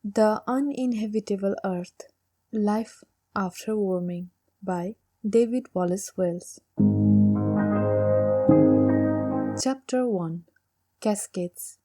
The Uninhabitable Earth, Life After Warming by David Wallace-Wells. Chapter 1. Cascades.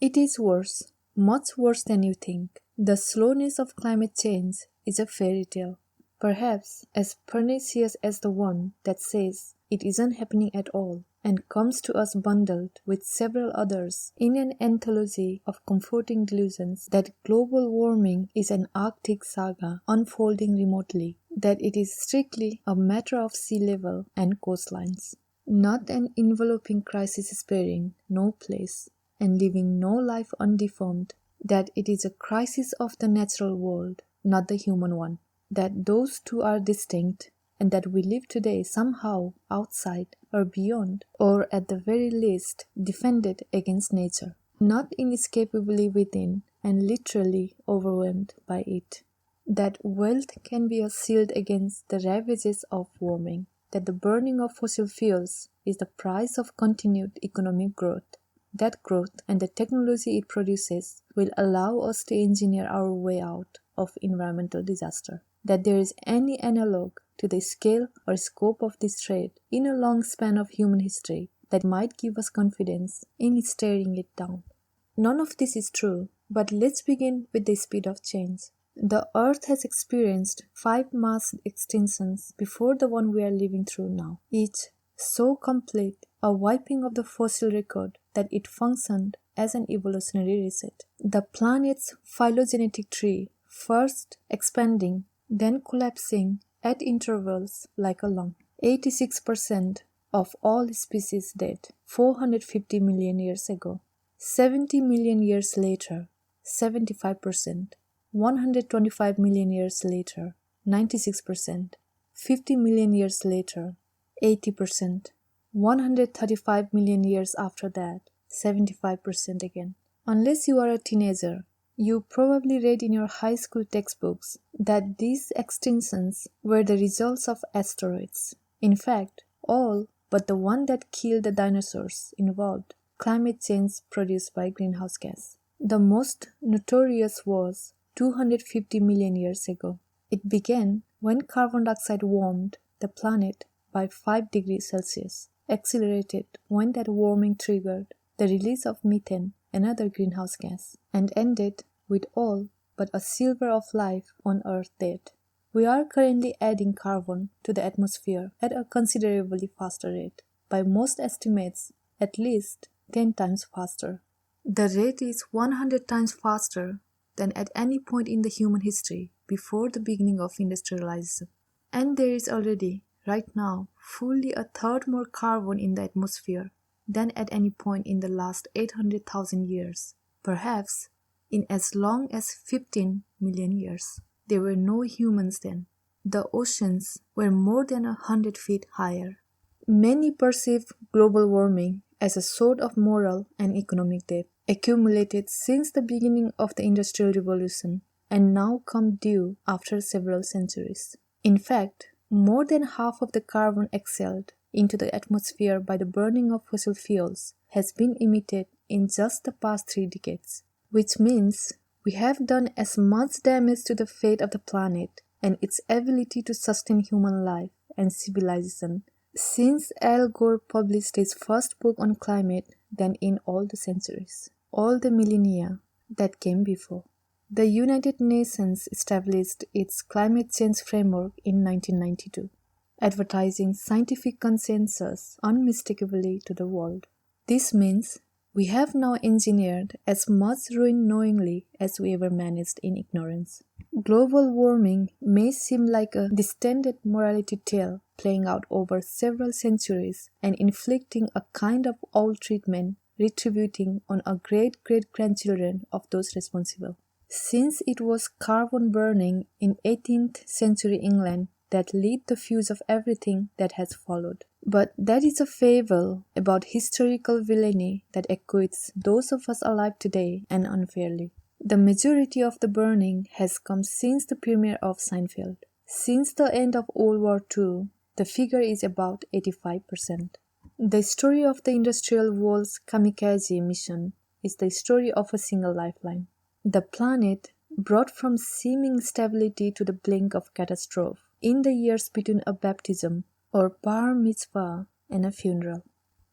It is worse, much worse than you think. The slowness of climate change is a fairy tale, perhaps as pernicious as the one that says it isn't happening at all, and comes to us bundled with several others in an anthology of comforting delusions that global warming is an Arctic saga unfolding remotely, that it is strictly a matter of sea level and coastlines, not an enveloping crisis sparing no place and leaving no life undeformed, that it is a crisis of the natural world, not the human one, that those two are distinct, and that we live today somehow outside or beyond, or at the very least defended against nature, not inescapably within and literally overwhelmed by it, that wealth can be a shield against the ravages of warming, that the burning of fossil fuels is the price of continued economic growth. That growth and the technology it produces will allow us to engineer our way out of environmental disaster. That there is any analogue to the scale or scope of this threat in a long span of human history that might give us confidence in staring it down. None of this is true, but let's begin with the speed of change. The Earth has experienced 5 mass extinctions before the one we are living through now, each so complete a wiping of the fossil record that it functioned as an evolutionary reset. The planet's phylogenetic tree first expanding, then collapsing at intervals like a lung. 86% of all species dead 450 million years ago. 70 million years later, 75%. 125 million years later, 96%. 50 million years later, 80%. 135 million years after that, 75% again. Unless you are a teenager, you probably read in your high school textbooks that these extinctions were the results of asteroids. In fact, all but the one that killed the dinosaurs involved climate change produced by greenhouse gas. The most notorious was 250 million years ago. It began when carbon dioxide warmed the planet by 5 degrees Celsius, accelerated when that warming triggered the release of methane, another greenhouse gas, and ended with all but a sliver of life on Earth dead. We are currently adding carbon to the atmosphere at a considerably faster rate, by most estimates at least 10 times faster. The rate is 100 times faster than at any point in the human history before the beginning of industrialization. And there is already, right now, fully a third more carbon in the atmosphere than at any point in the last 800,000 years, perhaps in as long as 15 million years. There were no humans then. The oceans were more than 100 feet higher. Many perceive global warming as a sort of moral and economic debt accumulated since the beginning of the Industrial Revolution and now come due after several centuries. In fact, more than half of the carbon exhaled into the atmosphere by the burning of fossil fuels has been emitted in just the past 3 decades, which means we have done as much damage to the fate of the planet and its ability to sustain human life and civilization since Al Gore published his first book on climate than in all the centuries, all the millennia that came before. The United Nations established its climate change framework in 1992, advertising scientific consensus unmistakably to the world. This means we have now engineered as much ruin knowingly as we ever managed in ignorance. Global warming may seem like a distended morality tale playing out over several centuries and inflicting a kind of old treatment retributing on a great-great-grandchildren of those responsible. Since it was carbon burning in 18th century England that lit the fuse of everything that has followed. But that is a fable about historical villainy that acquits those of us alive today and unfairly. The majority of the burning has come since the premiere of Seinfeld. Since the end of World War II, the figure is about 85%. The story of the industrial world's kamikaze mission is the story of a single lifeline. The planet brought from seeming stability to the brink of catastrophe in the years between a baptism or bar mitzvah and a funeral.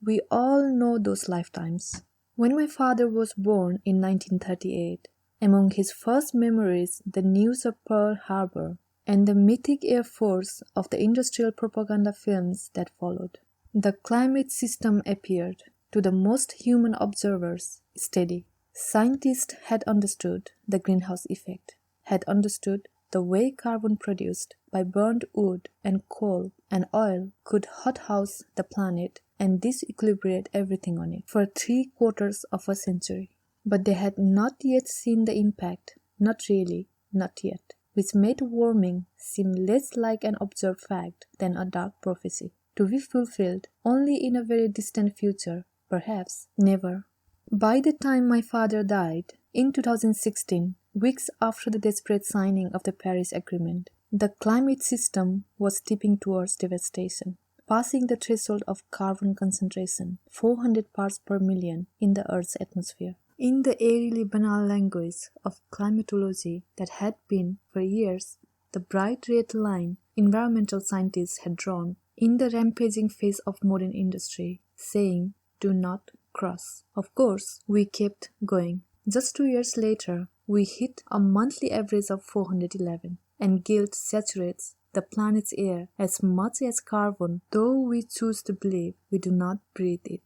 We all know those lifetimes. When my father was born in 1938, among his first memories the news of Pearl Harbor and the mythic air force of the industrial propaganda films that followed. The climate system appeared, to the most human observers, steady. Scientists had understood the greenhouse effect, had understood the way carbon produced by burnt wood and coal and oil could hothouse the planet and disequilibrate everything on it for 3/4 of a century. But they had not yet seen the impact, not really, not yet, which made warming seem less like an observed fact than a dark prophecy, to be fulfilled only in a very distant future, perhaps never. By the time my father died, in 2016, weeks after the desperate signing of the Paris Agreement, the climate system was tipping towards devastation, passing the threshold of carbon concentration, 400 parts per million in the Earth's atmosphere. In the eerily banal language of climatology that had been, for years, the bright red line environmental scientists had drawn in the rampaging face of modern industry, saying, "Do not cross." Of course, we kept going. Just 2 years later, we hit a monthly average of 411, and guilt saturates the planet's air as much as carbon, though we choose to believe we do not breathe it.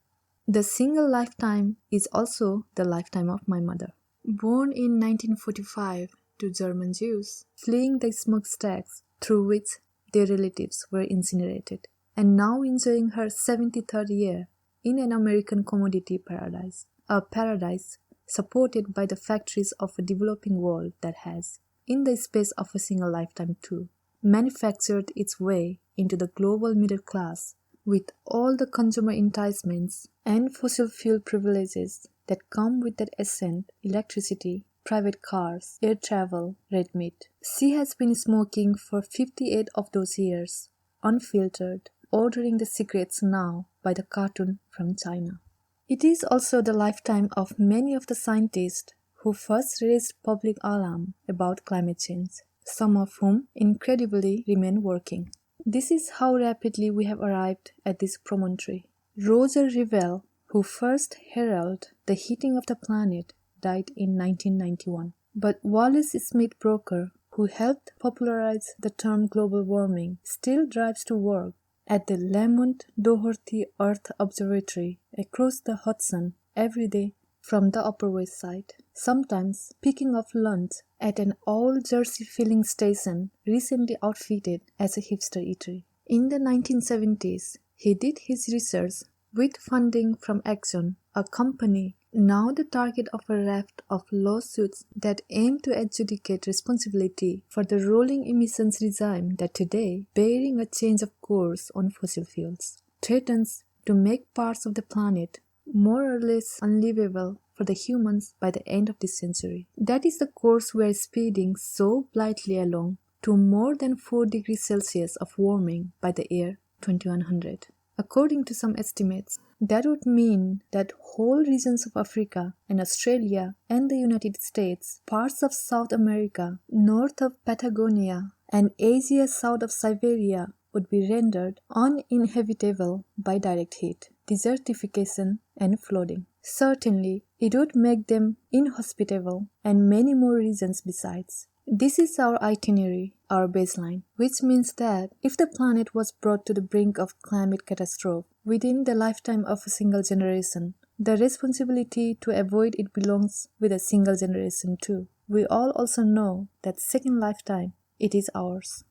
The single lifetime is also the lifetime of my mother. Born in 1945 to German Jews, fleeing the smokestacks through which their relatives were incinerated, and now enjoying her 73rd year in an American commodity paradise, a paradise supported by the factories of a developing world that has, in the space of a single lifetime too, manufactured its way into the global middle class with all the consumer enticements and fossil fuel privileges that come with that ascent: electricity, private cars, air travel, red meat. She has been smoking for 58 of those years, unfiltered, ordering the cigarettes now by the carton from China. It is also the lifetime of many of the scientists who first raised public alarm about climate change, some of whom incredibly remain working. This is how rapidly we have arrived at this promontory. Roger Revelle, who first heralded the heating of the planet, died in 1991. But Wallace-Smith Broker, who helped popularize the term global warming, still drives to work at the Lamont Doherty Earth Observatory across the Hudson every day from the Upper West Side, sometimes picking up lunch at an all-Jersey filling station recently outfitted as a hipster eatery. In the 1970s, he did his research with funding from Exxon, a company now the target of a raft of lawsuits that aim to adjudicate responsibility for the rolling emissions regime that today, bearing a change of course on fossil fuels, threatens to make parts of the planet more or less unlivable for the humans by the end of this century. That is the course we are speeding so blithely along, to more than 4 degrees Celsius of warming by the year 2100. According to some estimates, that would mean that whole regions of Africa and Australia and the United States, parts of South America, north of Patagonia, and Asia south of Siberia would be rendered uninhabitable by direct heat, desertification, and flooding. Certainly, it would make them inhospitable, and many more reasons besides. This is our itinerary, our baseline, which means that if the planet was brought to the brink of climate catastrophe within the lifetime of a single generation, the responsibility to avoid it belongs with a single generation too. We all also know that second lifetime, it is ours.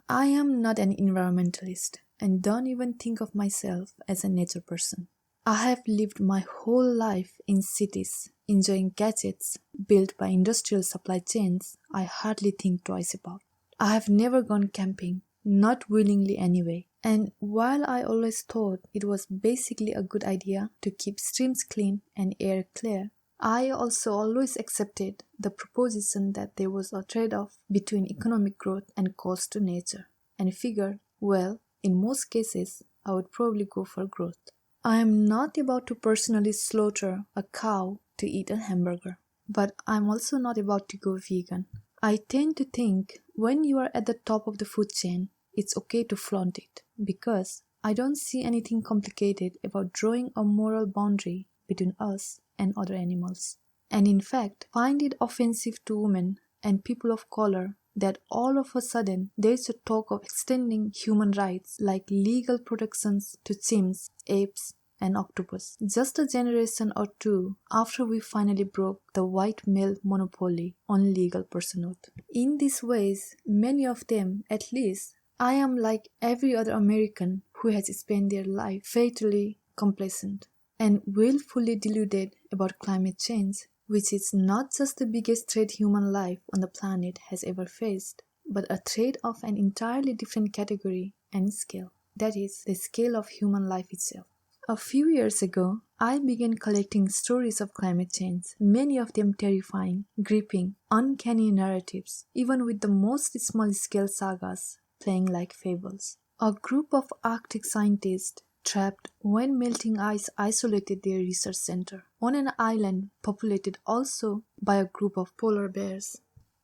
I am not an environmentalist and don't even think of myself as a nature person. I have lived my whole life in cities, enjoying gadgets built by industrial supply chains I hardly think twice about. I have never gone camping, not willingly anyway. And while I always thought it was basically a good idea to keep streams clean and air clear, I also always accepted the proposition that there was a trade-off between economic growth and cost to nature, and figured, well, in most cases, I would probably go for growth. I am not about to personally slaughter a cow to eat a hamburger. but I'm also not about to go vegan. I tend to think when you are at the top of the food chain, it's okay to flaunt it, because I don't see anything complicated about drawing a moral boundary between us and other animals. And in fact, find it offensive to women and people of color that all of a sudden there is a talk of extending human rights like legal protections to chimps, apes, and octopus, just a generation or two after we finally broke the white male monopoly on legal personhood. In these ways, many of them, at least, I am like every other American who has spent their life fatally complacent and willfully deluded about climate change, which is not just the biggest threat human life on the planet has ever faced, but a threat of an entirely different category and scale. That is, the scale of human life itself. A few years ago, I began collecting stories of climate change, many of them terrifying, gripping, uncanny narratives, even with the most small-scale sagas playing like fables. A group of Arctic scientists trapped when melting ice isolated their research center on an island populated also by a group of polar bears.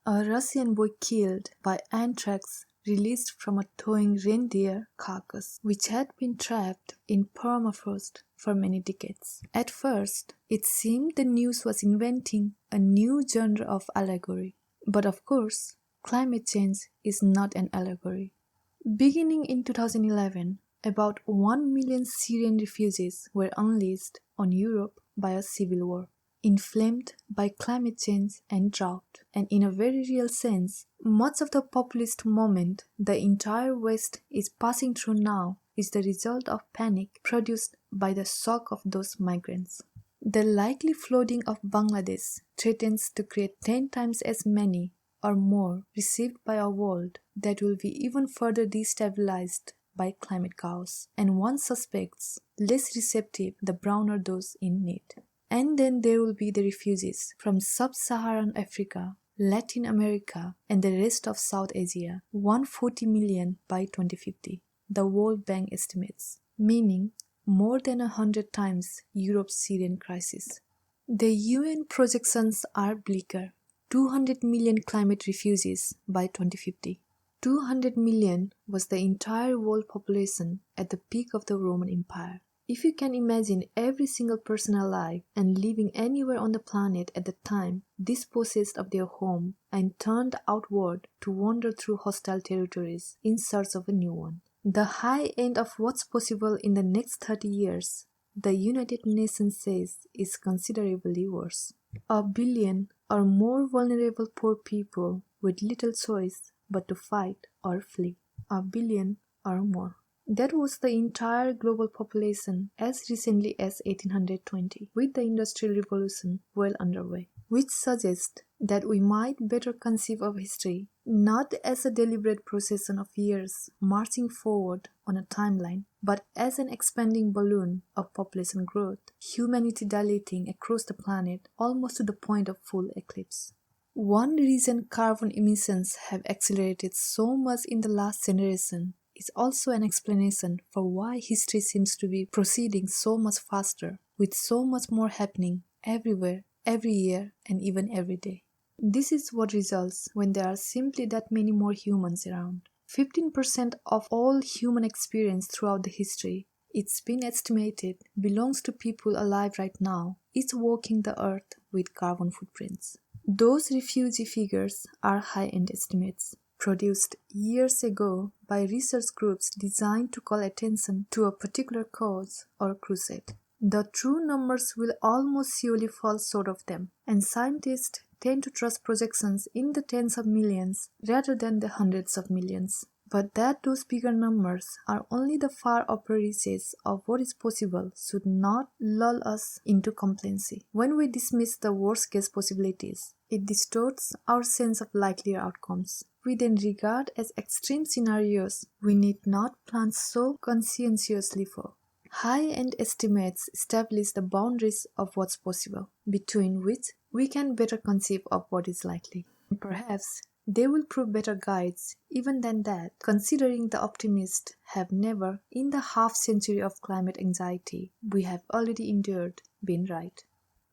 A Russian boy killed by anthrax released from a thawing reindeer carcass, which had been trapped in permafrost for many decades. At first, it seemed the news was inventing a new genre of allegory. But of course, climate change is not an allegory. Beginning in 2011, about 1 million Syrian refugees were unleashed on Europe by a civil war, inflamed by climate change and drought. And in a very real sense, much of the populist moment the entire West is passing through now is the result of panic produced by the shock of those migrants. The likely flooding of Bangladesh threatens to create 10 times as many or more received by a world that will be even further destabilized by climate chaos, and one suspects less receptive the browner those in need. And then there will be the refugees from sub-Saharan Africa, Latin America, and the rest of South Asia, 140 million by 2050, the World Bank estimates, meaning more than 100 times Europe's Syrian crisis. The UN projections are bleaker, 200 million climate refugees by 2050. 200 million was the entire world population at the peak of the Roman Empire. If you can imagine every single person alive and living anywhere on the planet at the time dispossessed of their home and turned outward to wander through hostile territories in search of a new one. The high end of what's possible in the next 30 years, the United Nations says, is considerably worse. 1 billion or more vulnerable poor people with little choice but to fight or flee. 1 billion or more. That was the entire global population as recently as 1820, with the Industrial Revolution well underway, which suggests that we might better conceive of history not as a deliberate procession of years marching forward on a timeline, but as an expanding balloon of population growth, humanity dilating across the planet almost to the point of full eclipse. One reason carbon emissions have accelerated so much in the last generation is also an explanation for why history seems to be proceeding so much faster, with so much more happening everywhere, every year, and even every day. This is what results when there are simply that many more humans around. 15% of all human experience throughout the history, it's been estimated, belongs to people alive right now, each walking the earth with carbon footprints. Those refugee figures are high-end estimates, produced years ago by research groups designed to call attention to a particular cause or crusade. The true numbers will almost surely fall short of them, and scientists tend to trust projections in the tens of millions rather than the hundreds of millions. But that those bigger numbers are only the far upper reaches of what is possible should not lull us into complacency. When we dismiss the worst-case possibilities, it distorts our sense of likelier outcomes. We then regard as extreme scenarios we need not plan so conscientiously for. High-end estimates establish the boundaries of what's possible, between which we can better conceive of what is likely. Perhaps they will prove better guides even than that, considering the optimists have never, in the half-century of climate anxiety we have already endured, been right.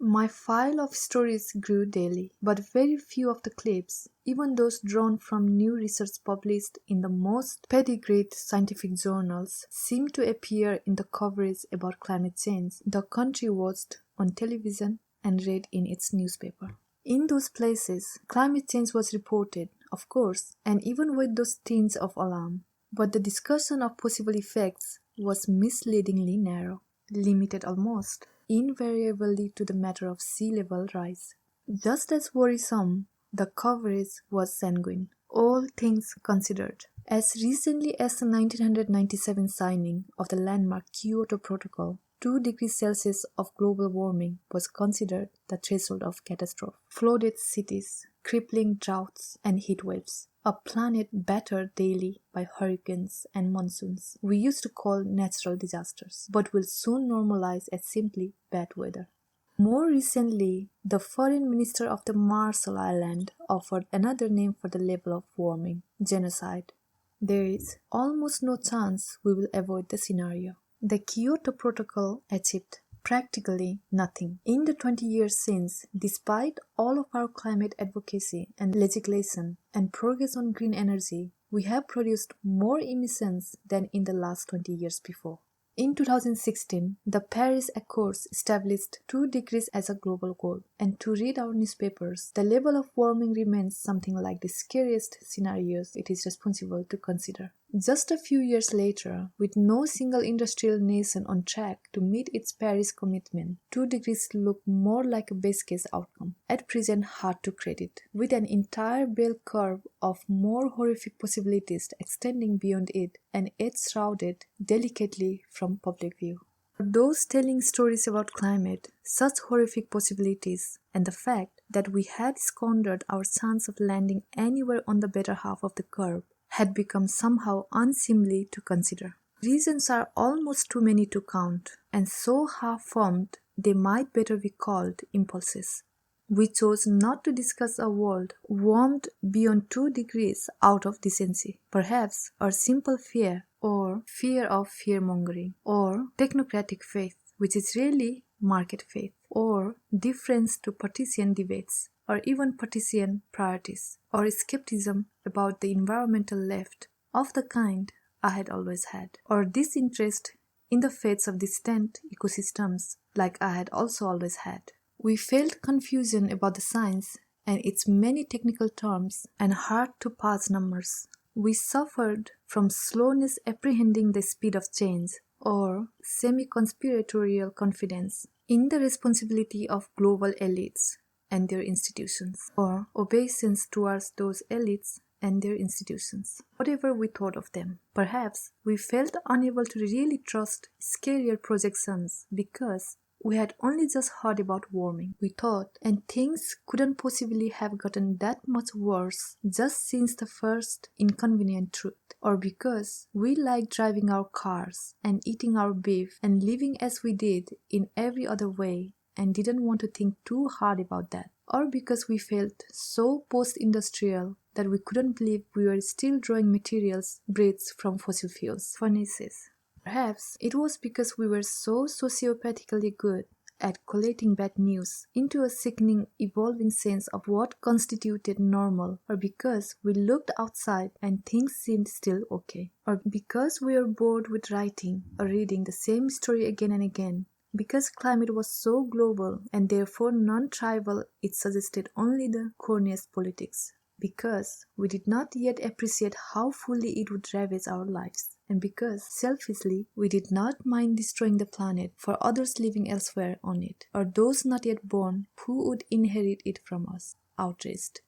My file of stories grew daily, but very few of the clips, even those drawn from new research published in the most pedigreed scientific journals, seemed to appear in the coverage about climate change the country watched on television and read in its newspaper. In those places, climate change was reported, of course, and even with those tints of alarm. But the discussion of possible effects was misleadingly narrow, limited almost invariably to the matter of sea level rise. Just as worrisome, the coverage was sanguine, all things considered. As recently as the 1997 signing of the landmark Kyoto Protocol, 2 degrees Celsius of global warming was considered the threshold of catastrophe. Flooded cities, crippling droughts and heat waves, a planet battered daily by hurricanes and monsoons we used to call natural disasters, but will soon normalize as simply bad weather. More recently, the foreign minister of the Marshall Islands offered another name for the level of warming: genocide. There is almost no chance we will avoid the scenario. The Kyoto Protocol achieved practically nothing. In the 20 years since, despite all of our climate advocacy and legislation and progress on green energy, we have produced more emissions than in the last 20 years before. In 2016, the Paris Accords established 2 degrees as a global goal, and to read our newspapers, the level of warming remains something like the scariest scenarios it is responsible to consider. Just a few years later, with no single industrial nation on track to meet its Paris commitment, 2 degrees look more like a base case outcome, at present hard to credit, with an entire bell curve of more horrific possibilities extending beyond it and yet shrouded delicately from public view. For those telling stories about climate, such horrific possibilities, and the fact that we had squandered our chance of landing anywhere on the better half of the curve, had become somehow unseemly to consider. Reasons are almost too many to count, and so half-formed they might better be called impulses. We chose not to discuss a world warmed beyond 2 degrees out of decency, perhaps our simple fear, or fear of fear-mongering, or technocratic faith, which is really market faith, or deference to partisan debates, or even partisan priorities, or skepticism about the environmental left of the kind I had always had, or disinterest in the fates of distant ecosystems like I had also always had. We felt confusion about the science and its many technical terms and hard-to-pass numbers. We suffered from slowness apprehending the speed of change, or semi-conspiratorial confidence in the responsibility of global elites and their institutions, or obeisance towards those elites and their institutions, whatever we thought of them. Perhaps we felt unable to really trust scarier projections because we had only just heard about warming, we thought, and things couldn't possibly have gotten that much worse just since the first inconvenient truth, or because we liked driving our cars and eating our beef and living as we did in every other way and didn't want to think too hard about that, or because we felt so post-industrial that we couldn't believe we were still drawing materials breeds from fossil fuels, furnaces. Perhaps it was because we were so sociopathically good at collating bad news into a sickening, evolving sense of what constituted normal, or because we looked outside and things seemed still okay, or because we were bored with writing or reading the same story again and again. Because climate was so global and therefore non-tribal, it suggested only the corniest politics. Because we did not yet appreciate how fully it would ravage our lives. And because, selfishly, we did not mind destroying the planet for others living elsewhere on it, or those not yet born who would inherit it from us, outraged.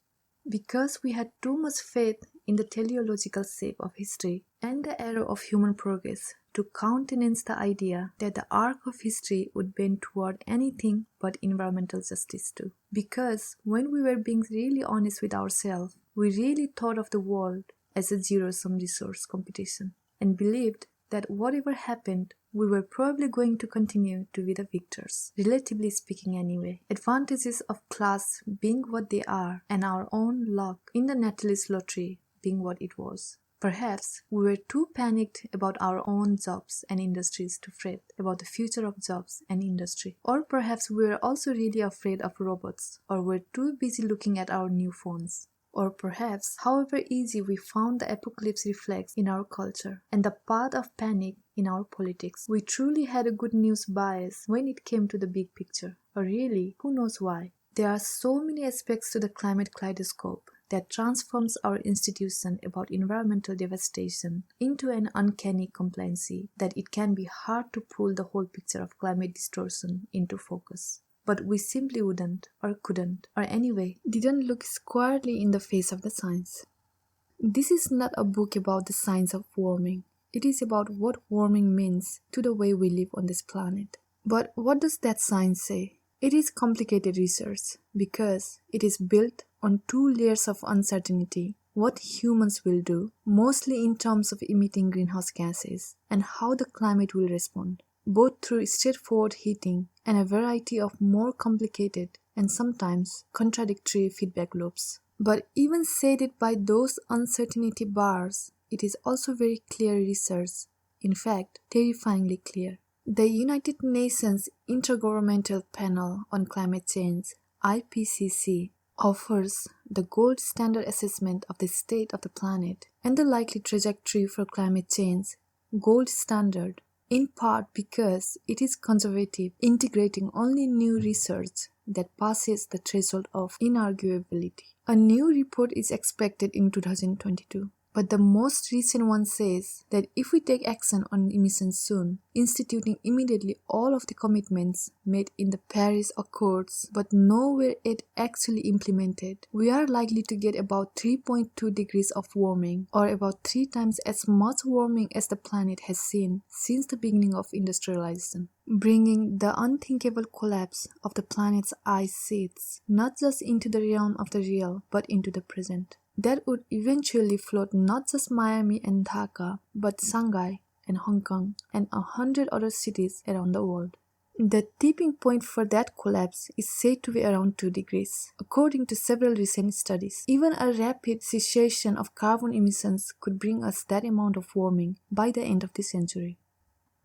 Because we had too much faith in the teleological shape of history and the arrow of human progress to countenance the idea that the arc of history would bend toward anything but environmental justice too. Because when we were being really honest with ourselves, we really thought of the world as a zero-sum resource competition and believed that whatever happened, we were probably going to continue to be the victors, relatively speaking anyway. Advantages of class being what they are and our own luck in the natalist lottery being what it was. Perhaps we were too panicked about our own jobs and industries to fret about the future of jobs and industry. Or perhaps we were also really afraid of robots, or were too busy looking at our new phones. Or perhaps, however easy we found the apocalypse reflects in our culture and the path of panic in our politics, we truly had a good news bias when it came to the big picture. Or really, who knows why? There are so many aspects to the climate kaleidoscope that transforms our institution about environmental devastation into an uncanny complacency that it can be hard to pull the whole picture of climate distortion into focus. But we simply wouldn't, or couldn't, or anyway, didn't look squarely in the face of the science. This is not a book about the science of warming. It is about what warming means to the way we live on this planet. But what does that science say? It is complicated research because it is built on two layers of uncertainty: what humans will do, mostly in terms of emitting greenhouse gases, and how the climate will respond, both through straightforward heating and a variety of more complicated and sometimes contradictory feedback loops. But even shaded by those uncertainty bars, it is also very clear research, in fact, terrifyingly clear. The United Nations Intergovernmental Panel on Climate Change, IPCC, offers the gold standard assessment of the state of the planet and the likely trajectory for climate change, gold standard, in part because it is conservative, integrating only new research that passes the threshold of inarguability. A new report is expected in 2022. But the most recent one says that if we take action on emissions soon, instituting immediately all of the commitments made in the Paris Accords but nowhere yet actually implemented, we are likely to get about 3.2 degrees of warming, or about 3 times as much warming as the planet has seen since the beginning of industrialization, bringing the unthinkable collapse of the planet's ice sheets not just into the realm of the real but into the present. That would eventually flood not just Miami and Dhaka, but Shanghai and Hong Kong and 100 other cities around the world. The tipping point for that collapse is said to be around 2 degrees, according to several recent studies. Even a rapid cessation of carbon emissions could bring us that amount of warming by the end of the century.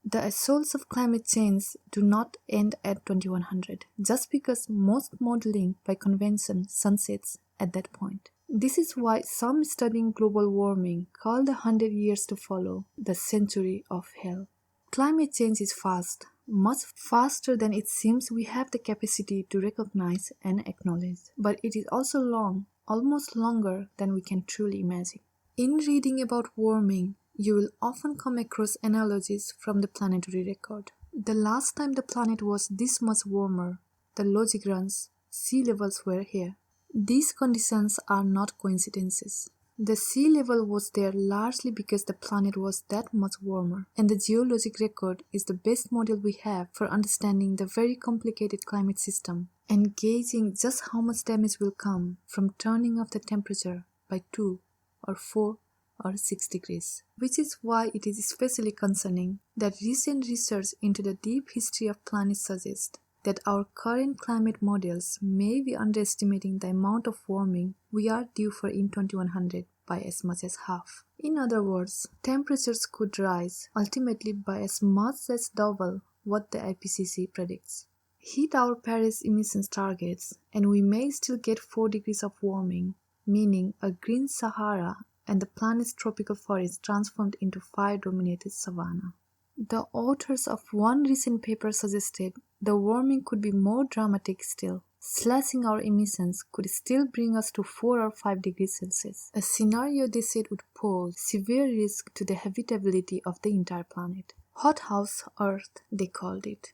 The assaults of climate change do not end at 2100, just because most modeling by convention sunsets at that point. This is why some studying global warming call the 100 years to follow the century of hell. Climate change is fast, much faster than it seems we have the capacity to recognize and acknowledge. But it is also long, almost longer than we can truly imagine. In reading about warming, you will often come across analogies from the planetary record. The last time the planet was this much warmer, the logic runs, sea levels were here. These conditions are not coincidences. The sea level was there largely because the planet was that much warmer, and the geologic record is the best model we have for understanding the very complicated climate system and gauging just how much damage will come from turning up the temperature by 2 or 4 or 6 degrees. Which is why it is especially concerning that recent research into the deep history of planets suggests that our current climate models may be underestimating the amount of warming we are due for in 2100 by as much as half. In other words, temperatures could rise ultimately by as much as double what the IPCC predicts. Hit our Paris emissions targets and we may still get 4 degrees of warming, meaning a green Sahara and the planet's tropical forest transformed into fire-dominated savanna. The authors of one recent paper suggested the warming could be more dramatic still. Slashing our emissions could still bring us to 4 or 5 degrees Celsius, a scenario they said would pose severe risk to the habitability of the entire planet. Hothouse Earth, they called it.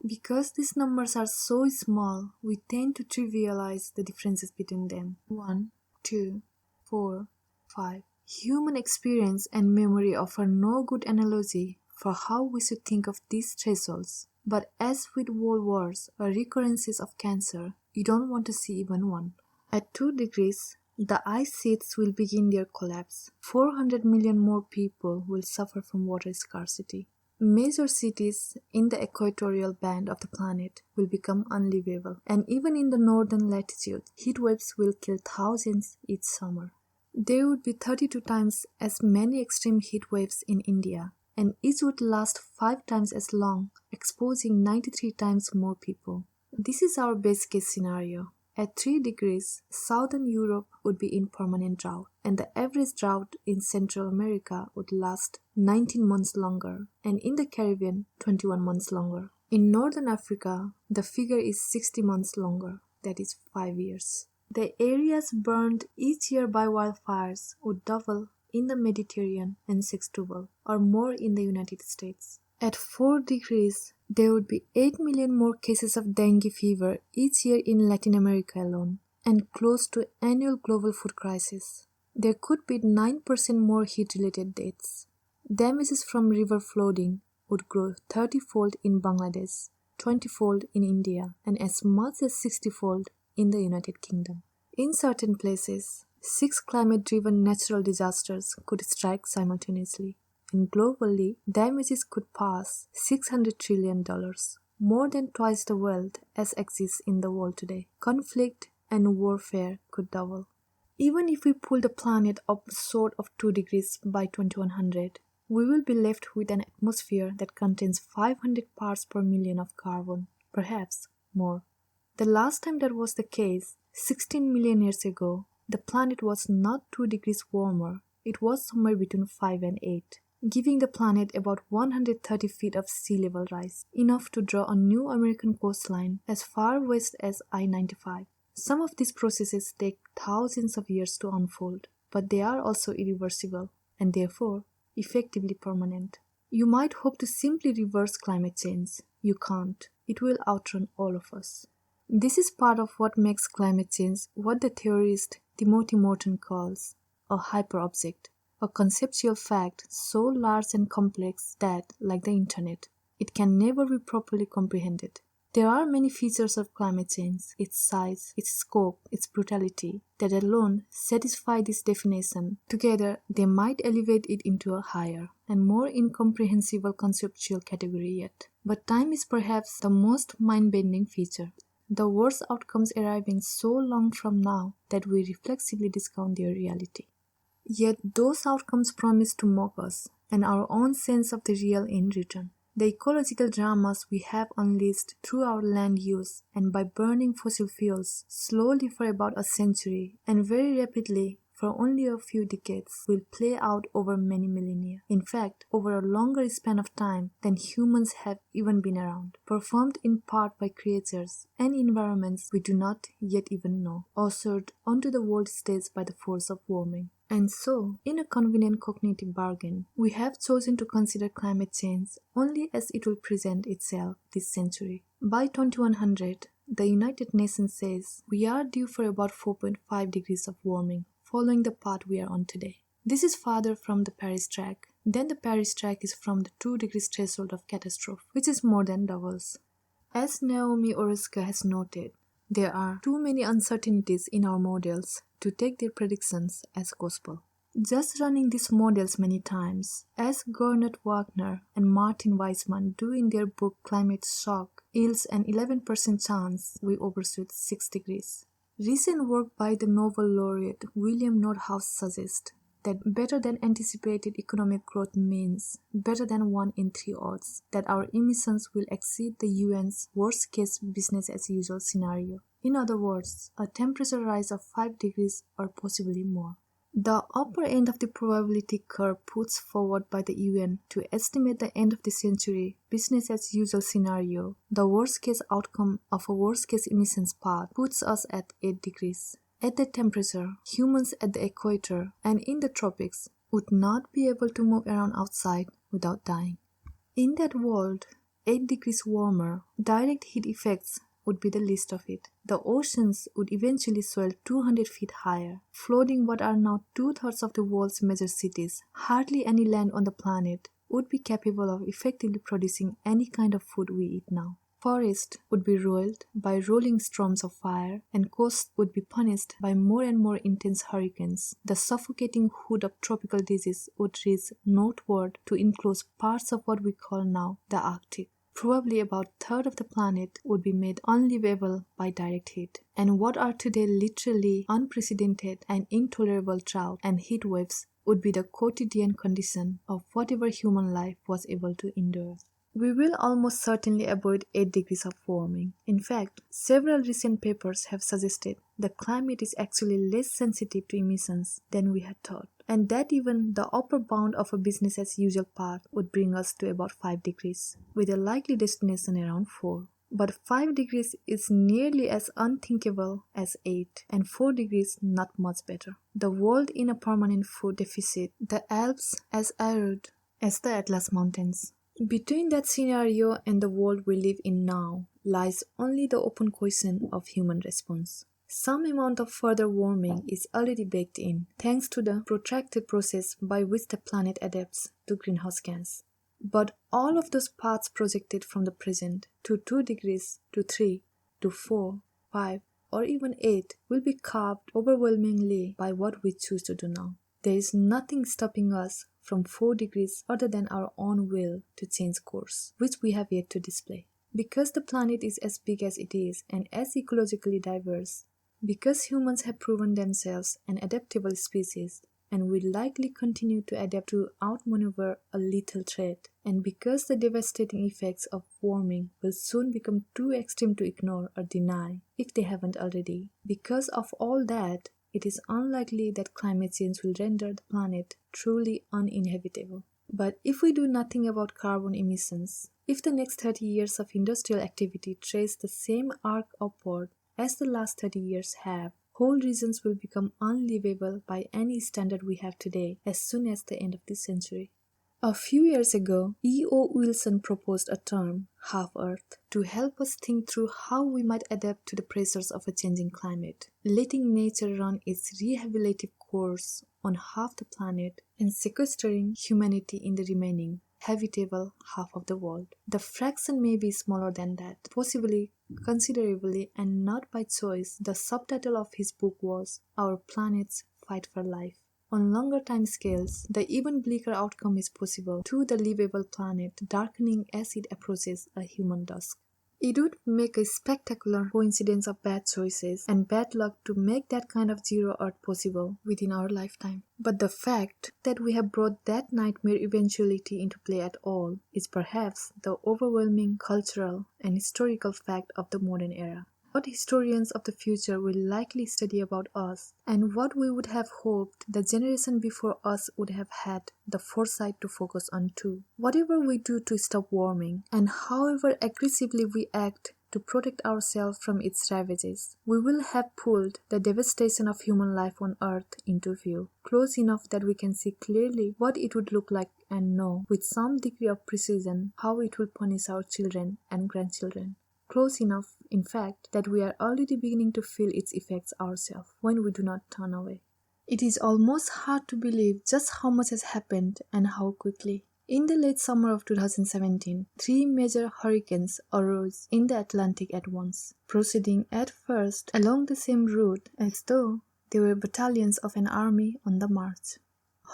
Because these numbers are so small, we tend to trivialize the differences between them. 1, 2, 4, 5. Human experience and memory offer no good analogy for how we should think of these thresholds. But as with world wars or recurrences of cancer, you don't want to see even one. At 2 degrees, the ice sheets will begin their collapse. 400 million more people will suffer from water scarcity. Major cities in the equatorial band of the planet will become unlivable. And even in the northern latitude, heat waves will kill thousands each summer. There would be 32 times as many extreme heat waves in India, and each would last 5 times as long, exposing 93 times more people. This is our best case scenario. At 3 degrees, southern Europe would be in permanent drought, and the average drought in Central America would last 19 months longer, and in the Caribbean, 21 months longer. In Northern Africa, the figure is 60 months longer, that is 5 years. The areas burned each year by wildfires would double in the Mediterranean and sextuple, or more in the United States. At 4 degrees, there would be 8 million more cases of dengue fever each year in Latin America alone, and close to annual global food crisis. There could be 9% more heat-related deaths. Damages from river flooding would grow 30-fold in Bangladesh, 20-fold in India, and as much as 60-fold in the United Kingdom. In certain places, 6 climate-driven natural disasters could strike simultaneously, and globally, damages could pass $600 trillion, more than twice the wealth as exists in the world today. Conflict and warfare could double. Even if we pull the planet up short of 2 degrees by 2100, we will be left with an atmosphere that contains 500 parts per million of carbon, perhaps more. The last time that was the case, 16 million years ago, the planet was not 2 degrees warmer, it was somewhere between 5 and 8, giving the planet about 130 feet of sea level rise, enough to draw a new American coastline as far west as I-95. Some of these processes take thousands of years to unfold, but they are also irreversible, and therefore effectively permanent. You might hope to simply reverse climate change. You can't. It will outrun all of us. This is part of what makes climate change what the theorist Timothy Morton calls a hyperobject, a conceptual fact so large and complex that, like the internet, it can never be properly comprehended. There are many features of climate change, its size, its scope, its brutality, that alone satisfy this definition. Together, they might elevate it into a higher and more incomprehensible conceptual category yet. But time is perhaps the most mind-bending feature. The worst outcomes arriving so long from now that we reflexively discount their reality. Yet those outcomes promise to mock us and our own sense of the real in return. The ecological dramas we have unleashed through our land use and by burning fossil fuels slowly for about a century and very rapidly for only a few decades will play out over many millennia. In fact, over a longer span of time than humans have even been around, performed in part by creatures and environments we do not yet even know, ushered onto the world stage by the force of warming. And so, in a convenient cognitive bargain, we have chosen to consider climate change only as it will present itself this century. By 2100, the United Nations says we are due for about 4.5 degrees of warming, following the path we are on today. This is farther from the Paris track. Then the Paris track is from the 2 degrees threshold of catastrophe, which is more than doubles. As Naomi Orozco has noted, there are too many uncertainties in our models to take their predictions as gospel. Just running these models many times, as Gernot Wagner and Martin Weisman do in their book Climate Shock, yields an 11% chance we overshoot 6 degrees. Recent work by the Nobel laureate William Nordhaus suggests that better than anticipated economic growth means better than 1 in 3 odds that our emissions will exceed the UN's worst-case business-as-usual scenario. In other words, a temperature rise of 5 degrees or possibly more. The upper end of the probability curve puts forward by the UN to estimate the end of the century business-as-usual scenario, the worst-case outcome of a worst-case emissions path, puts us at 8 degrees. At that temperature, humans at the equator and in the tropics would not be able to move around outside without dying. In that world, 8 degrees warmer, direct heat effects would be the least of it. The oceans would eventually swell 200 feet higher, flooding what are now 2/3 of the world's major cities. Hardly any land on the planet would be capable of effectively producing any kind of food we eat now. Forests would be roiled by rolling storms of fire, and coasts would be punished by more and more intense hurricanes. The suffocating hood of tropical disease would reach northward to enclose parts of what we call now the Arctic. Probably about a third of the planet would be made unlivable by direct heat. And what are today literally unprecedented and intolerable drought and heat waves would be the quotidian condition of whatever human life was able to endure. We will almost certainly avoid 8 degrees of warming. In fact, several recent papers have suggested the climate is actually less sensitive to emissions than we had thought, and that even the upper bound of a business as usual path would bring us to about 5 degrees, with a likely destination around 4. But 5 degrees is nearly as unthinkable as 8, and 4 degrees not much better. The world in a permanent food deficit, the Alps as arid as the Atlas Mountains. Between that scenario and the world we live in now lies only the open question of human response. Some amount of further warming is already baked in, thanks to the protracted process by which the planet adapts to greenhouse gas. But all of those paths projected from the present to 2 degrees, to 3, to 4, 5, or even 8 will be carved overwhelmingly by what we choose to do now. There is nothing stopping us from 4 degrees other than our own will to change course, which we have yet to display. Because the planet is as big as it is and as ecologically diverse, because humans have proven themselves an adaptable species and will likely continue to adapt to outmaneuver a lethal threat, and because the devastating effects of warming will soon become too extreme to ignore or deny, if they haven't already, because of all that, it is unlikely that climate change will render the planet truly uninhabitable. But if we do nothing about carbon emissions, if the next 30 years of industrial activity trace the same arc upward as the last 30 years have, whole regions will become unlivable by any standard we have today as soon as the end of this century. A few years ago, E.O. Wilson proposed a term, half-Earth, to help us think through how we might adapt to the pressures of a changing climate, letting nature run its rehabilitative course on half the planet and sequestering humanity in the remaining, habitable half of the world. The fraction may be smaller than that, possibly considerably, and not by choice. The subtitle of his book was Our Planet's Fight for Life. On longer time scales, the even bleaker outcome is possible to the livable planet darkening as it approaches a human dusk. It would make a spectacular coincidence of bad choices and bad luck to make that kind of zero Earth possible within our lifetime. But the fact that we have brought that nightmare eventuality into play at all is perhaps the overwhelming cultural and historical fact of the modern era. What historians of the future will likely study about us, and what we would have hoped the generation before us would have had the foresight to focus on too. Whatever we do to stop warming, and however aggressively we act to protect ourselves from its ravages, we will have pulled the devastation of human life on Earth into view, close enough that we can see clearly what it would look like and know with some degree of precision how it will punish our children and grandchildren. Close enough, in fact, that we are already beginning to feel its effects ourselves when we do not turn away. It is almost hard to believe just how much has happened and how quickly. In the late summer of 2017, 3 major hurricanes arose in the Atlantic at once, proceeding at first along the same route as though they were battalions of an army on the march.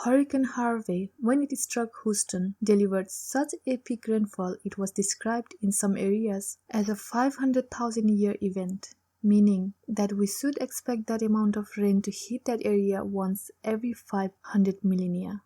Hurricane Harvey, when it struck Houston, delivered such epic rainfall it was described in some areas as a 500,000-year event, meaning that we should expect that amount of rain to hit that area once every 500 millennia.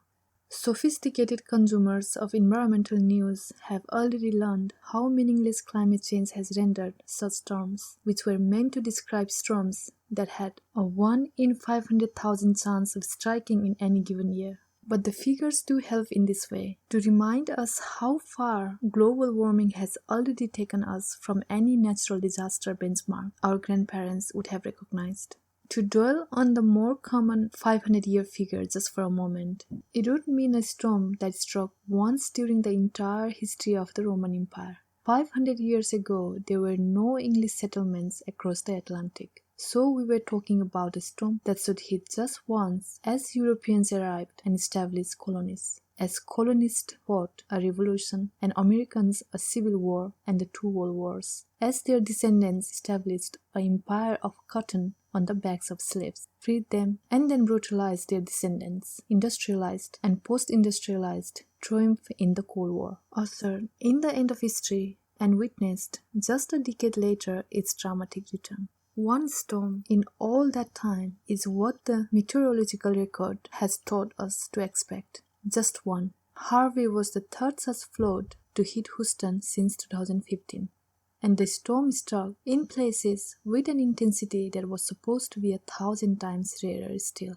Sophisticated consumers of environmental news have already learned how meaningless climate change has rendered such terms, which were meant to describe storms that had a 1 in 500,000 chance of striking in any given year. But the figures do help in this way, to remind us how far global warming has already taken us from any natural disaster benchmark our grandparents would have recognized. To dwell on the more common 500-year figure just for a moment, it would mean a storm that struck once during the entire history of the Roman Empire. 500 years ago, there were no English settlements across the Atlantic. So we were talking about a storm that should hit just once as Europeans arrived and established colonies. As colonists fought a revolution and Americans a civil war and the 2 world wars. As their descendants established an empire of cotton on the backs of slaves, freed them, and then brutalized their descendants, industrialized and post-industrialized, triumphed in the Cold War. Ushered in the end of history, and witnessed, just a decade later, its dramatic return. One storm in all that time is what the meteorological record has taught us to expect. Just one. Harvey was the third such flood to hit Houston since 2015. And the storm struck in places with an intensity that was supposed to be 1,000 times rarer still.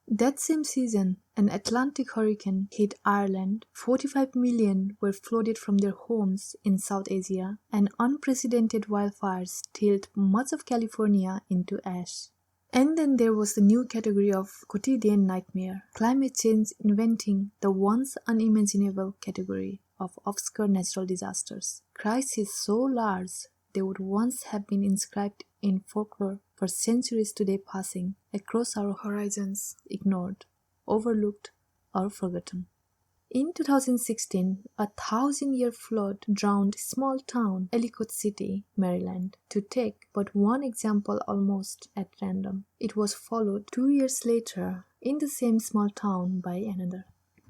That same season, an Atlantic hurricane hit Ireland. 45 million were flooded from their homes in South Asia, and unprecedented wildfires tilled much of California into ash. And then there was the new category of quotidian nightmare, climate change inventing the once unimaginable category of obscure natural disasters. Crises so large they would once have been inscribed in folklore for centuries today passing across our horizons, ignored, overlooked, or forgotten. In 2016, a 1,000-year flood drowned small town Ellicott City, Maryland. To take but one example almost at random, it was followed 2 years later in the same small town by another.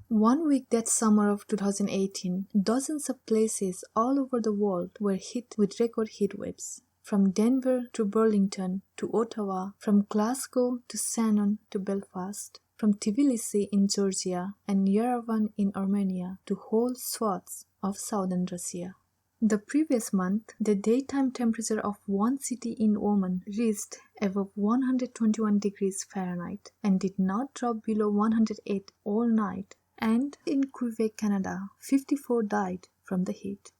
1 week that summer of 2018, dozens of places all over the world were hit with record heat waves. From Denver to Burlington to Ottawa, from Glasgow to Shannon to Belfast, from Tbilisi in Georgia and Yerevan in Armenia to whole swaths of southern Russia. The previous month, the daytime temperature of one city in Oman reached above 121 degrees Fahrenheit and did not drop below 108 all night. And in Quebec, Canada, 54 died from the heat.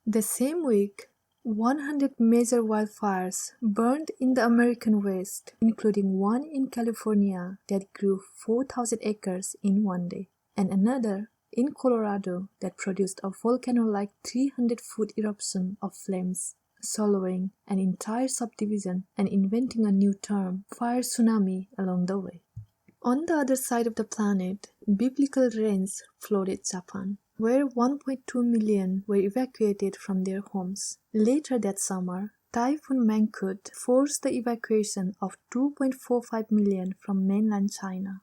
The same week, 100 major wildfires burned in the American West, including one in California that grew 4,000 acres in one day, and another in Colorado that produced a volcano-like 300-foot eruption of flames, swallowing an entire subdivision and inventing a new term, fire tsunami, along the way. On the other side of the planet, biblical rains flooded Japan, where 1.2 million were evacuated from their homes. Later that summer, Typhoon Mangkhut forced the evacuation of 2.45 million from mainland China.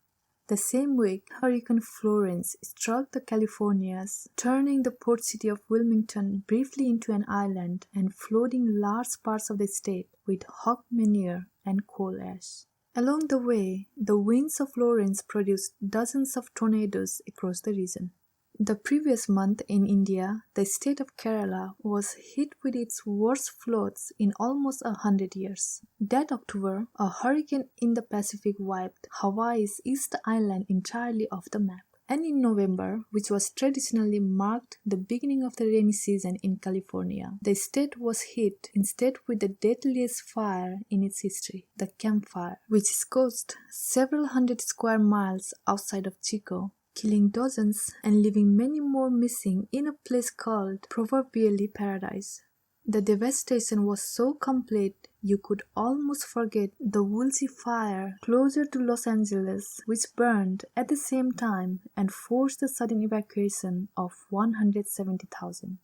The same week, Hurricane Florence struck the Californias, turning the port city of Wilmington briefly into an island and flooding large parts of the state with hog manure and coal ash. Along the way, the winds of Florence produced dozens of tornadoes across the region. The previous month in India, the state of Kerala was hit with its worst floods in almost 100 years. That October, a hurricane in the Pacific wiped Hawaii's East Island entirely off the map. And in November, which was traditionally marked the beginning of the rainy season in California, the state was hit instead with the deadliest fire in its history, the Camp Fire, which scorched several hundred square miles outside of Chico, killing dozens and leaving many more missing in a place called proverbially paradise. The devastation was so complete you could almost forget the Woolsey fire closer to Los Angeles, which burned at the same time and forced the sudden evacuation of 170,000.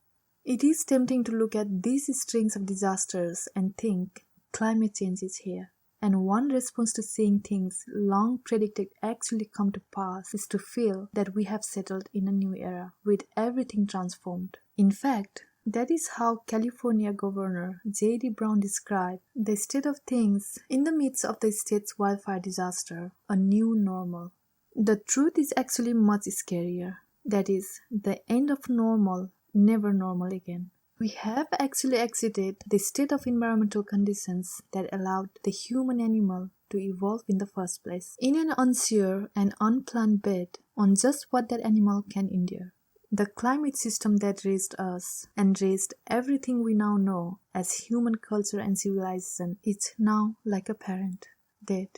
It is tempting to look at these strings of disasters and think climate change is here. And one response to seeing things long predicted actually come to pass is to feel that we have settled in a new era, with everything transformed. In fact, that is how California Governor J.D. Brown described the state of things in the midst of the state's wildfire disaster, a new normal. The truth is actually much scarier. That is, the end of normal, never normal again. We have actually exited the state of environmental conditions that allowed the human animal to evolve in the first place, in an unsure and unplanned bed on just what that animal can endure. The climate system that raised us and raised everything we now know as human culture and civilization is now like a parent, dead.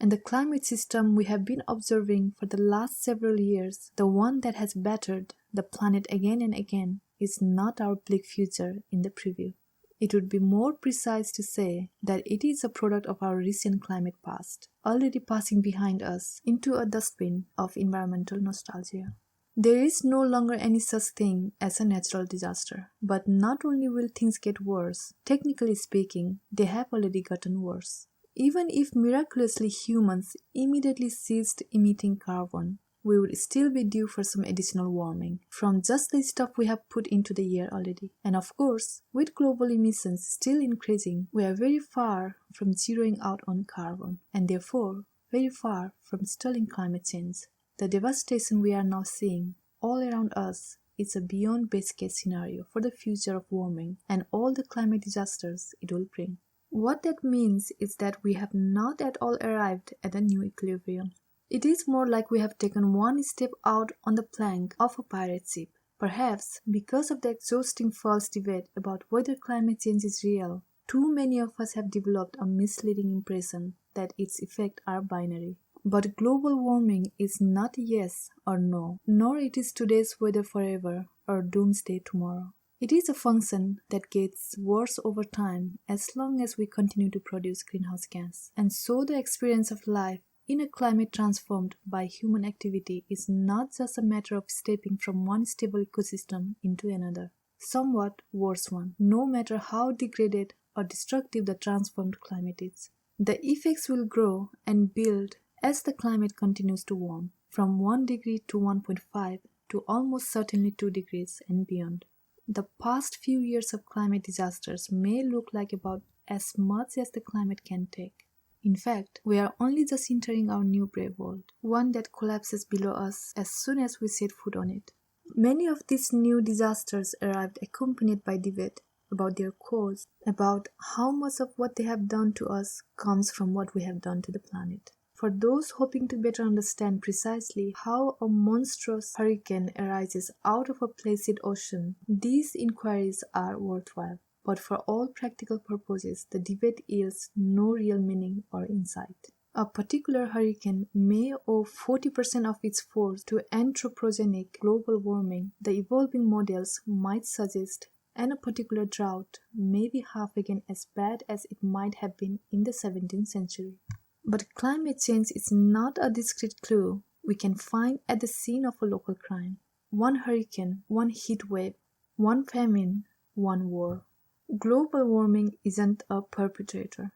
And the climate system we have been observing for the last several years, the one that has battered the planet again and again, is not our bleak future in the preview. It would be more precise to say that it is a product of our recent climate past, already passing behind us into a dustbin of environmental nostalgia. There is no longer any such thing as a natural disaster, but not only will things get worse, technically speaking, they have already gotten worse. Even if miraculously humans immediately ceased emitting carbon, we would still be due for some additional warming from just the stuff we have put into the air already. And of course, with global emissions still increasing, we are very far from zeroing out on carbon, and therefore very far from stalling climate change. The devastation we are now seeing all around us is a beyond best case scenario for the future of warming and all the climate disasters it will bring. What that means is that we have not at all arrived at a new equilibrium. It is more like we have taken one step out on the plank of a pirate ship. Perhaps because of the exhausting false debate about whether climate change is real, too many of us have developed a misleading impression that its effects are binary. But global warming is not yes or no, nor it is today's weather forever or doomsday tomorrow. It is a function that gets worse over time as long as we continue to produce greenhouse gas. And so the experience of life in a climate transformed by human activity is not just a matter of stepping from one stable ecosystem into another, somewhat worse one, no matter how degraded or destructive the transformed climate is. The effects will grow and build as the climate continues to warm, from 1 degree to 1.5 to almost certainly 2 degrees and beyond. The past few years of climate disasters may look like about as much as the climate can take. In fact, we are only just entering our new brave world, one that collapses below us as soon as we set foot on it. Many of these new disasters arrived accompanied by debate about their cause, about how much of what they have done to us comes from what we have done to the planet. For those hoping to better understand precisely how a monstrous hurricane arises out of a placid ocean, these inquiries are worthwhile. But for all practical purposes, the debate yields no real meaning or insight. A particular hurricane may owe 40% of its force to anthropogenic global warming, the evolving models might suggest, and a particular drought may be half again as bad as it might have been in the 17th century. But climate change is not a discrete clue we can find at the scene of a local crime. One hurricane, one heat wave, one famine, one war. Global warming isn't a perpetrator.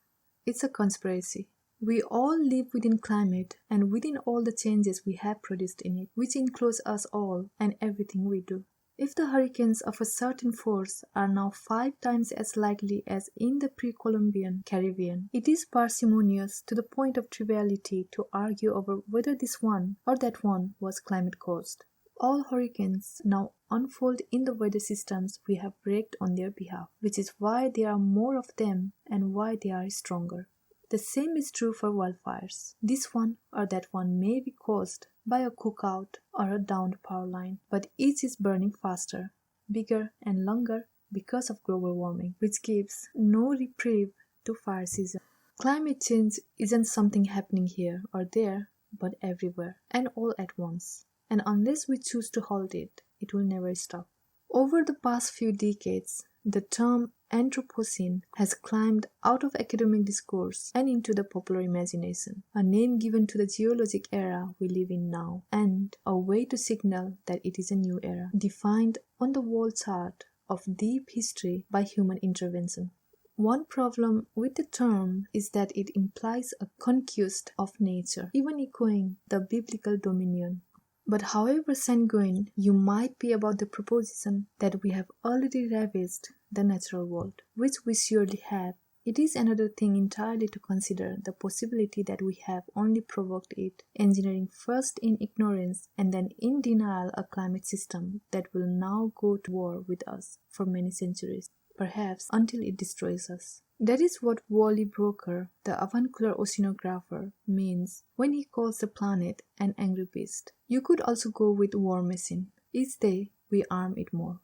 It's a conspiracy. We all live within climate and within all the changes we have produced in it, which includes us all and everything we do. If the hurricanes of a certain force are now 5 times as likely as in the pre-Columbian Caribbean, it is parsimonious to the point of triviality to argue over whether this one or that one was climate-caused. All hurricanes now unfold in the weather systems we have rigged on their behalf, which is why there are more of them and why they are stronger. The same is true for wildfires. This one or that one may be caused by a cookout or a downed power line, but each is burning faster, bigger and longer because of global warming, which gives no reprieve to fire season. Climate change isn't something happening here or there, but everywhere and all at once. And unless we choose to halt it, it will never stop. Over the past few decades, the term Anthropocene has climbed out of academic discourse and into the popular imagination, a name given to the geologic era we live in now, and a way to signal that it is a new era, defined on the wall chart of deep history by human intervention. One problem with the term is that it implies a conquest of nature, even echoing the biblical dominion. But however sanguine you might be about the proposition that we have already ravaged the natural world, which we surely have, it is another thing entirely to consider the possibility that we have only provoked it, engineering first in ignorance and then in denial a climate system that will now go to war with us for many centuries, perhaps until it destroys us. That is what Wally Broker, the avuncular oceanographer, means when he calls the planet an angry beast. You could also go with war machine. Each day we arm it more.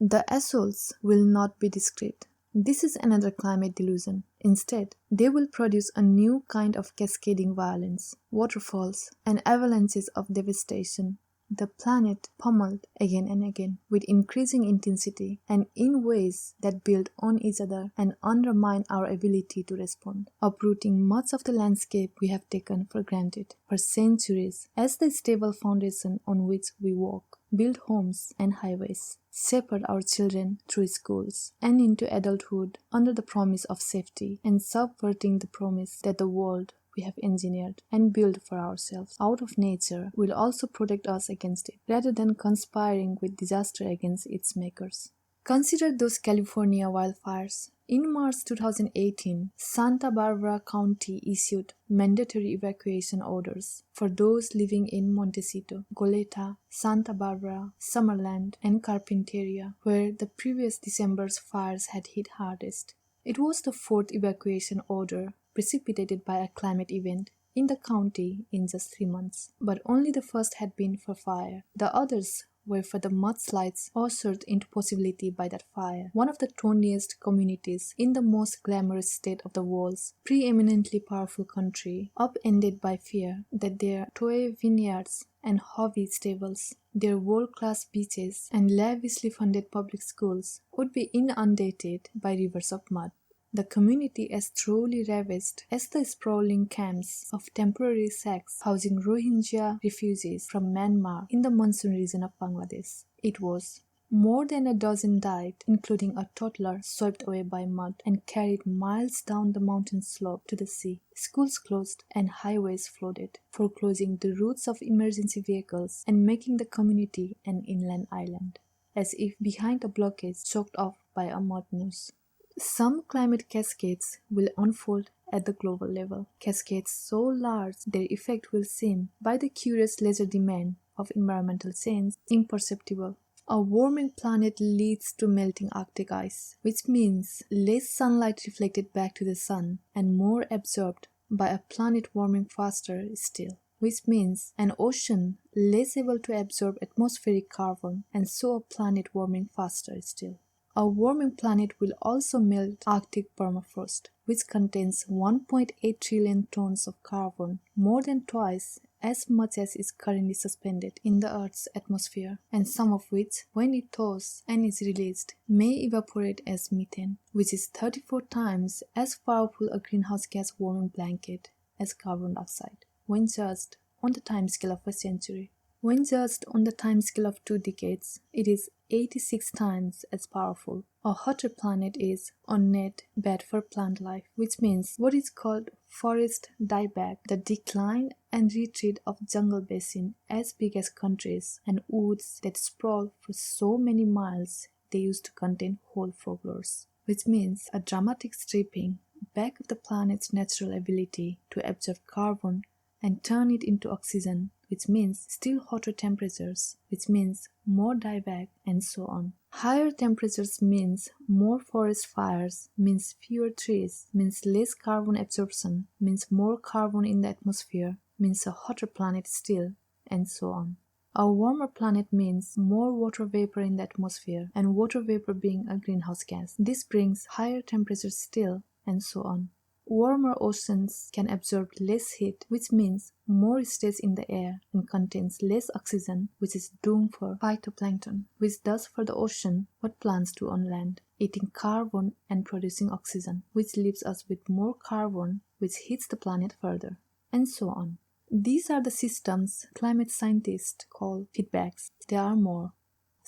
The assaults will not be discrete. This is another climate delusion. Instead, they will produce a new kind of cascading violence, waterfalls and avalanches of devastation. The planet pummeled again and again with increasing intensity and in ways that build on each other and undermine our ability to respond, uprooting much of the landscape we have taken for granted for centuries as the stable foundation on which we walk, build homes and highways, shepherd our children through schools and into adulthood under the promise of safety, and subverting the promise that the world we have engineered and built for ourselves out of nature will also protect us against it, rather than conspiring with disaster against its makers. Consider those California wildfires. In March 2018, Santa Barbara County issued mandatory evacuation orders for those living in Montecito, Goleta, Santa Barbara, Summerland, and Carpinteria, where the previous December's fires had hit hardest. It was the fourth evacuation order precipitated by a climate event in the county in just 3 months, but only the first had been for fire. The others were for the mudslides ushered into possibility by that fire. One of the thorniest communities in the most glamorous state of the world's preeminently powerful country, upended by fear that their toy vineyards and hobby stables, their world-class beaches and lavishly funded public schools would be inundated by rivers of mud. The community as truly ravaged as the sprawling camps of temporary sects housing Rohingya refugees from Myanmar in the monsoon region of Bangladesh. It was. More than a dozen died, including a toddler swept away by mud and carried miles down the mountain slope to the sea. Schools closed and highways flooded, foreclosing the routes of emergency vehicles and making the community an inland island, as if behind a blockage choked off by a mud noose. Some climate cascades will unfold at the global level, cascades so large their effect will seem, by the curious legerdemain of environmental change, imperceptible. A warming planet leads to melting Arctic ice, which means less sunlight reflected back to the sun and more absorbed by a planet warming faster still, which means an ocean less able to absorb atmospheric carbon and so a planet warming faster still. A warming planet will also melt Arctic permafrost, which contains 1.8 trillion tons of carbon, more than twice as much as is currently suspended in the Earth's atmosphere, and some of which, when it thaws and is released, may evaporate as methane, which is 34 times as powerful a greenhouse gas warming blanket as carbon dioxide, when judged on the timescale of a century. When judged on the timescale of 2 decades, it is 86 times as powerful. A hotter planet is, on net, bad for plant life, which means what is called forest dieback, the decline and retreat of jungle basin as big as countries and woods that sprawl for so many miles they used to contain whole forests, which means a dramatic stripping back of the planet's natural ability to absorb carbon and turn it into oxygen, which means still hotter temperatures, which means more dieback, and so on. Higher temperatures means more forest fires, means fewer trees, means less carbon absorption, means more carbon in the atmosphere, means a hotter planet still, and so on. A warmer planet means more water vapor in the atmosphere, and water vapor being a greenhouse gas. This brings higher temperatures still, and so on. Warmer oceans can absorb less heat, which means more stays in the air and contains less oxygen, which is doomed for phytoplankton, which does for the ocean what plants do on land, eating carbon and producing oxygen, which leaves us with more carbon, which hits the planet further, and so on. These are the systems climate scientists call feedbacks. There are more.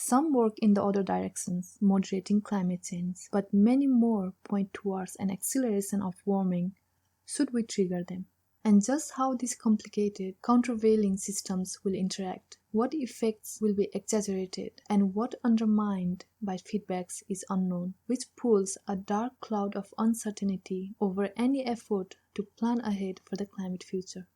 Some work in the other directions, moderating climate change, but many more point towards an acceleration of warming should we trigger them. And just how these complicated, countervailing systems will interact, what effects will be exaggerated, and what undermined by feedbacks is unknown, which pulls a dark cloud of uncertainty over any effort to plan ahead for the climate future.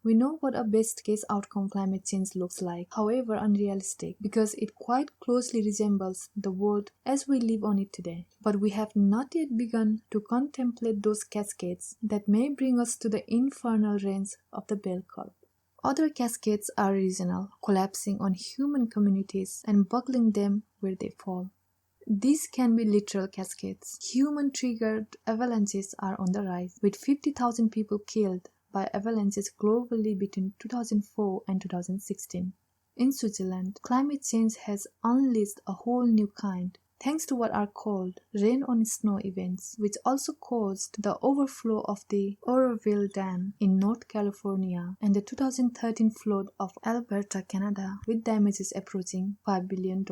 We know what a best-case outcome climate change looks like, however unrealistic, because it quite closely resembles the world as we live on it today. But we have not yet begun to contemplate those cascades that may bring us to the infernal range of the bell curve. Other cascades are regional, collapsing on human communities and buckling them where they fall. These can be literal cascades. Human-triggered avalanches are on the rise, with 50,000 people killed by avalanches globally between 2004 and 2016. In Switzerland, climate change has unleashed a whole new kind, thanks to what are called rain-on-snow events, which also caused the overflow of the Oroville Dam in North California and the 2013 flood of Alberta, Canada, with damages approaching $5 billion.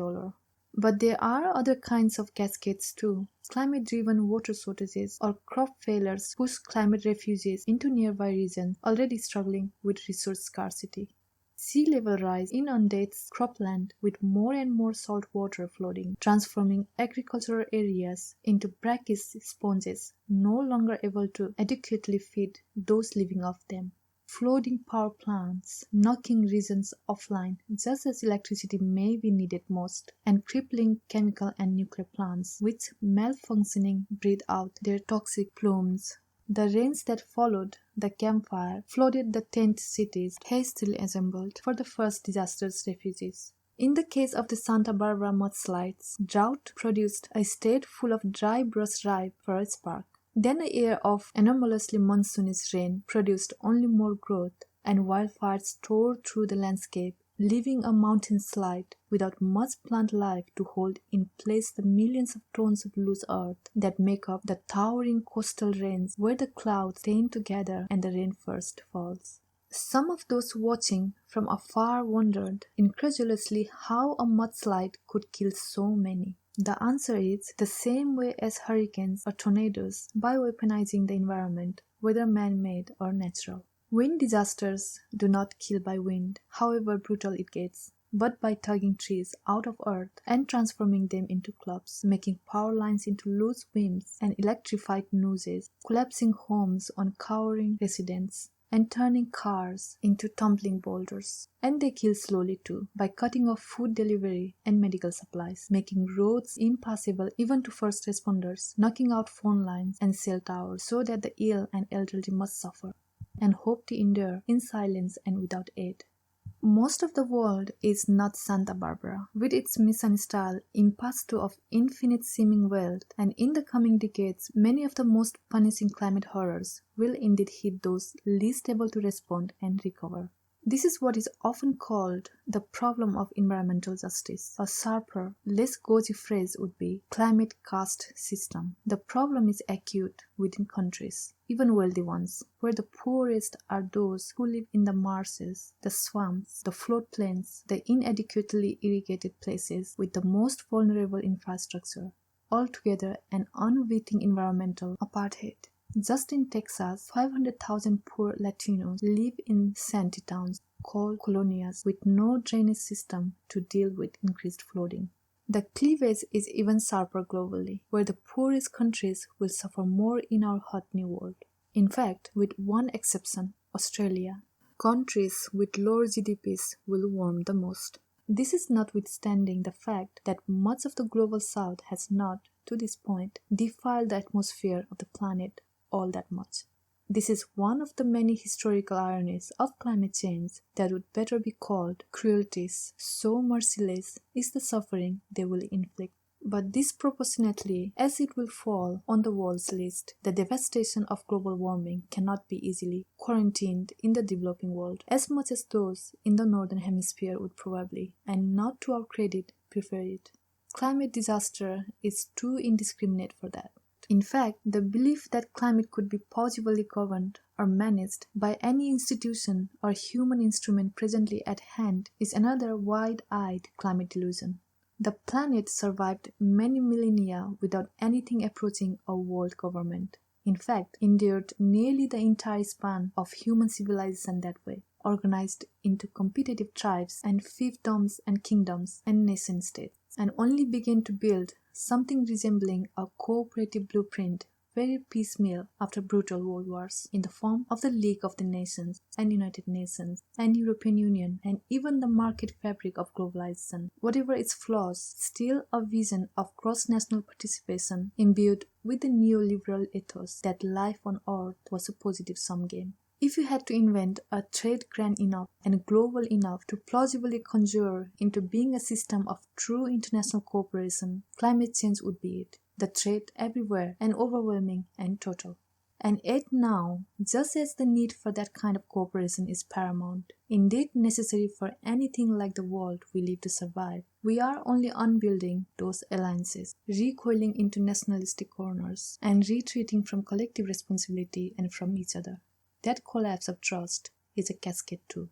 But there are other kinds of cascades too. Climate-driven water shortages or crop failures push climate refugees into nearby regions already struggling with resource scarcity. Sea level rise inundates cropland with more and more salt water flooding, transforming agricultural areas into brackish sponges, no longer able to adequately feed those living off them. Floating power plants, knocking regions offline just as electricity may be needed most, and crippling chemical and nuclear plants, which malfunctioning breathe out their toxic plumes. The rains that followed the campfire flooded the tent cities hastily assembled for the first disaster's refugees. In the case of the Santa Barbara mudslides, drought produced a state full of dry brush ripe for a spark. Then a year of enormously monsoonist rain produced only more growth, and wildfires tore through the landscape, leaving a mountain slide without much plant life to hold in place the millions of tons of loose earth that make up the towering coastal range where the clouds stain together and the rain first falls. Some of those watching from afar wondered incredulously how a mudslide could kill so many. The answer is the same way as hurricanes or tornadoes, by weaponizing the environment, whether man-made or natural. Wind disasters do not kill by wind, however brutal it gets, but by tugging trees out of earth and transforming them into clubs, making power lines into loose beams and electrified nooses, collapsing homes on cowering residents, and turning cars into tumbling boulders. And they kill slowly too, by cutting off food delivery and medical supplies, making roads impassable even to first responders, knocking out phone lines and cell towers so that the ill and elderly must suffer and hope to endure in silence and without aid. Most of the world is not Santa Barbara, with its mission-style impasto of infinite-seeming wealth, and in the coming decades, many of the most punishing climate horrors will indeed hit those least able to respond and recover. This is what is often called the problem of environmental justice. A sharper, less gauzy phrase would be climate caste system. The problem is acute within countries, even wealthy ones, where the poorest are those who live in the marshes, the swamps, the floodplains, the inadequately irrigated places with the most vulnerable infrastructure. Altogether an unwitting environmental apartheid. Just in Texas, 500,000 poor Latinos live in shanty towns called colonias with no drainage system to deal with increased flooding. The cleavage is even sharper globally, where the poorest countries will suffer more in our hot new world. In fact, with one exception, Australia, countries with lower GDPs will warm the most. This is notwithstanding the fact that much of the global south has not, to this point, defiled the atmosphere of the planet all that much. This is one of the many historical ironies of climate change that would better be called cruelties. So merciless is the suffering they will inflict. But disproportionately, as it will fall on the world's list, the devastation of global warming cannot be easily quarantined in the developing world, as much as those in the northern hemisphere would probably, and not to our credit, prefer it. Climate disaster is too indiscriminate for that. In fact, the belief that climate could be possibly governed or managed by any institution or human instrument presently at hand is another wide-eyed climate delusion. The planet survived many millennia without anything approaching a world government. In fact, endured nearly the entire span of human civilization that way, organized into competitive tribes and fiefdoms and kingdoms and nation-states, and only began to build something resembling a cooperative blueprint very piecemeal after brutal world wars in the form of the League of the Nations and United Nations and European Union and even the market fabric of globalization. Whatever its flaws, still a vision of cross-national participation imbued with the neoliberal ethos that life on Earth was a positive sum game. If you had to invent a trade grand enough and global enough to plausibly conjure into being a system of true international cooperation, climate change would be it. The threat everywhere and overwhelming and total. And yet now, just as the need for that kind of cooperation is paramount, indeed necessary for anything like the world we live to survive, we are only unbuilding those alliances, recoiling into nationalistic corners, and retreating from collective responsibility and from each other. That collapse of trust is a cascade too.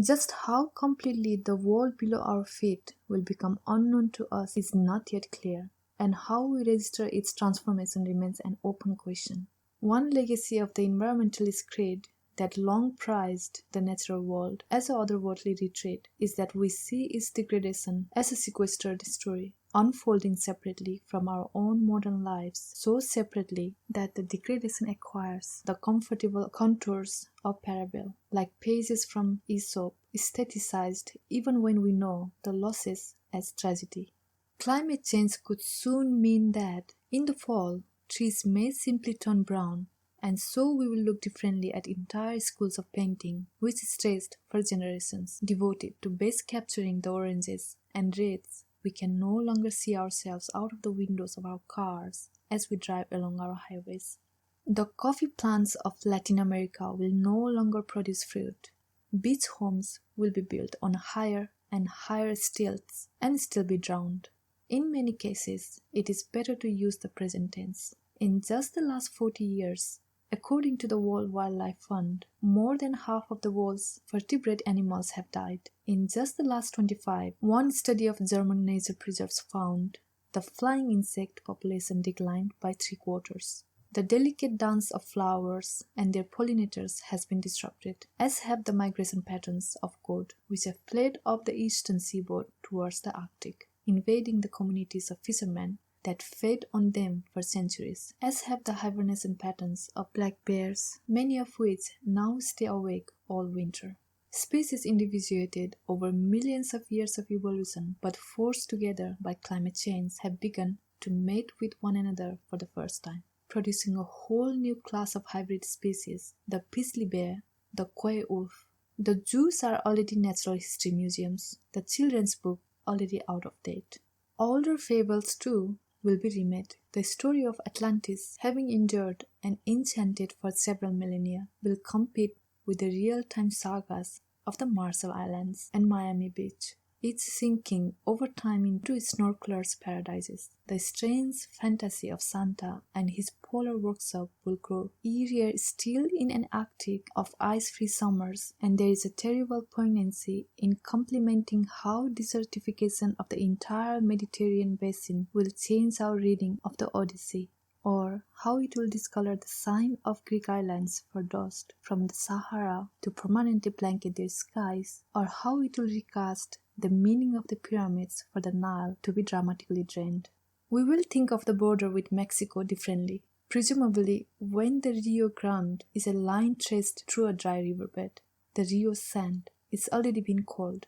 Just how completely the world below our feet will become unknown to us is not yet clear, and how we register its transformation remains an open question. One legacy of the environmentalist creed that long prized the natural world as an otherworldly retreat is that we see its degradation as a sequestered story, unfolding separately from our own modern lives, so separately that the degradation acquires the comfortable contours of parable, like pages from Aesop, aestheticized even when we know the losses as tragedy. Climate change could soon mean that, in the fall, trees may simply turn brown, and so we will look differently at entire schools of painting, which stretched for generations, devoted to best capturing the oranges and reds. We can no longer see ourselves out of the windows of our cars as we drive along our highways. The coffee plants of Latin America will no longer produce fruit. Beach homes will be built on higher and higher stilts and still be drowned. In many cases, it is better to use the present tense. In just the last 40 years, according to the World Wildlife Fund, more than half of the world's vertebrate animals have died. In just the last 25, one study of German nature preserves found the flying insect population declined by 3/4. The delicate dance of flowers and their pollinators has been disrupted, as have the migration patterns of goat, which have fled up the eastern seaboard towards the Arctic, invading the communities of fishermen that fed on them for centuries, as have the hibernation patterns of black bears, many of which now stay awake all winter. Species individuated over millions of years of evolution but forced together by climate change have begun to mate with one another for the first time, producing a whole new class of hybrid species, the grizzly bear, the coy wolf. The zoos are already natural history museums, the children's book already out of date. Older fables too will be remade. The story of Atlantis, having endured and enchanted for several millennia, will compete with the real-time sagas of the Marshall Islands and Miami Beach, each sinking over time into snorkelers' paradises. The strange fantasy of Santa and his polar workshop will grow eerier still in an Arctic of ice-free summers, and there is a terrible poignancy in complementing how desertification of the entire Mediterranean basin will change our reading of the Odyssey, or how it will discolor the sign of Greek islands for dust from the Sahara to permanently blanket their skies, or how it will recast the meaning of the pyramids for the Nile to be dramatically drained. We will think of the border with Mexico differently. Presumably, when the Rio Grande is a line traced through a dry riverbed, the Rio Sand is already been called.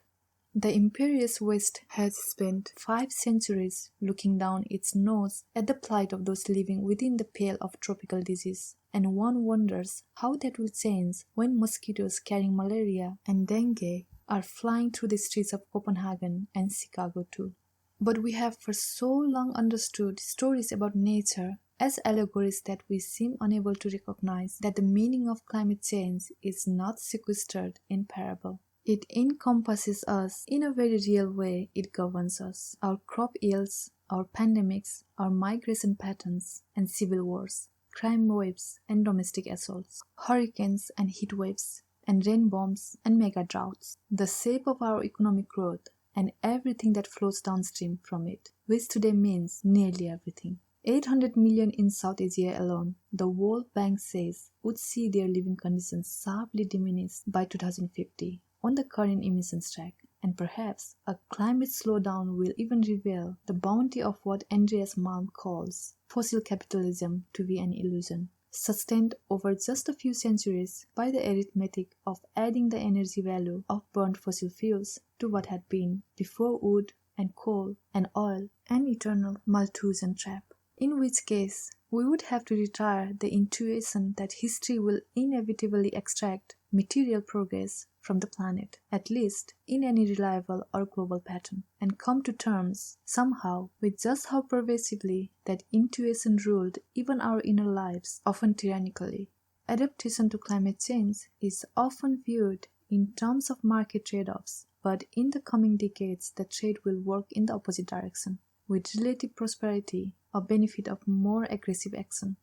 The imperious West has spent 5 centuries looking down its nose at the plight of those living within the pale of tropical disease, and one wonders how that will change when mosquitoes carrying malaria and dengue are flying through the streets of Copenhagen and Chicago too. But we have for so long understood stories about nature as allegories that we seem unable to recognize that the meaning of climate change is not sequestered in parable. It encompasses us in a very real way. It governs us, our crop yields, our pandemics, our migration patterns and civil wars, crime waves and domestic assaults, hurricanes and heat waves, and rain bombs and mega droughts, the shape of our economic growth, and everything that flows downstream from it, which today means nearly everything. 800 million in South Asia alone, the World Bank says, would see their living conditions sharply diminished by 2050 on the current emissions track, and perhaps a climate slowdown will even reveal the bounty of what Andreas Malm calls fossil capitalism to be an illusion, sustained over just a few centuries by the arithmetic of adding the energy value of burnt fossil fuels to what had been before wood and coal and oil, an eternal Malthusian trap. In which case, we would have to retire the intuition that history will inevitably extract material progress from the planet, at least in any reliable or global pattern, and come to terms somehow with just how pervasively that intuition ruled even our inner lives, often tyrannically. Adaptation to climate change is often viewed in terms of market trade-offs, but in the coming decades the trade will work in the opposite direction, with relative prosperity or benefit of more aggressive action.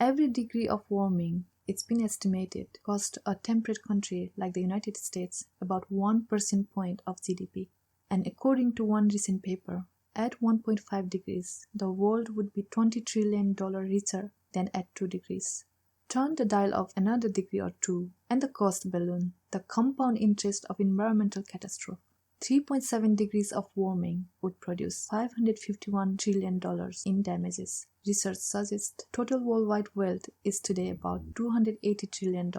Every degree of warming It's been estimated to cost a temperate country like the United States about 1 percentage point of GDP. And according to one recent paper, at 1.5 degrees, the world would be $20 trillion richer than at 2 degrees. Turn the dial of another degree or two, and the cost balloon, the compound interest of environmental catastrophe. 3.7 degrees of warming would produce $551 trillion in damages. Research suggests total worldwide wealth is today about $280 trillion.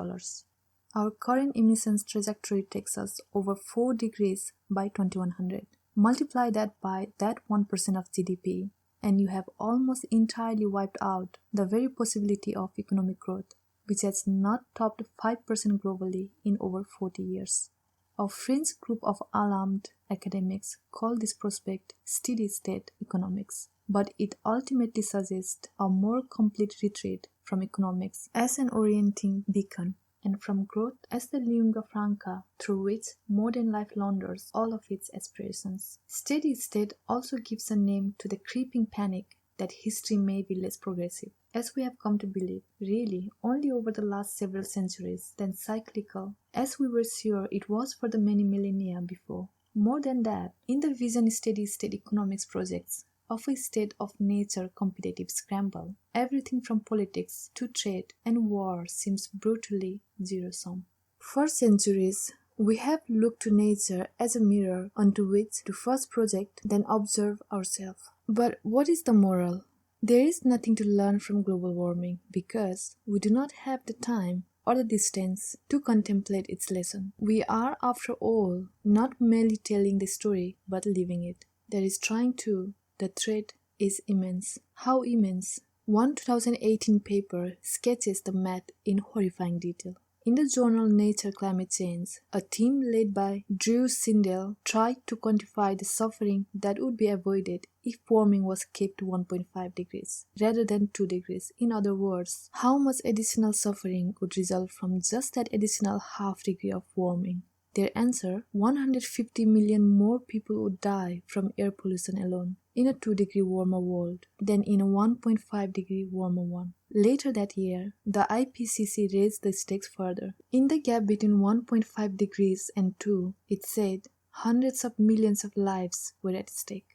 Our current emissions trajectory takes us over 4 degrees by 2100. Multiply that by that 1% of GDP, and you have almost entirely wiped out the very possibility of economic growth, which has not topped 5% globally in over 40 years. A French group of alarmed academics call this prospect steady-state economics, but it ultimately suggests a more complete retreat from economics as an orienting beacon and from growth as the lingua franca through which modern life launders all of its aspirations. Steady-state also gives a name to the creeping panic that history may be less progressive, as we have come to believe, really only over the last several centuries, than cyclical, as we were sure it was for the many millennia before. More than that, in the vision steady-state economics projects of a state of nature competitive scramble, everything from politics to trade and war seems brutally zero-sum. For centuries, we have looked to nature as a mirror onto which to first project, then observe ourselves. But what is the moral? There is nothing to learn from global warming because we do not have the time or the distance to contemplate its lesson. We are, after all, not merely telling the story but living it. There is trying to. The threat is immense. How immense? One 2018 paper sketches the math in horrifying detail. In the journal Nature Climate Change, a team led by Drew Sindel tried to quantify the suffering that would be avoided if warming was kept to 1.5 degrees rather than 2 degrees. In other words, how much additional suffering would result from just that additional half degree of warming. Their answer, 150 million more people would die from air pollution alone in a 2-degree warmer world than in a 1.5-degree warmer one. Later that year, the IPCC raised the stakes further. In the gap between 1.5 degrees and 2, it said hundreds of millions of lives were at stake.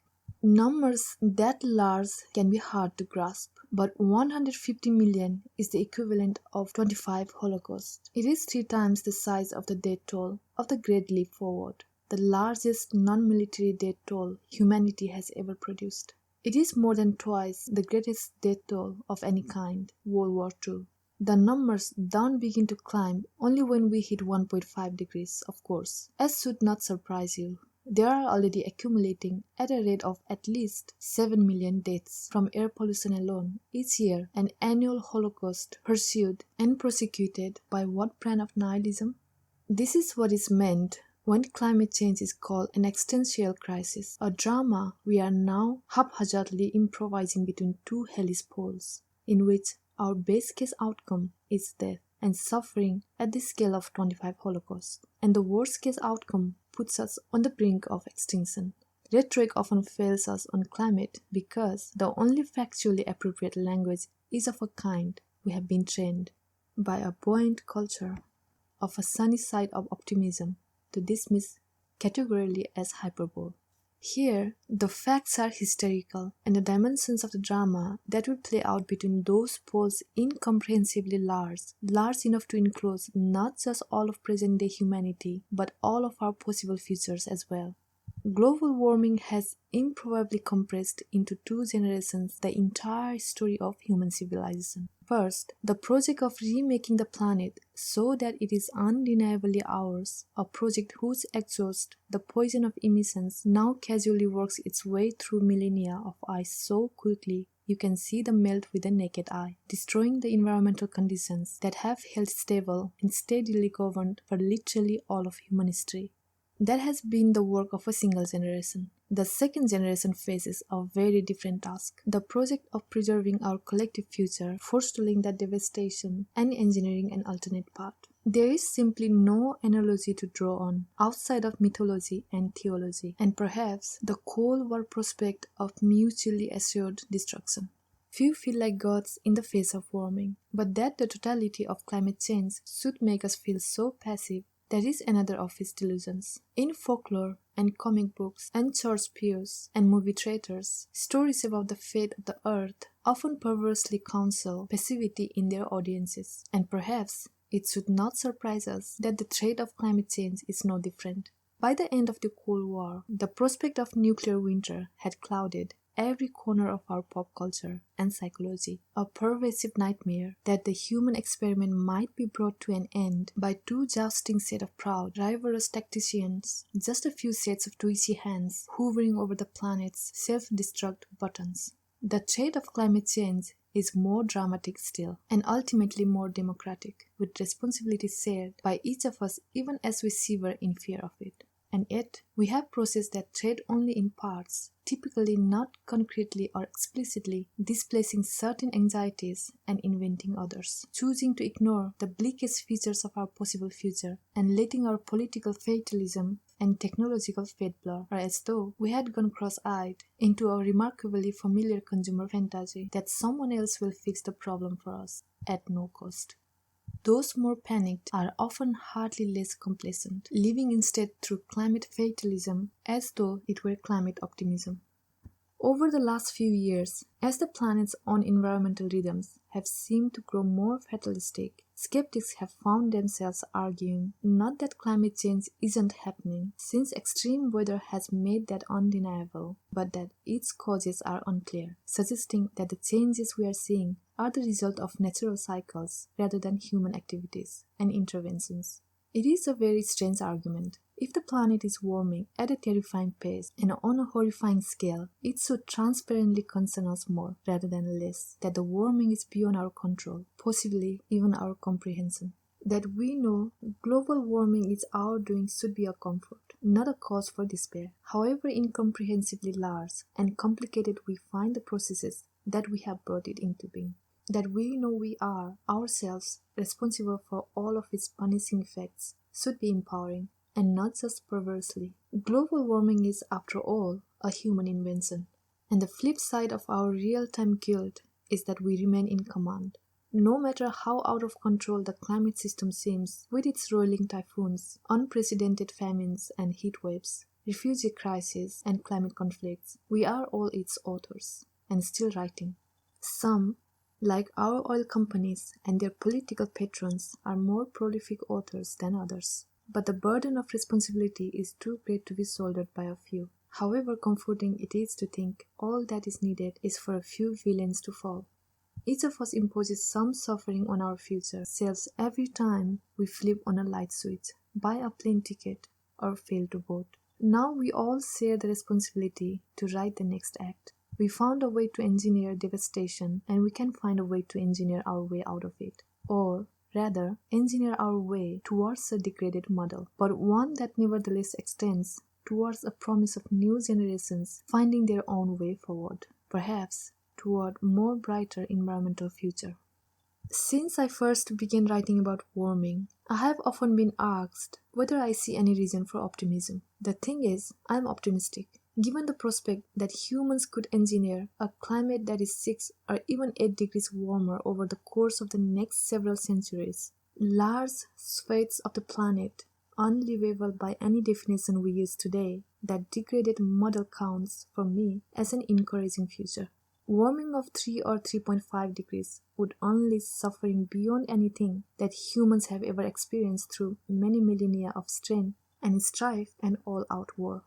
Numbers that large can be hard to grasp, but 150 million is the equivalent of 25 Holocausts. It is 3 times the size of the death toll of the Great Leap Forward, the largest non-military death toll humanity has ever produced. It is more than twice the greatest death toll of any kind, World War II. The numbers don't begin to climb only when we hit 1.5 degrees, of course, as should not surprise you. They are already accumulating at a rate of at least 7 million deaths from air pollution alone each year, an annual holocaust pursued and prosecuted by what brand of nihilism? This is what is meant when climate change is called an existential crisis, a drama we are now haphazardly improvising between 2 hellish poles, in which our base case outcome is death and suffering at the scale of 25 Holocausts, and the worst case outcome puts us on the brink of extinction. Rhetoric often fails us on climate because the only factually appropriate language is of a kind we have been trained by a buoyant culture of a sunny side of optimism to dismiss categorically as hyperbole. Here, the facts are hysterical, and the dimensions of the drama that will play out between those poles incomprehensibly large enough to enclose not just all of present-day humanity, but all of our possible futures as well. Global warming has improbably compressed into 2 generations the entire story of human civilization. First, the project of remaking the planet so that it is undeniably ours, a project whose exhaust, the poison of emissions, now casually works its way through millennia of ice so quickly you can see them melt with the naked eye, destroying the environmental conditions that have held stable and steadily governed for literally all of human history. That has been the work of a single generation. The second generation faces a very different task, the project of preserving our collective future, forestalling that devastation and engineering an alternate path. There is simply no analogy to draw on outside of mythology and theology, and perhaps the Cold War prospect of mutually assured destruction. Few feel like gods in the face of warming, but that the totality of climate change should make us feel so passive, that is another of his delusions. In folklore and comic books and church pews and movie trailers, stories about the fate of the earth often perversely counsel passivity in their audiences, and perhaps it should not surprise us that the threat of climate change is no different. By the end of the Cold War, the prospect of nuclear winter had clouded every corner of our pop culture and psychology, a pervasive nightmare that the human experiment might be brought to an end by two jousting set of proud, rivalrous tacticians, just a few sets of twitchy hands hovering over the planet's self-destruct buttons. The threat of climate change is more dramatic still, and ultimately more democratic, with responsibility shared by each of us even as we shiver in fear of it. And yet, we have processed that threat only in parts, typically not concretely or explicitly, displacing certain anxieties and inventing others, choosing to ignore the bleakest features of our possible future, and letting our political fatalism and technological fate blur, or as though we had gone cross-eyed into a remarkably familiar consumer fantasy that someone else will fix the problem for us at no cost. Those more panicked are often hardly less complacent, living instead through climate fatalism as though it were climate optimism. Over the last few years, as the planet's own environmental rhythms have seemed to grow more fatalistic, skeptics have found themselves arguing not that climate change isn't happening, since extreme weather has made that undeniable, but that its causes are unclear, suggesting that the changes we are seeing are the result of natural cycles rather than human activities and interventions. It is a very strange argument. If the planet is warming at a terrifying pace and on a horrifying scale, it should transparently concern us more rather than less that the warming is beyond our control, possibly even our comprehension. That we know global warming is our doing should be a comfort, not a cause for despair. However incomprehensibly large and complicated we find the processes that we have brought it into being. That we know we are, ourselves, responsible for all of its punishing effects should be empowering, and not just perversely. Global warming is, after all, a human invention, and the flip side of our real-time guilt is that we remain in command. No matter how out of control the climate system seems, with its rolling typhoons, unprecedented famines and heat waves, refugee crises and climate conflicts, we are all its authors, and still writing. Some, like our oil companies and their political patrons, are more prolific authors than others. But the burden of responsibility is too great to be shouldered by a few. However comforting it is to think all that is needed is for a few villains to fall. Each of us imposes some suffering on our future selves every time we flip on a light switch, buy a plane ticket, or fail to vote. Now we all share the responsibility to write the next act. We found a way to engineer devastation, and we can find a way to engineer our way out of it. Or, rather, engineer our way towards a degraded model, but one that nevertheless extends towards a promise of new generations finding their own way forward, perhaps toward a more brighter environmental future. Since I first began writing about warming, I have often been asked whether I see any reason for optimism. The thing is, I'm optimistic. Given the prospect that humans could engineer a climate that is 6 or even 8 degrees warmer over the course of the next several centuries, large swathes of the planet, unlivable by any definition we use today, that degraded model counts for me as an encouraging future. Warming of 3 or 3.5 degrees would unleash suffering beyond anything that humans have ever experienced through many millennia of strain and strife and all-out war.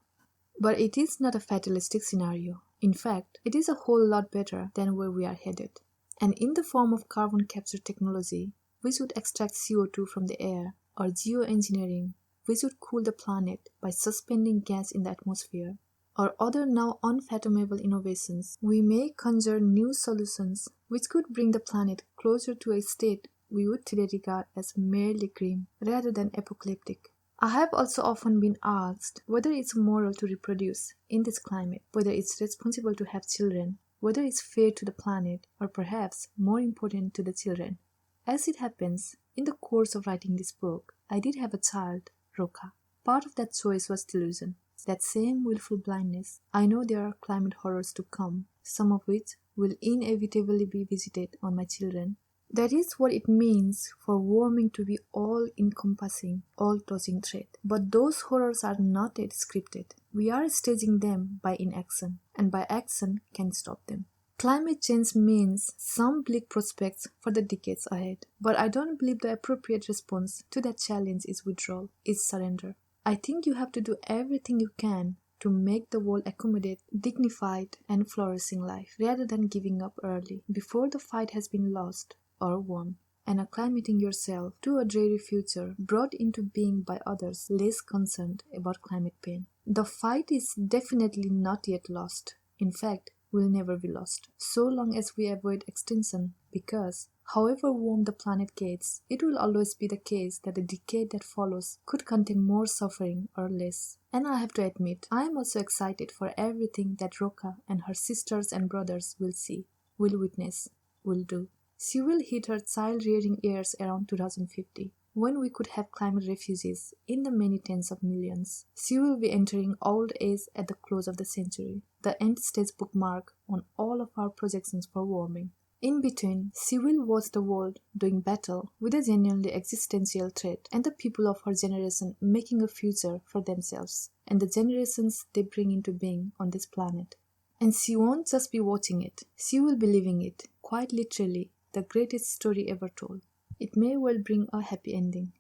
But it is not a fatalistic scenario. In fact, it is a whole lot better than where we are headed. And in the form of carbon capture technology, we should extract CO2 from the air, or geoengineering, we should cool the planet by suspending gas in the atmosphere, or other now unfathomable innovations, we may conjure new solutions which could bring the planet closer to a state we would today regard as merely grim rather than apocalyptic. I have also often been asked whether it's moral to reproduce in this climate, whether it's responsible to have children, whether it's fair to the planet, or perhaps more important to the children. As it happens, in the course of writing this book, I did have a child, Roka. Part of that choice was delusion, that same willful blindness. I know there are climate horrors to come, some of which will inevitably be visited on my children. That is what it means for warming to be all-encompassing, all-touching threat. But those horrors are not yet scripted. We are staging them by inaction, and by action can stop them. Climate change means some bleak prospects for the decades ahead, but I don't believe the appropriate response to that challenge is withdrawal, is surrender. I think you have to do everything you can to make the world accommodate dignified and flourishing life, rather than giving up early, before the fight has been lost or won, and acclimating yourself to a dreary future brought into being by others less concerned about climate pain. The fight is definitely not yet lost. In fact, will never be lost, so long as we avoid extinction, because, however warm the planet gets, it will always be the case that the decade that follows could contain more suffering or less. And I have to admit, I am also excited for everything that Roka and her sisters and brothers will see, will witness, will do. She will hit her child-rearing years around 2050, when we could have climate refugees in the many tens of millions. She will be entering old age at the close of the century, the end stage bookmark on all of our projections for warming. In between, she will watch the world doing battle with a genuinely existential threat, and the people of her generation making a future for themselves and the generations they bring into being on this planet. And she won't just be watching it, she will be living it, quite literally, the greatest story ever told. It may well bring a happy ending.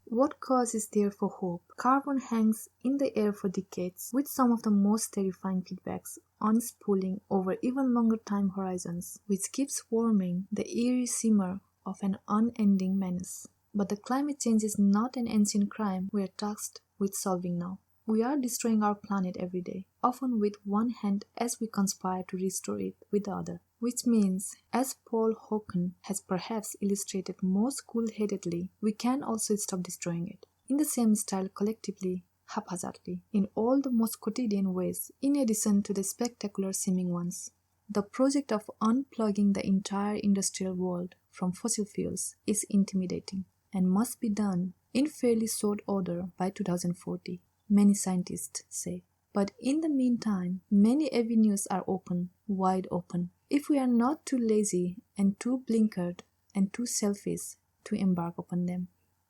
What cause is there for hope? Carbon hangs in the air for decades, with some of the most terrifying feedbacks unspooling over even longer time horizons, which keeps warming the eerie simmer of an unending menace. But the climate change is not an ancient crime we are tasked with solving now. We are destroying our planet every day, often with one hand as we conspire to restore it with the other. Which means, as Paul Hawken has perhaps illustrated most cool-headedly, we can also stop destroying it, in the same style collectively, haphazardly, in all the most quotidian ways, in addition to the spectacular seeming ones. The project of unplugging the entire industrial world from fossil fuels is intimidating, and must be done in fairly short order by 2040, many scientists say. But in the meantime, many avenues are open, wide open, if we are not too lazy and too blinkered and too selfish to embark upon them.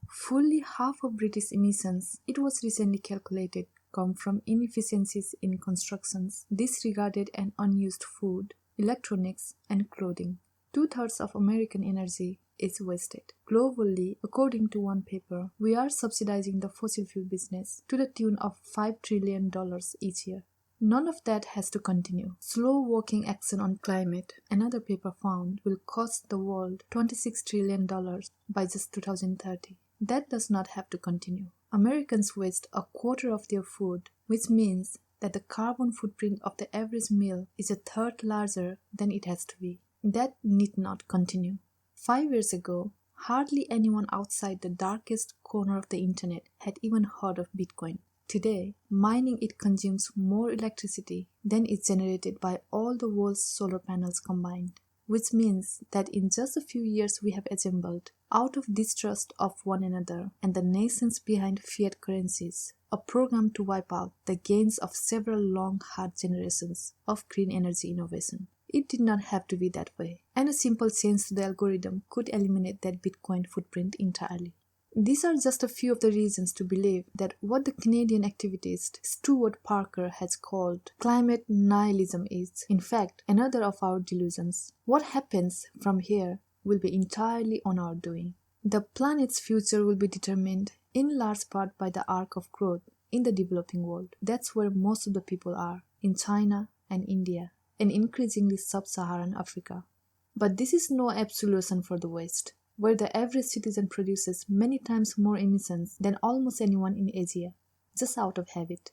Fully half of British emissions, it was recently calculated, come from inefficiencies in constructions, disregarded and unused food, electronics, and clothing. 2/3 of American energy is wasted. Globally, according to one paper, we are subsidizing the fossil fuel business to the tune of $5 trillion each year. None of that has to continue. Slow-walking action on climate, another paper found, will cost the world $26 trillion by just 2030. That does not have to continue. Americans waste a quarter of their food, which means that the carbon footprint of the average meal is a third larger than it has to be. That need not continue. 5 years ago, hardly anyone outside the darkest corner of the internet had even heard of Bitcoin. Today, mining it consumes more electricity than is generated by all the world's solar panels combined, which means that in just a few years we have assembled, out of distrust of one another and the nations behind fiat currencies, a program to wipe out the gains of several long, hard generations of green energy innovation. It did not have to be that way, and a simple change to the algorithm could eliminate that Bitcoin footprint entirely. These are just a few of the reasons to believe that what the Canadian activist Stuart Parker has called climate nihilism is, in fact, another of our delusions. What happens from here will be entirely on our doing. The planet's future will be determined in large part by the arc of growth in the developing world. That's where most of the people are, in China and India, and increasingly sub-Saharan Africa. But this is no absolution for the West, where the average citizen produces many times more emissions than almost anyone in Asia, just out of habit.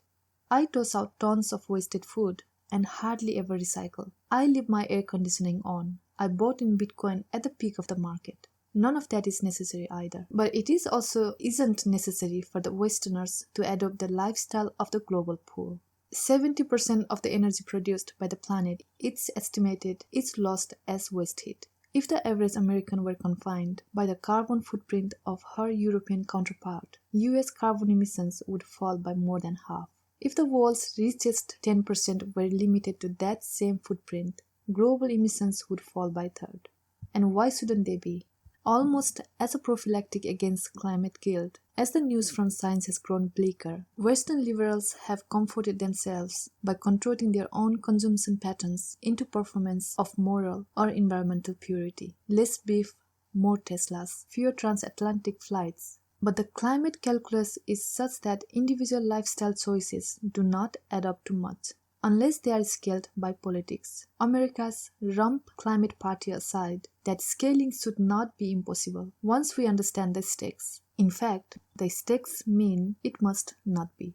I toss out tons of wasted food and hardly ever recycle. I leave my air conditioning on. I bought in Bitcoin at the peak of the market. None of that is necessary either. But it is also isn't necessary for the Westerners to adopt the lifestyle of the global poor. 70% of the energy produced by the planet, it's estimated, is lost as waste heat. If the average American were confined by the carbon footprint of her European counterpart, US carbon emissions would fall by more than half. If the world's richest 10% were limited to that same footprint, global emissions would fall by a third. And why shouldn't they be? Almost as a prophylactic against climate guilt, as the news from science has grown bleaker, Western liberals have comforted themselves by contorting their own consumption patterns into performance of moral or environmental purity. Less beef, more Teslas, fewer transatlantic flights. But the climate calculus is such that individual lifestyle choices do not add up to much, unless they are scaled by politics. America's rump climate party aside, that scaling should not be impossible once we understand the stakes. In fact, the stakes mean it must not be.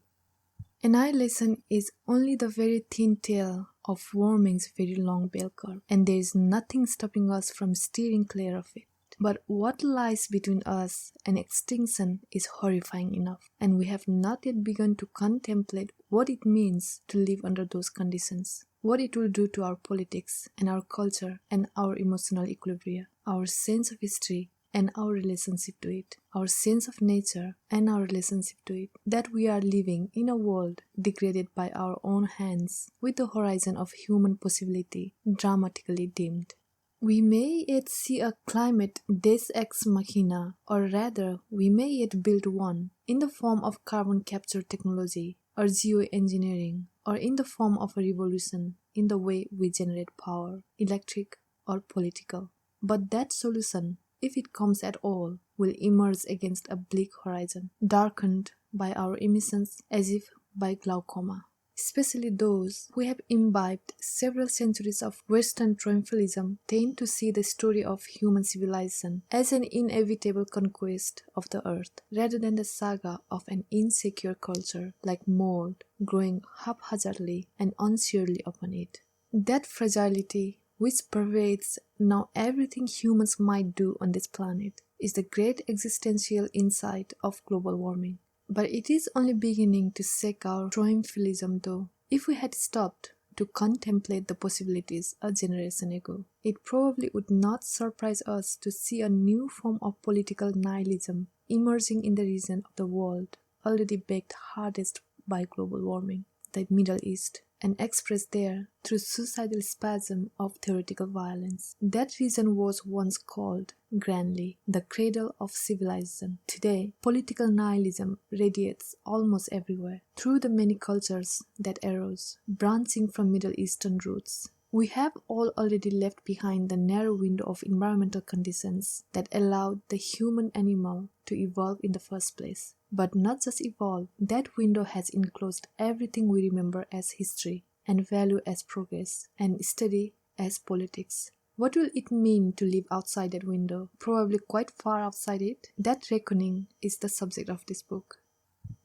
Annihilation is only the very thin tail of warming's very long bell curve, and there is nothing stopping us from steering clear of it. But what lies between us and extinction is horrifying enough, and we have not yet begun to contemplate what it means to live under those conditions, what it will do to our politics and our culture and our emotional equilibria, our sense of history and our relationship to it, our sense of nature and our relationship to it, that we are living in a world degraded by our own hands, with the horizon of human possibility dramatically dimmed. We may yet see a climate deus ex machina, or rather, we may yet build one in the form of carbon capture technology or geoengineering, or in the form of a revolution in the way we generate power, electric or political. But that solution, if it comes at all, will emerge against a bleak horizon, darkened by our emissions as if by glaucoma. Especially those who have imbibed several centuries of Western triumphalism tend to see the story of human civilization as an inevitable conquest of the earth, rather than the saga of an insecure culture like mold growing haphazardly and unsurely upon it. That fragility, which pervades now everything humans might do on this planet, is the great existential insight of global warming. But it is only beginning to shake our triumphalism, though. If we had stopped to contemplate the possibilities a generation ago, it probably would not surprise us to see a new form of political nihilism emerging in the region of the world already baked hardest by global warming, the Middle East, and expressed there through suicidal spasm of theoretical violence. That region was once called, grandly, the cradle of civilization. Today, political nihilism radiates almost everywhere, through the many cultures that arose, branching from Middle Eastern roots. We have all already left behind the narrow window of environmental conditions that allowed the human animal to evolve in the first place. But not just evolve, that window has enclosed everything we remember as history, and value as progress, and study as politics. What will it mean to live outside that window, probably quite far outside it? That reckoning is the subject of this book.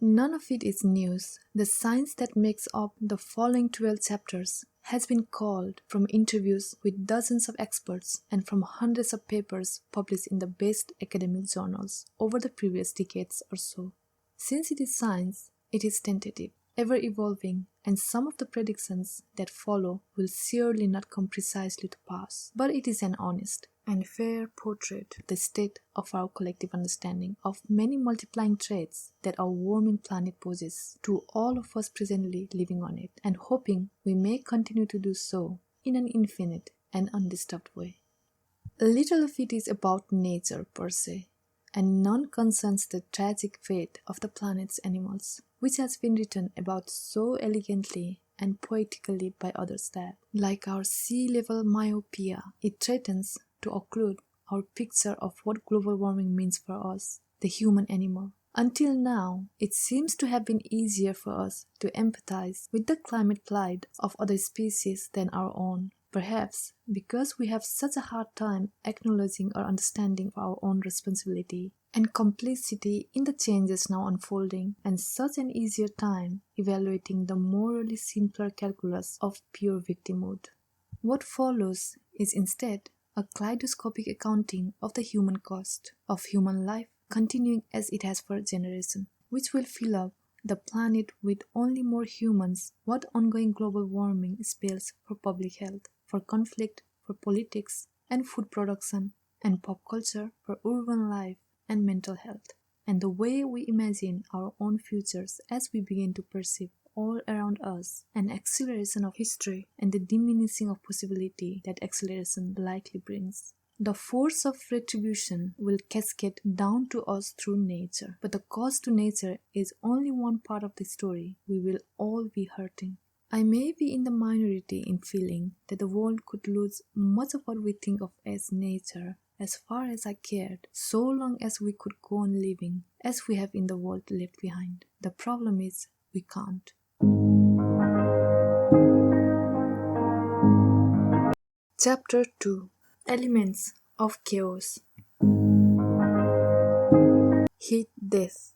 None of it is news. The science that makes up the following 12 chapters has been called from interviews with dozens of experts and from hundreds of papers published in the best academic journals over the previous decades or so. Since it is science, it is tentative, ever evolving, and some of the predictions that follow will surely not come precisely to pass, but it is an honest and fair portrait of the state of our collective understanding of many multiplying traits that our warming planet poses to all of us presently living on it, and hoping we may continue to do so in an infinite and undisturbed way. Little of it is about nature per se, and none concerns the tragic fate of the planet's animals, which has been written about so elegantly and poetically by others that, like our sea level myopia, it threatens to occlude our picture of what global warming means for us, the human animal. Until now, it seems to have been easier for us to empathize with the climate plight of other species than our own, perhaps because we have such a hard time acknowledging or understanding our own responsibility and complicity in the changes now unfolding, and such an easier time evaluating the morally simpler calculus of pure victimhood. What follows is instead a kaleidoscopic accounting of the human cost of human life continuing as it has for a generation, which will fill up the planet with only more humans what ongoing global warming spells for public health, for conflict, for politics, and food production, and pop culture for urban life and mental health, and the way we imagine our own futures as we begin to perceive all around us, an acceleration of history and the diminishing of possibility that acceleration likely brings. The force of retribution will cascade down to us through nature, but the cost to nature is only one part of the story. We will all be hurting. I may be in the minority in feeling that the world could lose much of what we think of as nature. As far as I cared, so long as we could go on living as we have in the world left behind. The problem is, we can't. Chapter 2. Elements of Chaos. Heat death.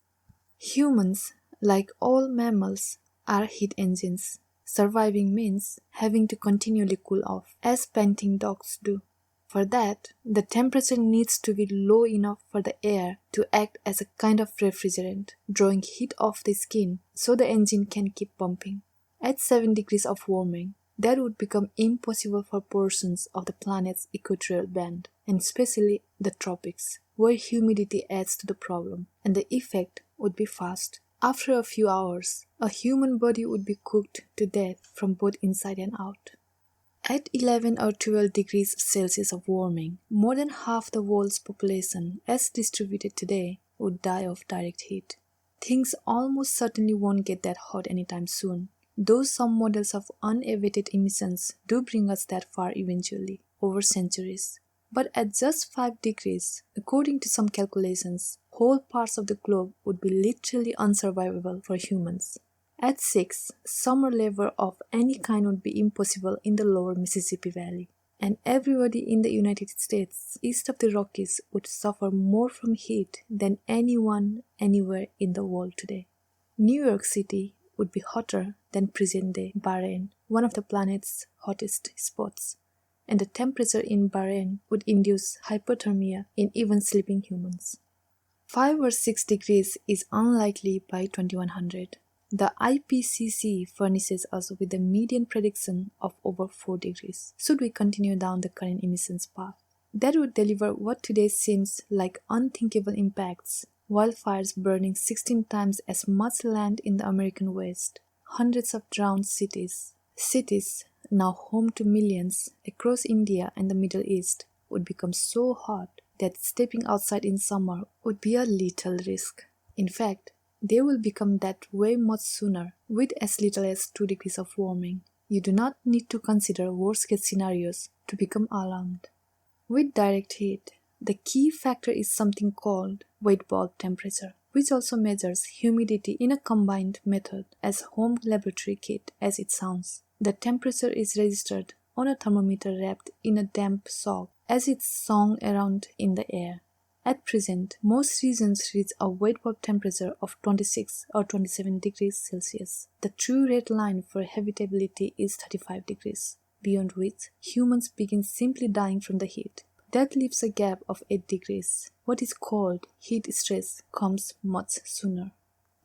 Humans, like all mammals, are heat engines. Surviving means having to continually cool off, as panting dogs do. For that, the temperature needs to be low enough for the air to act as a kind of refrigerant, drawing heat off the skin so the engine can keep pumping. At 7 degrees of warming, that would become impossible for portions of the planet's equatorial band, and especially the tropics, where humidity adds to the problem, and the effect would be fast. After a few hours, a human body would be cooked to death from both inside and out. At 11 or 12 degrees Celsius of warming, more than half the world's population, as distributed today, would die of direct heat. Things almost certainly won't get that hot anytime soon, though some models of unabated emissions do bring us that far eventually, over centuries. But at just 5 degrees, according to some calculations, whole parts of the globe would be literally unsurvivable for humans. At 6, summer labor of any kind would be impossible in the lower Mississippi Valley, and everybody in the United States east of the Rockies would suffer more from heat than anyone anywhere in the world today. New York City would be hotter than present-day Bahrain, one of the planet's hottest spots, and the temperature in Bahrain would induce hypothermia in even sleeping humans. 5 or 6 degrees is unlikely by 2100. The IPCC furnishes us with a median prediction of over 4 degrees, should we continue down the current emissions path. That would deliver what today seems like unthinkable impacts: wildfires burning 16 times as much land in the American West, hundreds of drowned cities, now home to millions across India and the Middle East, would become so hot that stepping outside in summer would be a lethal risk. In fact, they will become that way much sooner, with as little as 2 degrees of warming. You do not need to consider worst-case scenarios to become alarmed. With direct heat, the key factor is something called wet bulb temperature, which also measures humidity in a combined method as home laboratory kit as it sounds. The temperature is registered on a thermometer wrapped in a damp sock as it's swung around in the air. At present, most regions reach a wet bulb temperature of 26 or 27 degrees Celsius. The true red line for habitability is 35 degrees, beyond which humans begin simply dying from the heat. That leaves a gap of 8 degrees. What is called heat stress comes much sooner.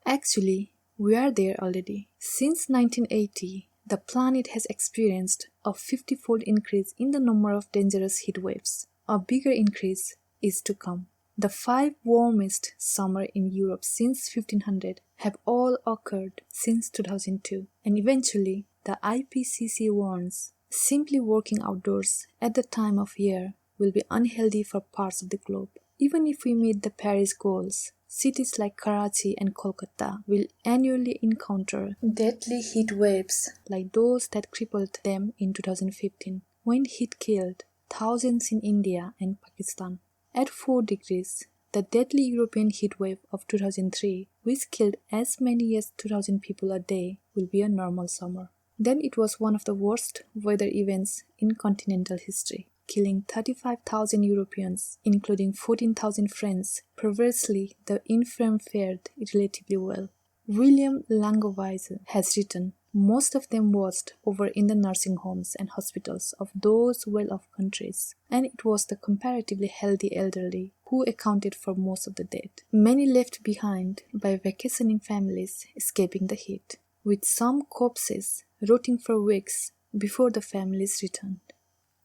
Actually, we are there already. Since 1980, the planet has experienced a 50-fold increase in the number of dangerous heat waves. A bigger increase is to come. The 5 warmest summers in Europe since 1500 have all occurred since 2002, and eventually the IPCC warns simply working outdoors at the time of year will be unhealthy for parts of the globe. Even if we meet the Paris goals, cities like Karachi and Kolkata will annually encounter deadly heat waves like those that crippled them in 2015, when heat killed thousands in India and Pakistan. At 4 degrees, the deadly European heatwave of 2003, which killed as many as 2,000 people a day, will be a normal summer. Then it was one of the worst weather events in continental history, killing 35,000 Europeans, including 14,000 French. Perversely, the infirm fared relatively well. William Langewiese has written, most of them watched over in the nursing homes and hospitals of those well-off countries, and it was the comparatively healthy elderly who accounted for most of the death, many left behind by vacationing families escaping the heat, with some corpses rotting for weeks before the families returned.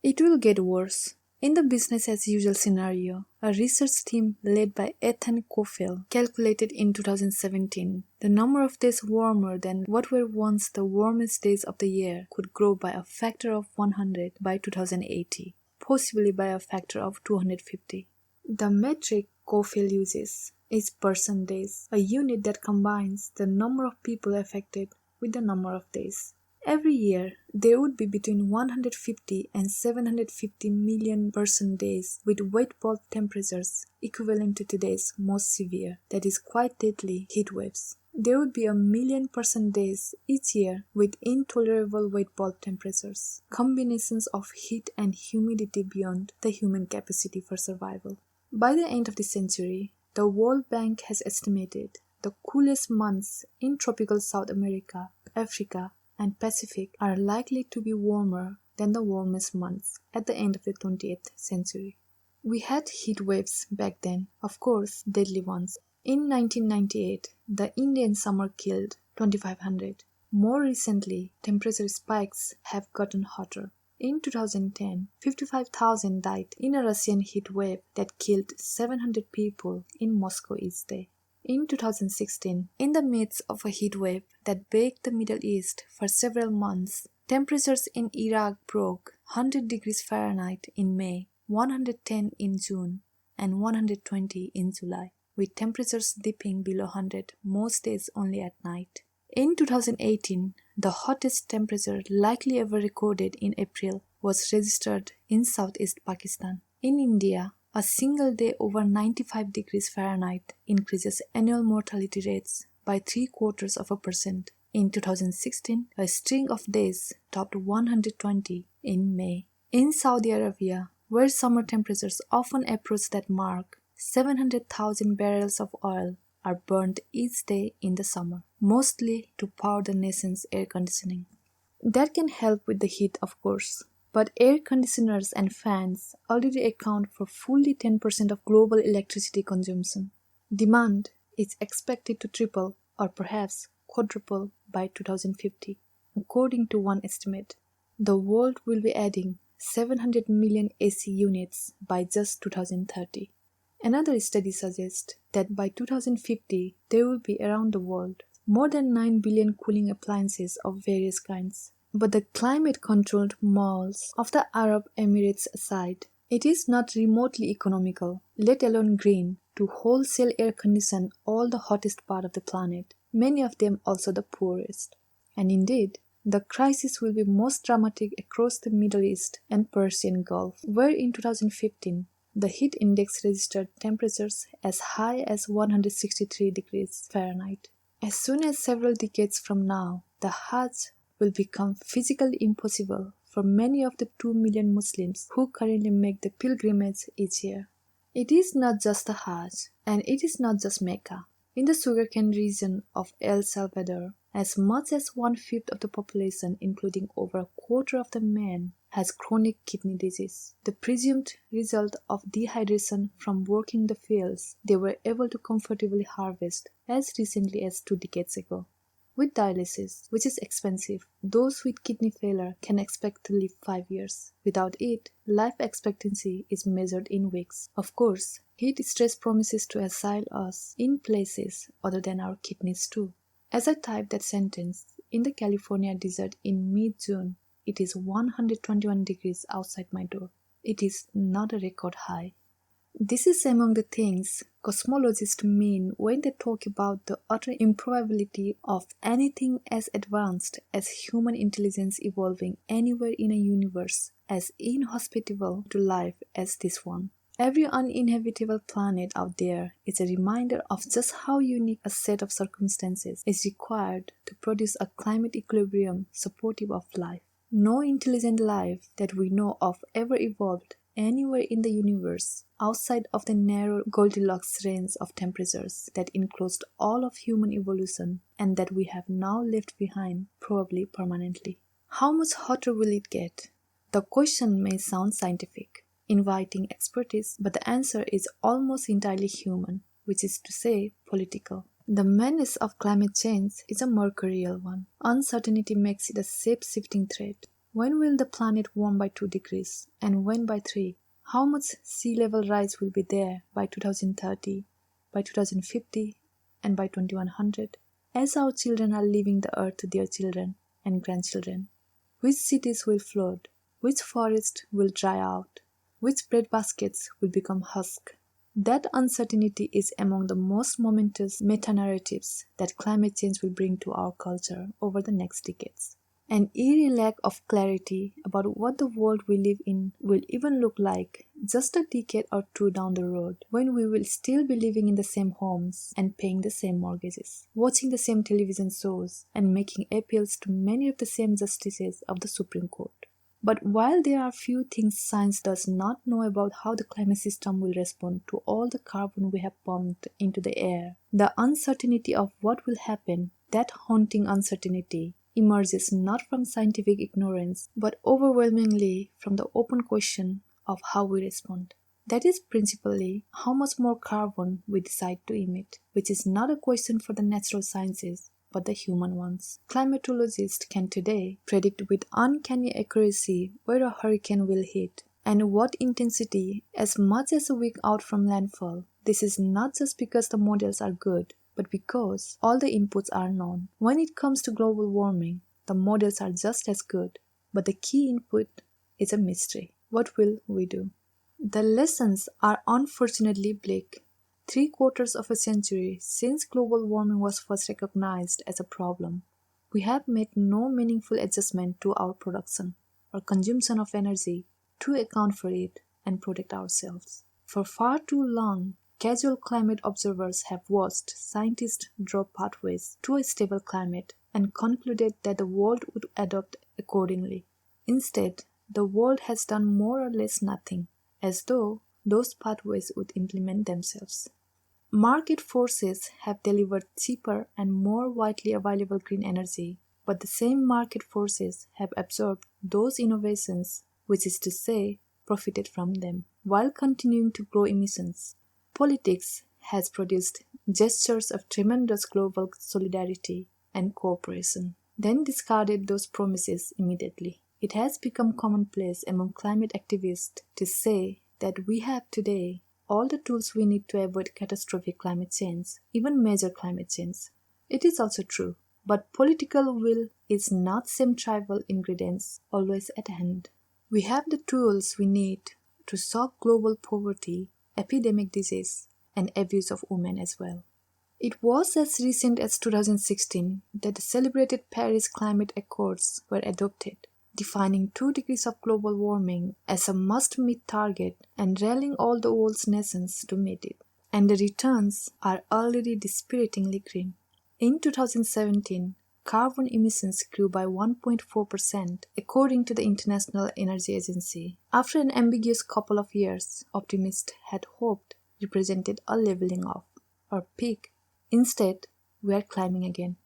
It will get worse. In the business as usual scenario, a research team led by Ethan Coffell calculated in 2017 the number of days warmer than what were once the warmest days of the year could grow by a factor of 100 by 2080, possibly by a factor of 250. The metric Coffell uses is person days, a unit that combines the number of people affected with the number of days. Every year, there would be between 150 and 750 million person days with wet bulb temperatures equivalent to today's most severe, that is quite deadly, heat waves. There would be 1 million person days each year with intolerable wet bulb temperatures, combinations of heat and humidity beyond the human capacity for survival. By the end of the century, the World Bank has estimated the coolest months in tropical South America, Africa, and Pacific are likely to be warmer than the warmest months at the end of the 20th century. We had heat waves back then, of course, deadly ones. In 1998, the Indian summer killed 2,500. More recently, temperature spikes have gotten hotter. In 2010, 55,000 died in a Russian heat wave that killed 700 people in Moscow each day. In 2016, in the midst of a heat wave that baked the Middle East for several months, temperatures in Iraq broke 100 degrees Fahrenheit in May, 110 in June, and 120 in July, with temperatures dipping below 100 most days only at night. In 2018, the hottest temperature likely ever recorded in April was registered in southeast Pakistan. In India, a single day over 95 degrees Fahrenheit increases annual mortality rates by 0.75%. In 2016, a string of days topped 120 in May. In Saudi Arabia, where summer temperatures often approach that mark, 700,000 barrels of oil are burned each day in the summer, mostly to power the nation's air conditioning. That can help with the heat, of course. But air conditioners and fans already account for fully 10% of global electricity consumption. Demand is expected to triple or perhaps quadruple by 2050. According to one estimate, the world will be adding 700 million AC units by just 2030. Another study suggests that by 2050, there will be around the world more than 9 billion cooling appliances of various kinds. But the climate-controlled malls of the Arab Emirates aside, it is not remotely economical, let alone green, to wholesale air condition all the hottest part of the planet, many of them also the poorest. And indeed, the crisis will be most dramatic across the Middle East and Persian Gulf, where in 2015, the heat index registered temperatures as high as 163 degrees Fahrenheit. As soon as several decades from now, the Hajj will become physically impossible for many of the 2 million Muslims who currently make the pilgrimage each year. It is not just the Hajj, and it is not just Mecca. In the sugarcane region of El Salvador, as much as 1/5 of the population, including over a quarter of the men, has chronic kidney disease, the presumed result of dehydration from working the fields they were able to comfortably harvest as recently as 2 decades ago. With dialysis, which is expensive, those with kidney failure can expect to live 5 years. Without it, life expectancy is measured in weeks. Of course, heat stress promises to assail us in places other than our kidneys too. As I type that sentence, in the California desert in mid-June, it is 121 degrees outside my door. It is not a record high. This is among the things cosmologists mean when they talk about the utter improbability of anything as advanced as human intelligence evolving anywhere in a universe as inhospitable to life as this one. Every uninhabitable planet out there is a reminder of just how unique a set of circumstances is required to produce a climate equilibrium supportive of life. No intelligent life that we know of ever evolved anywhere in the universe outside of the narrow Goldilocks range of temperatures that enclosed all of human evolution and that we have now left behind, probably permanently. How much hotter will it get? The question may sound scientific, inviting expertise, but the answer is almost entirely human, which is to say political. The menace of climate change is a mercurial one. Uncertainty makes it a shape-shifting threat. When will the planet warm by 2 degrees? And when by 3? how much sea level rise will be there by 2030, by 2050, and by 2100, as our children are leaving the earth to their children and grandchildren. Which cities will flood, which forests will dry out, which breadbaskets will become husk. That uncertainty is among the most momentous meta-narratives that climate change will bring to our culture over the next decades. An eerie lack of clarity about what the world we live in will even look like just a decade or two down the road, when we will still be living in the same homes and paying the same mortgages, watching the same television shows, and making appeals to many of the same justices of the Supreme Court. But while there are few things science does not know about how the climate system will respond to all the carbon we have pumped into the air, the uncertainty of what will happen, that haunting uncertainty, emerges not from scientific ignorance, but overwhelmingly from the open question of how we respond. That is principally how much more carbon we decide to emit, which is not a question for the natural sciences, but the human ones. Climatologists can today predict with uncanny accuracy where a hurricane will hit and what intensity as much as a week out from landfall. This is not just because the models are good, but because all the inputs are known. When it comes to global warming, the models are just as good, but the key input is a mystery. What will we do? The lessons are unfortunately bleak. 3/4 of a century since global warming was first recognized as a problem, we have made no meaningful adjustment to our production or consumption of energy to account for it and protect ourselves. For far too long, casual climate observers have watched scientists draw pathways to a stable climate and concluded that the world would adapt accordingly. Instead, the world has done more or less nothing, as though those pathways would implement themselves. Market forces have delivered cheaper and more widely available green energy, but the same market forces have absorbed those innovations, which is to say, profited from them, while continuing to grow emissions. Politics has produced gestures of tremendous global solidarity and cooperation, then discarded those promises immediately. It has become commonplace among climate activists to say that we have today all the tools we need to avoid catastrophic climate change, even major climate change. It is also true, but political will is not same trivial ingredients always at hand. We have the tools we need to solve global poverty, epidemic disease, and abuse of women as well. It was as recent as 2016 that the celebrated Paris Climate Accords were adopted, defining 2 degrees of global warming as a must-meet target and rallying all the world's nations to meet it. And the returns are already dispiritingly grim. In 2017, carbon emissions grew by 1.4%, according to the International Energy Agency. After an ambiguous couple of years, optimists had hoped represented a leveling off, or peak. Instead, we are climbing again.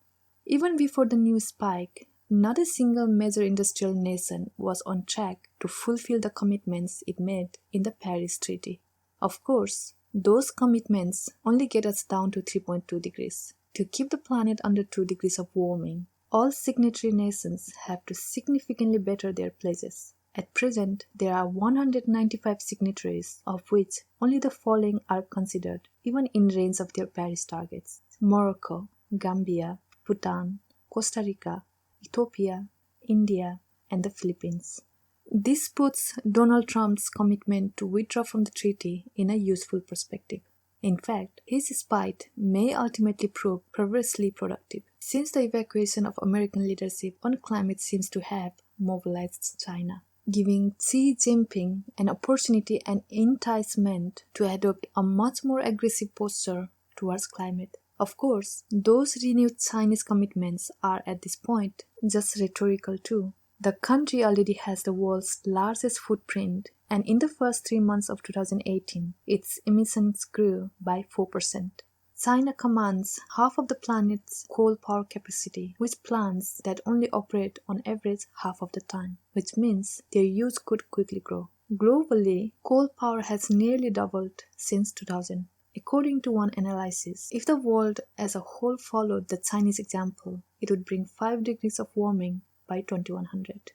Even before the new spike, not a single major industrial nation was on track to fulfill the commitments it made in the Paris Treaty. Of course, those commitments only get us down to 3.2 degrees. To keep the planet under 2 degrees of warming, all signatory nations have to significantly better their pledges. At present, there are 195 signatories, of which only the following are considered, even in range of their Paris targets: Morocco, Gambia, Bhutan, Costa Rica, Ethiopia, India, and the Philippines. This puts Donald Trump's commitment to withdraw from the treaty in a useful perspective. In fact, his spite may ultimately prove perversely productive, since the evacuation of American leadership on climate seems to have mobilized China, giving Xi Jinping an opportunity and enticement to adopt a much more aggressive posture towards climate. Of course, those renewed Chinese commitments are at this point just rhetorical too. The country already has the world's largest footprint, and in the first 3 months of 2018, its emissions grew by 4%. China commands half of the planet's coal power capacity, with plants that only operate on average half of the time, which means their use could quickly grow. Globally, coal power has nearly doubled since 2000. According to one analysis, if the world as a whole followed the Chinese example, it would bring 5 degrees of warming by 2100.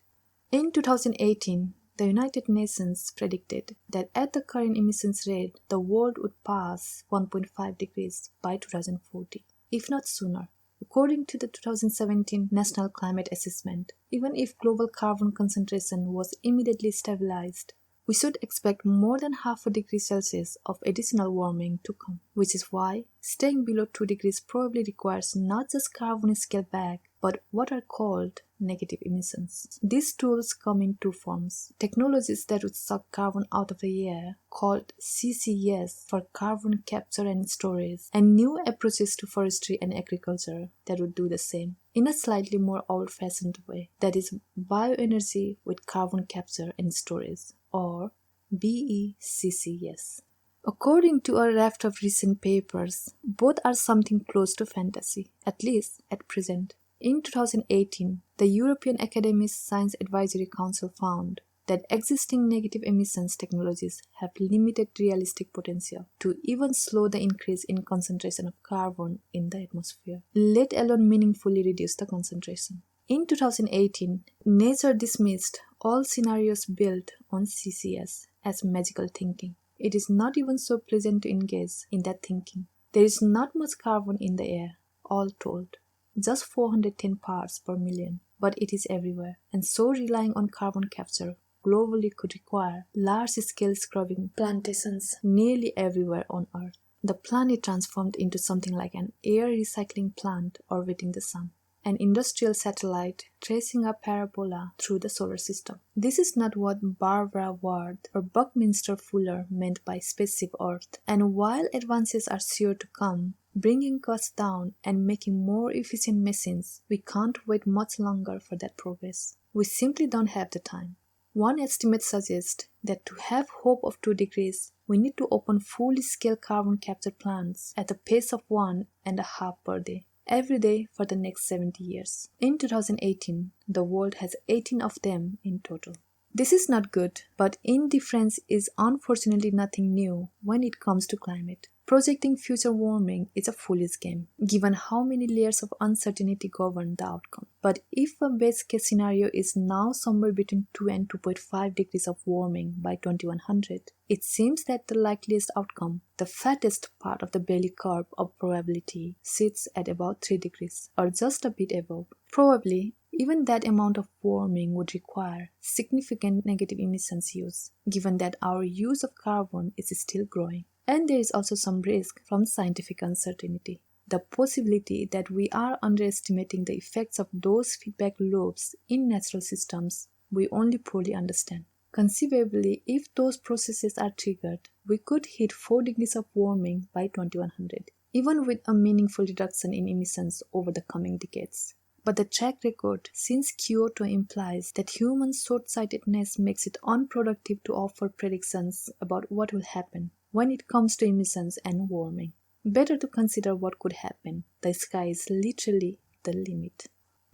In 2018, The United Nations predicted that at the current emissions rate, the world would pass 1.5 degrees by 2040, if not sooner. According to the 2017 National Climate Assessment, even if global carbon concentration was immediately stabilized, we should expect more than half a degree Celsius of additional warming to come, which is why staying below 2 degrees probably requires not just carbon scale back, but what are called negative emissions. These tools come in two forms: technologies that would suck carbon out of the air, called CCS for carbon capture and storage, and new approaches to forestry and agriculture that would do the same in a slightly more old-fashioned way, that is bioenergy with carbon capture and storage, or BECCS. According to a raft of recent papers, both are something close to fantasy, at least at present. In 2018, the European Academy's Science Advisory Council found that existing negative emissions technologies have limited realistic potential to even slow the increase in concentration of carbon in the atmosphere, let alone meaningfully reduce the concentration. In 2018, Nature dismissed all scenarios built on CCS as magical thinking. It is not even so pleasant to engage in that thinking. There is not much carbon in the air, all told, just 410 parts per million, but it is everywhere, and so relying on carbon capture globally could require large-scale scrubbing plantations nearly everywhere on Earth. The planet transformed into something like an air recycling plant orbiting the sun, an industrial satellite tracing a parabola through the solar system. This is not what Barbara Ward or Buckminster Fuller meant by spaceship Earth, and while advances are sure to come, bringing costs down and making more efficient machines, we can't wait much longer for that progress. We simply don't have the time. One estimate suggests that to have hope of 2 degrees, we need to open full-scale carbon capture plants at the pace of 1.5 per day, every day for the next 70 years. In 2018, the world has 18 of them in total. This is not good, but indifference is unfortunately nothing new when it comes to climate. Projecting future warming is a foolish game, given how many layers of uncertainty govern the outcome. But if a best case scenario is now somewhere between 2 and 2.5 degrees of warming by 2100, it seems that the likeliest outcome, the fattest part of the belly curve of probability, sits at about 3 degrees, or just a bit above. Probably, even that amount of warming would require significant negative emissions use, given that our use of carbon is still growing. And there is also some risk from scientific uncertainty. The possibility that we are underestimating the effects of those feedback loops in natural systems we only poorly understand. Conceivably, if those processes are triggered, we could hit 4 degrees of warming by 2100, even with a meaningful reduction in emissions over the coming decades. But the track record since Kyoto implies that human short-sightedness makes it unproductive to offer predictions about what will happen when it comes to emissions and warming. Better to consider what could happen. The sky is literally the limit.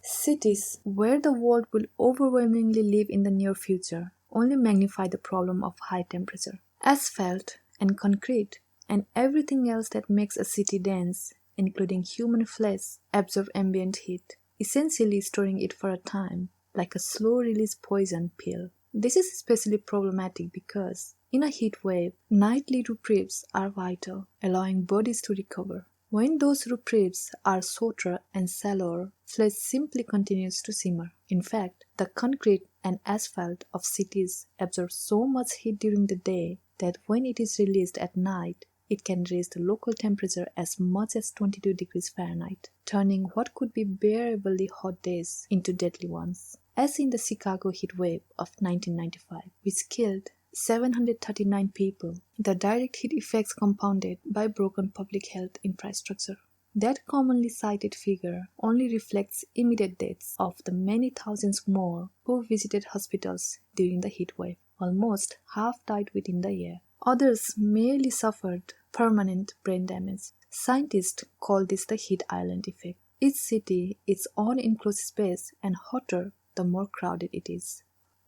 Cities, where the world will overwhelmingly live in the near future, only magnify the problem of high temperature. Asphalt and concrete and everything else that makes a city dense, including human flesh, absorb ambient heat, essentially storing it for a time, like a slow-release poison pill. This is especially problematic because, in a heat wave, nightly reprieves are vital, allowing bodies to recover. When those reprieves are shorter and shallower, flesh simply continues to simmer. In fact, the concrete and asphalt of cities absorb so much heat during the day that when it is released at night, it can raise the local temperature as much as 22 degrees Fahrenheit, turning what could be bearably hot days into deadly ones. As in the Chicago heat wave of 1995, which killed 739 people, the direct heat effects compounded by broken public health infrastructure. That commonly cited figure only reflects immediate deaths of the many thousands more who visited hospitals during the heat wave. Almost half died within the year. Others merely suffered permanent brain damage. Scientists call this the heat island effect. Each city is its own enclosed space, and hotter the more crowded it is.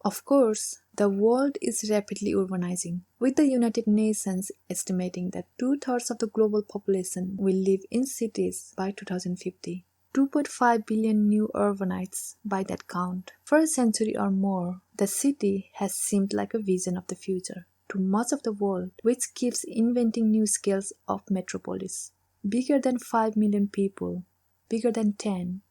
Of course, the world is rapidly urbanizing, with the United Nations estimating that 2/3 of the global population will live in cities by 2050. 2.5 billion new urbanites by that count. For a century or more, The city has seemed like a vision of the future to much of the world, which keeps inventing new scales of metropolis. Bigger than 5 million people, bigger than 10,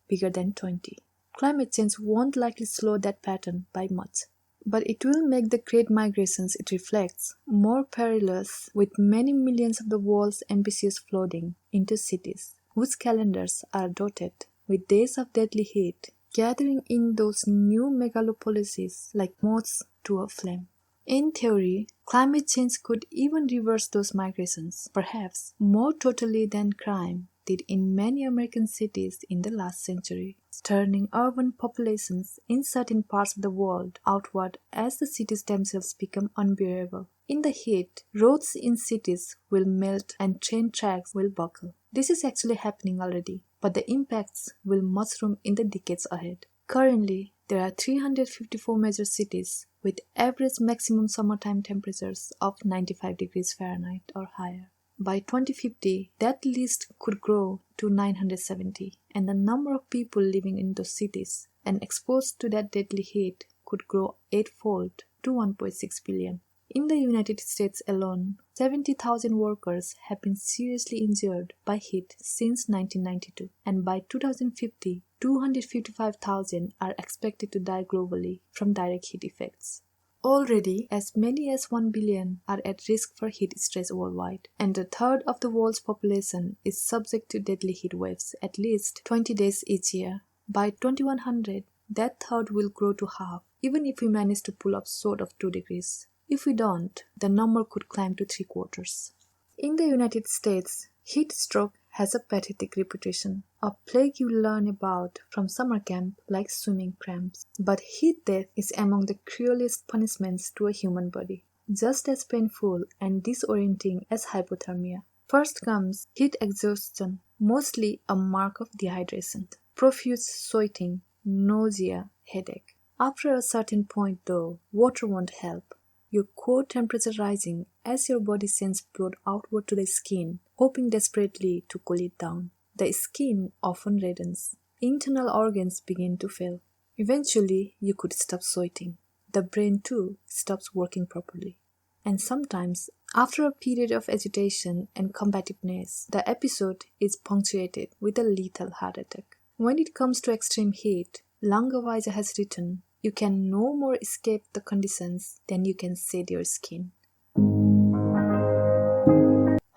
bigger than 20. Climate change won't likely slow that pattern by much, but it will make the great migrations it reflects more perilous, with many millions of the world's ambitious flooding into cities, whose calendars are dotted with days of deadly heat, gathering in those new megalopolises like moths to a flame. In theory, climate change could even reverse those migrations, perhaps more totally than crime did in many American cities in the last century, turning urban populations in certain parts of the world outward as the cities themselves become unbearable. In the heat, roads in cities will melt and train tracks will buckle. This is actually happening already, but the impacts will mushroom in the decades ahead. Currently, there are 354 major cities with average maximum summertime temperatures of 95 degrees Fahrenheit or higher. By 2050, that list could grow to 970, and the number of people living in those cities and exposed to that deadly heat could grow eightfold to 1.6 billion. In the United States alone, 70,000 workers have been seriously injured by heat since 1992, and by 2050, 255,000 are expected to die globally from direct heat effects. Already, as many as 1 billion are at risk for heat stress worldwide, and a third of the world's population is subject to deadly heat waves at least 20 days each year. By 2100, that third will grow to half, even if we manage to pull up short of 2 degrees. If we don't, the number could climb to 3/4. In the United States, heat stroke has a pathetic reputation, a plague you learn about from summer camp like swimming cramps. But heat death is among the cruelest punishments to a human body, just as painful and disorienting as hypothermia. First comes heat exhaustion, mostly a mark of dehydration, profuse sweating, nausea, headache. After a certain point though, water won't help. Your core temperature rising as your body sends blood outward to the skin, hoping desperately to cool it down. The skin often reddens. Internal organs begin to fail. Eventually, you could stop sweating. The brain too stops working properly. And sometimes, after a period of agitation and combativeness, the episode is punctuated with a lethal heart attack. When it comes to extreme heat, Langeweiser has written, "You can no more escape the conditions than you can shed your skin."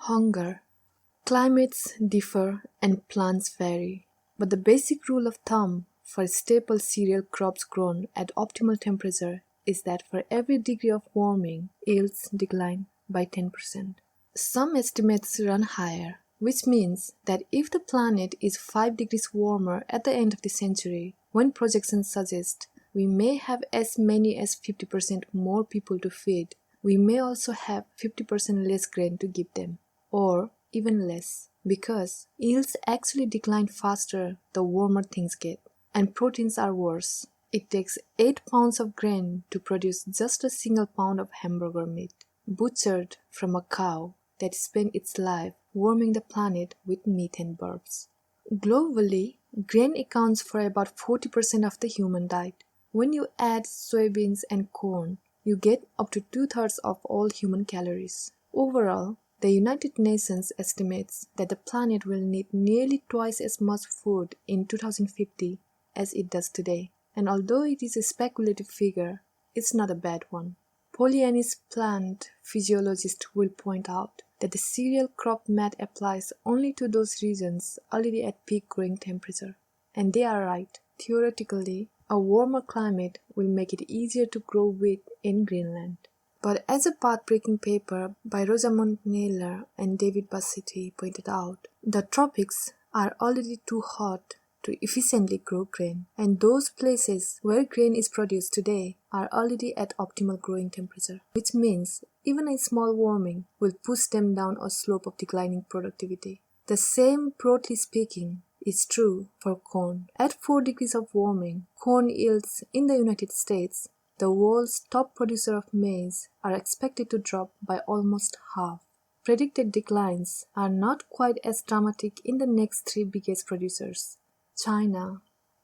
Hunger. Climates differ and plants vary, but the basic rule of thumb for staple cereal crops grown at optimal temperature is that for every degree of warming, yields decline by 10%. Some estimates run higher, which means that if the planet is 5 degrees warmer at the end of the century, when projections suggest we may have as many as 50% more people to feed, we may also have 50% less grain to give them, or even less, because yields actually decline faster the warmer things get, and proteins are worse. It takes 8 pounds of grain to produce just a single pound of hamburger meat, butchered from a cow that spent its life warming the planet with methane burps. Globally, grain accounts for about 40% of the human diet. When you add soybeans and corn, you get up to 2/3 of all human calories. Overall, the United Nations estimates that the planet will need nearly twice as much food in 2050 as it does today. And although it is a speculative figure, it's not a bad one. Polyani's plant physiologist will point out that the cereal crop math applies only to those regions already at peak growing temperature. And they are right. Theoretically, a warmer climate will make it easier to grow wheat in Greenland. But as a path-breaking paper by Rosamund Naylor and David Bassetti pointed out, the tropics are already too hot to efficiently grow grain, and those places where grain is produced today are already at optimal growing temperature, which means even a small warming will push them down a slope of declining productivity. The same, broadly speaking, is true for corn. At 4 degrees of warming, corn yields in the United States, the world's top producer of maize, are expected to drop by almost half. Predicted declines are not quite as dramatic in the next 3 biggest producers, China,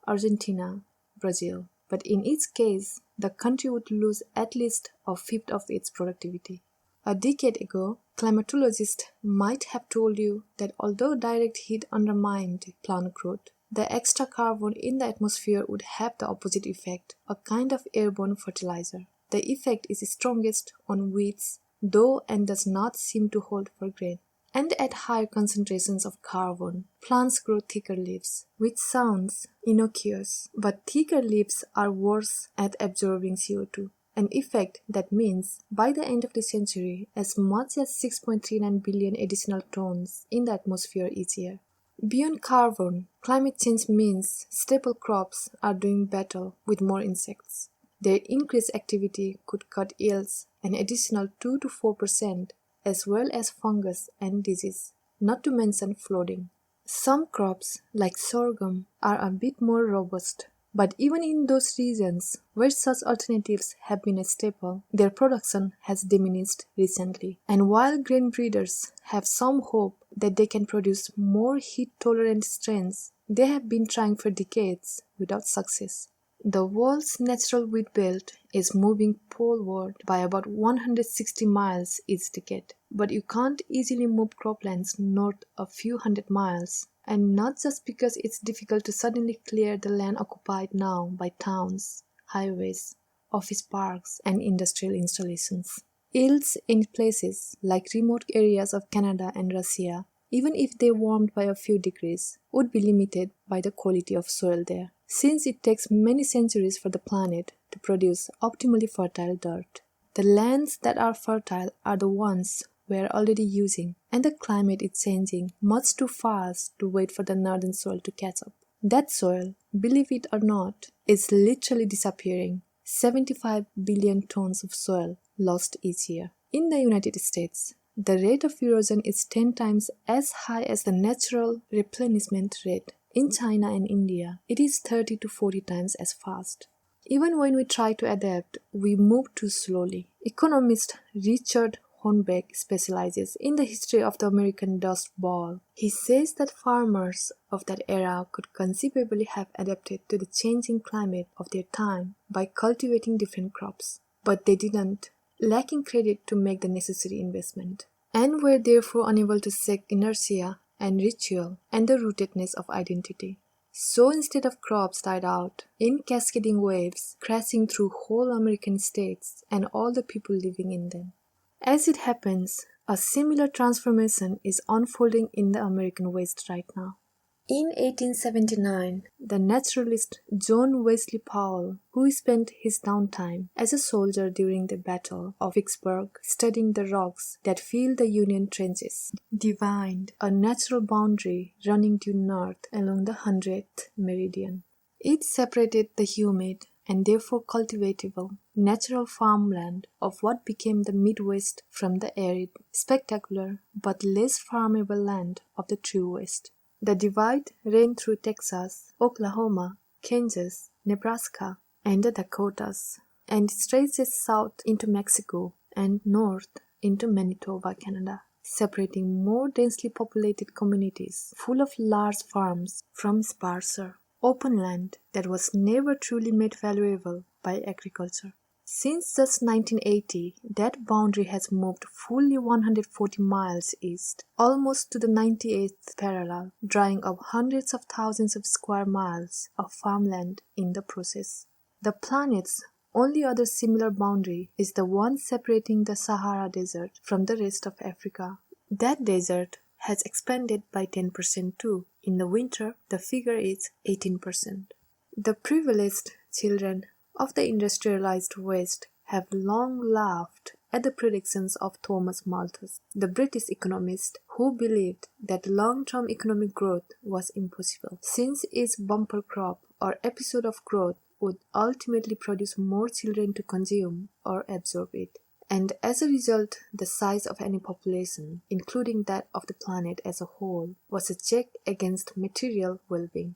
Argentina, Brazil. But in each case, the country would lose at least a fifth of its productivity. A decade ago, climatologists might have told you that although direct heat undermined plant growth, the extra carbon in the atmosphere would have the opposite effect, a kind of airborne fertilizer. The effect is strongest on weeds, though, and does not seem to hold for grain. And at higher concentrations of carbon, plants grow thicker leaves, which sounds innocuous, but thicker leaves are worse at absorbing CO2, an effect that means by the end of the century, as much as 6.39 billion additional tons in the atmosphere each year. Beyond carbon, climate change means staple crops are doing battle with more insects. Their increased activity could cut yields an additional 2 to 4%, as well as fungus and disease, not to mention flooding. Some crops, like sorghum, are a bit more robust, but even in those regions where such alternatives have been a staple, their production has diminished recently. And while grain breeders have some hope that they can produce more heat-tolerant strains, they have been trying for decades without success. The world's natural wheat belt is moving poleward by about 160 miles each decade, but you can't easily move croplands north a few hundred miles, and not just because it's difficult to suddenly clear the land occupied now by towns, highways, office parks, and industrial installations. Yields in places like remote areas of Canada and Russia, even if they warmed by a few degrees, would be limited by the quality of soil there, since it takes many centuries for the planet to produce optimally fertile dirt. The lands that are fertile are the ones we are already using, and the climate is changing much too fast to wait for the northern soil to catch up. That soil, believe it or not, is literally disappearing. 75 billion tons of soil lost each year. In the United States, the rate of erosion is 10 times as high as the natural replenishment rate. In China and India, it is 30 to 40 times as fast. Even when we try to adapt, we move too slowly. Economist Richard Hornbeck specializes in the history of the American Dust Bowl. He says that farmers of that era could conceivably have adapted to the changing climate of their time by cultivating different crops, but they didn't, lacking credit to make the necessary investment, and were therefore unable to shake inertia and ritual and the rootedness of identity. So instead of crops died out in cascading waves, crashing through whole American states and all the people living in them. As it happens, a similar transformation is unfolding in the American West right now. In 1879, the naturalist John Wesley Powell, who spent his downtime as a soldier during the Battle of Vicksburg studying the rocks that fill the Union trenches, divined a natural boundary running due north along the 100th meridian. It separated the humid and therefore cultivatable natural farmland of what became the Midwest from the arid, spectacular, but less farmable land of the true West. The divide ran through Texas, Oklahoma, Kansas, Nebraska, and the Dakotas, and stretches south into Mexico and north into Manitoba, Canada, separating more densely populated communities full of large farms from sparser, open land that was never truly made valuable by agriculture. Since just 1980, that boundary has moved fully 140 miles east, almost to the 98th parallel, drying up hundreds of thousands of square miles of farmland in the process. The planet's only other similar boundary is the one separating the Sahara Desert from the rest of Africa. That desert has expanded by 10% too. In the winter, the figure is 18%. The privileged children of the industrialized West have long laughed at the predictions of Thomas Malthus, the British economist who believed that long-term economic growth was impossible, since each bumper crop or episode of growth would ultimately produce more children to consume or absorb it. And as a result, the size of any population, including that of the planet as a whole, was a check against material well-being.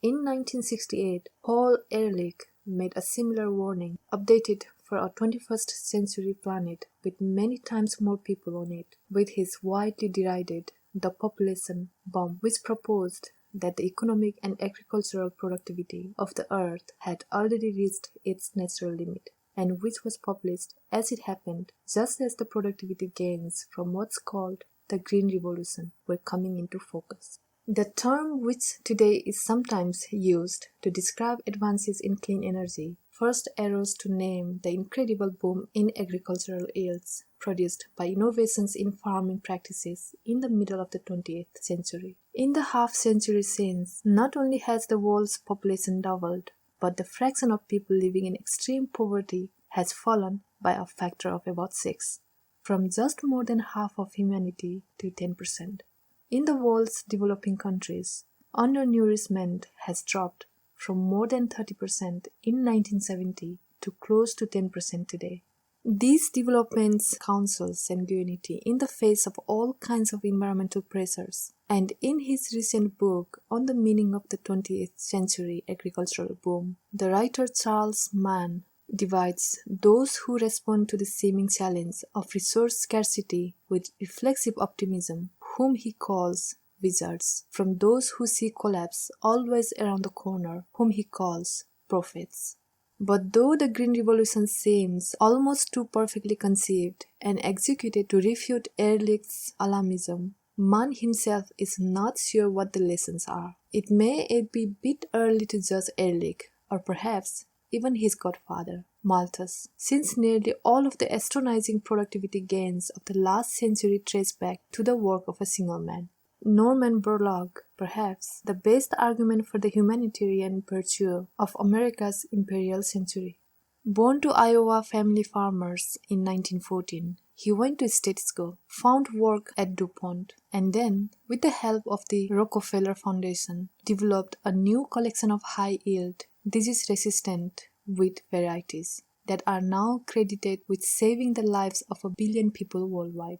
In 1968, Paul Ehrlich made a similar warning, updated for a 21st century planet with many times more people on it, with his widely derided The Population Bomb, which proposed that the economic and agricultural productivity of the earth had already reached its natural limit, and which was published, as it happened, just as the productivity gains from what's called the Green Revolution were coming into focus. The term which today is sometimes used to describe advances in clean energy first arose to name the incredible boom in agricultural yields produced by innovations in farming practices in the middle of the 20th century. In the half-century since, not only has the world's population doubled, but the fraction of people living in extreme poverty has fallen by a factor of about 6, from just more than half of humanity to 10%. In the world's developing countries, undernourishment has dropped from more than 30% in 1970 to close to 10% today. These developments counsel sanguinity in the face of all kinds of environmental pressures, and in his recent book on the meaning of the 20th century agricultural boom, the writer Charles Mann divides those who respond to the seeming challenge of resource scarcity with reflexive optimism, whom he calls wizards, from those who see collapse always around the corner, whom he calls prophets. But though the Green Revolution seems almost too perfectly conceived and executed to refute Ehrlich's alarmism, Mann himself is not sure what the lessons are. It may be a bit early to judge Ehrlich, or perhaps even his godfather, Malthus, since nearly all of the astonishing productivity gains of the last century trace back to the work of a single man. Norman Borlaug, perhaps the best argument for the humanitarian virtue of America's imperial century. Born to Iowa family farmers in 1914, he went to state school, found work at DuPont, and then, with the help of the Rockefeller Foundation, developed a new collection of high-yield, disease-resistant wheat varieties that are now credited with saving the lives of 1 billion people worldwide.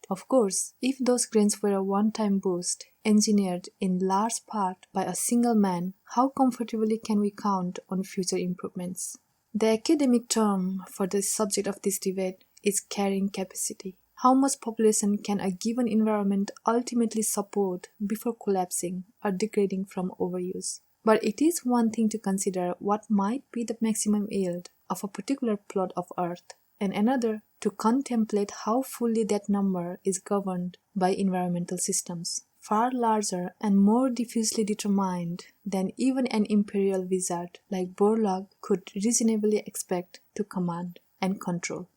Of course, if those grains were a one-time boost, engineered in large part by a single man, how comfortably can we count on future improvements? The academic term for the subject of this debate is carrying capacity. How much population can a given environment ultimately support before collapsing or degrading from overuse? But it is one thing to consider what might be the maximum yield of a particular plot of earth, and another to contemplate how fully that number is governed by environmental systems, far larger and more diffusely determined than even an imperial wizard like Borlaug could reasonably expect to command and control.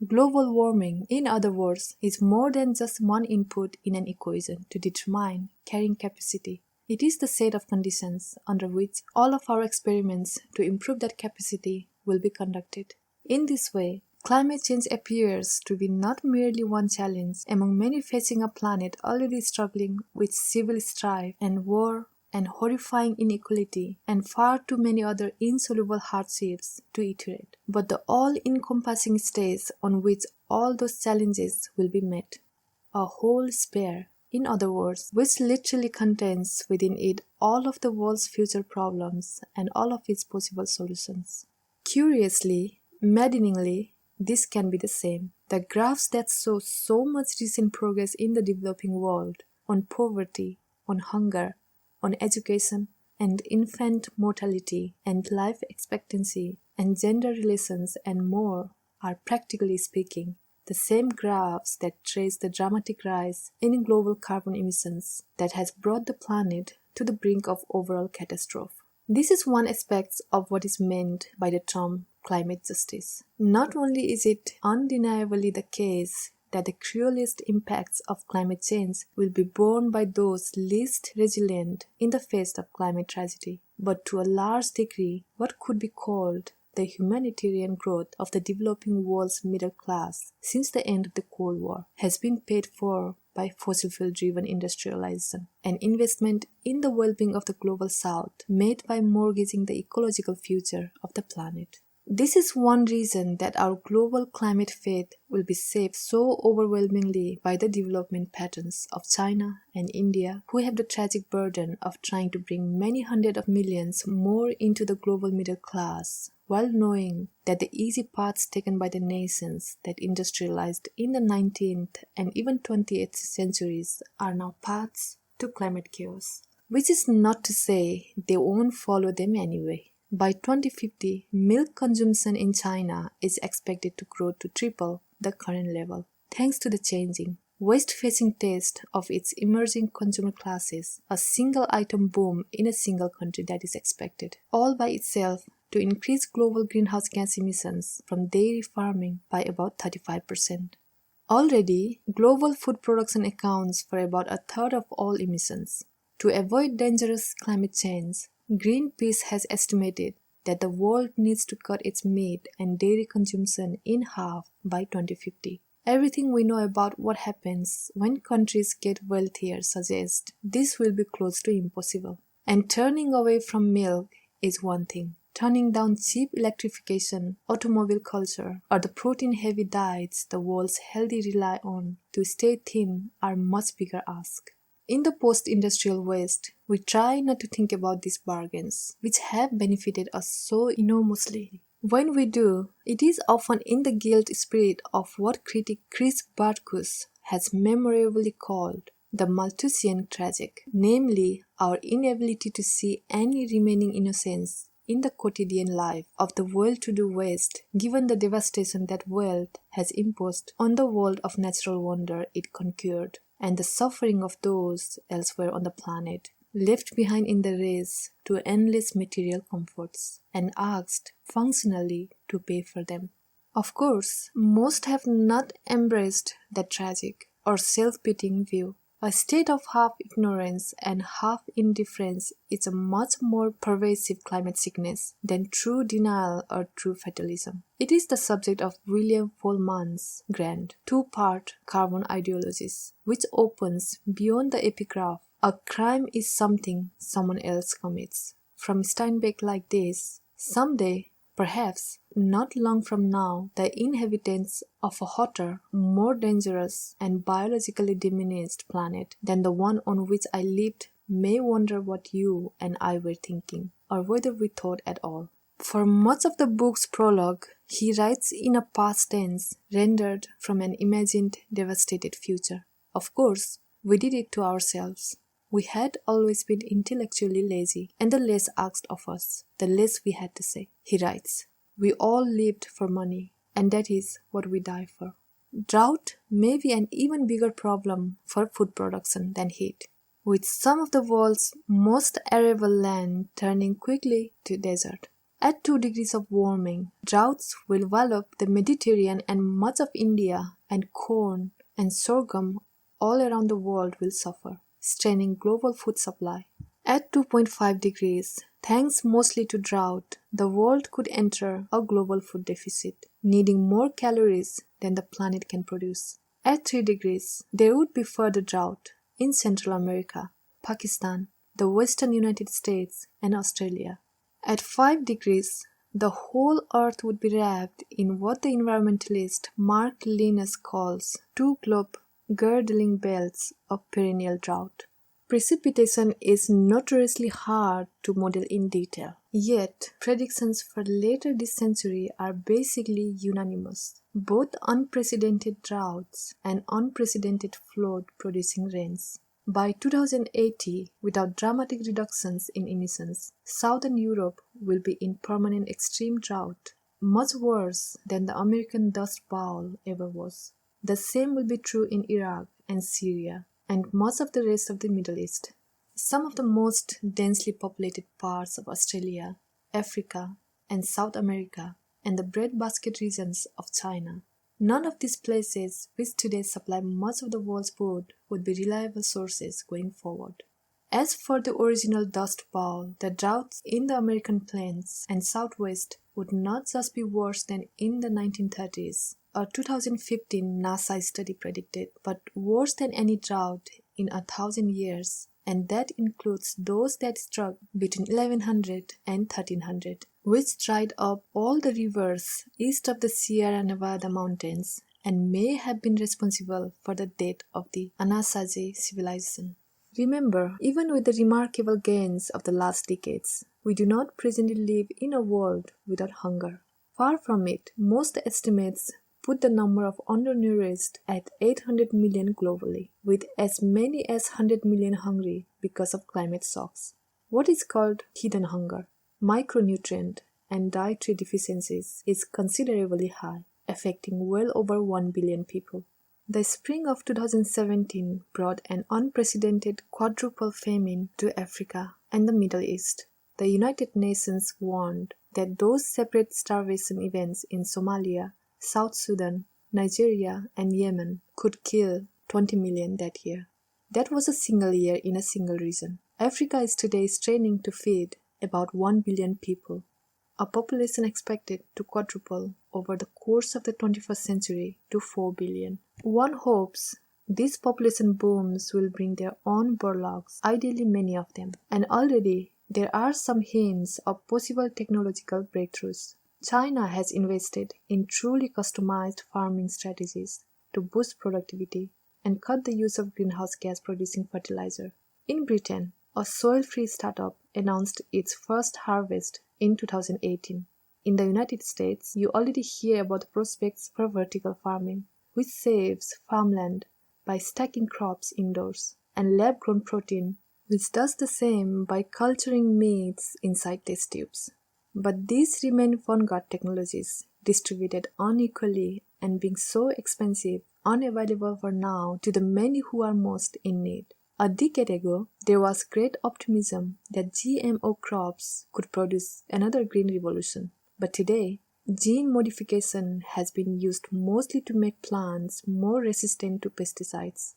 Global warming, in other words, is more than just one input in an equation to determine carrying capacity. It is the set of conditions under which all of our experiments to improve that capacity will be conducted. In this way, climate change appears to be not merely one challenge among many facing a planet already struggling with civil strife and war and horrifying inequality and far too many other insoluble hardships to iterate, but the all-encompassing stage on which all those challenges will be met. A whole sphere, in other words, which literally contains within it all of the world's future problems and all of its possible solutions. Curiously, maddeningly, this can be the same. The graphs that show so much recent progress in the developing world on poverty, on hunger, on education, and infant mortality, and life expectancy, and gender relations, and more, are practically speaking the same graphs that trace the dramatic rise in global carbon emissions that has brought the planet to the brink of overall catastrophe. This is one aspect of what is meant by the term climate justice. Not only is it undeniably the case that the cruelest impacts of climate change will be borne by those least resilient in the face of climate tragedy, but to a large degree, what could be called the humanitarian growth of the developing world's middle class since the end of the Cold War has been paid for by fossil fuel-driven industrialization, an investment in the well-being of the global south made by mortgaging the ecological future of the planet. This is one reason that our global climate fate will be shaped so overwhelmingly by the development patterns of China and India, who have the tragic burden of trying to bring many hundreds of millions more into the global middle class, while knowing that the easy paths taken by the nations that industrialized in the 19th and even 20th centuries are now paths to climate chaos. which is not to say they won't follow them anyway. By 2050, milk consumption in China is expected to grow to triple the current level, thanks to the changing, west-facing taste of its emerging consumer classes, a single-item boom in a single country that is expected, all by itself, to increase global greenhouse gas emissions from dairy farming by about 35%. Already, global food production accounts for about a third of all emissions. To avoid dangerous climate change, Greenpeace has estimated that the world needs to cut its meat and dairy consumption in half by 2050. Everything we know about what happens when countries get wealthier suggests this will be close to impossible. And turning away from milk is one thing. Turning down cheap electrification, automobile culture, or the protein-heavy diets the world's healthy rely on to stay thin are much bigger asks. In the post-industrial West, we try not to think about these bargains, which have benefited us so enormously. When we do, it is often in the guilt spirit of what critic Chris Bartkus has memorably called the Malthusian tragic, namely our inability to see any remaining innocence in the quotidian life of the well-to-do West, given the devastation that wealth has imposed on the world of natural wonder it conquered, and the suffering of those elsewhere on the planet, left behind in the race to endless material comforts, and asked functionally to pay for them. Of course, most have not embraced that tragic or self-pitying view. A state of half ignorance and half indifference is a much more pervasive climate sickness than true denial or true fatalism. It is the subject of William Faulkner's grand two-part Carbon Ideologies, which opens beyond the epigraph, "A crime is something someone else commits." From Steinbeck like this, "Someday, perhaps not long from now, the inhabitants of a hotter, more dangerous and biologically diminished planet than the one on which I lived may wonder what you and I were thinking, or whether we thought at all." For much of the book's prologue, he writes in a past tense rendered from an imagined devastated future. Of course, we did it to ourselves. We had always been intellectually lazy, and the less asked of us, the less we had to say. He writes, "We all lived for money, and that is what we die for." Drought may be an even bigger problem for food production than heat, with some of the world's most arable land turning quickly to desert. At 2 degrees of warming, droughts will wallop the Mediterranean and much of India, and corn and sorghum all around the world will suffer, straining global food supply. At 2.5 degrees, thanks mostly to drought, the world could enter a global food deficit, needing more calories than the planet can produce. At 3 degrees, there would be further drought in Central America, Pakistan, the western United States, and Australia. At 5 degrees, the whole Earth would be wrapped in what the environmentalist Mark Linus calls 2 globe-girdling belts of perennial drought. Precipitation is notoriously hard to model in detail, yet predictions for later this century are basically unanimous. Both unprecedented droughts and unprecedented flood-producing rains. By 2080, without dramatic reductions in emissions, Southern Europe will be in permanent extreme drought, much worse than the American Dust Bowl ever was. The same will be true in Iraq and Syria, and much of the rest of the Middle East. Some of the most densely populated parts of Australia, Africa, and South America, and the breadbasket regions of China. None of these places, which today supply much of the world's food, would be reliable sources going forward. As for the original Dust Bowl, the droughts in the American plains and Southwest would not just be worse than in the 1930s, a 2015 NASA study predicted, but worse than any drought in 1,000 years, and that includes those that struck between 1100 and 1300, which dried up all the rivers east of the Sierra Nevada mountains and may have been responsible for the death of the Anasazi civilization. Remember, even with the remarkable gains of the last decades, we do not presently live in a world without hunger. Far from it, most estimates put the number of undernourished at 800 million globally, with as many as 100 million hungry because of climate shocks. What is called hidden hunger, micronutrient, and dietary deficiencies is considerably high, affecting well over 1 billion people. The spring of 2017 brought an unprecedented quadruple famine to Africa and the Middle East. The United Nations warned that those separate starvation events in Somalia, South Sudan, Nigeria, and Yemen could kill 20 million that year. That was a single year in a single region. Africa is today straining to feed about 1 billion people, a population expected to quadruple over the course of the 21st century to 4 billion. One hopes these population booms will bring their own burlogs, ideally many of them, and already there are some hints of possible technological breakthroughs. China has invested in truly customized farming strategies to boost productivity and cut the use of greenhouse gas producing fertilizer. In Britain, a soil-free startup announced its first harvest in 2018. In the United States, you already hear about the prospects for vertical farming, which saves farmland by stacking crops indoors, and lab-grown protein, which does the same by culturing meats inside test tubes. But these remain vanguard technologies, distributed unequally and being so expensive, unavailable for now to the many who are most in need. A decade ago, there was great optimism that GMO crops could produce another green revolution. But today, gene modification has been used mostly to make plants more resistant to pesticides.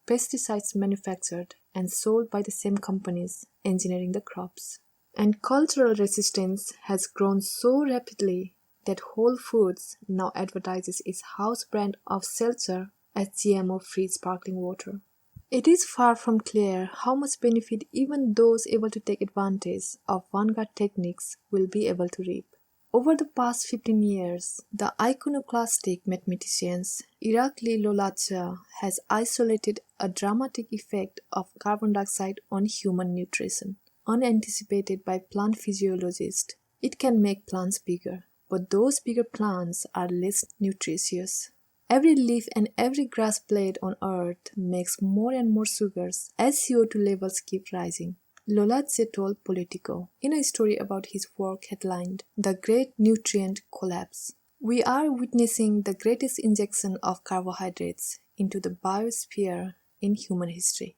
Pesticides manufactured and sold by the same companies engineering the crops. And cultural resistance has grown so rapidly that Whole Foods now advertises its house brand of seltzer as GMO-free sparkling water. It is far from clear how much benefit even those able to take advantage of vanguard techniques will be able to reap. Over the past 15 years, the iconoclastic mathematicians Irakli Lolatsa has isolated a dramatic effect of carbon dioxide on human nutrition. Unanticipated by plant physiologists, it can make plants bigger, but those bigger plants are less nutritious. Every leaf and every grass blade on Earth makes more and more sugars as CO2 levels keep rising. Lolatse told Politico in a story about his work headlined "The Great Nutrient Collapse." We are witnessing the greatest injection of carbohydrates into the biosphere in human history,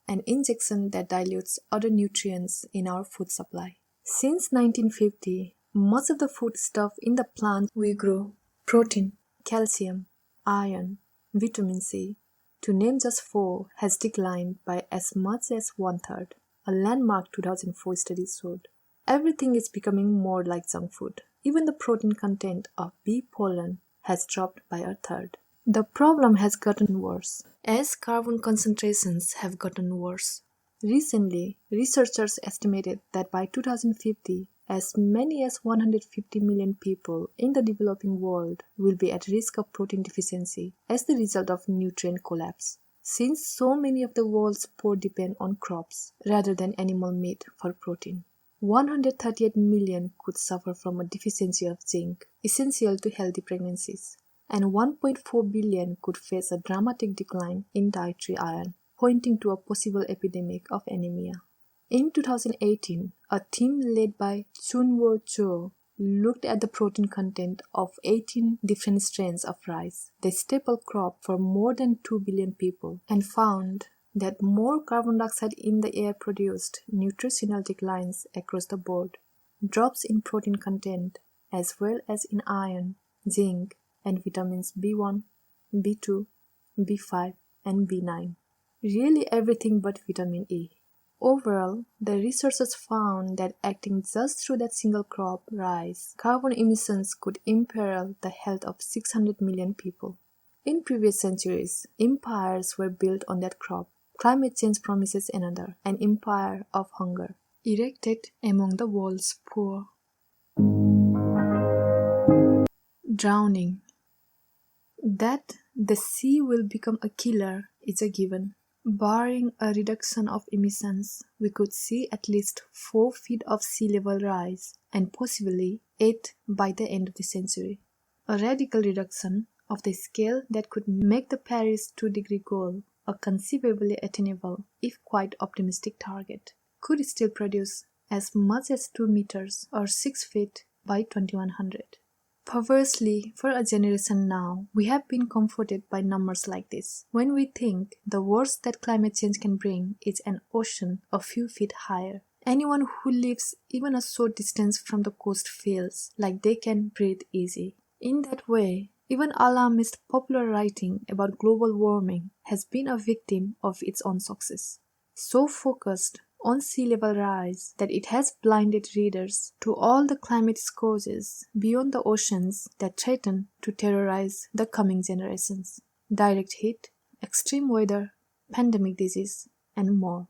an injection that dilutes other nutrients in our food supply. Since 1950, much of the food stuff in the plants we grow, protein, calcium, iron, vitamin C, to name just 4, has declined by as much as 1/3. A landmark 2004 study showed. Everything is becoming more like junk food. Even the protein content of bee pollen has dropped by 1/3. The problem has gotten worse as carbon concentrations have gotten worse. Recently, researchers estimated that by 2050, as many as 150 million people in the developing world will be at risk of protein deficiency as the result of nutrient collapse. Since so many of the world's poor depend on crops rather than animal meat for protein, 138 million could suffer from a deficiency of zinc, essential to healthy pregnancies, and 1.4 billion could face a dramatic decline in dietary iron, pointing to a possible epidemic of anemia. In 2018, a team led by Chunwo Cho looked at the protein content of 18 different strains of rice, the staple crop for more than 2 billion people, and found that more carbon dioxide in the air produced nutritional declines across the board, drops in protein content, as well as in iron, zinc, and vitamins B1, B2, B5, and B9. Really everything but vitamin E. Overall, the researchers found that acting just through that single crop, rice, carbon emissions could imperil the health of 600 million people. In previous centuries, empires were built on that crop. Climate change promises another, an empire of hunger, erected among the world's poor. Drowning. That the sea will become a killer is a given. Barring a reduction of emissions, we could see at least 4 feet of sea level rise, and possibly 8 by the end of the century. A radical reduction, of the scale that could make the Paris 2-degree goal a conceivably attainable, if quite optimistic target, could still produce as much as 2 meters or 6 feet by 2100. Perversely, for a generation now, we have been comforted by numbers like this. When we think the worst that climate change can bring is an ocean a few feet higher, anyone who lives even a short distance from the coast feels like they can breathe easy. In that way, even alarmist popular writing about global warming has been a victim of its own success. So focused on sea level rise that it has blinded readers to all the climate scourges beyond the oceans that threaten to terrorize the coming generations. Direct heat, extreme weather, pandemic disease, and more.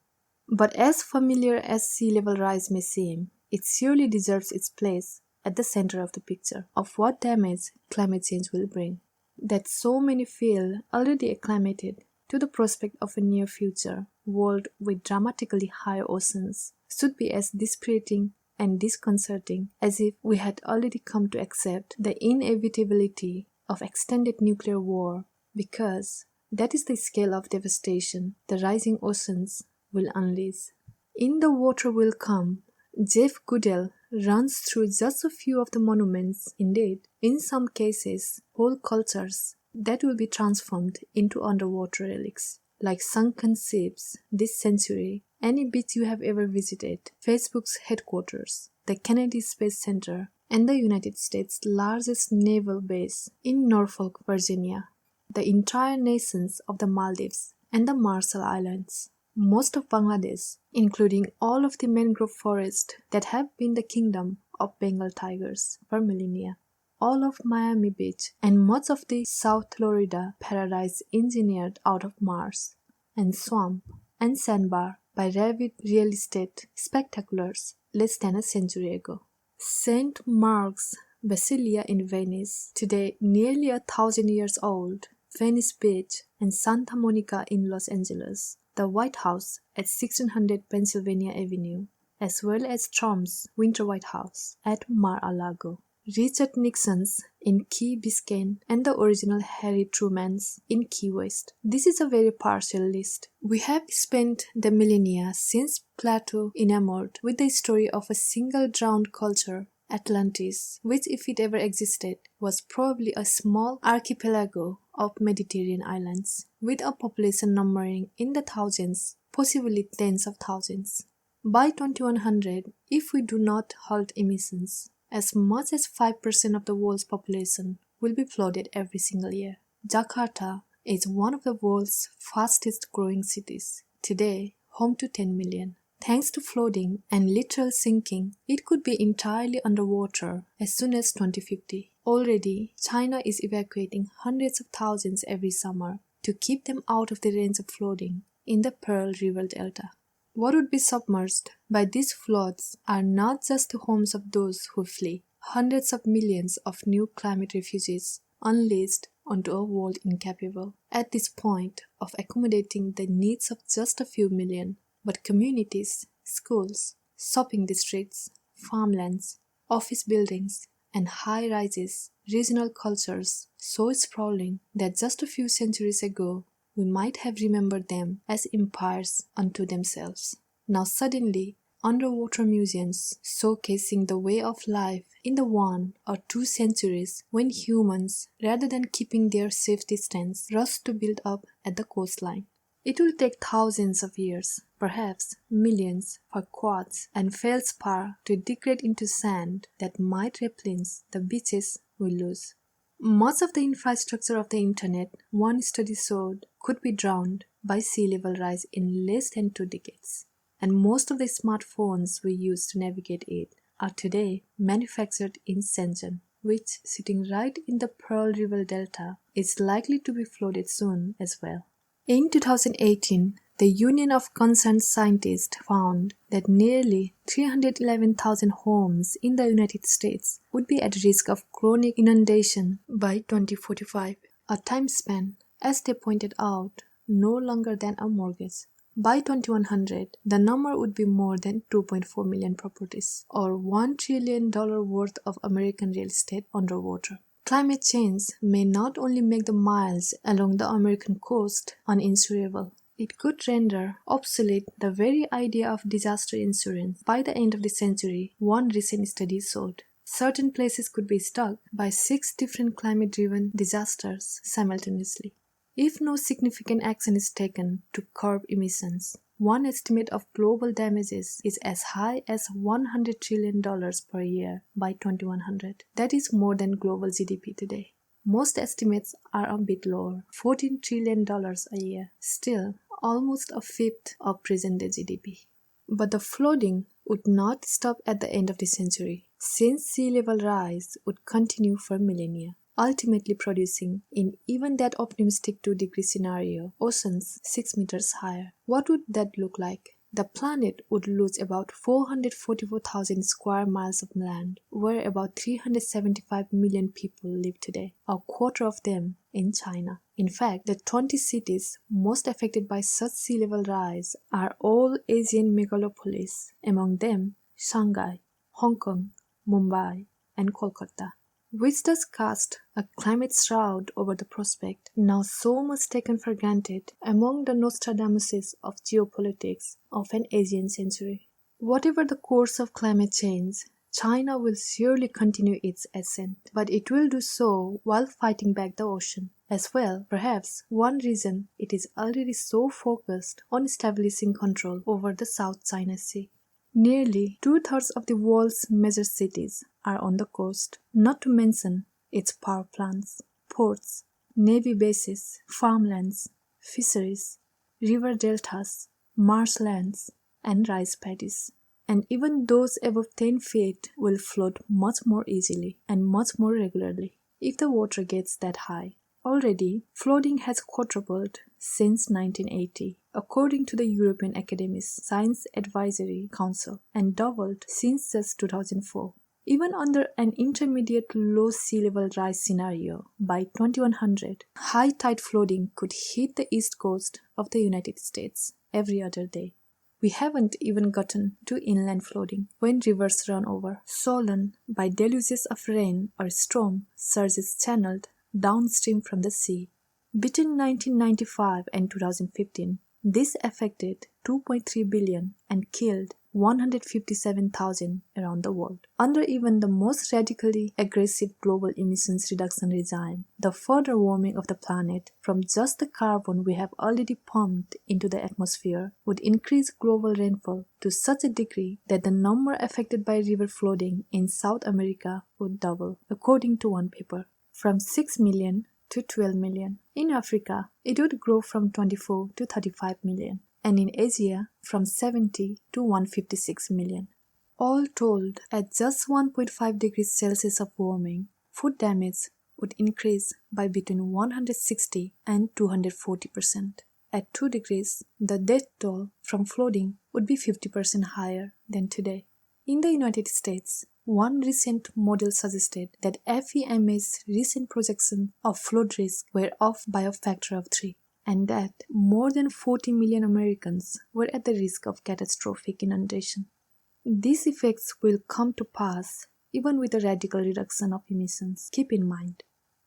But as familiar as sea level rise may seem, it surely deserves its place at the center of the picture of what damage climate change will bring. That so many feel already acclimated to the prospect of a near future world with dramatically higher oceans should be as dispiriting and disconcerting as if we had already come to accept the inevitability of extended nuclear war, because that is the scale of devastation the rising oceans will unleash. In The Water Will Come, Jeff Goodell runs through just a few of the monuments, indeed, in some cases, whole cultures that will be transformed into underwater relics. Like sunken ships this century, any beach you have ever visited, Facebook's headquarters, the Kennedy Space Center, and the United States' largest naval base in Norfolk, Virginia, the entire nations of the Maldives and the Marshall Islands, most of Bangladesh, including all of the mangrove forests that have been the kingdom of Bengal tigers for millennia, all of Miami Beach, and much of the South Florida paradise engineered out of marsh and swamp and sandbar by rabid real estate spectaculars less than a century ago. St. Mark's Basilia in Venice, today nearly 1,000 years old, Venice Beach, and Santa Monica in Los Angeles, the White House at 1600 Pennsylvania Avenue, as well as Trump's Winter White House at Mar-a-Lago, Richard Nixon's in Key Biscayne, and the original Harry Truman's in Key West. This is a very partial list. We have spent the millennia since Plato enamored with the story of a single drowned culture, Atlantis, which, if it ever existed, was probably a small archipelago of Mediterranean islands, with a population numbering in the thousands, possibly tens of thousands. By 2100, if we do not halt emissions, as much as 5% of the world's population will be flooded every single year. Jakarta is one of the world's fastest growing cities, today home to 10 million. Thanks to flooding and literal sinking, it could be entirely underwater as soon as 2050. Already, China is evacuating hundreds of thousands every summer to keep them out of the range of flooding in the Pearl River Delta. What would be submerged by these floods are not just the homes of those who flee, hundreds of millions of new climate refugees unleashed onto a world incapable at this point of accommodating the needs of just a few million, but communities, schools, shopping districts, farmlands, office buildings, and high-rises, regional cultures so sprawling that just a few centuries ago we might have remembered them as empires unto themselves. Now suddenly, underwater museums showcasing the way of life in the 1 or 2 centuries when humans, rather than keeping their safe distance, rushed to build up at the coastline. It will take thousands of years, perhaps millions, for quartz and feldspar to degrade into sand that might replenish the beaches we lose. Much of the infrastructure of the internet, one study showed, could be drowned by sea level rise in less than 2 decades. And most of the smartphones we use to navigate it are today manufactured in Shenzhen, which, sitting right in the Pearl River Delta, is likely to be flooded soon as well. In 2018, the Union of Concerned Scientists found that nearly 311,000 homes in the United States would be at risk of chronic inundation by 2045, a time span, as they pointed out, no longer than a mortgage. By 2100, the number would be more than 2.4 million properties, or $1 trillion worth of American real estate underwater. Climate change may not only make the miles along the American coast uninsurable, it could render obsolete the very idea of disaster insurance by the end of the century, one recent study showed. Certain places could be struck by 6 different climate-driven disasters simultaneously. If no significant action is taken to curb emissions, one estimate of global damages is as high as $100 trillion per year by 2100. That is more than global GDP today. Most estimates are a bit lower, $14 trillion a year, still almost a fifth of present-day GDP. But the flooding would not stop at the end of the century, since sea level rise would continue for millennia, ultimately producing, in even that optimistic 2-degree scenario, oceans 6 meters higher. What would that look like? The planet would lose about 444,000 square miles of land, where about 375 million people live today, a quarter of them in China. In fact, the 20 cities most affected by such sea level rise are all Asian megalopolis, among them Shanghai, Hong Kong, Mumbai, and Kolkata, which does cast a climate shroud over the prospect, now so much taken for granted among the Nostradamuses of geopolitics of an Asian century. Whatever the course of climate change, China will surely continue its ascent, but it will do so while fighting back the ocean. As well, perhaps one reason it is already so focused on establishing control over the South China Sea. Nearly 2/3 of the world's major cities are on the coast, not to mention its power plants, ports, navy bases, farmlands, fisheries, river deltas, marshlands, and rice paddies. And even those above 10 feet will flood much more easily and much more regularly if the water gets that high. Already, flooding has quadrupled since 1980, according to the European Academy's Science Advisory Council, and doubled since just 2004. Even under an intermediate low sea level rise scenario, by 2100, high tide flooding could hit the east coast of the United States every other day. We haven't even gotten to inland flooding, when rivers run over, swollen by deluges of rain or storm surges channeled downstream from the sea. Between 1995 and 2015, this affected 2.3 billion and killed 157,000 around the world. Under even the most radically aggressive global emissions reduction regime, the further warming of the planet from just the carbon we have already pumped into the atmosphere would increase global rainfall to such a degree that the number affected by river flooding in South America would double, according to one paper, from 6 million to 12 million. In Africa, it would grow from 24 to 35 million. And in Asia from 70 to 156 million. All told, at just 1.5 degrees Celsius of warming, food damage would increase by between 160 and 240%. At 2 degrees, the death toll from flooding would be 50% higher than today. In the United States, one recent model suggested that FEMA's recent projections of flood risk were off by a factor of 3. And that more than 40 million Americans were at the risk of catastrophic inundation. These effects will come to pass even with a radical reduction of emissions. Keep in mind,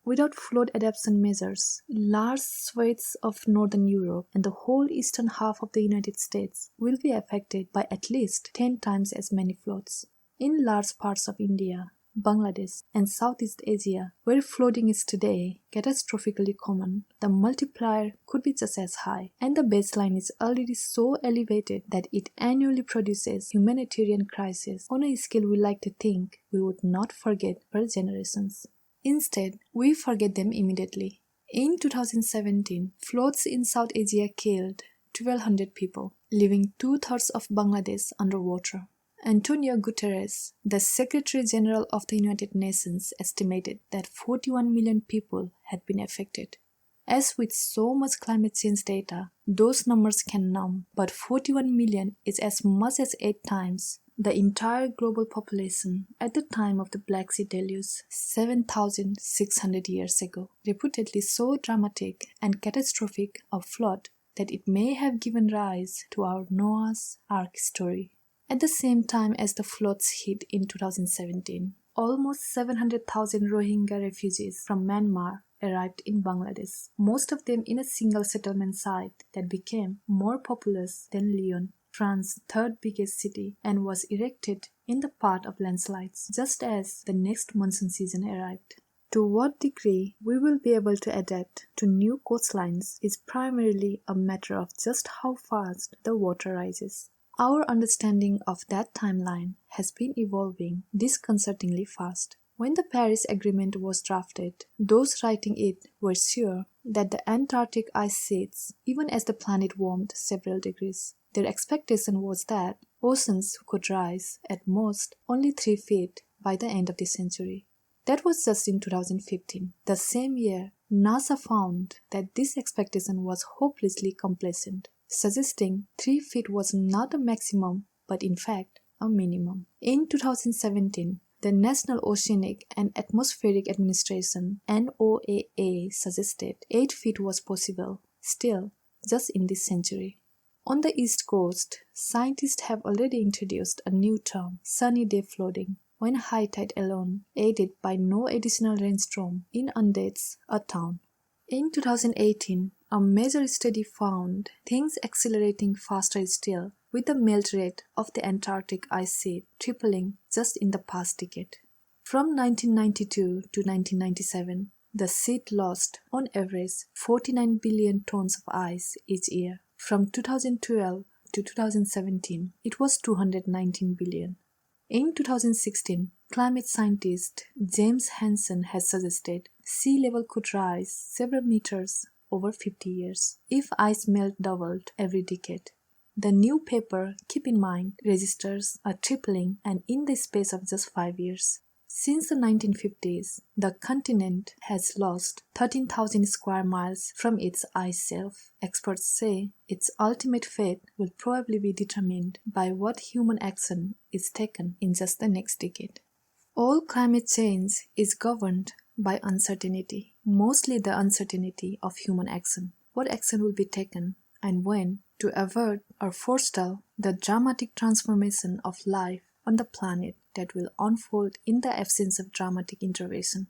without flood adaptation measures, large swathes of northern Europe and the whole eastern half of the United States will be affected by at least 10 times as many floods. In large parts of India, Bangladesh, and Southeast Asia, where flooding is today catastrophically common, the multiplier could be just as high, and the baseline is already so elevated that it annually produces humanitarian crises on a scale we like to think we would not forget for generations. Instead, we forget them immediately. In 2017, floods in South Asia killed 1,200 people, leaving 2/3 of Bangladesh underwater. Antonio Guterres, the Secretary General of the United Nations, estimated that 41 million people had been affected. As with so much climate change data, those numbers can numb, but 41 million is as much as 8 times the entire global population at the time of the Black Sea deluge 7,600 years ago, reputedly so dramatic and catastrophic a flood that it may have given rise to our Noah's Ark story. At the same time as the floods hit in 2017, Almost 700,000 Rohingya refugees from Myanmar arrived in Bangladesh, most of them in a single settlement site that became more populous than Lyon, France's third biggest city, and was erected in the path of landslides just as the next monsoon season arrived. To what degree we will be able to adapt to new coastlines is primarily a matter of just how fast the water rises. Our understanding of that timeline has been evolving disconcertingly fast. When the Paris Agreement was drafted, those writing it were sure that the Antarctic ice sheets, even as the planet warmed several degrees. Their expectation was that oceans could rise at most only 3 feet by the end of the century. That was just in 2015. The same year, NASA found that this expectation was hopelessly complacent, suggesting 3 feet was not a maximum but in fact a minimum. In 2017, the National Oceanic and Atmospheric Administration (NOAA) suggested 8 feet was possible, still just in this century. On the East Coast, scientists have already introduced a new term, sunny day flooding, when high tide alone, aided by no additional rainstorm, inundates a town. In 2018, a major study found things accelerating faster still, with the melt rate of the Antarctic ice sheet tripling just in the past decade. From 1992 to 1997, the sheet lost, on average, 49 billion tons of ice each year. From 2012 to 2017, it was 219 billion. In 2016, climate scientist James Hansen has suggested sea level could rise several meters over 50 years if ice melt doubled every decade. The new paper, keep in mind, registers a tripling and in the space of just 5 years. Since the 1950s, the continent has lost 13,000 square miles from its ice shelf. Experts say its ultimate fate will probably be determined by what human action is taken in just the next decade. All climate change is governed by uncertainty, mostly the uncertainty of human action. What action will be taken and when to avert or forestall the dramatic transformation of life on the planet that will unfold in the absence of dramatic intervention.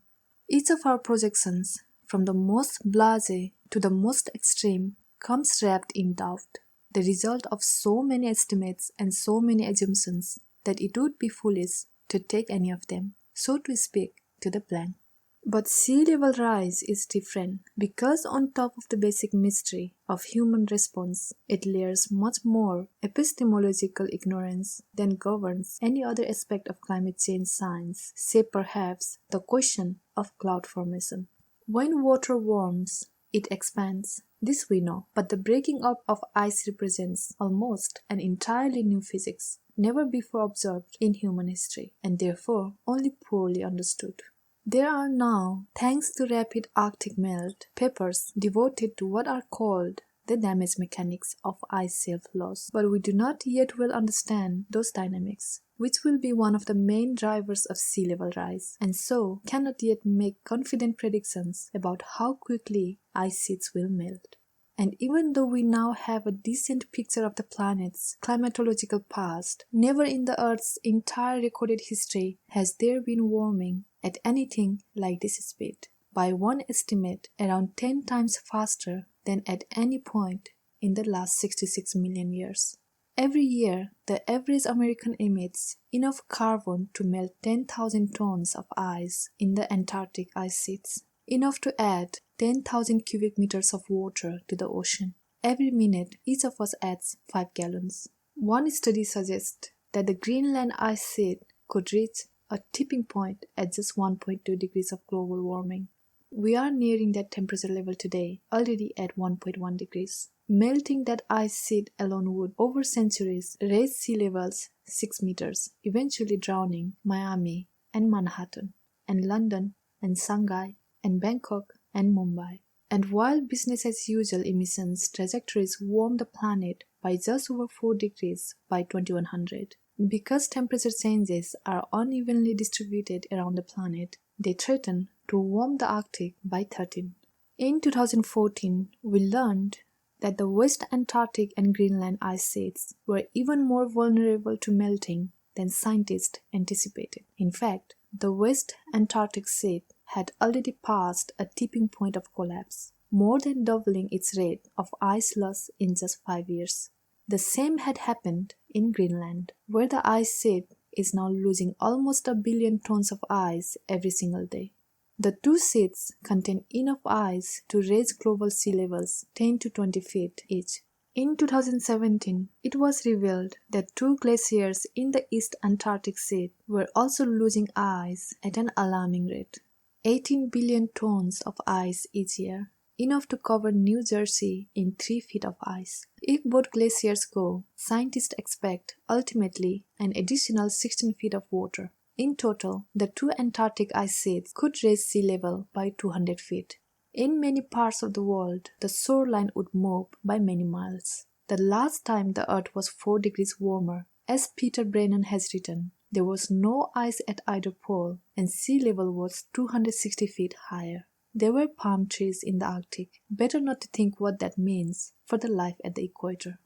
Each of our projections, from the most blasé to the most extreme, comes wrapped in doubt, the result of so many estimates and so many assumptions that it would be foolish to take any of them, so to speak, to the blank. But sea level rise is different because on top of the basic mystery of human response, it layers much more epistemological ignorance than governs any other aspect of climate change science, say perhaps the question of cloud formation. When water warms, it expands. This we know, but the breaking up of ice represents almost an entirely new physics, never before observed in human history, and therefore only poorly understood. There are now, thanks to rapid Arctic melt, papers devoted to what are called the damage mechanics of ice shelf loss, but we do not yet well understand those dynamics, which will be one of the main drivers of sea level rise, and so cannot yet make confident predictions about how quickly ice sheets will melt. And even though we now have a decent picture of the planet's climatological past, never in the Earth's entire recorded history has there been warming at anything like this speed. By one estimate, around 10 times faster than at any point in the last 66 million years. Every year, the average American emits enough carbon to melt 10,000 tons of ice in the Antarctic ice sheets, enough to add 10,000 cubic meters of water to the ocean. Every minute, each of us adds 5 gallons. One study suggests that the Greenland ice sheet could reach a tipping point at just 1.2 degrees of global warming. We are nearing that temperature level today, already at 1.1 degrees. Melting that ice sheet alone would, over centuries, raise sea levels 6 meters, eventually drowning Miami and Manhattan, and London and Shanghai and Bangkok and Mumbai. And while business as usual emissions trajectories warm the planet by just over 4 degrees by 2100, because temperature changes are unevenly distributed around the planet, they threaten to warm the Arctic by 13. In 2014, we learned that the West Antarctic and Greenland ice sheets were even more vulnerable to melting than scientists anticipated. In fact, The West Antarctic sheet had already passed a tipping point of collapse, more than doubling its rate of ice loss in just 5 years. The same had happened in Greenland, where the ice sheet is now losing almost 1 billion tons of ice every single day. The two sheets contain enough ice to raise global sea levels 10 to 20 feet each. In 2017, it was revealed that 2 glaciers in the East Antarctic sheet were also losing ice at an alarming rate. 18 billion tons of ice each year, enough to cover New Jersey in 3 feet of ice. If both glaciers go, scientists expect ultimately an additional 16 feet of water. In total, the 2 Antarctic ice sheets could raise sea level by 200 feet. In many parts of the world, the shoreline would move by many miles. The last time the Earth was 4 degrees warmer, as Peter Brennan has written, there was no ice at either pole and sea level was 260 feet higher. There were palm trees in the Arctic. Better not to think what that means for the life at the equator.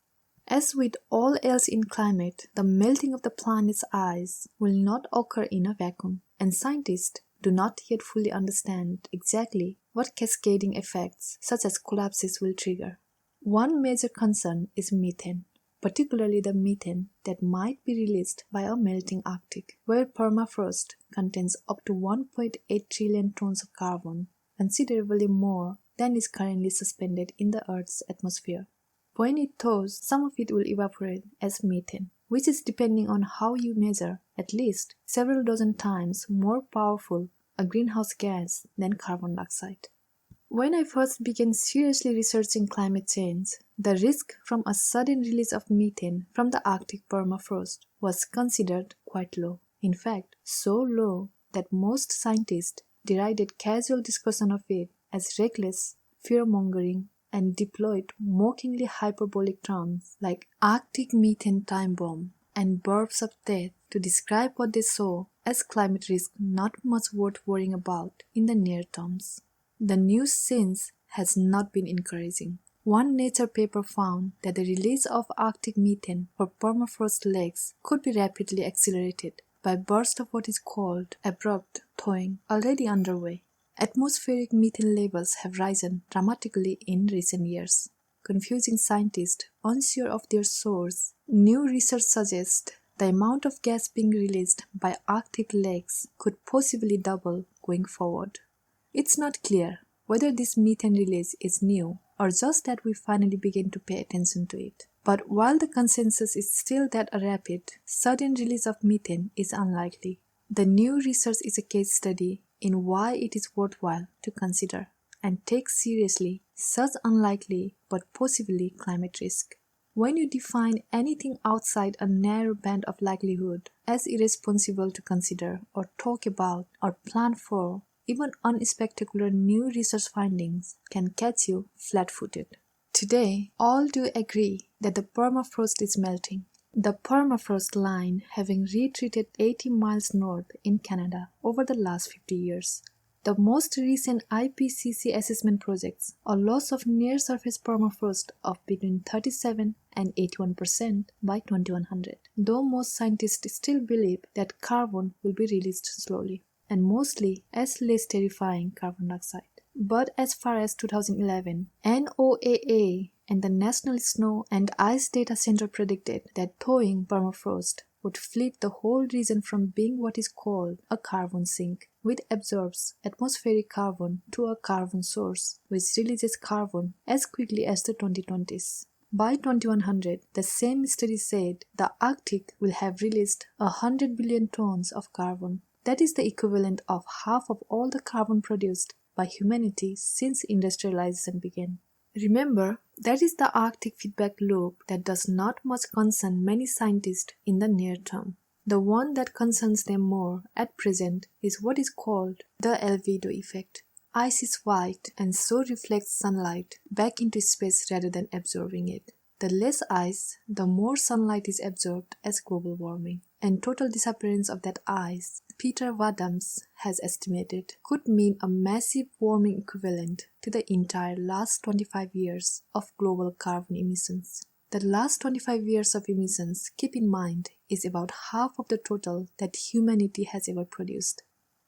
As with all else in climate, the melting of the planet's ice will not occur in a vacuum, and scientists do not yet fully understand exactly what cascading effects such as collapses will trigger. One major concern is methane, particularly the methane that might be released by a melting Arctic, where permafrost contains up to 1.8 trillion tons of carbon, considerably more than is currently suspended in the Earth's atmosphere. When it thaws, some of it will evaporate as methane, which is, depending on how you measure, at least several dozen times more powerful a greenhouse gas than carbon dioxide. When I first began seriously researching climate change, the risk from a sudden release of methane from the Arctic permafrost was considered quite low. In fact, so low that most scientists derided casual discussion of it as reckless, fear-mongering, and deployed mockingly hyperbolic terms like Arctic methane time bomb and burps of death to describe what they saw as climate risk not much worth worrying about in the near terms. The news since has not been encouraging. One Nature paper found that the release of Arctic methane for permafrost lakes could be rapidly accelerated by bursts of what is called abrupt thawing already underway. Atmospheric methane levels have risen dramatically in recent years, confusing scientists unsure of their source. New research suggests the amount of gas being released by Arctic lakes could possibly double going forward. It's not clear whether this methane release is new or just that we finally begin to pay attention to it. But while the consensus is still that a rapid, sudden release of methane is unlikely, the new research is a case study in why it is worthwhile to consider and take seriously such unlikely but possibly climate risk. When you define anything outside a narrow band of likelihood as irresponsible to consider or talk about or plan for, even unspectacular new research findings can catch you flat-footed. Today, all do agree that the permafrost is melting. The permafrost line having retreated 80 miles north in Canada over the last 50 years. The most recent IPCC assessment projects a loss of near-surface permafrost of between 37 and 81% by 2100, though most scientists still believe that carbon will be released slowly, and mostly as less terrifying carbon dioxide. But as far as 2011, NOAA and the National Snow and Ice Data Center predicted that thawing permafrost would flip the whole region from being what is called a carbon sink, which absorbs atmospheric carbon, to a carbon source, which releases carbon as quickly as the 2020s. By 2100, the same study said the Arctic will have released 100 billion tons of carbon. That is the equivalent of half of all the carbon produced by humanity since industrialization began. Remember, that is the Arctic feedback loop that does not much concern many scientists in the near term. The one that concerns them more at present is what is called the albedo effect. Ice is white and so reflects sunlight back into space rather than absorbing it. The less ice, the more sunlight is absorbed as global warming. And total disappearance of that ice, Peter Wadhams has estimated, could mean a massive warming equivalent to the entire last 25 years of global carbon emissions. The last 25 years of emissions, keep in mind, is about half of the total that humanity has ever produced.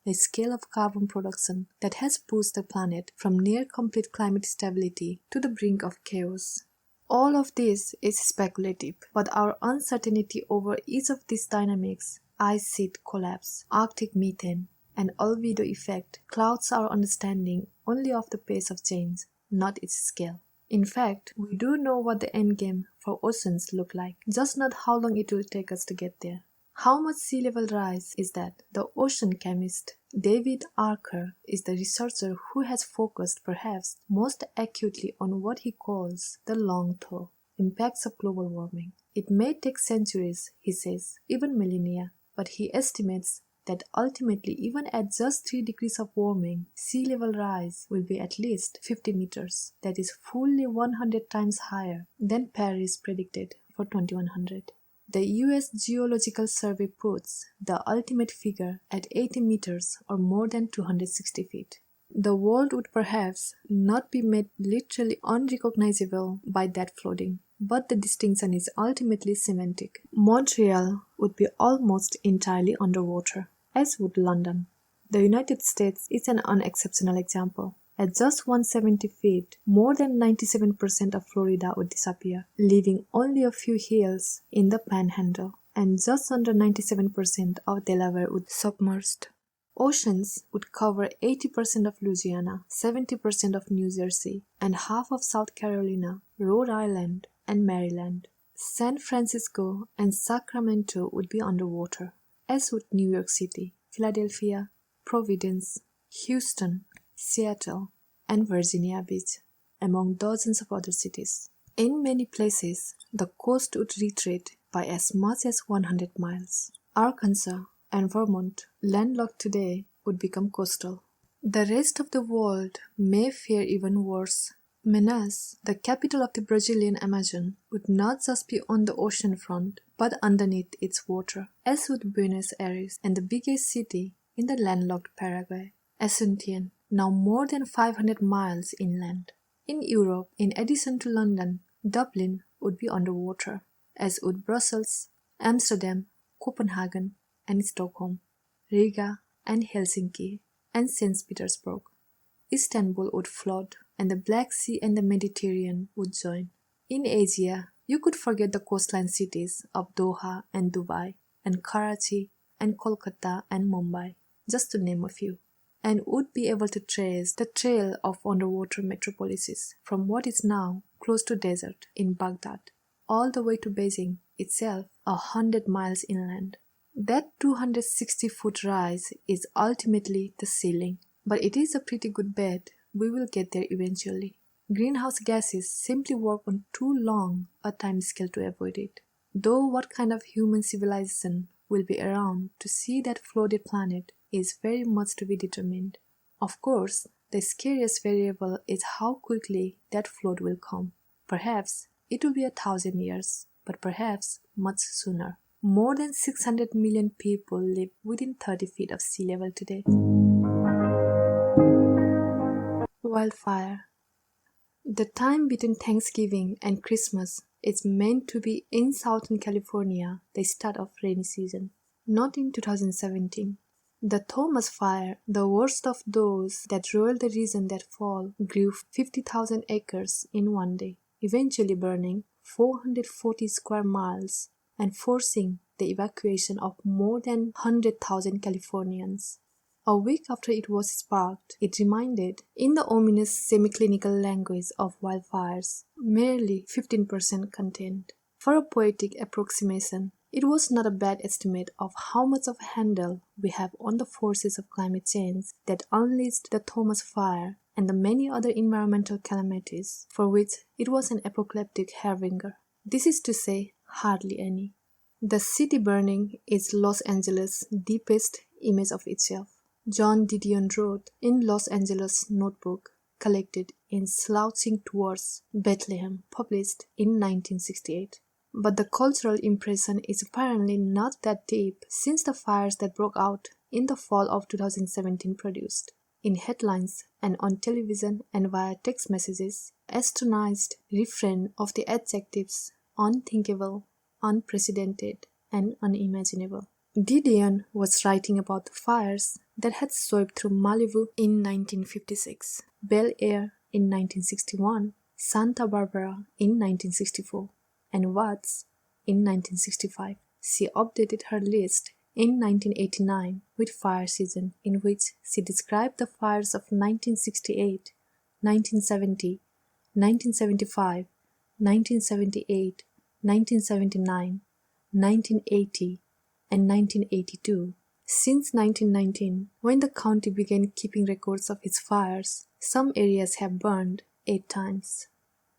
the scale of carbon production that has pushed the planet from near complete climate stability to the brink of chaos. All of this is speculative, but our uncertainty over each of these dynamics, ice sheet collapse, Arctic methane, and albedo effect, clouds our understanding only of the pace of change, not its scale. In fact, we do know what the endgame for oceans look like, just not how long it will take us to get there. How much sea level rise is that? The ocean chemist David Archer is the researcher who has focused perhaps most acutely on what he calls the long-term impacts of global warming. It may take centuries, he says, even millennia, but he estimates that ultimately even at just 3 degrees of warming, sea level rise will be at least 50 meters, that is fully 100 times higher than Paris predicted for 2100. The US Geological Survey puts the ultimate figure at 80 meters or more than 260 feet. The world would perhaps not be made literally unrecognizable by that flooding, but the distinction is ultimately semantic. Montreal would be almost entirely underwater, as would London. The United States is an unexceptional example. At just 170 feet, more than 97% of Florida would disappear, leaving only a few hills in the panhandle, and just under 97% of Delaware would submerged. Oceans would cover 80% of Louisiana, 70% of New Jersey, and half of South Carolina, Rhode Island, and Maryland. San Francisco and Sacramento would be underwater, as would New York City, Philadelphia, Providence, Houston, Seattle, and Virginia Beach, among dozens of other cities. In many places, the coast would retreat by as much as 100 miles. Arkansas and Vermont, landlocked today, would become coastal. The rest of the world may fare even worse. Manaus, the capital of the Brazilian Amazon, would not just be on the ocean front, but underneath its water, as would Buenos Aires and the biggest city in the landlocked Paraguay, Asunción, now more than 500 miles inland. In Europe, in addition to London, Dublin would be underwater, as would Brussels, Amsterdam, Copenhagen, and Stockholm, Riga and Helsinki, and St. Petersburg. Istanbul would flood, and the Black Sea and the Mediterranean would join. In Asia, you could forget the coastline cities of Doha and Dubai, and Karachi, and Kolkata and Mumbai, just to name a few, and would be able to trace the trail of underwater metropolises from what is now close to desert in Baghdad, all the way to Beijing itself, 100 miles inland. That 260-foot rise is ultimately the ceiling, but it is a pretty good bet we will get there eventually. Greenhouse gases simply work on too long a time scale to avoid it. Though what kind of human civilization will be around to see that flooded planet is very much to be determined. Of course, the scariest variable is how quickly that flood will come. Perhaps it will be 1,000 years, but perhaps much sooner. More than 600 million people live within 30 feet of sea level today. Wildfire. The time between Thanksgiving and Christmas is meant to be in Southern California the start of rainy season, not in 2017. The Thomas Fire, the worst of those that roiled the region that fall, grew 50,000 acres in one day, eventually burning 440 square miles and forcing the evacuation of more than 100,000 Californians. A week after it was sparked, it reminded, in the ominous semi-clinical language of wildfires, merely 15% contained. For a poetic approximation, it was not a bad estimate of how much of a handle we have on the forces of climate change that unleashed the Thomas Fire and the many other environmental calamities for which it was an apocalyptic harbinger. This is to say, hardly any. The city burning is Los Angeles' deepest image of itself. John Didion wrote in Los Angeles Notebook, collected in Slouching Towards Bethlehem, published in 1968. But the cultural impression is apparently not that deep since the fires that broke out in the fall of 2017 produced, in headlines and on television and via text messages, astonished refrain of the adjectives unthinkable, unprecedented, and unimaginable. Didion was writing about the fires that had swept through Malibu in 1956, Bel Air in 1961, Santa Barbara in 1964, and Watts in 1965. She updated her list in 1989 with Fire Season, in which she described the fires of 1968, 1970, 1975, 1978, 1979, 1980, and 1982. Since 1919, when the county began keeping records of its fires, some areas have burned 8 times.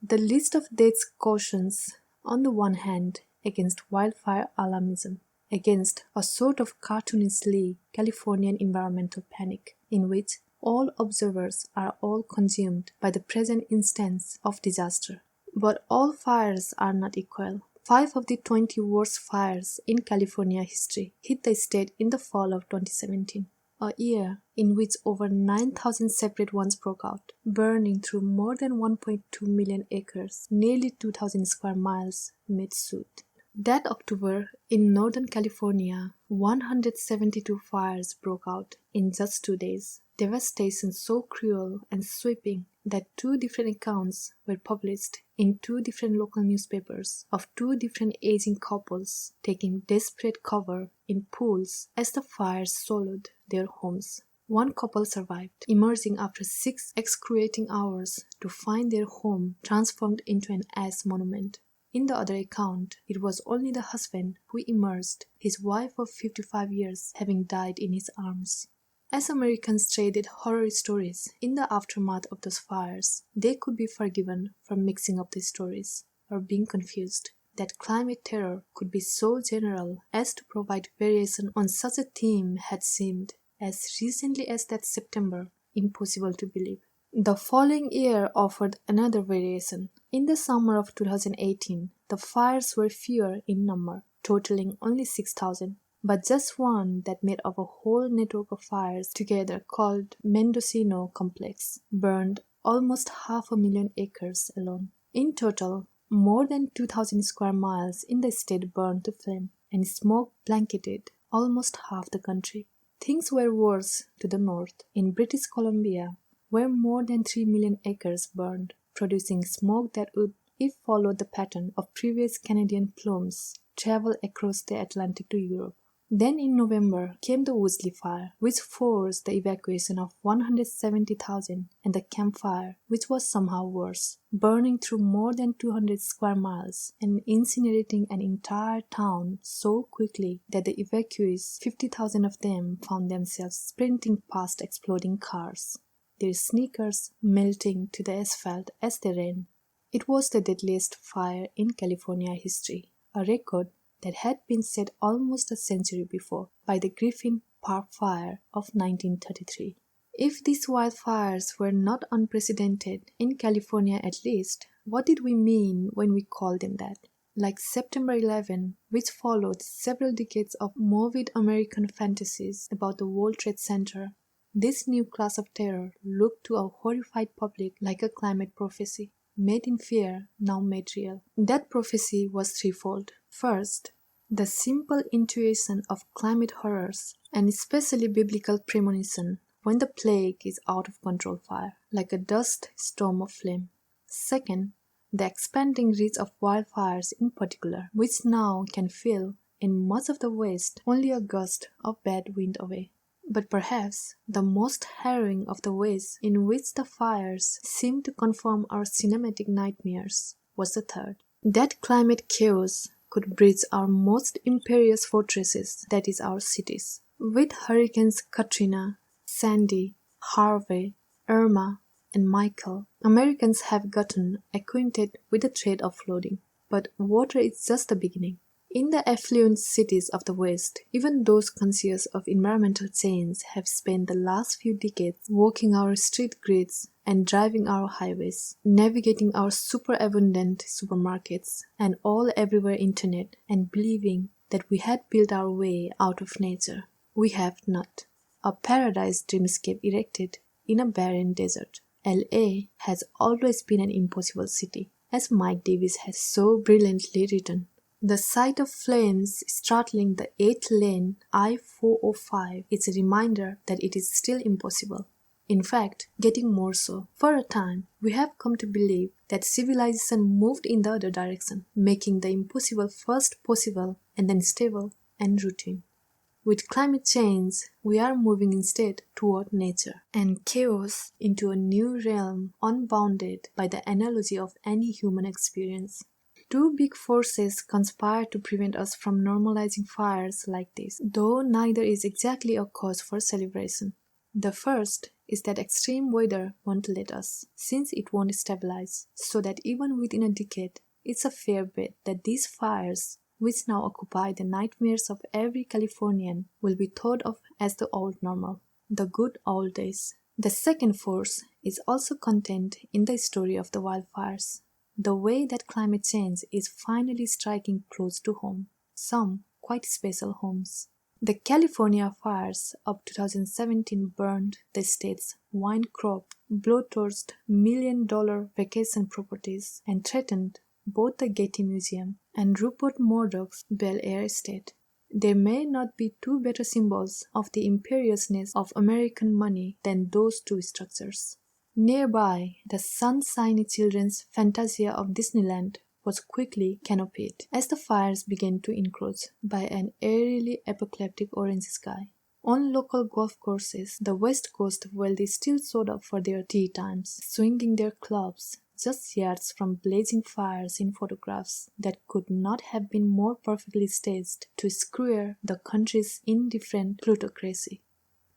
The list of deaths cautions, on the one hand, against wildfire alarmism, against a sort of cartoonishly Californian environmental panic, in which all observers are all consumed by the present instance of disaster. But all fires are not equal. 5 of the 20 worst fires in California history hit the state in the fall of 2017, a year in which over 9,000 separate ones broke out, burning through more than 1.2 million acres, nearly 2,000 square miles mid-suit. That October, in Northern California, 172 fires broke out in just 2 days. Devastation so cruel and sweeping that 2 different accounts were published in 2 different local newspapers of 2 different aging couples taking desperate cover in pools as the fires swallowed their homes. One couple survived, emerging after 6 excruciating hours to find their home transformed into an ash monument. In the other account, it was only the husband who emerged, his wife of 55 years having died in his arms. As Americans traded horror stories in the aftermath of those fires, they could be forgiven for mixing up the stories or being confused. That climate terror could be so general as to provide variation on such a theme had seemed, as recently as that September, impossible to believe. The following year offered another variation. In the summer of 2018, the fires were fewer in number, totaling only 6,000. But just one that made up a whole network of fires together called Mendocino Complex burned almost 500,000 acres alone. In total, more than 2,000 square miles in the state burned to flame, and smoke blanketed almost half the country. Things were worse to the north. In British Columbia, where more than 3 million acres burned, producing smoke that would, if followed the pattern of previous Canadian plumes, travel across the Atlantic to Europe. Then in November came the Woolsey Fire, which forced the evacuation of 170,000, and the Camp Fire, which was somehow worse, burning through more than 200 square miles and incinerating an entire town so quickly that the evacuees, 50,000 of them, found themselves sprinting past exploding cars, their sneakers melting to the asphalt as they ran. It was the deadliest fire in California history, a record that had been set almost a century before by the Griffin Park Fire of 1933. If these wildfires were not unprecedented, in California at least, what did we mean when we called them that? Like September 11, which followed several decades of morbid American fantasies about the World Trade Center, this new class of terror looked to a horrified public like a climate prophecy, made in fear, now made real. That prophecy was threefold. First, the simple intuition of climate horrors, and especially biblical premonition, when the plague is out of control fire, like a dust storm of flame. Second, the expanding reach of wildfires in particular, which now can feel, in much of the West, only a gust of bad wind away. But perhaps the most harrowing of the ways in which the fires seem to confirm our cinematic nightmares was the third. That climate chaos could breach our most imperious fortresses, that is our cities. With hurricanes Katrina, Sandy, Harvey, Irma, and Michael, Americans have gotten acquainted with the threat of flooding. But water is just the beginning. In the affluent cities of the West, even those conscious of environmental change have spent the last few decades walking our street grids and driving our highways, navigating our superabundant supermarkets and all everywhere internet, and believing that we had built our way out of nature. We have not. A paradise dreamscape erected in a barren desert. LA has always been an impossible city, as Mike Davis has so brilliantly written. The sight of flames startling the 8-lane I-405 is a reminder that it is still impossible. In fact, getting more so. For a time, we have come to believe that civilization moved in the other direction, making the impossible first possible and then stable and routine. With climate change, we are moving instead toward nature and chaos into a new realm unbounded by the analogy of any human experience. Two big forces conspire to prevent us from normalizing fires like this, though neither is exactly a cause for celebration. The first is that extreme weather won't let us, since it won't stabilize, so that even within a decade, it's a fair bet that these fires, which now occupy the nightmares of every Californian, will be thought of as the old normal, the good old days. The second force is also contained in the story of the wildfires. The way that climate change is finally striking close to home, some quite special homes. The California fires of 2017 burned the state's wine crop, blow-torched million-dollar vacation properties, and threatened both the Getty Museum and Rupert Murdoch's Bel Air estate. There may not be two better symbols of the imperiousness of American money than those two structures. Nearby, the sunshiny children's fantasia of Disneyland was quickly canopied as the fires began to encroach by an eerily apocalyptic orange sky. On local golf courses, the West Coast wealthy still showed up for their tea times, swinging their clubs just yards from blazing fires in photographs that could not have been more perfectly staged to skewer the country's indifferent plutocracy.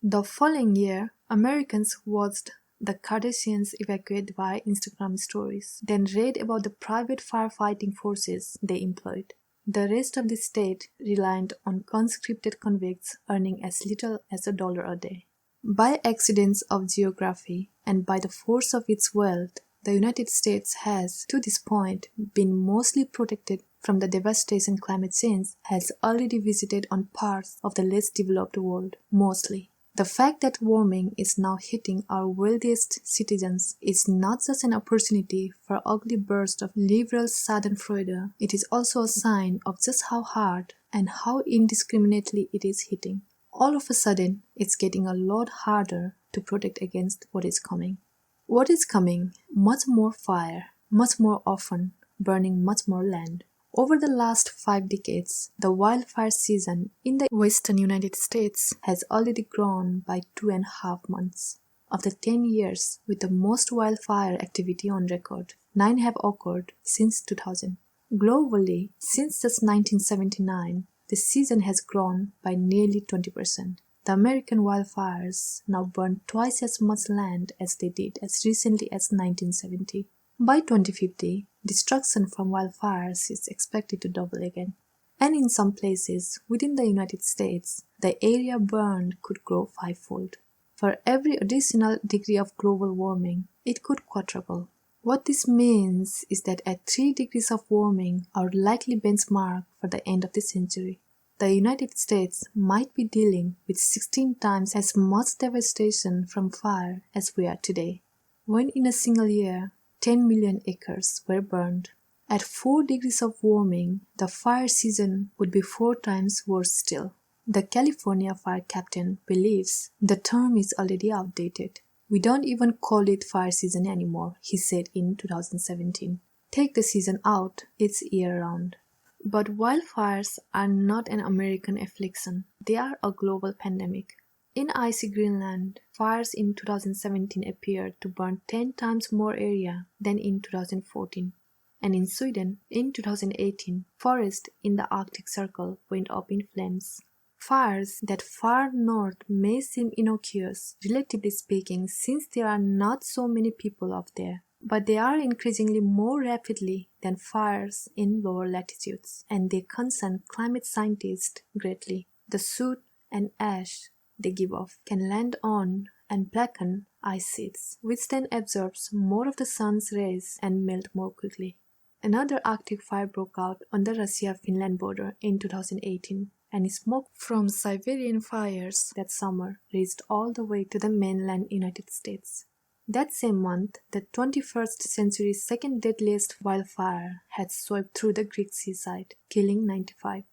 The following year, Americans watched the Kardashians evacuate via Instagram stories, then read about the private firefighting forces they employed. The rest of the state relied on conscripted convicts earning as little as $1 a day. By accidents of geography and by the force of its wealth, the United States has, to this point, been mostly protected from the devastation climate change has already visited on parts of the less developed world, mostly. The fact that warming is now hitting our wealthiest citizens is not just an opportunity for an ugly burst of liberal schadenfreude, it is also a sign of just how hard and how indiscriminately it is hitting. All of a sudden, it's getting a lot harder to protect against what is coming. What is coming? Much more fire, much more often, burning much more land. Over the last 5 decades, the wildfire season in the western United States has already grown by 2.5 months. Of the 10 years with the most wildfire activity on record, 9 have occurred since 2000. Globally, since just 1979, the season has grown by nearly 20%. The American wildfires now burn twice as much land as they did as recently as 1970. By 2050, destruction from wildfires is expected to double again. And in some places within the United States, the area burned could grow 5-fold. For every additional degree of global warming, it could quadruple. What this means is that at 3 degrees of warming, our likely benchmark for the end of the century, the United States might be dealing with 16 times as much devastation from fire as we are today. When in a single year, 10 million acres were burned. At 4 degrees of warming, the fire season would be 4 times worse still. The California fire captain believes the term is already outdated. We don't even call it fire season anymore, he said in 2017. Take the season out, it's year-round. But wildfires are not an American affliction. They are a global pandemic. In icy Greenland, fires in 2017 appeared to burn 10 times more area than in 2014. And in Sweden, in 2018, forests in the Arctic Circle went up in flames. Fires that far north may seem innocuous, relatively speaking, since there are not so many people up there. But they are increasingly more rapidly than fires in lower latitudes, and they concern climate scientists greatly. The soot and ash they give off can land on and blacken ice sheets, which then absorbs more of the sun's rays and melt more quickly. Another Arctic fire broke out on the Russia-Finland border in 2018, and smoke from Siberian fires that summer reached all the way to the mainland United States. That same month, the 21st century's second deadliest wildfire had swept through the Greek seaside, killing 95.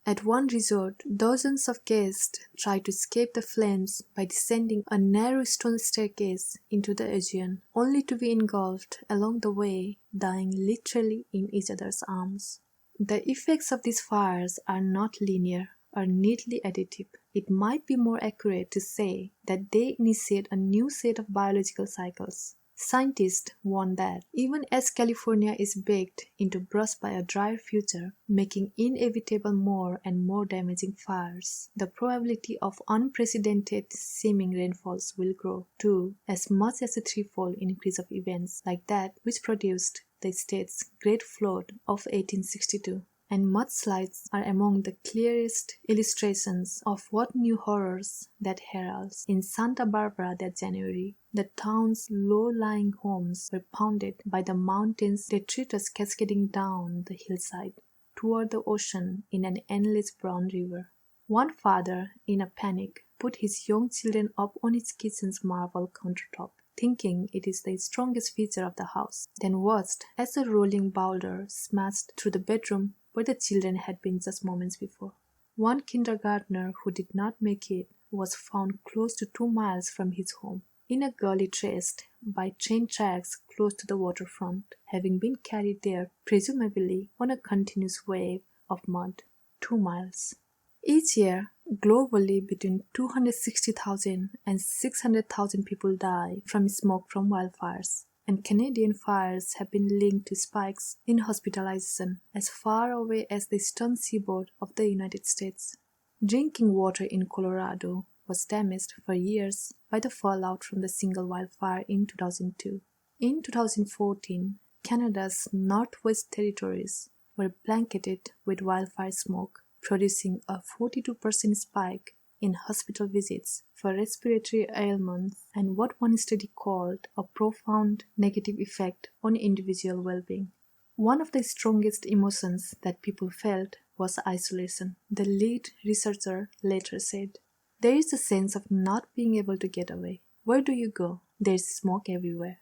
At one resort, dozens of guests tried to escape the flames by descending a narrow stone staircase into the Aegean, only to be engulfed along the way, dying literally in each other's arms. The effects of these fires are not linear or neatly additive. It might be more accurate to say that they initiate a new set of biological cycles. Scientists warn that even as California is baked into brush by a drier future, making inevitable more and more damaging fires, the probability of unprecedented seeming rainfalls will grow to as much as a threefold increase of events like that which produced the state's Great Flood of 1862. And mudslides are among the clearest illustrations of what new horrors that heralds. In Santa Barbara that January, the town's low-lying homes were pounded by the mountain's detritus cascading down the hillside toward the ocean in an endless brown river. One father, in a panic, put his young children up on his kitchen's marble countertop, thinking it is the strongest feature of the house, then watched as a rolling boulder smashed through the bedroom where the children had been just moments before. One kindergartner who did not make it was found close to 2 miles from his home, in a gully traced by train tracks close to the waterfront, having been carried there presumably on a continuous wave of mud. 2 miles. Each year, globally between 260,000 and 600,000 people die from smoke from wildfires, and Canadian fires have been linked to spikes in hospitalization as far away as the eastern seaboard of the United States. Drinking water in Colorado was damaged for years by the fallout from the single wildfire in 2002. In 2014, Canada's Northwest Territories were blanketed with wildfire smoke, producing a 42% spike in hospital visits for respiratory ailments and what one study called a profound negative effect on individual well-being. One of the strongest emotions that people felt was isolation, the lead researcher later said. There is a sense of not being able to get away. Where do you go? There is smoke everywhere.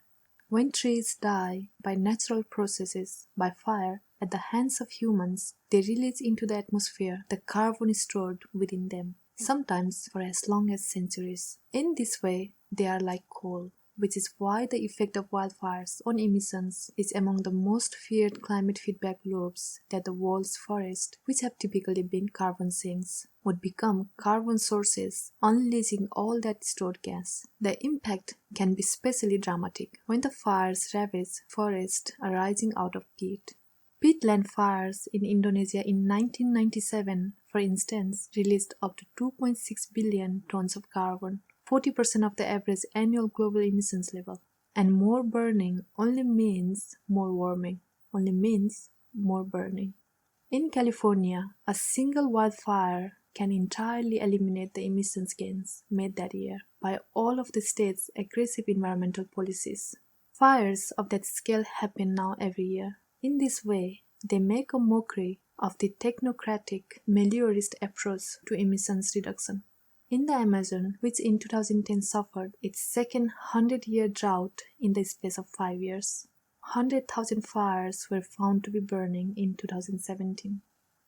When trees die by natural processes, by fire, at the hands of humans, they release into the atmosphere the carbon stored within them, sometimes for as long as centuries. In this way, they are like coal, which is why the effect of wildfires on emissions is among the most feared climate feedback loops that the world's forests, which have typically been carbon sinks, would become carbon sources, unleashing all that stored gas. The impact can be especially dramatic when the fires ravage forests arising out of peat. Peatland fires in Indonesia in 1997, for instance, released up to 2.6 billion tons of carbon, 40% of the average annual global emissions level. And more burning only means more warming, only means more burning. In California, a single wildfire can entirely eliminate the emissions gains made that year by all of the state's aggressive environmental policies. Fires of that scale happen now every year. In this way, they make a mockery of the technocratic, meliorist approach to emissions reduction. In the Amazon, which in 2010 suffered its second 100-year drought in the space of 5 years, 100,000 fires were found to be burning in 2017.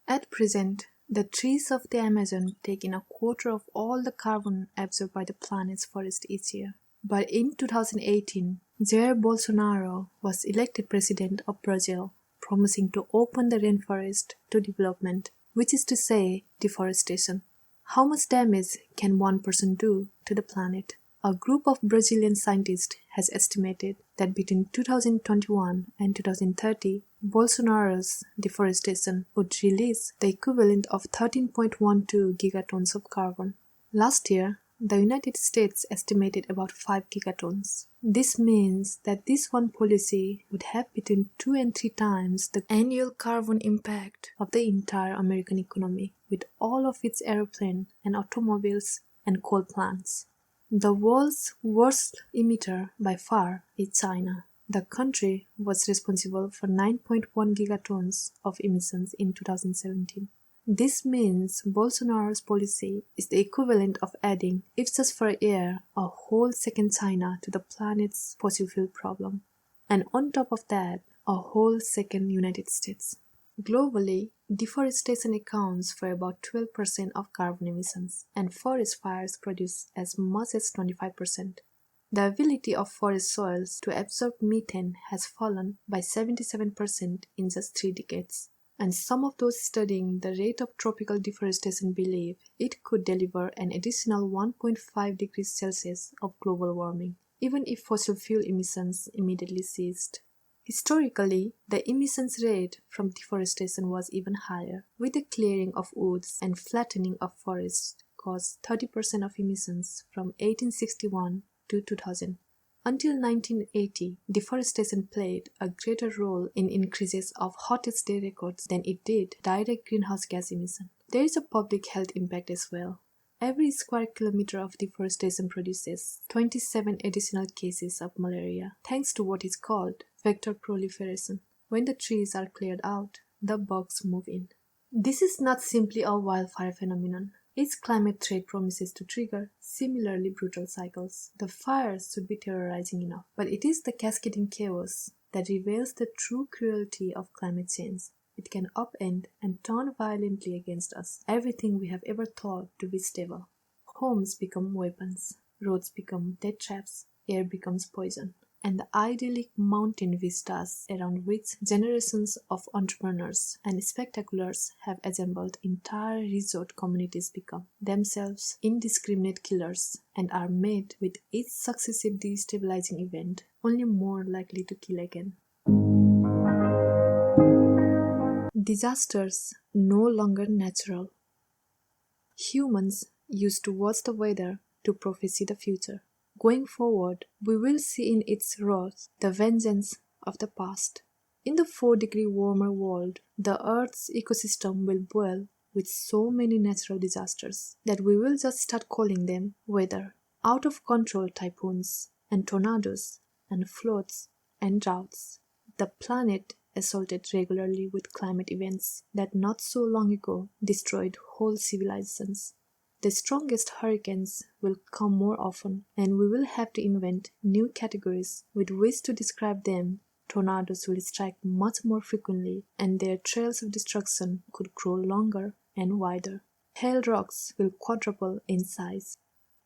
At present, the trees of the Amazon take in a quarter of all the carbon absorbed by the planet's forest each year. But in 2018, Jair Bolsonaro was elected president of Brazil, promising to open the rainforest to development, which is to say, deforestation. How much damage can one person do to the planet? A group of Brazilian scientists has estimated that between 2021 and 2030, Bolsonaro's deforestation would release the equivalent of 13.12 gigatons of carbon. Last year, the United States estimated about 5 gigatons. This means that this one policy would have between 2 and 3 times the annual carbon impact of the entire American economy, with all of its airplanes and automobiles and coal plants. The world's worst emitter by far is China. The country was responsible for 9.1 gigatons of emissions in 2017. This means Bolsonaro's policy is the equivalent of adding, if just for a year, a whole second China to the planet's fossil fuel problem. And on top of that, a whole second United States. Globally, deforestation accounts for about 12% of carbon emissions, and forest fires produce as much as 25%. The ability of forest soils to absorb methane has fallen by 77% in just 3 decades. And some of those studying the rate of tropical deforestation believe it could deliver an additional 1.5 degrees Celsius of global warming, even if fossil fuel emissions immediately ceased. Historically, the emissions rate from deforestation was even higher, with the clearing of woods and flattening of forests caused 30% of emissions from 1861 to 2000. Until 1980, deforestation played a greater role in increases of hottest day records than it did direct greenhouse gas emission. There is a public health impact as well. Every square kilometer of deforestation produces 27 additional cases of malaria, thanks to what is called vector proliferation. When the trees are cleared out, the bugs move in. This is not simply a wildfire phenomenon. Each climate threat promises to trigger similarly brutal cycles. The fires should be terrorizing enough, but it is the cascading chaos that reveals the true cruelty of climate change. It can upend and turn violently against us, everything we have ever thought to be stable. Homes become weapons, roads become death traps, air becomes poison, and the idyllic mountain vistas around which generations of entrepreneurs and spectaculars have assembled entire resort communities become themselves indiscriminate killers and are made with each successive destabilizing event only more likely to kill again. Disasters no longer natural. Humans used to watch the weather to prophesy the future. Going forward, we will see in its wrath the vengeance of the past. In the 4-degree warmer world, the Earth's ecosystem will boil with so many natural disasters that we will just start calling them weather. Out of control typhoons and tornadoes and floods and droughts. The planet assaulted regularly with climate events that not so long ago destroyed whole civilizations. The strongest hurricanes will come more often, and we will have to invent new categories with which to describe them. Tornadoes will strike much more frequently, and their trails of destruction could grow longer and wider. Hail rocks will quadruple in size.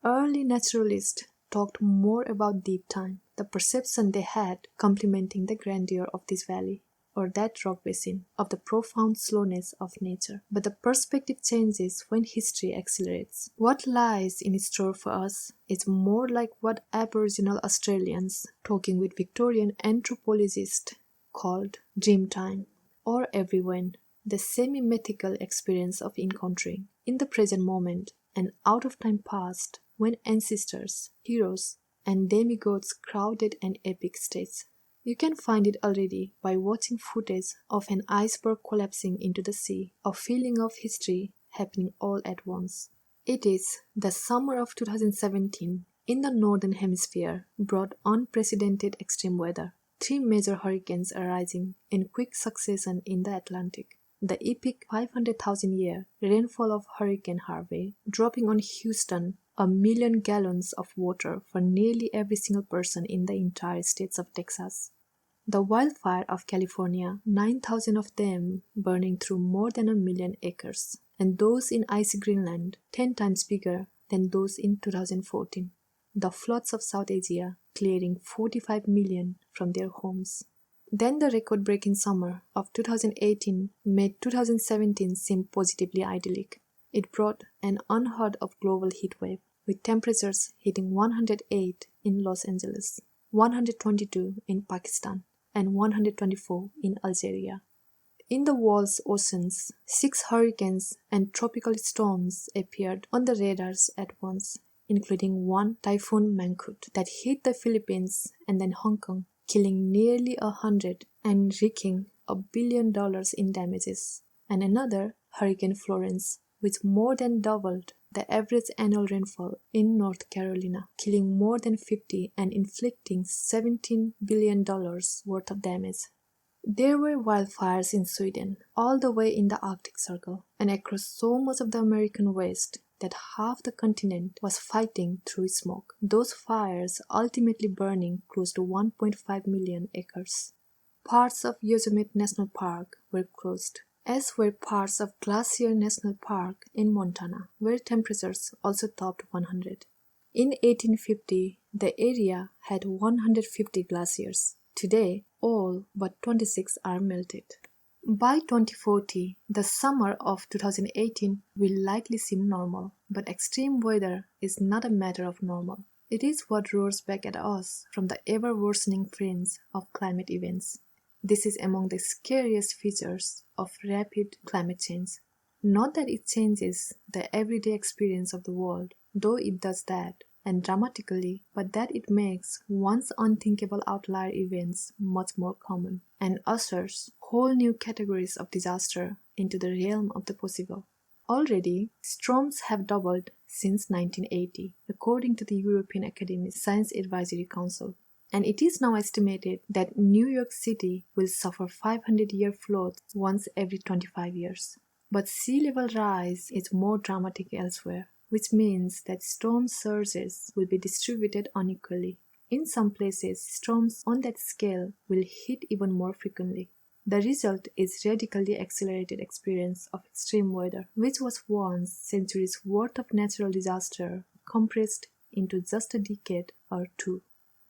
Early naturalists talked more about deep time, the perception they had complementing the grandeur of this valley, or that rock basin, of the profound slowness of nature. But the perspective changes when history accelerates. What lies in store for us is more like what Aboriginal Australians, talking with Victorian anthropologists, called dream time, or everyone, the semi-mythical experience of encountering, in the present moment, an out-of-time past when ancestors, heroes, and demigods crowded an epic stage. You can find it already by watching footage of an iceberg collapsing into the sea, a feeling of history happening all at once. It is the summer of 2017 in the Northern Hemisphere brought unprecedented extreme weather. 3 major hurricanes arising in quick succession in the Atlantic. The epic 500,000-year rainfall of Hurricane Harvey, dropping on Houston 1 million gallons of water for nearly every single person in the entire states of Texas. The wildfire of California, 9,000 of them burning through more than 1 million acres, and those in icy Greenland, 10 times bigger than those in 2014. The floods of South Asia, clearing 45 million from their homes. Then the record-breaking summer of 2018 made 2017 seem positively idyllic. It brought an unheard of global heatwave, with temperatures hitting 108 in Los Angeles, 122 in Pakistan, and 124 in Algeria. In the world's oceans, 6 hurricanes and tropical storms appeared on the radars at once, including one Typhoon Mangkhut that hit the Philippines and then Hong Kong, killing nearly 100 and wreaking $1 billion in damages, and another, Hurricane Florence, which more than doubled the average annual rainfall in North Carolina, killing more than 50 and inflicting $17 billion worth of damage. There were wildfires in Sweden, all the way in the Arctic Circle, and across so much of the American West that half the continent was fighting through smoke, those fires ultimately burning close to 1.5 million acres. Parts of Yosemite National Park were closed, as were parts of Glacier National Park in Montana, where temperatures also topped 100. In 1850, the area had 150 glaciers. Today, all but 26 are melted. By 2040, the summer of 2018 will likely seem normal, but extreme weather is not a matter of normal. It is what roars back at us from the ever-worsening fringe of climate events. This is among the scariest features of rapid climate change. Not that it changes the everyday experience of the world, though it does that, and dramatically, but that it makes once unthinkable outlier events much more common, and ushers whole new categories of disaster into the realm of the possible. Already, storms have doubled since 1980, according to the European Academy's Science Advisory Council. And it is now estimated that New York City will suffer 500-year floods once every 25 years. But sea level rise is more dramatic elsewhere, which means that storm surges will be distributed unequally. In some places, storms on that scale will hit even more frequently. The result is radically accelerated experience of extreme weather, which was once centuries' worth of natural disaster compressed into just a decade or two.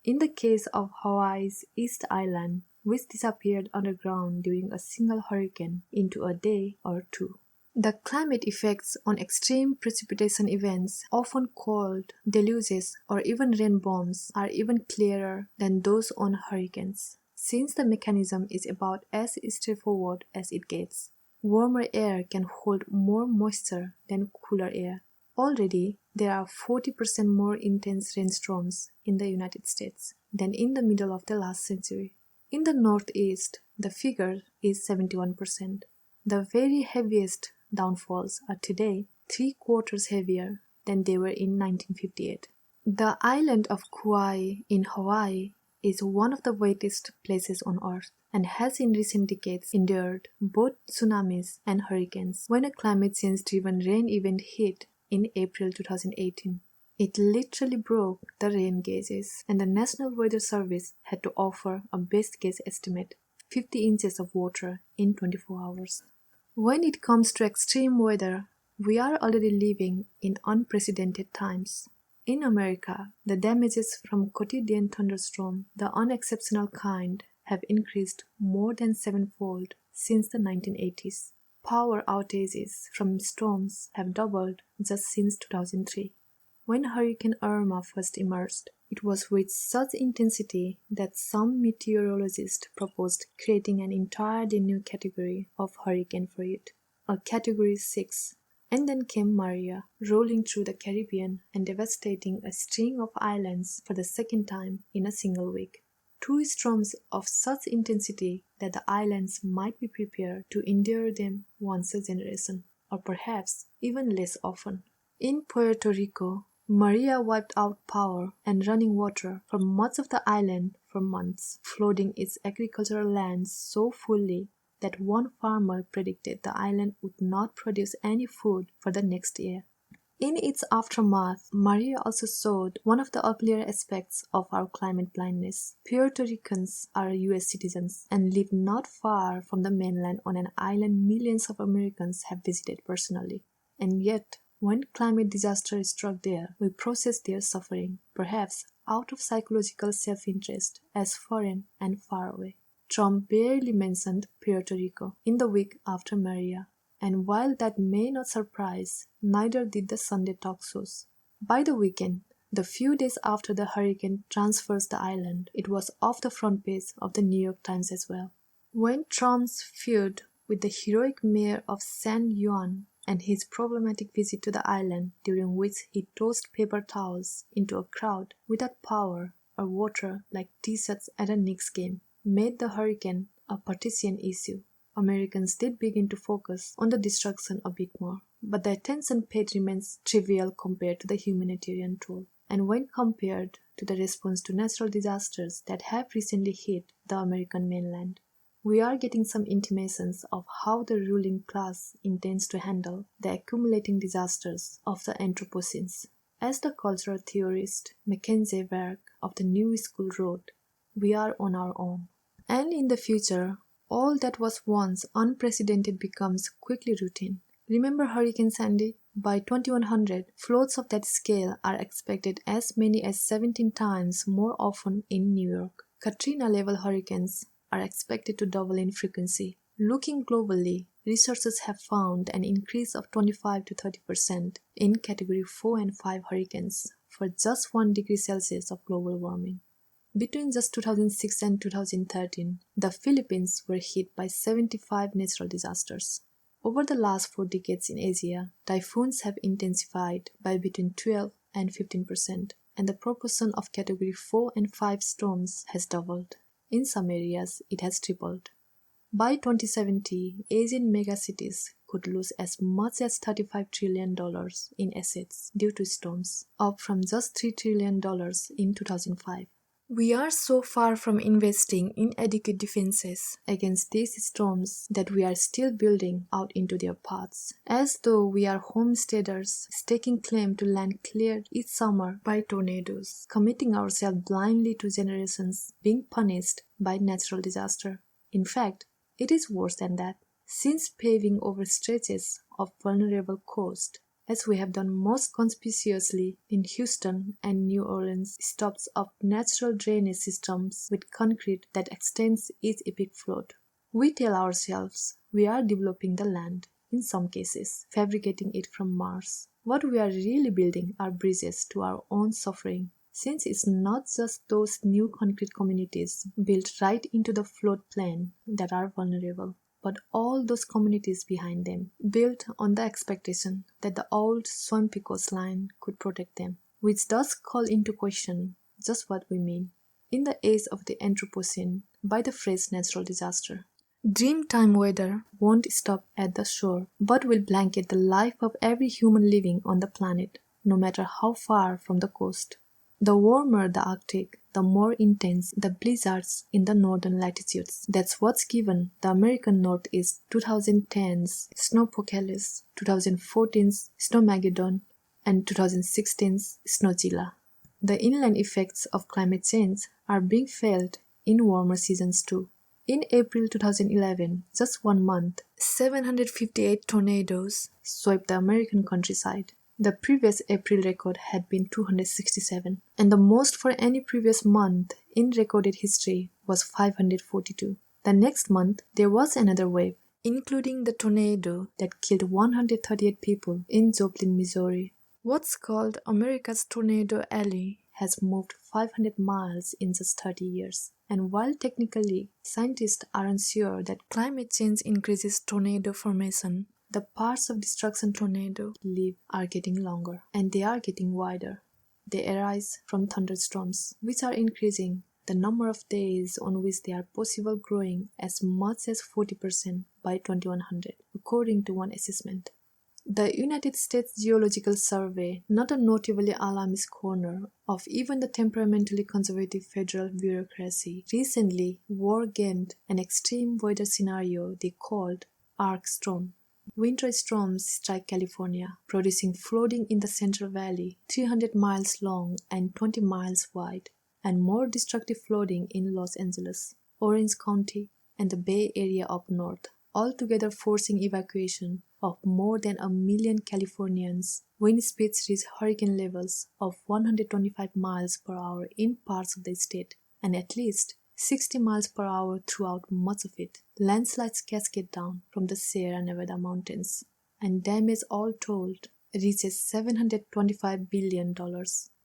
In the case of Hawaii's East Island, which disappeared underground during a single hurricane into a day or two. The climate effects on extreme precipitation events, often called deluges or even rain bombs, are even clearer than those on hurricanes, since the mechanism is about as straightforward as it gets. Warmer air can hold more moisture than cooler air. Already, there are 40% more intense rainstorms in the United States than in the middle of the last century. In the Northeast, the figure is 71%. The very heaviest downfalls are today 3/4 heavier than they were in 1958. The island of Kauai in Hawaii is one of the wettest places on Earth and has in recent decades endured both tsunamis and hurricanes when a climate change-driven rain event hit in April 2018. It literally broke the rain gauges, and the National Weather Service had to offer a best-case estimate, 50 inches of water in 24 hours. When it comes to extreme weather, we are already living in unprecedented times. In America, the damages from quotidian thunderstorms, the unexceptional kind, have increased more than sevenfold since the 1980s. Power outages from storms have doubled just since 2003. When Hurricane Irma first emerged, it was with such intensity that some meteorologists proposed creating an entirely new category of hurricane for it, a Category 6. And then came Maria, rolling through the Caribbean and devastating a string of islands for the second time in a single week. Two storms of such intensity that the islands might be prepared to endure them once a generation, or perhaps even less often. In Puerto Rico, Maria wiped out power and running water for much of the island for months, flooding its agricultural lands so fully that one farmer predicted the island would not produce any food for the next year. In its aftermath, Maria also showed one of the uglier aspects of our climate blindness. Puerto Ricans are US citizens and live not far from the mainland on an island millions of Americans have visited personally. And yet, when climate disaster struck there, we processed their suffering, perhaps out of psychological self-interest, as foreign and far away. Trump barely mentioned Puerto Rico in the week after Maria. And while that may not surprise, neither did the Sunday talk shows. By the weekend, the few days after the hurricane traversed the island, it was off the front page of the New York Times as well. When Trump's feud with the heroic mayor of San Juan and his problematic visit to the island, during which he tossed paper towels into a crowd without power or water like T-shirts at a Knicks game, made the hurricane a partisan issue. Americans did begin to focus on the destruction a bit more, but the attention paid remains trivial compared to the humanitarian toll, and when compared to the response to natural disasters that have recently hit the American mainland. We are getting some intimations of how the ruling class intends to handle the accumulating disasters of the Anthropocene. As the cultural theorist Mackenzie Werk of the New School wrote, we are on our own. And in the future, all that was once unprecedented becomes quickly routine. Remember Hurricane Sandy? By 2100, floods of that scale are expected as many as 17 times more often in New York. Katrina-level hurricanes are expected to double in frequency. Looking globally, researchers have found an increase of 25 to 30% in Category 4 and 5 hurricanes for just 1 degree Celsius of global warming. Between just 2006 and 2013, the Philippines were hit by 75 natural disasters. Over the last 4 decades in Asia, typhoons have intensified by between 12 and 15%, and the proportion of Category 4 and 5 storms has doubled. In some areas, it has tripled. By 2070, Asian megacities could lose as much as $35 trillion in assets due to storms, up from just $3 trillion in 2005. We are so far from investing in adequate defenses against these storms that we are still building out into their paths, as though we are homesteaders staking claim to land cleared each summer by tornadoes, committing ourselves blindly to generations being punished by natural disaster. In fact, it is worse than that, since paving over stretches of vulnerable coast, as we have done most conspicuously in Houston and New Orleans, stops up natural drainage systems with concrete that extends each epic flood. We tell ourselves we are developing the land, in some cases, fabricating it from Mars. What we are really building are bridges to our own suffering, since it's not just those new concrete communities built right into the floodplain that are vulnerable, but all those communities behind them, built on the expectation that the old swampy coastline could protect them, which does call into question just what we mean, in the age of the Anthropocene, by the phrase natural disaster. Dreamtime weather won't stop at the shore, but will blanket the life of every human living on the planet, no matter how far from the coast. The warmer the Arctic, the more intense the blizzards in the northern latitudes. That's what's given the American Northeast 2010's Snowpocalypse, 2014's Snowmageddon, and 2016's Snowzilla. The inland effects of climate change are being felt in warmer seasons too. In April 2011, just 1 month, 758 tornadoes swept the American countryside. The previous April record had been 267, and the most for any previous month in recorded history was 542. The next month, there was another wave, including the tornado that killed 138 people in Joplin, Missouri. What's called America's Tornado Alley has moved 500 miles in just 30 years. And while technically, scientists aren't sure that climate change increases tornado formation, the paths of destruction tornadoes live are getting longer, and they are getting wider. They arise from thunderstorms, which are increasing, the number of days on which they are possible growing as much as 40% by 2100, according to one assessment. The United States Geological Survey, not a notably alarmist corner of even the temperamentally conservative federal bureaucracy, recently war-gamed an extreme weather scenario they called Arc Storm. Winter storms strike California, producing flooding in the Central Valley, 300 miles long and 20 miles wide, and more destructive flooding in Los Angeles, Orange County, and the Bay Area up north, altogether forcing evacuation of more than 1 million Californians. Wind speeds reach hurricane levels of 125 miles per hour in parts of the state, and at least 60 miles per hour throughout much of it. Landslides cascade down from the Sierra Nevada mountains, and damage all told reaches $725 billion,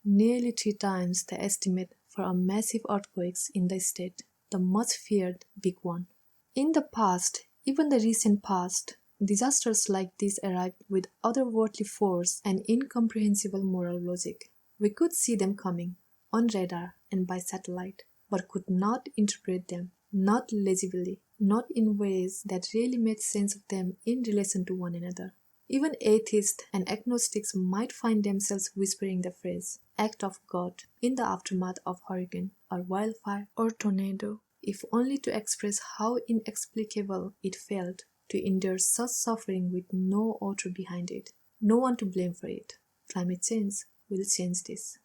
nearly 3 times the estimate for a massive earthquakes in the state, the much feared big one. In the past, even the recent past, disasters like this arrived with otherworldly force and incomprehensible moral logic. We could see them coming, on radar and by satellite, but could not interpret them, not legibly, not in ways that really made sense of them in relation to one another. Even atheists and agnostics might find themselves whispering the phrase, act of God, in the aftermath of hurricane or wildfire or tornado. if only to express how inexplicable it felt to endure such suffering with no author behind it, no one to blame for it. Climate change will change this.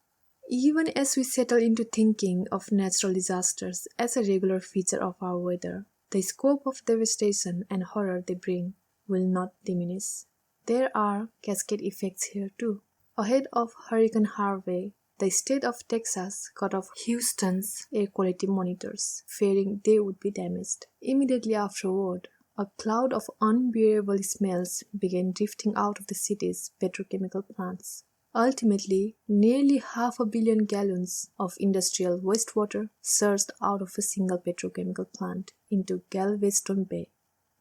Even as we settle into thinking of natural disasters as a regular feature of our weather, the scope of devastation and horror they bring will not diminish. There are cascade effects here too. Ahead of Hurricane Harvey, the state of Texas cut off Houston's air quality monitors, fearing they would be damaged. Immediately afterward, a cloud of unbearable smells began drifting out of the city's petrochemical plants. Ultimately, nearly 500 million gallons of industrial wastewater surged out of a single petrochemical plant into Galveston Bay.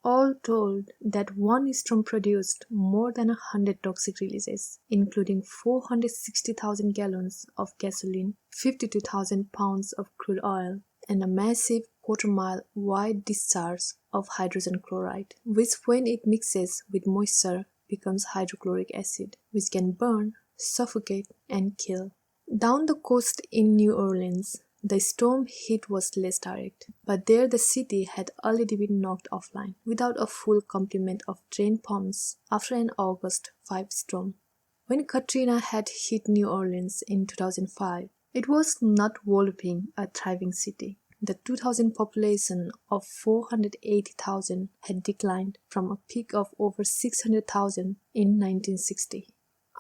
All told, that one storm produced more than 100 toxic releases, including 460,000 gallons of gasoline, 52,000 pounds of crude oil, and a massive quarter-mile wide discharge of hydrogen chloride, which when it mixes with moisture becomes hydrochloric acid, which can burn, suffocate, and kill. Down the coast in New Orleans, the storm hit was less direct, but there the city had already been knocked offline without a full complement of drain pumps after an August 5 storm. When Katrina had hit New Orleans in 2005, it was not walloping a thriving city. The 2000 population of 480,000 had declined from a peak of over 600,000 in 1960.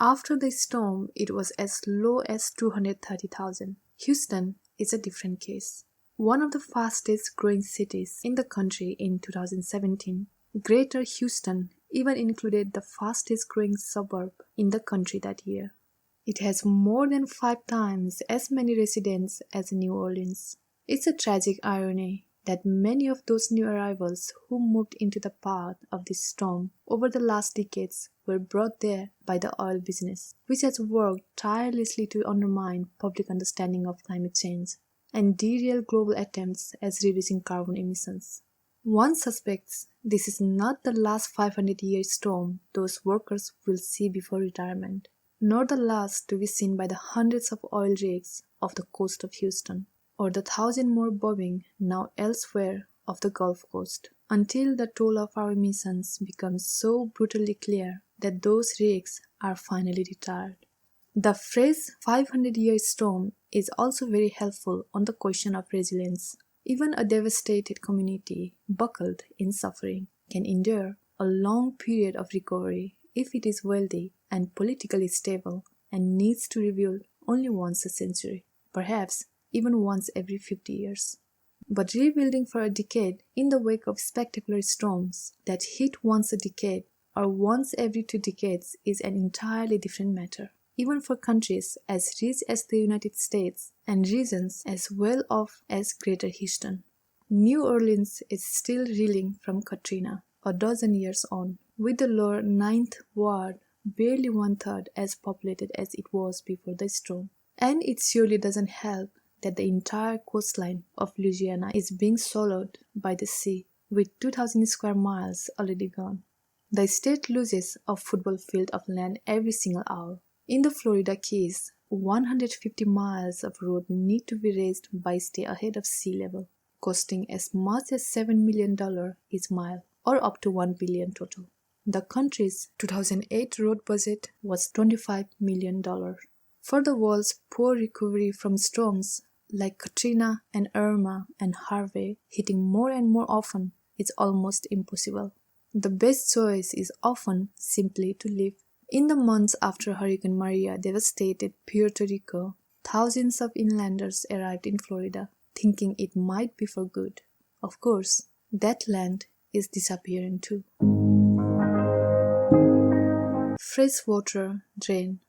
After the storm, it was as low as 230,000. Houston is a different case. One of the fastest growing cities in the country in 2017, Greater Houston even included the fastest growing suburb in the country that year. It has more than 5 times as many residents as New Orleans. It's a tragic irony that many of those new arrivals who moved into the path of this storm over the last decades were brought there by the oil business, which has worked tirelessly to undermine public understanding of climate change and derail global attempts at reducing carbon emissions. One suspects this is not the last 500-year storm those workers will see before retirement, nor the last to be seen by the hundreds of oil rigs off the coast of Houston, or the 1,000 more bobbing now elsewhere off the Gulf Coast, until the toll of our emissions becomes so brutally clear that those rigs are finally retired. The phrase 500-year storm is also very helpful on the question of resilience. Even a devastated community, buckled in suffering, can endure a long period of recovery if it is wealthy and politically stable and needs to rebuild only once a century, perhaps even once every 50 years. But rebuilding for a decade in the wake of spectacular storms that hit once a decade or once every 2 decades is an entirely different matter, even for countries as rich as the United States and regions as well off as Greater Houston. New Orleans is still reeling from Katrina, a dozen years on, with the lower 9th Ward barely 1/3 as populated as it was before the storm. And it surely doesn't help that the entire coastline of Louisiana is being swallowed by the sea, with 2,000 square miles already gone. The state loses a football field of land every single hour. In the Florida Keys, 150 miles of road need to be raised by stay ahead of sea level, costing as much as $7 million each mile, or up to $1 billion total. The country's 2008 road budget was $25 million. For the world's poor recovery from storms like Katrina and Irma and Harvey hitting more and more often, it's almost impossible. The best choice is often simply to leave. In the months after Hurricane Maria devastated Puerto Rico, thousands of inlanders arrived in Florida, thinking it might be for good. Of course, that land is disappearing too. Freshwater drain.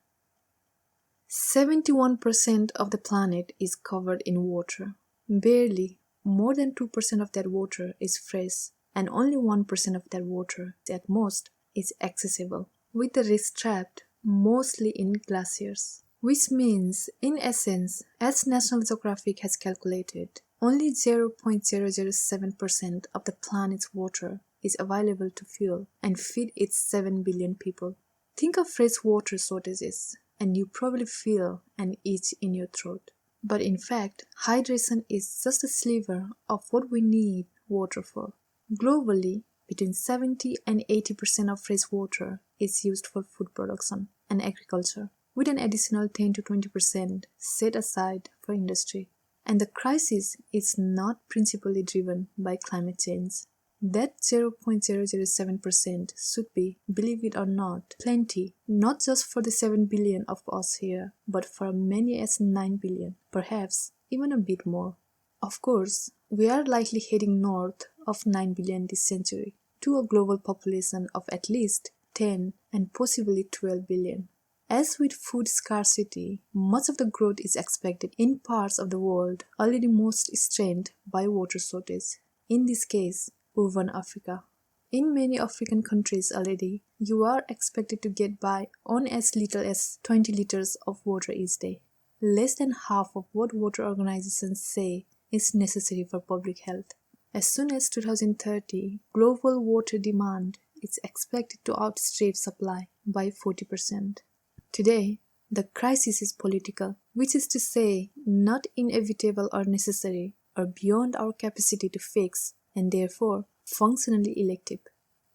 71% of the planet is covered in water. Barely more than 2% of that water is fresh, and only 1% of that water, at most, is accessible, with the rest trapped mostly in glaciers. Which means, in essence, as National Geographic has calculated, only 0.007% of the planet's water is available to fuel and feed its 7 billion people. Think of fresh water shortages, and you probably feel an itch in your throat. But in fact, hydration is just a sliver of what we need water for. Globally, between 70 and 80% of fresh water is used for food production and agriculture, with an additional 10 to 20% set aside for industry. And the crisis is not principally driven by climate change. That 0.007% should be, believe it or not, plenty, not just for the 7 billion of us here, but for many as 9 billion, perhaps even a bit more. Of course, we are likely heading north of 9 billion this century, to a global population of at least 10 and possibly 12 billion. As with food scarcity, much of the growth is expected in parts of the world already most strained by water shortage, in this case, urban Africa. In many African countries already, you are expected to get by on as little as 20 liters of water each day, less than half of what water organizations say is necessary for public health. As soon as 2030, global water demand is expected to outstrip supply by 40%. Today, the crisis is political, which is to say, not inevitable or necessary, or beyond our capacity to fix, and therefore functionally elective.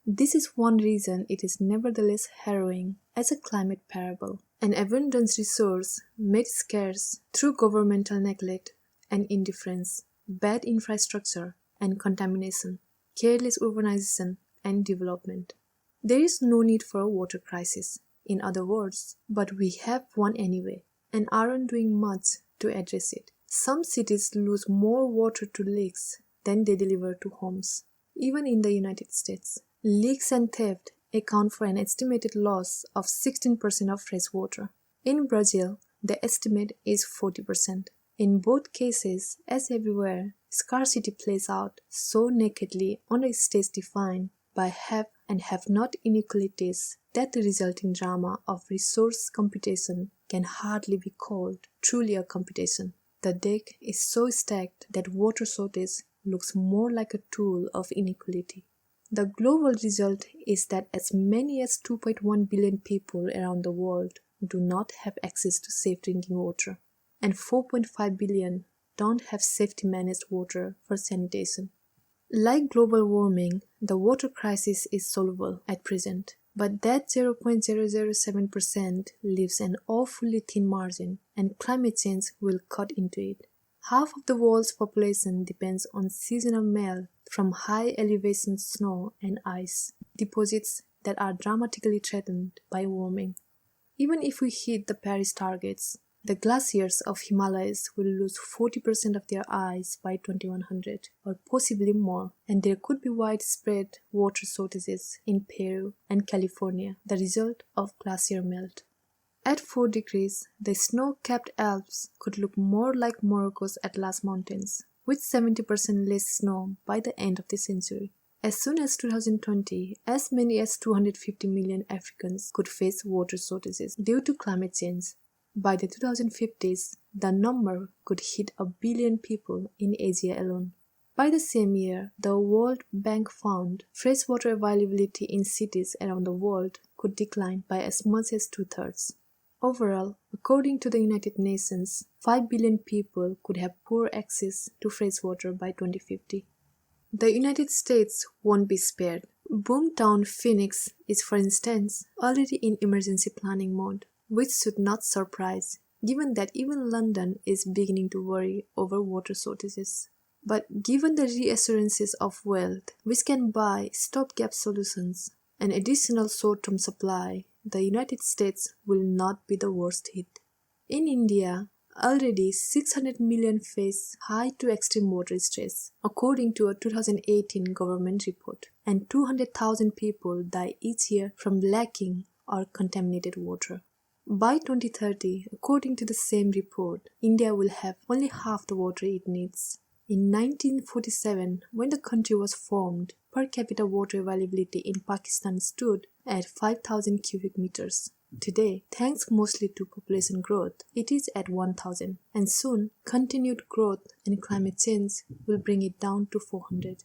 This is one reason it is nevertheless harrowing as a climate parable, an abundant resource made scarce through governmental neglect and indifference, bad infrastructure and contamination, careless urbanization and development. There is no need for a water crisis, in other words, but we have one anyway, and aren't doing much to address it. Some cities lose more water to leaks than they deliver to homes. Even in the United States, leaks and theft account for an estimated loss of 16% of fresh water. In Brazil, the estimate is 40%. In both cases, as everywhere, scarcity plays out so nakedly on a stage defined by have and have-not inequalities that the resulting drama of resource competition can hardly be called truly a competition. The deck is so stacked that water shortage looks more like a tool of inequality. The global result is that as many as 2.1 billion people around the world do not have access to safe drinking water, and 4.5 billion don't have safety managed water for sanitation. Like global warming, the water crisis is solvable at present, but that 0.007% leaves an awfully thin margin, and climate change will cut into it. Half of the world's population depends on seasonal melt from high elevation snow and ice deposits that are dramatically threatened by warming. Even if we hit the Paris targets, the glaciers of Himalayas will lose 40% of their ice by 2100, or possibly more, and there could be widespread water shortages in Peru and California, the result of glacier melt. At 4 degrees, the snow-capped Alps could look more like Morocco's Atlas Mountains, with 70% less snow by the end of the century. As soon as 2020, as many as 250 million Africans could face water shortages due to climate change. By the 2050s, the number could hit 1 billion people in Asia alone. By the same year, the World Bank found freshwater availability in cities around the world could decline by as much as 2/3. Overall, according to the United Nations, 5 billion people could have poor access to fresh water by 2050. The United States won't be spared. Boomtown Phoenix is, for instance, already in emergency planning mode, which should not surprise, given that even London is beginning to worry over water shortages. But given the reassurances of wealth, which can buy stopgap solutions, an additional short-term supply, the United States will not be the worst hit. In India, already 600 million face high to extreme water stress, according to a 2018 government report, and 200,000 people die each year from lacking or contaminated water. By 2030, according to the same report, India will have only half the water it needs. In 1947, when the country was formed, per capita water availability in Pakistan stood at 5,000 cubic meters. Today, thanks mostly to population growth, it is at 1,000, and soon continued growth and climate change will bring it down to 400.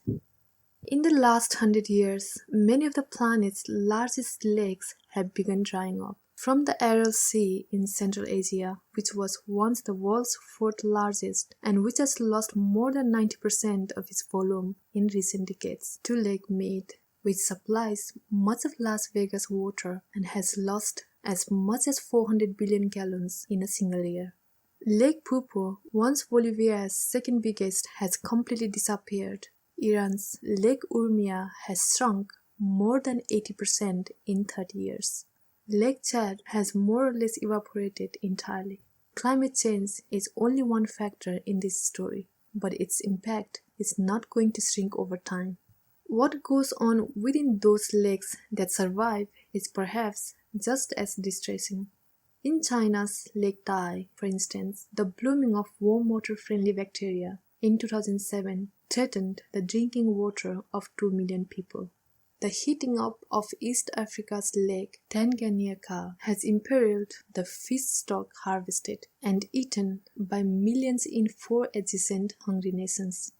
In the last 100 years, many of the planet's largest lakes have begun drying up. From the Aral Sea in Central Asia, which was once the world's fourth largest and which has lost more than 90% of its volume in recent decades, to Lake Mead, which supplies much of Las Vegas water and has lost as much as 400 billion gallons in a single year. Lake Poopo, once Bolivia's second biggest, has completely disappeared. Iran's Lake Urmia has shrunk more than 80% in 30 years. Lake Chad has more or less evaporated entirely. Climate change is only one factor in this story, but its impact is not going to shrink over time. What goes on within those lakes that survive is perhaps just as distressing. In China's Lake Tai, for instance, the blooming of warm water-friendly bacteria in 2007 threatened the drinking water of 2 million people. The heating up of East Africa's Lake Tanganyika has imperiled the fish stock harvested and eaten by millions in 4 adjacent hungry nations.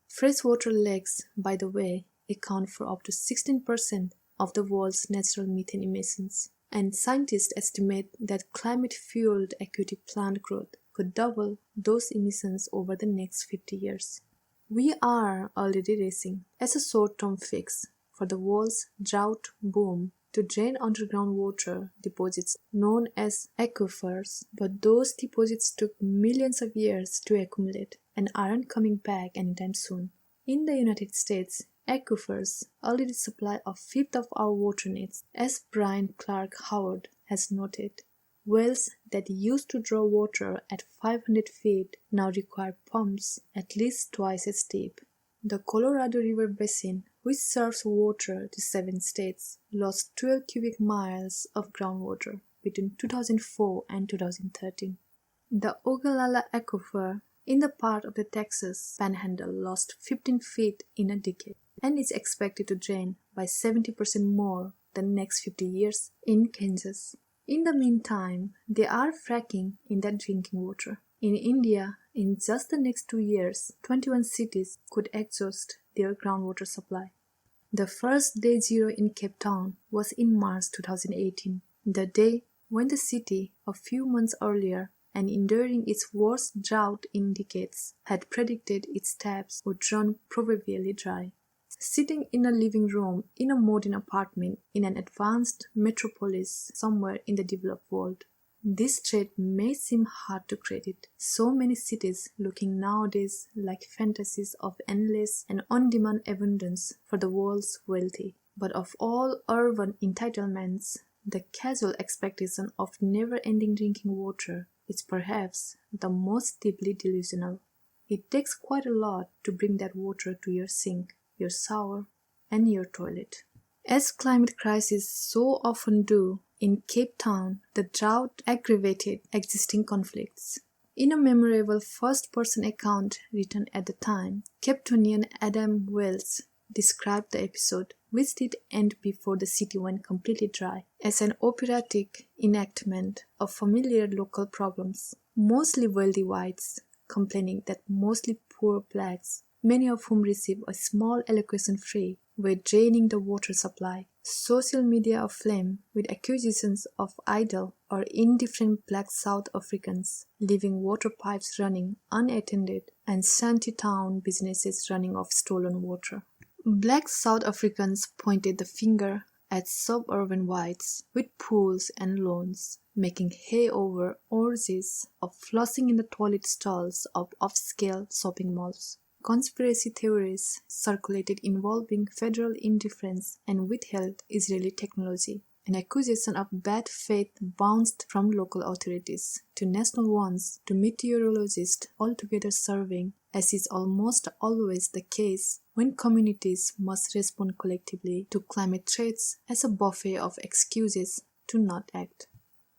Freshwater lakes, by the way, account for up to 16% of the world's natural methane emissions, and scientists estimate that climate-fueled aquatic plant growth could double those emissions over the next 50 years. We are already racing, as a short-term fix, for the world's drought boom to drain underground water deposits known as aquifers, but those deposits took millions of years to accumulate and aren't coming back anytime soon. In the United States, aquifers already supply a fifth of our water needs, as Brian Clark Howard has noted. Wells that used to draw water at 500 feet now require pumps at least twice as deep. The Colorado River Basin, which serves water to 7 states, lost 12 cubic miles of groundwater between 2004 and 2013. The Ogallala Aquifer in the part of the Texas Panhandle lost 15 feet in a decade and is expected to drain by 70% more the next 50 years in Kansas. In the meantime, they are fracking in that drinking water. In India, in just the next 2 years, 21 cities could exhaust their groundwater supply. The first day zero in Cape Town was in March 2018, the day when the city, a few months earlier and enduring its worst drought in decades, had predicted its taps would run proverbially dry. Sitting in a living room in a modern apartment in an advanced metropolis somewhere in the developed world, this trait may seem hard to credit. So many cities looking nowadays like fantasies of endless and on-demand abundance for the world's wealthy. But of all urban entitlements, the casual expectation of never-ending drinking water is perhaps the most deeply delusional. It takes quite a lot to bring that water to your sink, your shower, and your toilet. As climate crises so often do, in Cape Town, the drought aggravated existing conflicts. In a memorable first-person account written at the time, Capetonian Adam Wells described the episode, which did end before the city went completely dry, as an operatic enactment of familiar local problems, mostly wealthy whites complaining that mostly poor blacks, many of whom receive a small allocation fee, were draining the water supply. Social media aflame with accusations of idle or indifferent black South Africans leaving water pipes running unattended and shantytown businesses running off stolen water. Black South Africans pointed the finger at suburban whites with pools and lawns, making hay over orgies of flossing in the toilet stalls of upscale shopping malls. Conspiracy theories circulated involving federal indifference and withheld Israeli technology. An accusation of bad faith bounced from local authorities to national ones to meteorologists, altogether serving, as is almost always the case when communities must respond collectively to climate threats, as a buffet of excuses to not act.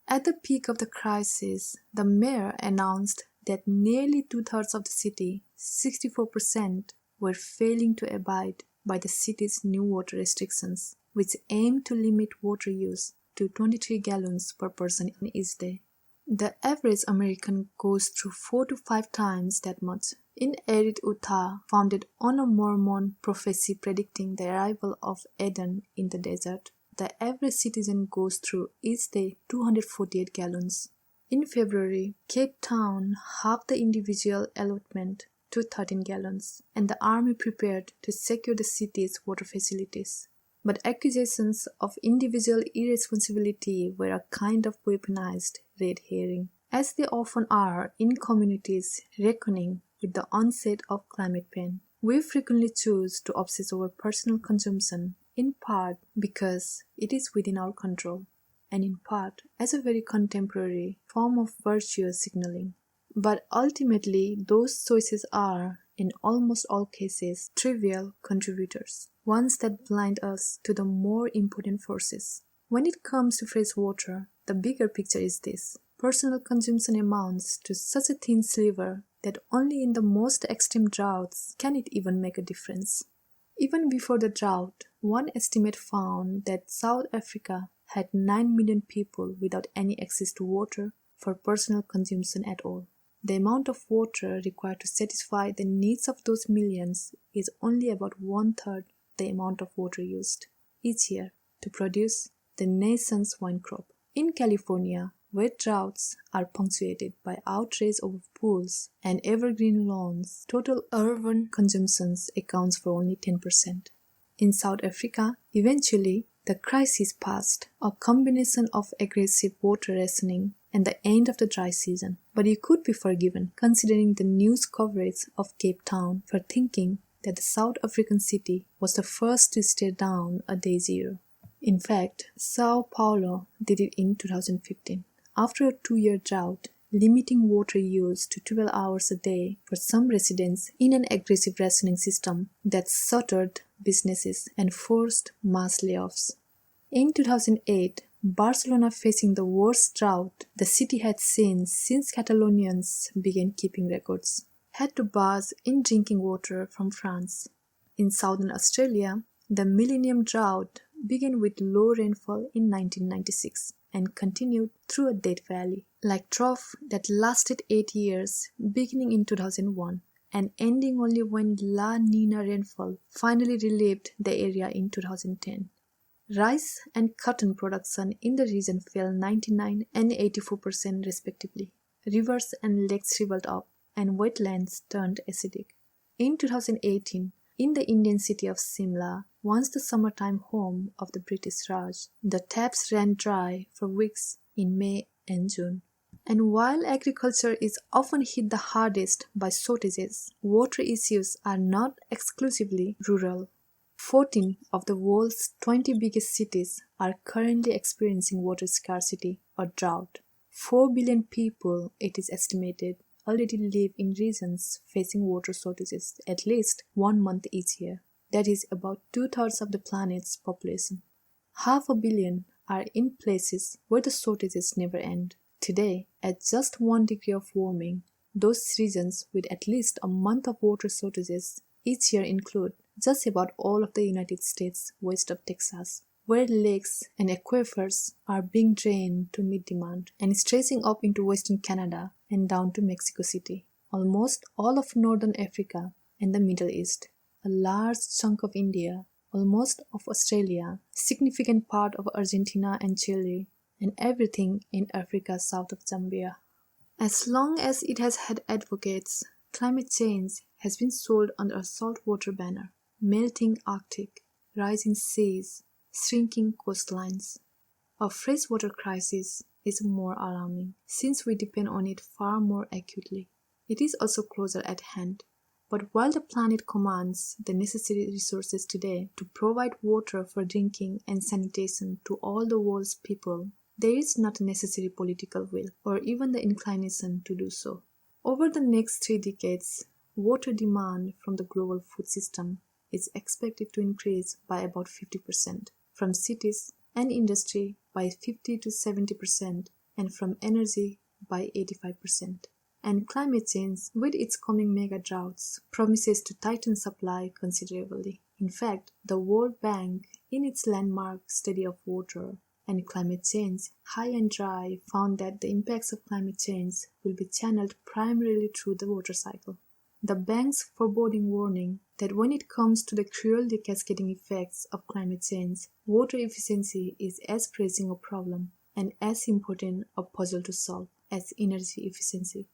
At the peak of the crisis, the mayor announced that nearly 2/3 of the city, 64%, were failing to abide by the city's new water restrictions, which aim to limit water use to 23 gallons per person in each day. The average American goes through 4 to 5 times that much. In arid Utah, founded on a Mormon prophecy predicting the arrival of Eden in the desert, the average citizen goes through each day 248 gallons. In February, Cape Town halved the individual allotment to 13 gallons, and the army prepared to secure the city's water facilities. But accusations of individual irresponsibility were a kind of weaponized red herring, as they often are in communities reckoning with the onset of climate pain. We frequently choose to obsess over personal consumption, in part because it is within our control, and in part as a very contemporary form of virtuous signaling. But ultimately, those choices are, in almost all cases, trivial contributors, ones that blind us to the more important forces. When it comes to fresh water, the bigger picture is this. Personal consumption amounts to such a thin sliver that only in the most extreme droughts can it even make a difference. Even before the drought, one estimate found that South Africa had 9 million people without any access to water for personal consumption at all. The amount of water required to satisfy the needs of those millions is only about 1/3 the amount of water used each year to produce the nation's wine crop. In California, where droughts are punctuated by outrage over pools and evergreen lawns, total urban consumption accounts for only 10%. In South Africa, eventually, the crisis passed, a combination of aggressive water rationing and the end of the dry season. But you could be forgiven, considering the news coverage of Cape Town, for thinking that the South African city was the first to stare down a day zero. In fact, Sao Paulo did it in 2015. After a 2-year drought, limiting water use to 12 hours a day for some residents in an aggressive rationing system that shuttered businesses and forced mass layoffs. In 2008, Barcelona, facing the worst drought the city had seen since Catalonians began keeping records, had to barge in drinking water from France. In southern Australia, the Millennium Drought began with low rainfall in 1996 and continued through a dead valley, like trough that lasted 8 years, beginning in 2001 and ending only when La Nina rainfall finally relieved the area in 2010. Rice and cotton production in the region fell 99% and 84% respectively. Rivers and lakes shriveled up, and wetlands turned acidic. In 2018, in the Indian city of Simla, once the summertime home of the British Raj, the taps ran dry for weeks in May and June. And while agriculture is often hit the hardest by shortages, water issues are not exclusively rural. 14 of the world's 20 biggest cities are currently experiencing water scarcity or drought. 4 billion people, it is estimated, already live in regions facing water shortages at least 1 month each year. That is about 2/3 of the planet's population. 500 million are in places where the shortages never end. Today, at just 1 degree of warming, those regions with at least a month of water shortages each year include just about all of the United States west of Texas, where lakes and aquifers are being drained to meet demand, and stretching up into western Canada and down to Mexico City, almost all of northern Africa and the Middle East, a large chunk of India, almost of Australia, significant part of Argentina and Chile, and everything in Africa south of Zambia. As long as it has had advocates, climate change has been sold under a saltwater banner. Melting Arctic, rising seas, shrinking coastlines. A freshwater crisis is more alarming, since we depend on it far more acutely. It is also closer at hand. But while the planet commands the necessary resources today to provide water for drinking and sanitation to all the world's people, there is not a necessary political will or even the inclination to do so. Over the next 3 decades, water demand from the global food system is expected to increase by about 50%, from cities and industry by 50 to 70%, and from energy by 85%. And climate change, with its coming mega droughts, promises to tighten supply considerably. In fact, the World Bank, in its landmark study of water and climate change, High and Dry, found that the impacts of climate change will be channeled primarily through the water cycle. The bank's foreboding warning that when it comes to the cruelly cascading effects of climate change, water efficiency is as pressing a problem and as important a puzzle to solve as energy efficiency.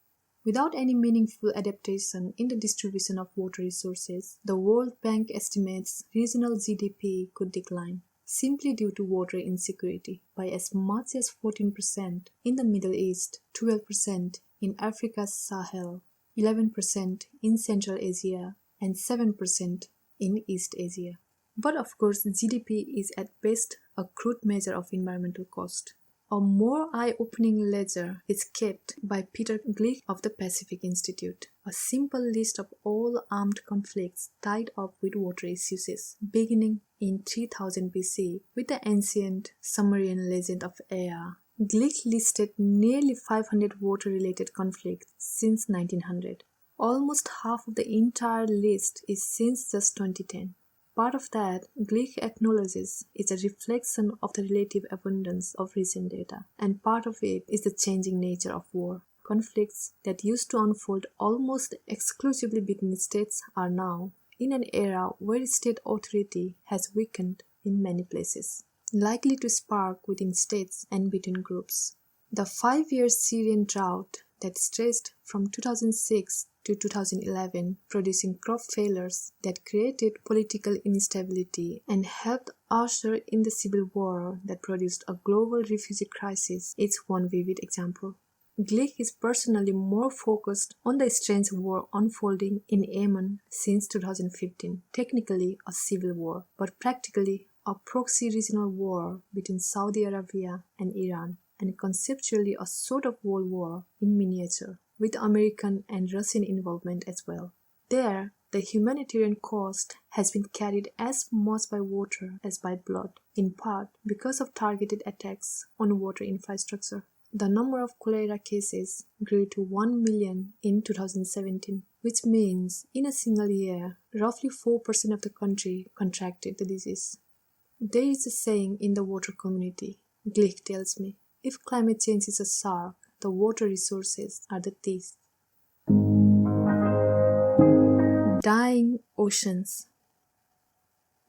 Without any meaningful adaptation in the distribution of water resources, the World Bank estimates regional GDP could decline, simply due to water insecurity, by as much as 14% in the Middle East, 12% in Africa's Sahel, 11% in Central Asia, and 7% in East Asia. But of course, GDP is at best a crude measure of environmental cost. A more eye-opening ledger is kept by Peter Glick of the Pacific Institute, a simple list of all armed conflicts tied up with water issues, beginning in 3000 BC with the ancient Sumerian legend of Ea. Glick listed nearly 500 water-related conflicts since 1900. Almost half of the entire list is since just 2010. Part of that, Glick acknowledges, is a reflection of the relative abundance of recent data, and part of it is the changing nature of war. Conflicts that used to unfold almost exclusively between states are now in an era where state authority has weakened in many places, likely to spark within states and between groups. The 5-year Syrian drought that stretched from 2006 to 2011, producing crop failures that created political instability and helped usher in the civil war that produced a global refugee crisis, is one vivid example. Glick is personally more focused on the strange war unfolding in Yemen since 2015, technically a civil war, but practically a proxy regional war between Saudi Arabia and Iran, and conceptually a sort of world war in miniature, with American and Russian involvement as well. There, the humanitarian cost has been carried as much by water as by blood, in part because of targeted attacks on water infrastructure. The number of cholera cases grew to 1 million in 2017, which means in a single year, roughly 4% of the country contracted the disease. There is a saying in the water community, Glick tells me, if climate change is a shark, the water resources are the teeth. Dying oceans.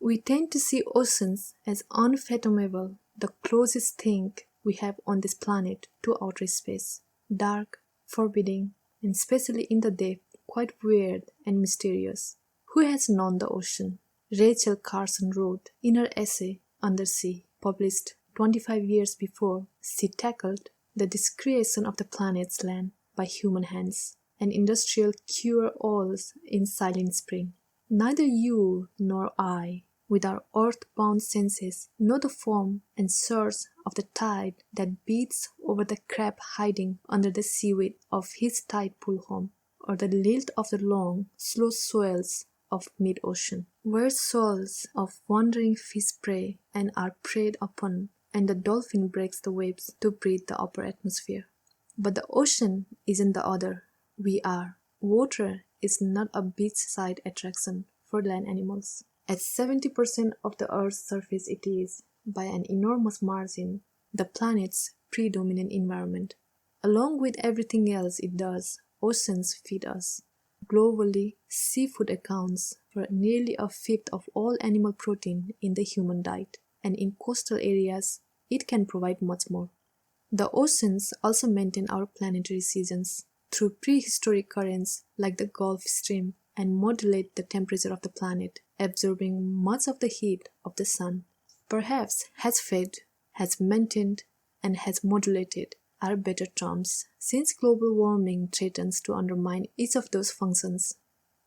We tend to see oceans as unfathomable, the closest thing we have on this planet to outer space. Dark, forbidding, and especially in the depth, quite weird and mysterious. Who has known the ocean? Rachel Carson wrote in her essay, Undersea, published 25 years before, she tackled the discretion of the planet's land by human hands and industrial cure-alls in Silent Spring. Neither you nor I, with our earth-bound senses, know the form and source of the tide that beats over the crab hiding under the seaweed of his tide pool home, or the lilt of the long, slow swells of mid-ocean, where shoals of wandering fish prey and are preyed upon, and the dolphin breaks the waves to breathe the upper atmosphere. But the ocean isn't the other. We are. Water is not a beachside attraction for land animals. At 70% of the Earth's surface it is, by an enormous margin, the planet's predominant environment. Along with everything else it does, oceans feed us. Globally, seafood accounts for nearly a fifth of all animal protein in the human diet, and in coastal areas, it can provide much more. The oceans also maintain our planetary seasons through prehistoric currents like the Gulf Stream and modulate the temperature of the planet, absorbing much of the heat of the sun. Perhaps has fed, has maintained, and has modulated are better terms, since global warming threatens to undermine each of those functions.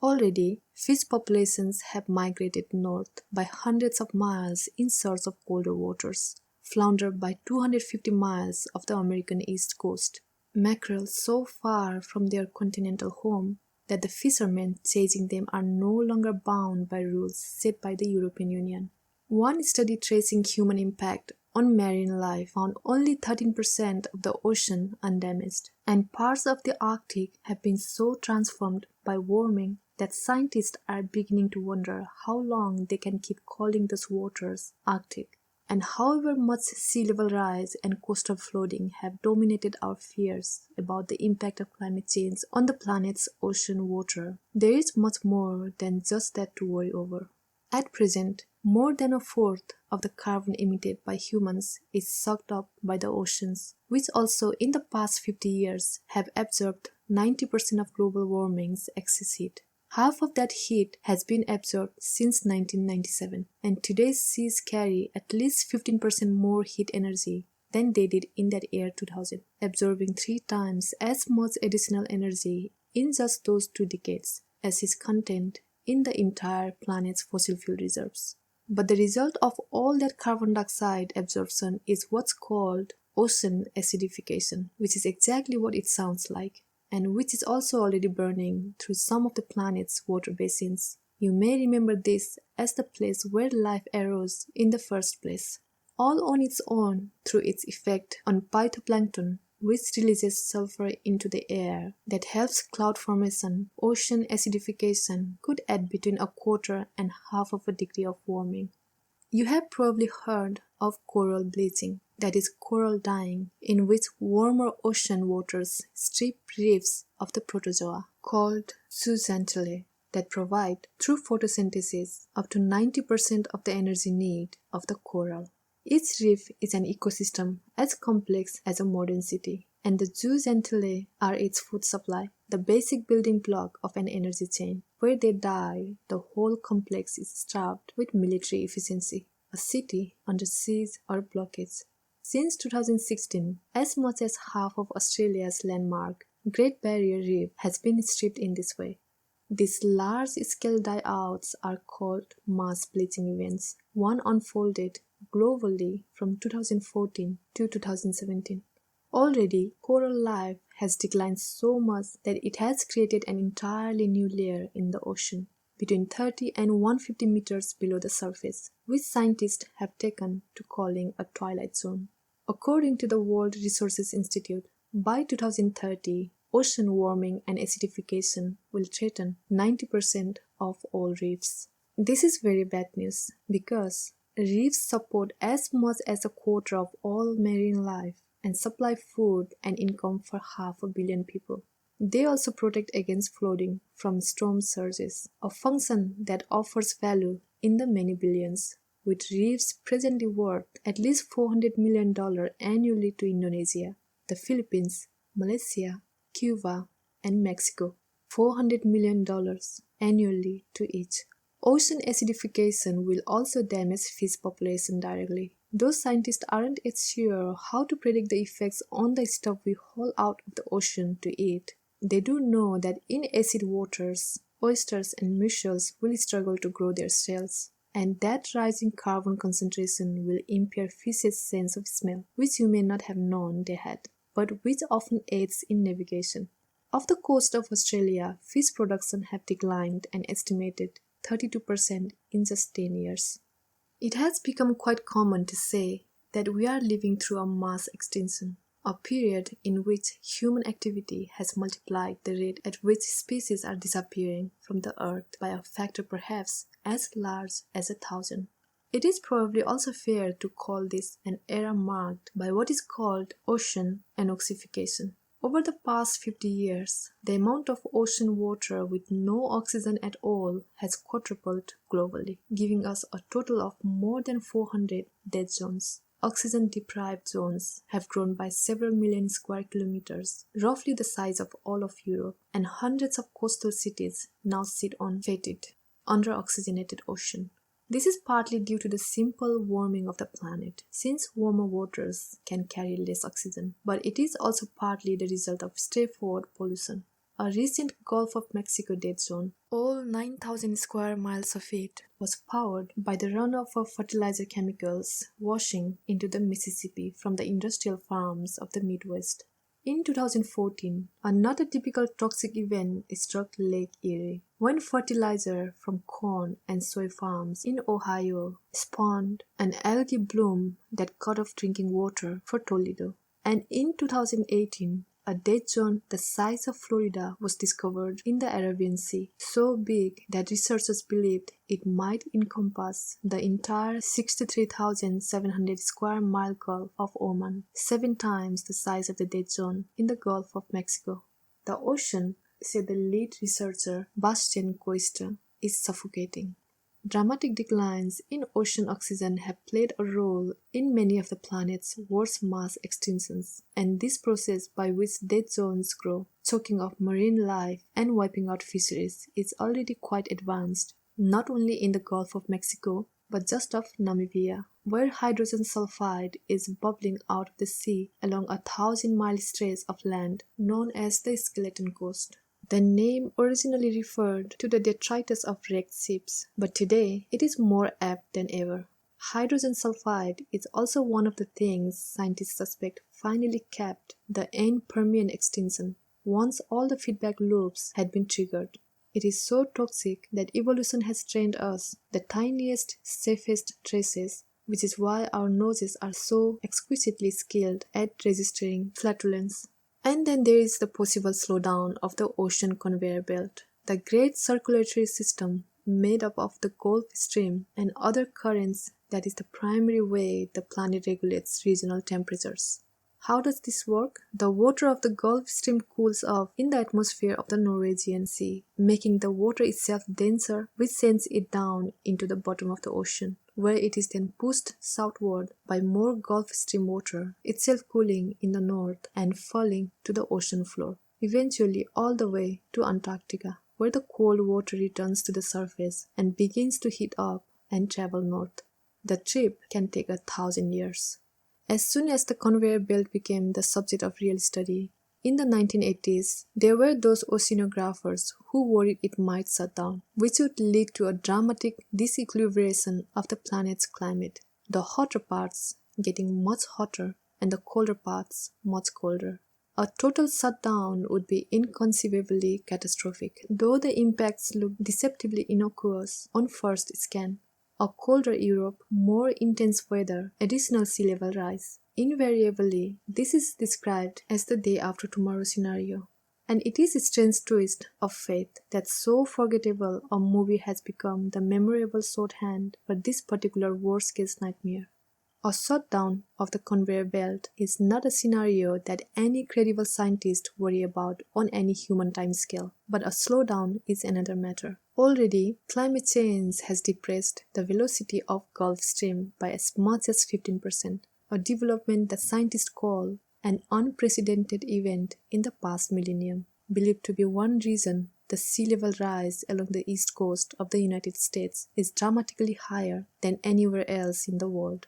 Already, fish populations have migrated north by hundreds of miles in search of colder waters, flounder by 250 miles of the American East Coast, mackerel so far from their continental home that the fishermen chasing them are no longer bound by rules set by the European Union. One study tracing human impact on marine life found only 13% of the ocean undamaged, and parts of the Arctic have been so transformed by warming that scientists are beginning to wonder how long they can keep calling those waters Arctic. And however much sea level rise and coastal flooding have dominated our fears about the impact of climate change on the planet's ocean water, there is much more than just that to worry over. At present, more than a fourth of the carbon emitted by humans is sucked up by the oceans, which also in the past 50 years have absorbed 90% of global warming's excess heat. Half of that heat has been absorbed since 1997, and today's seas carry at least 15% more heat energy than they did in that year 2000, absorbing 3 times as much additional energy in just those 2 decades as is contained in the entire planet's fossil fuel reserves. But the result of all that carbon dioxide absorption is what's called ocean acidification, which is exactly what it sounds like, and which is also already burning through some of the planet's water basins. You may remember this as the place where life arose in the first place, all on its own through its effect on phytoplankton, which releases sulfur into the air that helps cloud formation. Ocean acidification could add between a quarter and half of a degree of warming. You have probably heard of coral bleaching, that is coral dying, in which warmer ocean waters strip reefs of the protozoa, called zooxanthellae, that provide, through photosynthesis, up to 90% of the energy need of the coral. Each reef is an ecosystem as complex as a modern city, and the zooxanthellae are its food supply, the basic building block of an energy chain. Where they die, the whole complex is starved with military efficiency, a city under siege or blockage. Since 2016, as much as half of Australia's landmark Great Barrier Reef has been stripped in this way. These large-scale die-outs are called mass bleaching events. One unfolded globally from 2014 to 2017. Already, coral life has declined so much that it has created an entirely new layer in the ocean, between 30 and 150 meters below the surface, which scientists have taken to calling a twilight zone. According to the World Resources Institute, by 2030, ocean warming and acidification will threaten 90% of all reefs. This is very bad news because reefs support as much as a quarter of all marine life and supply food and income for 500 million people. They also protect against flooding from storm surges, a function that offers value in the many billions, with reefs presently worth at least $400 million annually to Indonesia, the Philippines, Malaysia, Cuba, and Mexico. $400 million annually to each. Ocean acidification will also damage fish population directly. Though scientists aren't yet sure how to predict the effects on the stuff we haul out of the ocean to eat, they do know that in acid waters, oysters and mussels will struggle to grow their shells, and that rising carbon concentration will impair fish's sense of smell, which you may not have known they had, but which often aids in navigation. Off the coast of Australia, fish production have declined an estimated 32% in just 10 years. It has become quite common to say that we are living through a mass extinction, a period in which human activity has multiplied the rate at which species are disappearing from the earth by a factor perhaps as large as 1,000. It is probably also fair to call this an era marked by what is called ocean anoxification. Over the past 50 years, the amount of ocean water with no oxygen at all has quadrupled globally, giving us a total of more than 400 dead zones. Oxygen-deprived zones have grown by several million square kilometers, roughly the size of all of Europe, and hundreds of coastal cities now sit on fetid, under-oxygenated ocean. This is partly due to the simple warming of the planet, since warmer waters can carry less oxygen, but it is also partly the result of straightforward pollution. A recent Gulf of Mexico dead zone, all 9,000 square miles of it, was powered by the runoff of fertilizer chemicals washing into the Mississippi from the industrial farms of the Midwest. In 2014, another typical toxic event struck Lake Erie, when fertilizer from corn and soy farms in Ohio spawned an algae bloom that cut off drinking water for Toledo. And in 2018, a dead zone the size of Florida was discovered in the Arabian Sea, so big that researchers believed it might encompass the entire 63,700 square mile Gulf of Oman, 7 times the size of the dead zone in the Gulf of Mexico. The ocean, said the lead researcher Bastien Coister, is suffocating. Dramatic declines in ocean oxygen have played a role in many of the planet's worst mass extinctions, and this process by which dead zones grow, choking off marine life and wiping out fisheries is already quite advanced, not only in the Gulf of Mexico, but just off Namibia, where hydrogen sulfide is bubbling out of the sea along a 1,000-mile stretch of land known as the Skeleton Coast. The name originally referred to the detritus of wrecked ships, but today it is more apt than ever. Hydrogen sulfide is also one of the things scientists suspect finally capped the end Permian extinction once all the feedback loops had been triggered. It is so toxic that evolution has trained us the tiniest, safest traces, which is why our noses are so exquisitely skilled at registering flatulence. And then there is the possible slowdown of the ocean conveyor belt, the great circulatory system made up of the Gulf Stream and other currents that is the primary way the planet regulates regional temperatures. How does this work? The water of the Gulf Stream cools off in the atmosphere of the Norwegian Sea, making the water itself denser, which sends it down into the bottom of the ocean, where it is then pushed southward by more Gulf Stream water, itself cooling in the north and falling to the ocean floor, eventually all the way to Antarctica, where the cold water returns to the surface and begins to heat up and travel north. The trip can take 1,000 years. As soon as the conveyor belt became the subject of real study, in the 1980s, there were those oceanographers who worried it might shut down, which would lead to a dramatic disequilibration of the planet's climate, the hotter parts getting much hotter and the colder parts much colder. A total shutdown would be inconceivably catastrophic, though the impacts look deceptively innocuous on first scan. A colder Europe, more intense weather, additional sea level rise. Invariably, this is described as the day after tomorrow scenario. And it is a strange twist of fate that so forgettable a movie has become the memorable shorthand for this particular worst-case nightmare. A shutdown of the conveyor belt is not a scenario that any credible scientist worry about on any human timescale, but a slowdown is another matter. Already, climate change has depressed the velocity of Gulf Stream by as much as 15%, a development that scientists call an unprecedented event in the past millennium, believed to be one reason the sea level rise along the east coast of the United States is dramatically higher than anywhere else in the world.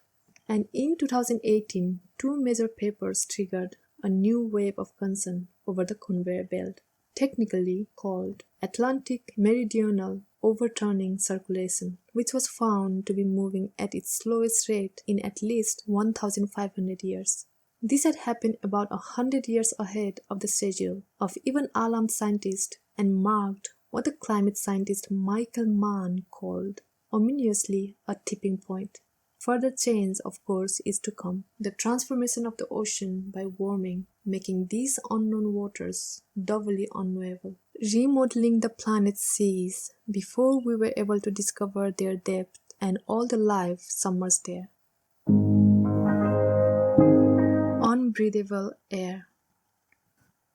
And in 2018, 2 major papers triggered a new wave of concern over the conveyor belt, technically called Atlantic Meridional Overturning Circulation, which was found to be moving at its slowest rate in at least 1,500 years. This had happened about 100 years ahead of the schedule of even alarmed scientists and marked what the climate scientist Michael Mann called ominously a tipping point. Further change, of course, is to come. The transformation of the ocean by warming, making these unknown waters doubly unknowable, remodeling the planet's seas before we were able to discover their depth and all the life submerged there. Unbreathable air.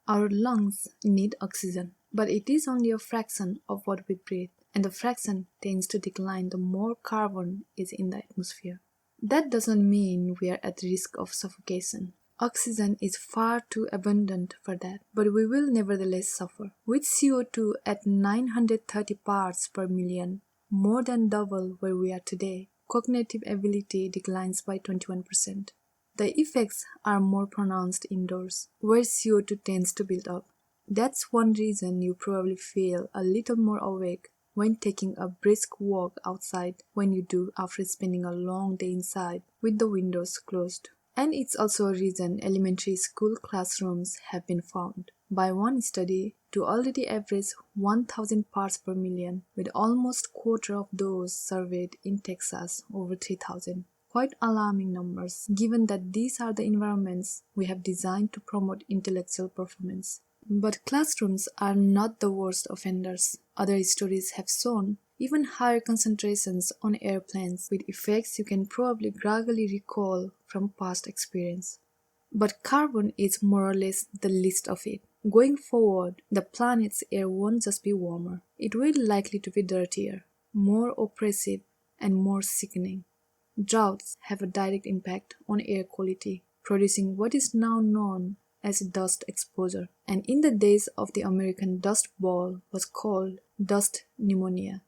Our lungs need oxygen, but it is only a fraction of what we breathe, and the fraction tends to decline the more carbon is in the atmosphere. That doesn't mean we are at risk of suffocation. Oxygen is far too abundant for that, but we will nevertheless suffer. With CO2 at 930 parts per million, more than double where we are today, cognitive ability declines by 21%. The effects are more pronounced indoors, where CO2 tends to build up. That's one reason you probably feel a little more awake when taking a brisk walk outside when you do after spending a long day inside with the windows closed. And it's also a reason elementary school classrooms have been found by one study to already average 1,000 parts per million, with almost quarter of those surveyed in Texas over 3,000. quite alarming numbers, given that these are the environments we have designed to promote intellectual performance. But classrooms are not the worst offenders. Other studies have shown even higher concentrations on airplanes, with effects you can probably groggily recall from past experience. But carbon is more or less the least of it. Going forward, the planet's air won't just be warmer. It will likely to be dirtier, more oppressive, and more sickening. Droughts have a direct impact on air quality, producing what is now known as dust exposure, and in the days of the American Dust Bowl was called dust pneumonia.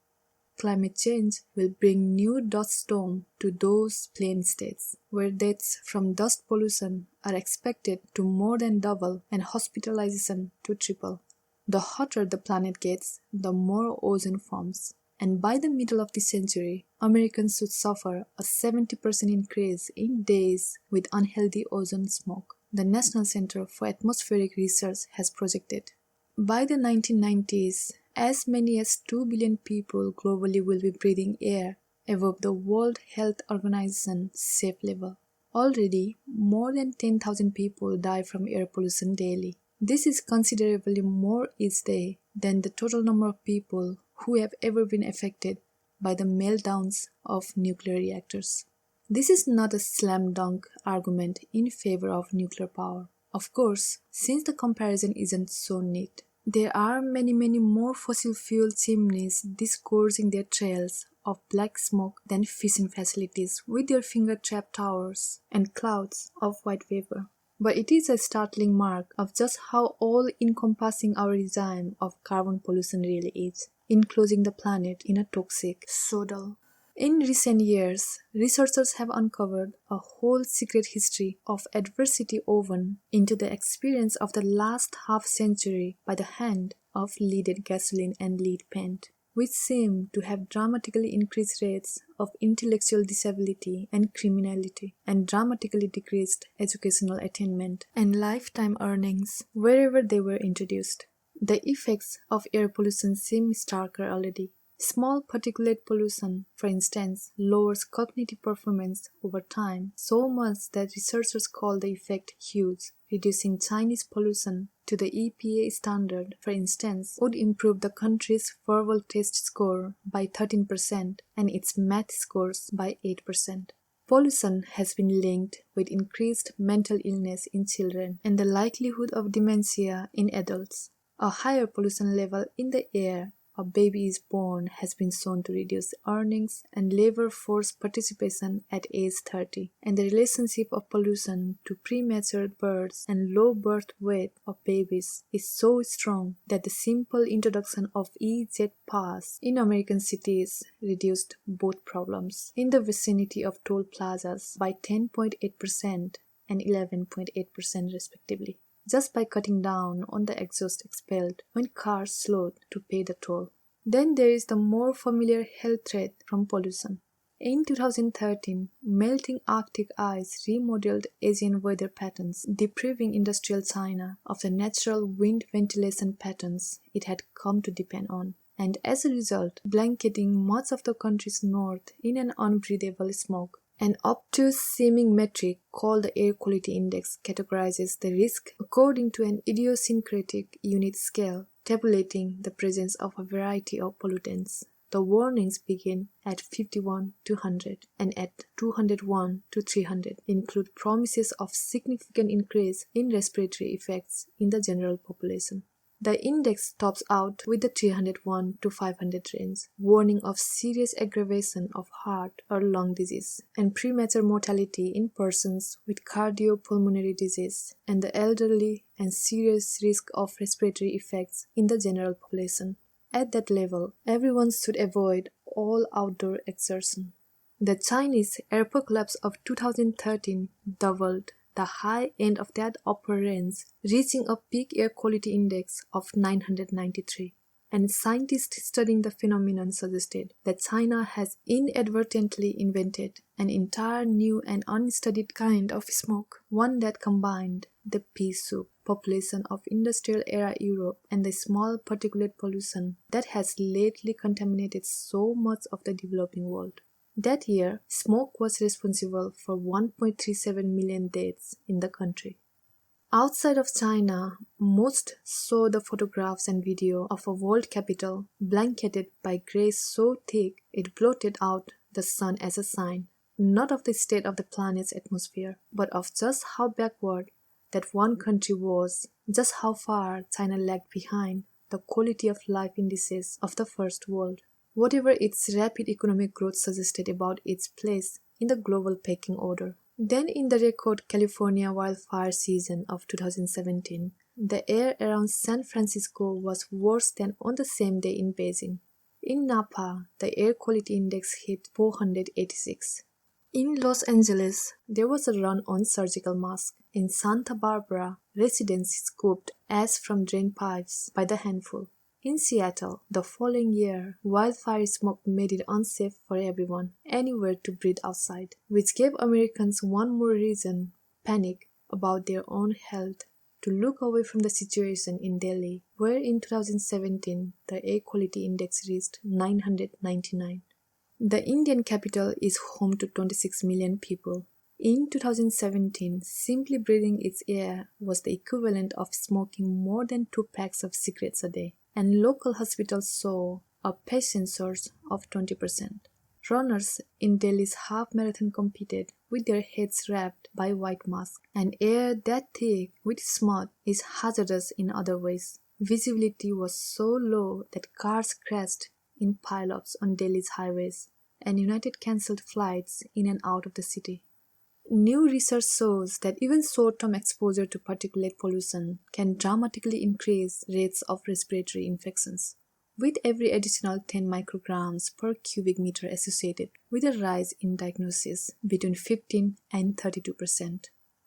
Climate change will bring new dust storms to those plain states, where deaths from dust pollution are expected to more than double and hospitalization to triple. The hotter the planet gets, the more ozone forms, and by the middle of the century, Americans should suffer a 70% increase in days with unhealthy ozone smoke, the National Center for Atmospheric Research has projected. By the 1990s, as many as 2 billion people globally will be breathing air above the World Health Organization's safe level. Already, more than 10,000 people die from air pollution daily. This is considerably more each day than the total number of people who have ever been affected by the meltdowns of nuclear reactors. This is not a slam dunk argument in favor of nuclear power. Of course, since the comparison isn't so neat. There are many more fossil fuel chimneys disgorging their trails of black smoke than fishing facilities with their finger-trap towers and clouds of white vapor. But it is a startling mark of just how all-encompassing our design of carbon pollution really is, enclosing the planet in a toxic soil. In recent years, researchers have uncovered a whole secret history of adversity woven into the experience of the last half-century by the hand of leaded gasoline and lead paint, which seem to have dramatically increased rates of intellectual disability and criminality, and dramatically decreased educational attainment and lifetime earnings wherever they were introduced. The effects of air pollution seem starker already. Small particulate pollution, for instance, lowers cognitive performance over time so much that researchers call the effect huge. Reducing Chinese pollution to the EPA standard, for instance, would improve the country's verbal test score by 13% and its math scores by 8%. Pollution has been linked with increased mental illness in children and the likelihood of dementia in adults. A higher pollution level in the air a baby is born has been shown to reduce earnings and labor force participation at age 30, and the relationship of pollution to premature births and low birth weight of babies is so strong that the simple introduction of E-Jet Pass in American cities reduced both problems in the vicinity of toll plazas by 10.8% and 11.8% respectively, just by cutting down on the exhaust expelled when cars slowed to pay the toll. Then there is the more familiar health threat from pollution. In 2013, melting Arctic ice remodeled Asian weather patterns, depriving industrial China of the natural wind ventilation patterns it had come to depend on, and as a result, blanketing much of the country's north in an unbreathable smoke. An obtuse-seeming metric called the Air Quality Index categorizes the risk according to an idiosyncratic unit scale, tabulating the presence of a variety of pollutants. The warnings begin at 51 to 100 and at 201 to 300 include promises of significant increase in respiratory effects in the general population. The index tops out with the 301 to 500 range, warning of serious aggravation of heart or lung disease and premature mortality in persons with cardiopulmonary disease and the elderly and serious risk of respiratory effects in the general population. At that level, everyone should avoid all outdoor exertion. The Chinese apocalypse of 2013 doubled the high end of that upper range, reaching a peak air quality index of 993. And scientists studying the phenomenon suggested that China has inadvertently invented an entire new and unstudied kind of smoke, one that combined the pea soup population of industrial-era Europe and the small particulate pollution that has lately contaminated so much of the developing world. That year, smoke was responsible for 1.37 million deaths in the country. Outside of China, most saw the photographs and video of a world capital blanketed by grey so thick it blotted out the sun as a sign, not of the state of the planet's atmosphere, but of just how backward that one country was, just how far China lagged behind the quality of life indices of the first world, whatever its rapid economic growth suggested about its place in the global pecking order. Then in the record California wildfire season of 2017, the air around San Francisco was worse than on the same day in Beijing. In Napa, the air quality index hit 486. In Los Angeles, there was a run on surgical masks. In Santa Barbara, residents scooped ash from drain pipes by the handful. In Seattle, the following year, wildfire smoke made it unsafe for everyone, anywhere to breathe outside, which gave Americans one more reason, panic about their own health, to look away from the situation in Delhi, where in 2017, the air quality index reached 999. The Indian capital is home to 26 million people. In 2017, simply breathing its air was the equivalent of smoking more than 2 packs of cigarettes a day, and local hospitals saw a patient surge of 20%. Runners in Delhi's half marathon competed with their heads wrapped by white masks, and air that thick with smog is hazardous in other ways. Visibility was so low that cars crashed in pile-ups on Delhi's highways, and United cancelled flights in and out of the city. New research shows that even short-term exposure to particulate pollution can dramatically increase rates of respiratory infections, with every additional 10 micrograms per cubic meter associated with a rise in diagnosis between 15 and 32%.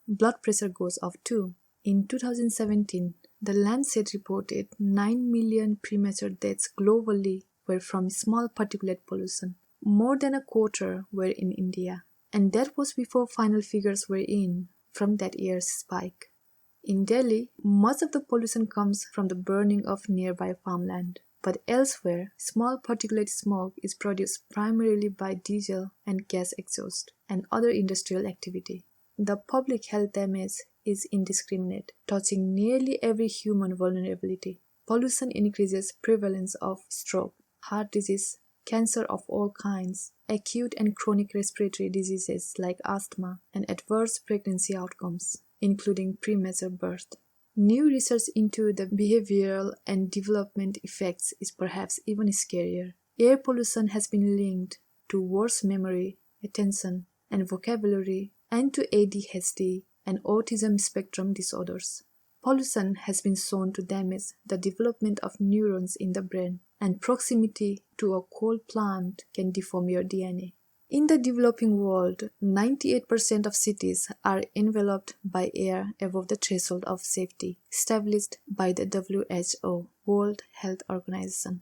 Blood pressure goes up too. In 2017, The Lancet reported 9 million premature deaths globally were from small particulate pollution. More than a quarter were in India. And that was before final figures were in from that year's spike. In Delhi, much of the pollution comes from the burning of nearby farmland. But elsewhere, small particulate smoke is produced primarily by diesel and gas exhaust and other industrial activity. The public health damage is indiscriminate, touching nearly every human vulnerability. Pollution increases prevalence of stroke, heart disease, cancer of all kinds, acute and chronic respiratory diseases like asthma, and adverse pregnancy outcomes, including premature birth. New research into the behavioral and development effects is perhaps even scarier. Air pollution has been linked to worse memory, attention, and vocabulary, and to ADHD and autism spectrum disorders. Pollution has been shown to damage the development of neurons in the brain, and proximity to a coal plant can deform your DNA. In the developing world, 98% of cities are enveloped by air above the threshold of safety established by the WHO, World Health Organization.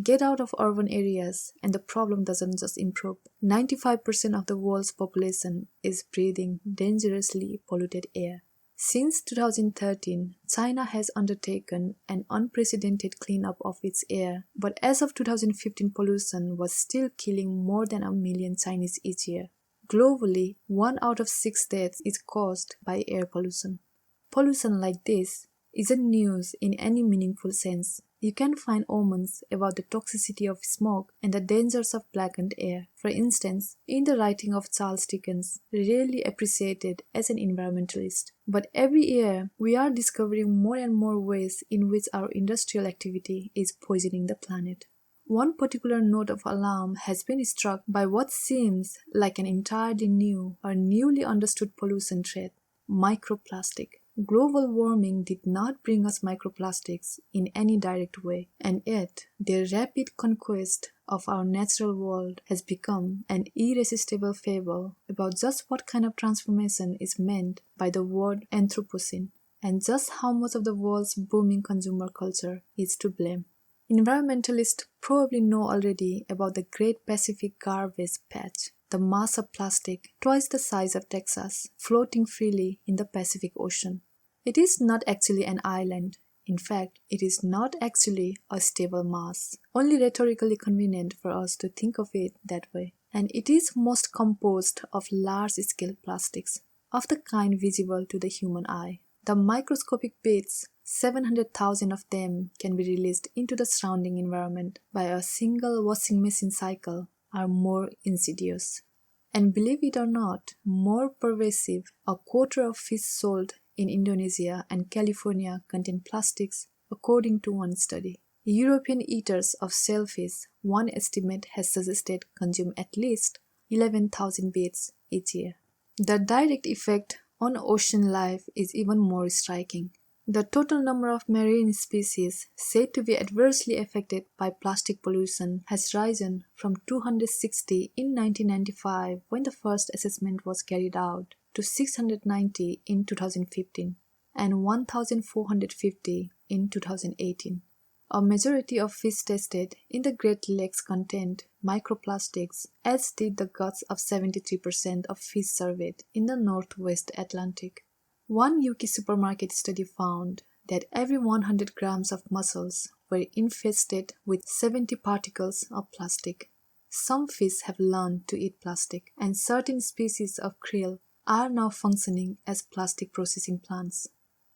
Get out of urban areas and the problem doesn't just improve. 95% of the world's population is breathing dangerously polluted air. Since 2013, China has undertaken an unprecedented cleanup of its air, but as of 2015, pollution was still killing more than 1 million Chinese each year. Globally, 1 out of 6 deaths is caused by air pollution. Pollution like this isn't news in any meaningful sense. You can find omens about the toxicity of smoke and the dangers of blackened air. For instance, in the writing of Charles Dickens, rarely appreciated as an environmentalist. But every year, we are discovering more and more ways in which our industrial activity is poisoning the planet. One particular note of alarm has been struck by what seems like an entirely new or newly understood pollution threat: microplastic. Global warming did not bring us microplastics in any direct way, and yet their rapid conquest of our natural world has become an irresistible fable about just what kind of transformation is meant by the word Anthropocene, and just how much of the world's booming consumer culture is to blame. Environmentalists probably know already about the Great Pacific Garbage Patch, the mass of plastic twice the size of Texas floating freely in the Pacific Ocean. It is not actually an island. In fact, it is not actually a stable mass, only rhetorically convenient for us to think of it that way. and it is most composed of large-scale plastics, of the kind visible to the human eye. The microscopic bits, 700,000 of them, can be released into the surrounding environment by a single washing machine cycle, are more insidious. And believe it or not, more pervasive. A quarter of fish sold in Indonesia and California contain plastics, according to one study. European eaters of shellfish, one estimate has suggested, consume at least 11,000 bits each year. The direct effect on ocean life is even more striking. The total number of marine species said to be adversely affected by plastic pollution has risen from 260 in 1995 when the first assessment was carried out to 690 in 2015 and 1,450 in 2018. A majority of fish tested in the Great Lakes contained microplastics, as did the guts of 73% of fish surveyed in the Northwest Atlantic. One UK supermarket study found that every 100 grams of mussels were infested with 70 particles of plastic. Some fish have learned to eat plastic, and certain species of krill are now functioning as plastic processing plants,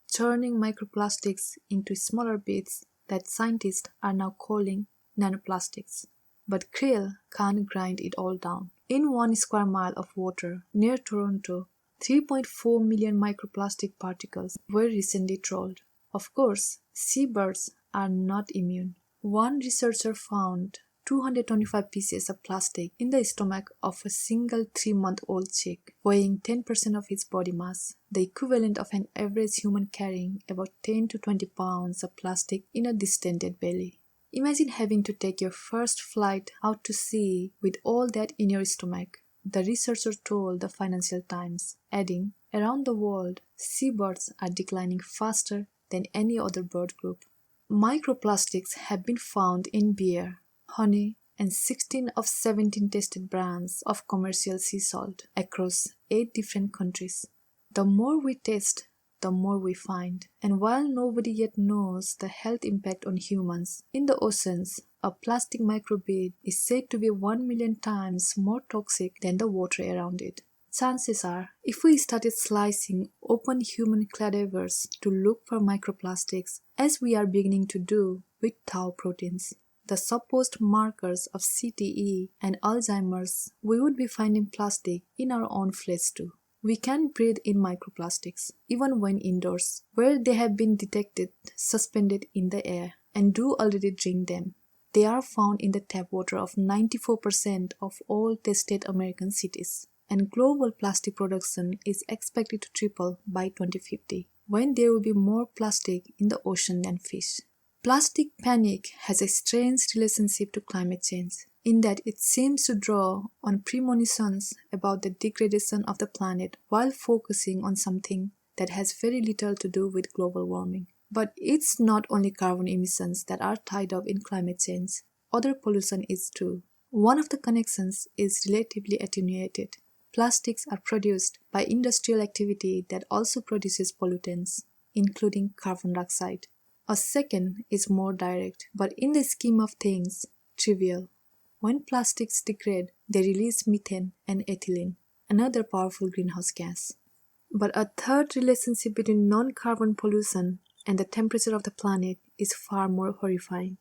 churning microplastics into smaller bits that scientists are now calling nanoplastics. But krill can't grind it all down. In 1 square mile of water near Toronto, 3.4 million microplastic particles were recently trawled. Of course, seabirds are not immune. One researcher found 225 pieces of plastic in the stomach of a single 3-month-old chick, weighing 10% of its body mass, the equivalent of an average human carrying about 10 to 20 pounds of plastic in a distended belly. Imagine having to take your first flight out to sea with all that in your stomach, the researcher told the Financial Times, adding, around the world, seabirds are declining faster than any other bird group. Microplastics have been found in beer, honey, and 16 of 17 tested brands of commercial sea salt across 8 different countries. The more we test, the more we find. And while nobody yet knows the health impact on humans, in the oceans, a plastic microbead is said to be 1 million times more toxic than the water around it. Chances are, if we started slicing open human cadavers to look for microplastics, as we are beginning to do with tau proteins, the supposed markers of CTE and Alzheimer's, we would be finding plastic in our own flesh too. We can breathe in microplastics, even when indoors, where they have been detected suspended in the air, and do already drink them. They are found in the tap water of 94% of all tested American cities. And global plastic production is expected to triple by 2050, when there will be more plastic in the ocean than fish. Plastic panic has a strange relationship to climate change, in that it seems to draw on premonitions about the degradation of the planet while focusing on something that has very little to do with global warming. But it's not only carbon emissions that are tied up in climate change. Other pollution is too. One of the connections is relatively attenuated. Plastics are produced by industrial activity that also produces pollutants, including carbon dioxide. A second is more direct, but in the scheme of things, trivial. When plastics degrade, they release methane and ethylene, another powerful greenhouse gas. But a third relationship between non-carbon pollution and the temperature of the planet is far more horrifying.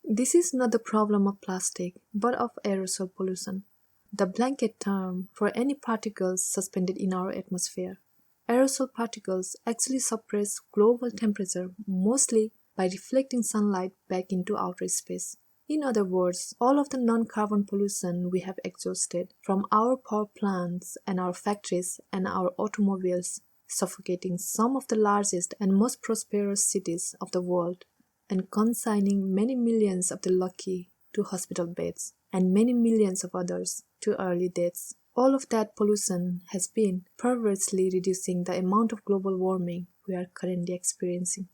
This is not the problem of plastic, but of aerosol pollution, the blanket term for any particles suspended in our atmosphere. Aerosol particles actually suppress global temperature mostly by reflecting sunlight back into outer space. In other words, all of the non-carbon pollution we have exhausted from our power plants and our factories and our automobiles, suffocating some of the largest and most prosperous cities of the world and consigning many millions of the lucky to hospital beds and many millions of others to early deaths. All of that pollution has been perversely reducing the amount of global warming we are currently experiencing.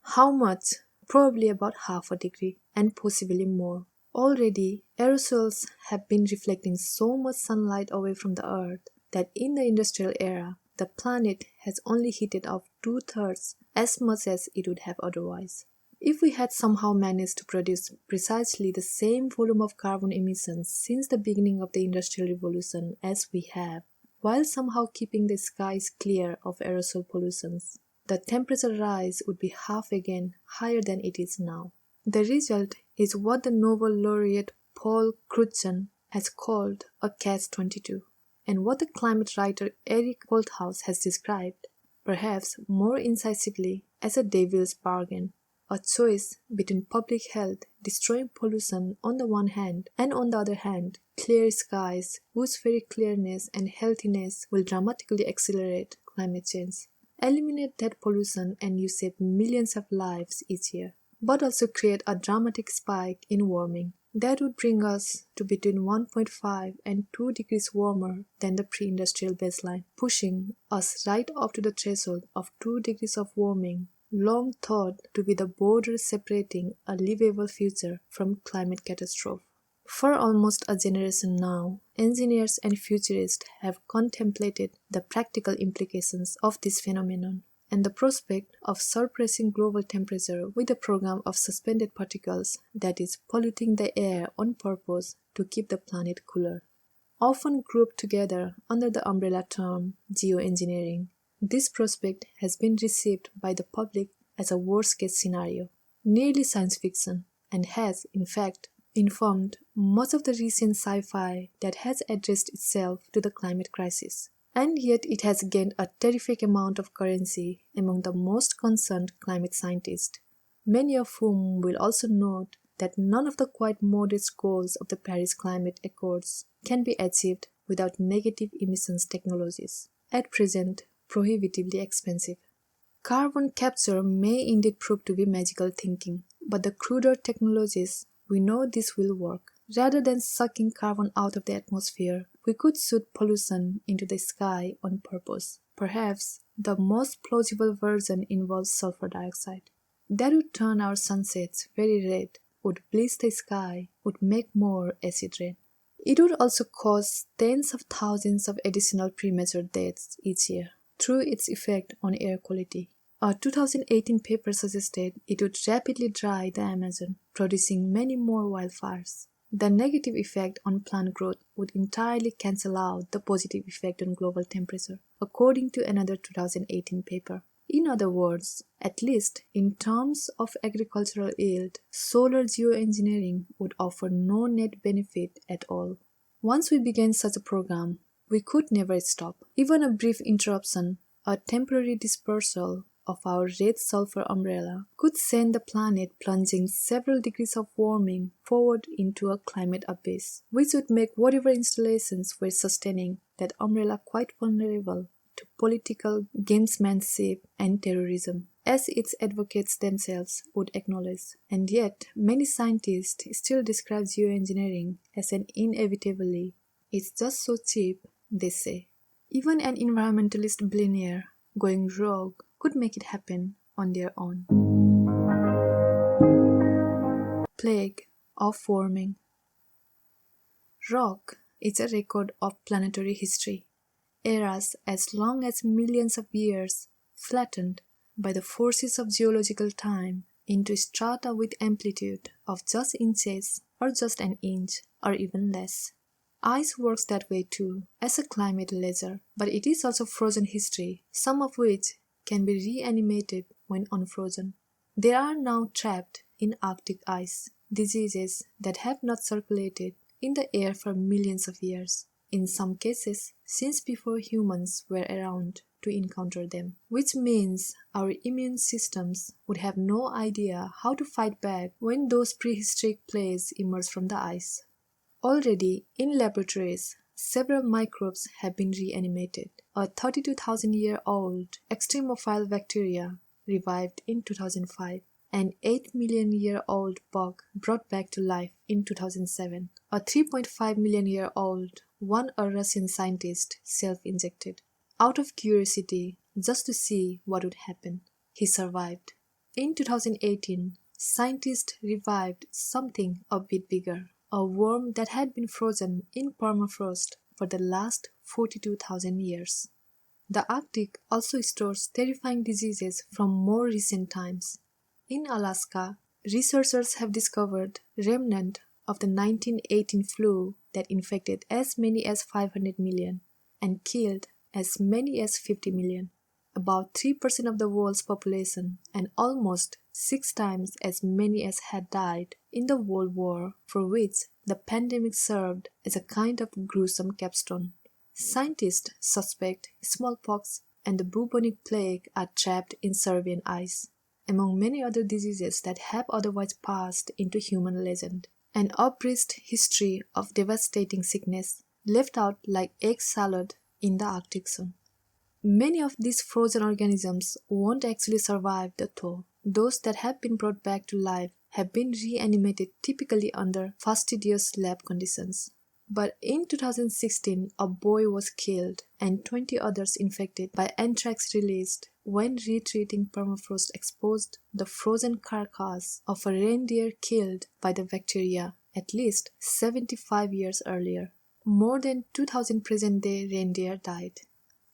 How much? Probably about half a degree, and possibly more. Already, aerosols have been reflecting so much sunlight away from the Earth that in the industrial era, the planet has only heated up 2/3 as much as it would have otherwise. If we had somehow managed to produce precisely the same volume of carbon emissions since the beginning of the Industrial Revolution as we have, while somehow keeping the skies clear of aerosol pollutions, the temperature rise would be half again higher than it is now. The result is what the Nobel laureate Paul Crutzen has called a catch-22, and what the climate writer Eric Holthaus has described, perhaps more incisively, as a devil's bargain. A choice between public health, destroying pollution on the one hand, and on the other hand, clear skies whose very clearness and healthiness will dramatically accelerate climate change. Eliminate that pollution and you save millions of lives each year, but also create a dramatic spike in warming. That would bring us to between 1.5 and 2 degrees warmer than the pre-industrial baseline, pushing us right up to the threshold of 2 degrees of warming, long thought to be the border separating a livable future from climate catastrophe. For almost a generation now, engineers and futurists have contemplated the practical implications of this phenomenon and the prospect of suppressing global temperature with a program of suspended particles that is polluting the air on purpose to keep the planet cooler. Often grouped together under the umbrella term geoengineering, this prospect has been received by the public as a worst-case scenario, nearly science fiction, and has, in fact, informed much of the recent sci-fi that has addressed itself to the climate crisis. And yet it has gained a terrific amount of currency among the most concerned climate scientists, many of whom will also note that none of the quite modest goals of the Paris Climate Accords can be achieved without negative emissions technologies, at present prohibitively expensive. Carbon capture may indeed prove to be magical thinking, but the cruder technologies, we know this will work. Rather than sucking carbon out of the atmosphere, we could shoot pollution into the sky on purpose. Perhaps the most plausible version involves sulfur dioxide. That would turn our sunsets very red, would bleach the sky, would make more acid rain. It would also cause tens of thousands of additional premature deaths each year through its effect on air quality. A 2018 paper suggested it would rapidly dry the Amazon, producing many more wildfires. The negative effect on plant growth would entirely cancel out the positive effect on global temperature, according to another 2018 paper. In other words, at least in terms of agricultural yield, solar geoengineering would offer no net benefit at all. Once we began such a program, we could never stop. Even a brief interruption, a temporary dispersal of our red sulfur umbrella could send the planet plunging several degrees of warming forward into a climate abyss, which would make whatever installations were sustaining that umbrella quite vulnerable to political gamesmanship and terrorism, as its advocates themselves would acknowledge. And yet, many scientists still describe geoengineering as an inevitably. It's just so cheap, they say. Even an environmentalist billionaire going rogue could make it happen on their own. Plague of warming. Rock is a record of planetary history, eras as long as millions of years, flattened by the forces of geological time into strata with amplitude of just inches or just an inch or even less. Ice works that way too, as a climate ledger, but it is also frozen history, some of which can be reanimated when unfrozen. There are now trapped in Arctic ice diseases that have not circulated in the air for millions of years, in some cases since before humans were around to encounter them, which means our immune systems would have no idea how to fight back when those prehistoric plagues emerge from the ice. Already, in laboratories, several microbes have been reanimated. A 32,000-year-old extremophile bacteria revived in 2005, an 8 million-year-old bug brought back to life in 2007, a 3.5 million-year-old one a Russian scientist self-injected, out of curiosity, just to see what would happen. He survived. In 2018, scientists revived something a bit bigger, a worm that had been frozen in permafrost for the last 42,000 years. The Arctic also stores terrifying diseases from more recent times. In Alaska, researchers have discovered remnant of the 1918 flu that infected as many as 500 million and killed as many as 50 million, about 3% of the world's population, and almost 6 times as many as had died in the World War, for which the pandemic served as a kind of gruesome capstone. Scientists suspect smallpox and the bubonic plague are trapped in Serbian ice, among many other diseases that have otherwise passed into human legend. An abridged history of devastating sickness left out like egg salad in the Arctic zone. Many of these frozen organisms won't actually survive the thaw. Those that have been brought back to life have been reanimated typically under fastidious lab conditions. But in 2016, a boy was killed and 20 others infected by anthrax released when retreating permafrost exposed the frozen carcass of a reindeer killed by the bacteria at least 75 years earlier. More than 2,000 present-day reindeer died.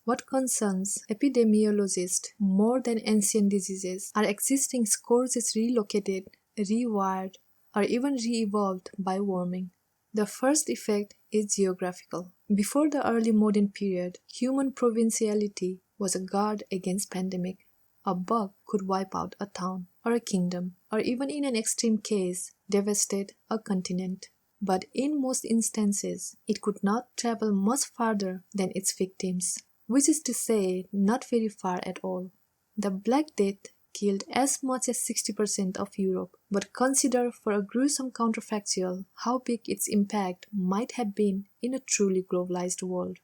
What concerns epidemiologists more than ancient diseases are existing scourges relocated, rewired, or even re-evolved by warming. The first effect is geographical. Before the early modern period, human provinciality was a guard against pandemic. A bug could wipe out a town or a kingdom, or even in an extreme case, devastate a continent. But in most instances, it could not travel much farther than its victims, which is to say, not very far at all. The Black Death killed as much as 60% of Europe, but consider for a gruesome counterfactual how big its impact might have been in a truly globalized world.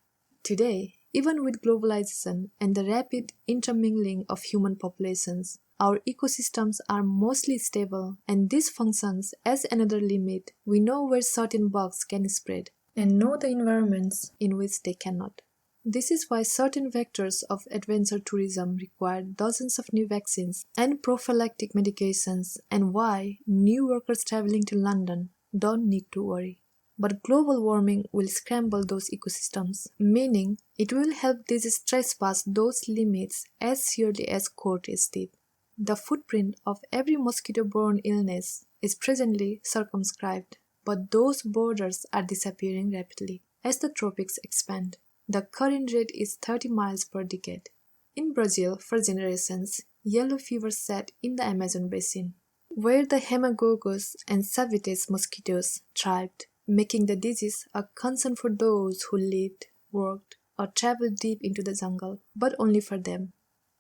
Today, even with globalization and the rapid intermingling of human populations, our ecosystems are mostly stable, and this functions as another limit. We know where certain bugs can spread, and know the environments in which they cannot. This is why certain vectors of adventure tourism require dozens of new vaccines and prophylactic medications, and why new workers traveling to London don't need to worry. But global warming will scramble those ecosystems, meaning it will help disease trespass those limits as surely as Cortes did. The footprint of every mosquito-borne illness is presently circumscribed, but those borders are disappearing rapidly as the tropics expand. The current rate is 30 miles per decade. In Brazil, for generations, yellow fever sat in the Amazon basin, where the Haemococcus and Civetes mosquitoes thrived, making the disease a concern for those who lived, worked, or traveled deep into the jungle, but only for them.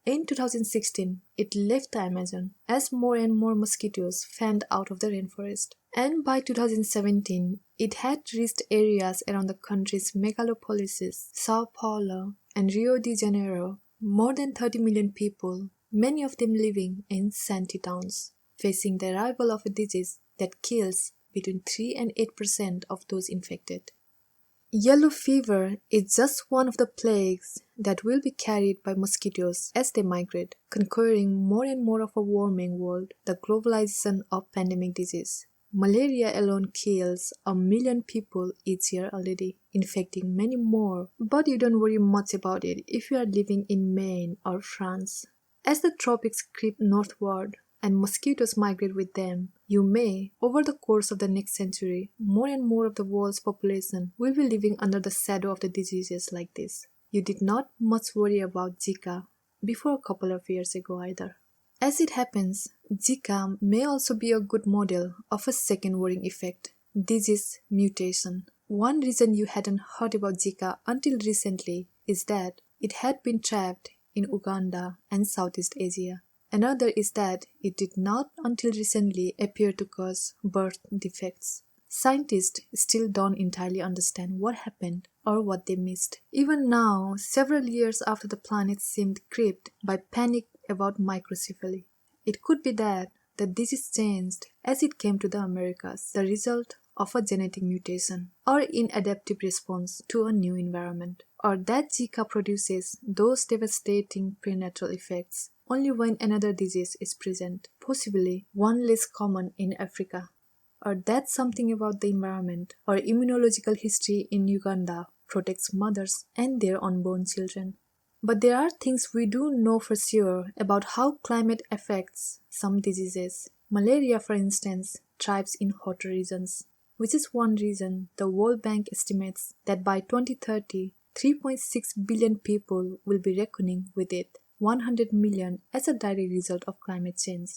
In 2016, it left the Amazon as more and more mosquitoes fanned out of the rainforest. And by 2017, it had reached areas around the country's megalopolises, Sao Paulo and Rio de Janeiro, more than 30 million people, many of them living in shanty towns, facing the arrival of a disease that kills between 3 and 8% of those infected. Yellow fever is just one of the plagues that will be carried by mosquitoes as they migrate, conquering more and more of a warming world, the globalization of pandemic disease. Malaria alone kills 1 million people each year already, infecting many more, but you don't worry much about it if you are living in Maine or France. As the tropics creep northward and mosquitoes migrate with them, you may, over the course of the next century, more and more of the world's population will be living under the shadow of the diseases like this. You did not much worry about Zika before a couple of years ago either. As it happens, Zika may also be a good model of a second worrying effect, disease mutation. One reason you hadn't heard about Zika until recently is that it had been trapped in Uganda and Southeast Asia. Another is that it did not until recently appear to cause birth defects. Scientists still don't entirely understand what happened or what they missed. Even now, several years after the planet seemed gripped by panic about microcephaly, it could be that the disease changed as it came to the Americas, the result of a genetic mutation or inadaptive response to a new environment, or that Zika produces those devastating prenatal effects only when another disease is present, possibly one less common in Africa, or that something about the environment or immunological history in Uganda protects mothers and their unborn children. But there are things we do know for sure about how climate affects some diseases. Malaria, for instance, thrives in hotter regions, which is one reason the World Bank estimates that by 2030, 3.6 billion people will be reckoning with it, 100 million as a direct result of climate change.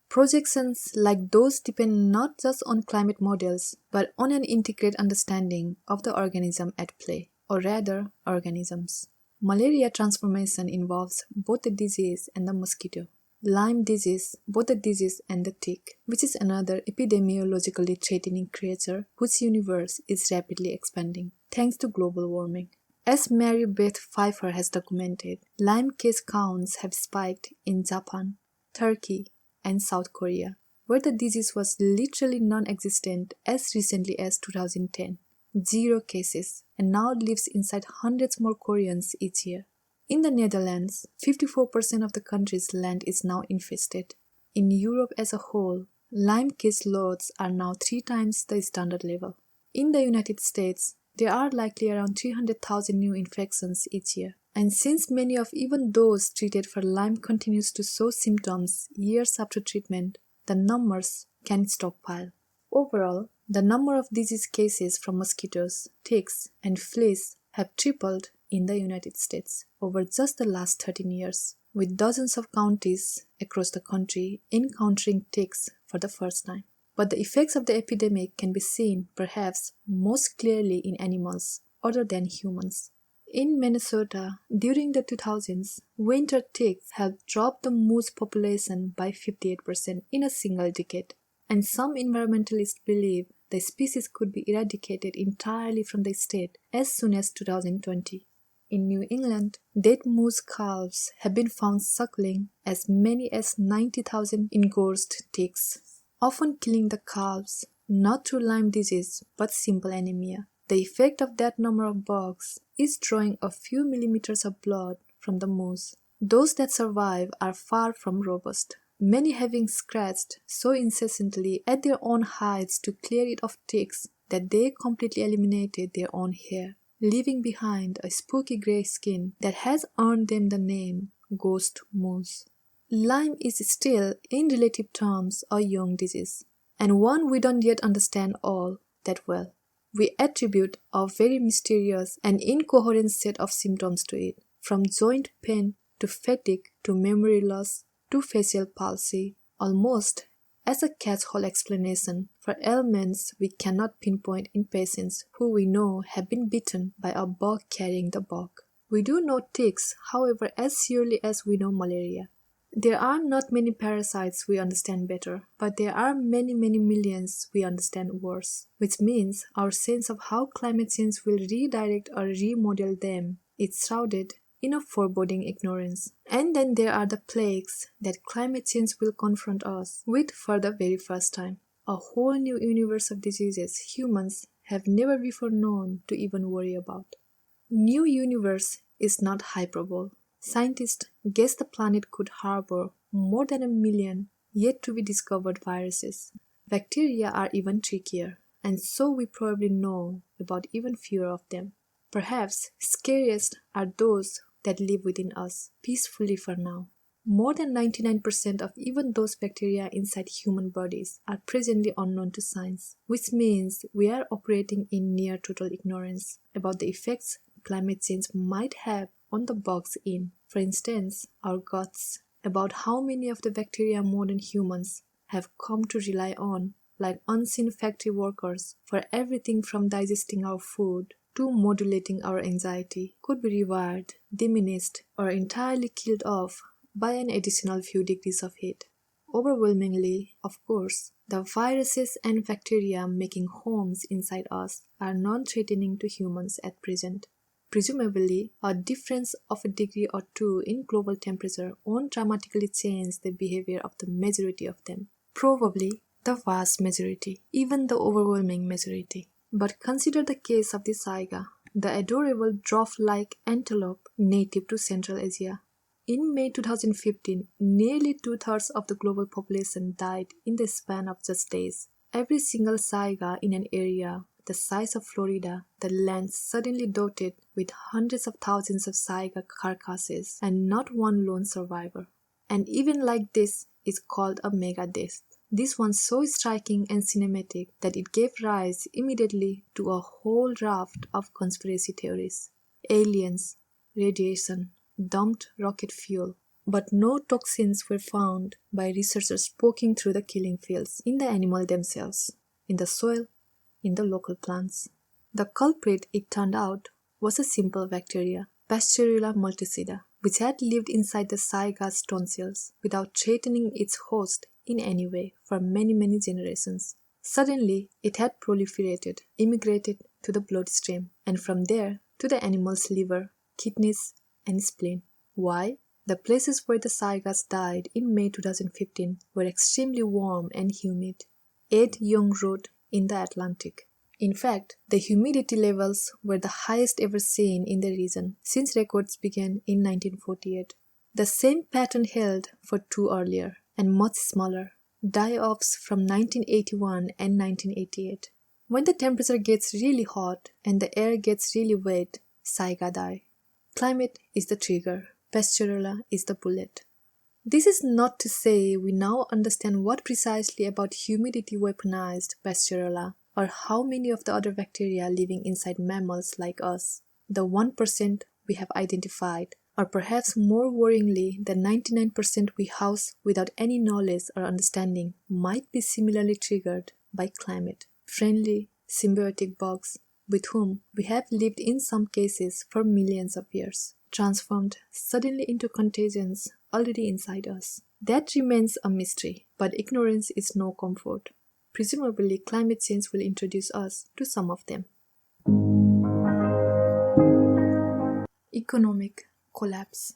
Projections like those depend not just on climate models, but on an integrated understanding of the organism at play, or rather, organisms. Malaria transformation involves both the disease and the mosquito. Lyme disease, both the disease and the tick, which is another epidemiologically threatening creature whose universe is rapidly expanding, thanks to global warming. As Mary Beth Pfeiffer has documented, Lyme case counts have spiked in Japan, Turkey, and South Korea, where the disease was literally non-existent as recently as 2010. 0 cases, and now lives inside hundreds more Koreans each year. In the Netherlands, 54% of the country's land is now infested. In Europe as a whole, Lyme case loads are now 3 times the standard level. In the United States, there are likely around 300,000 new infections each year. And since many of even those treated for Lyme continues to show symptoms years after treatment, the numbers can stockpile. Overall, the number of disease cases from mosquitoes, ticks, and fleas have tripled in the United States over just the last 13 years, with dozens of counties across the country encountering ticks for the first time. But the effects of the epidemic can be seen, perhaps, most clearly in animals other than humans. In Minnesota, during the 2000s, winter ticks helped drop the moose population by 58% in a single decade. And some environmentalists believe the species could be eradicated entirely from the state as soon as 2020. In New England, dead moose calves have been found suckling as many as 90,000 engorged ticks, often killing the calves, not through Lyme disease but simple anemia. The effect of that number of bugs is drawing a few millimeters of blood from the moose. Those that survive are far from robust, many having scratched so incessantly at their own hides to clear it of ticks that they completely eliminated their own hair, leaving behind a spooky grey skin that has earned them the name ghost moose. Lyme is still, in relative terms, a young disease, and one we don't yet understand all that well. We attribute a very mysterious and incoherent set of symptoms to it, from joint pain to fatigue to memory loss to facial palsy, almost as a catch-all explanation for ailments we cannot pinpoint in patients who we know have been bitten by a bug carrying the bug. We do know ticks, however, as surely as we know malaria. There are not many parasites we understand better, but there are many millions we understand worse, which means our sense of how climate change will redirect or remodel them is shrouded in a foreboding ignorance. And then there are the plagues that climate change will confront us with for the very first time. A whole new universe of diseases humans have never before known to even worry about. New universe is not hyperbole. Scientists guess the planet could harbor more than 1 million yet to be discovered viruses. Bacteria are even trickier, and so we probably know about even fewer of them. Perhaps scariest are those that live within us, peacefully for now. More than 99% of even those bacteria inside human bodies are presently unknown to science, which means we are operating in near total ignorance about the effects climate change might have on the bugs in, for instance, our guts, about how many of the bacteria modern humans have come to rely on, like unseen factory workers, for everything from digesting our food to modulating our anxiety, could be rewired, diminished, or entirely killed off by an additional few degrees of heat. Overwhelmingly, of course, the viruses and bacteria making homes inside us are non-threatening to humans at present. Presumably, a difference of a degree or two in global temperature won't dramatically change the behavior of the majority of them. Probably the vast majority, even the overwhelming majority. But consider the case of the saiga, the adorable dwarf-like antelope native to Central Asia. In May 2015, nearly 2/3 of the global population died in the span of just days. Every single saiga in an area the size of Florida, the land suddenly dotted with hundreds of thousands of Saiga carcasses and not one lone survivor. And even like this is called a mega death. This one so striking and cinematic that it gave rise immediately to a whole raft of conspiracy theories. Aliens, radiation, dumped rocket fuel. But no toxins were found by researchers poking through the killing fields in the animals themselves, in the soil, in the local plants. The culprit, it turned out, was a simple bacteria, Pasteurella multicida, which had lived inside the Saiga's tonsils without threatening its host in any way for many generations. Suddenly, it had proliferated, immigrated to the bloodstream, and from there to the animal's liver, kidneys, and spleen. Why? The places where the Saigas died in May 2015 were extremely warm and humid. 8 young rode in the Atlantic. In fact, the humidity levels were the highest ever seen in the region since records began in 1948. The same pattern held for 2 earlier and much smaller die-offs from 1981 and 1988. When the temperature gets really hot and the air gets really wet, Saiga die. Climate is the trigger. Pasteurella is the bullet. This is not to say we now understand what precisely about humidity weaponized Pasteurella or how many of the other bacteria living inside mammals like us, the 1% we have identified, or perhaps more worryingly the 99% we house without any knowledge or understanding, might be similarly triggered by climate-friendly symbiotic bugs with whom we have lived in some cases for millions of years, transformed suddenly into contagions already inside us. That remains a mystery, but ignorance is no comfort. Presumably, climate change will introduce us to some of them. Economic collapse.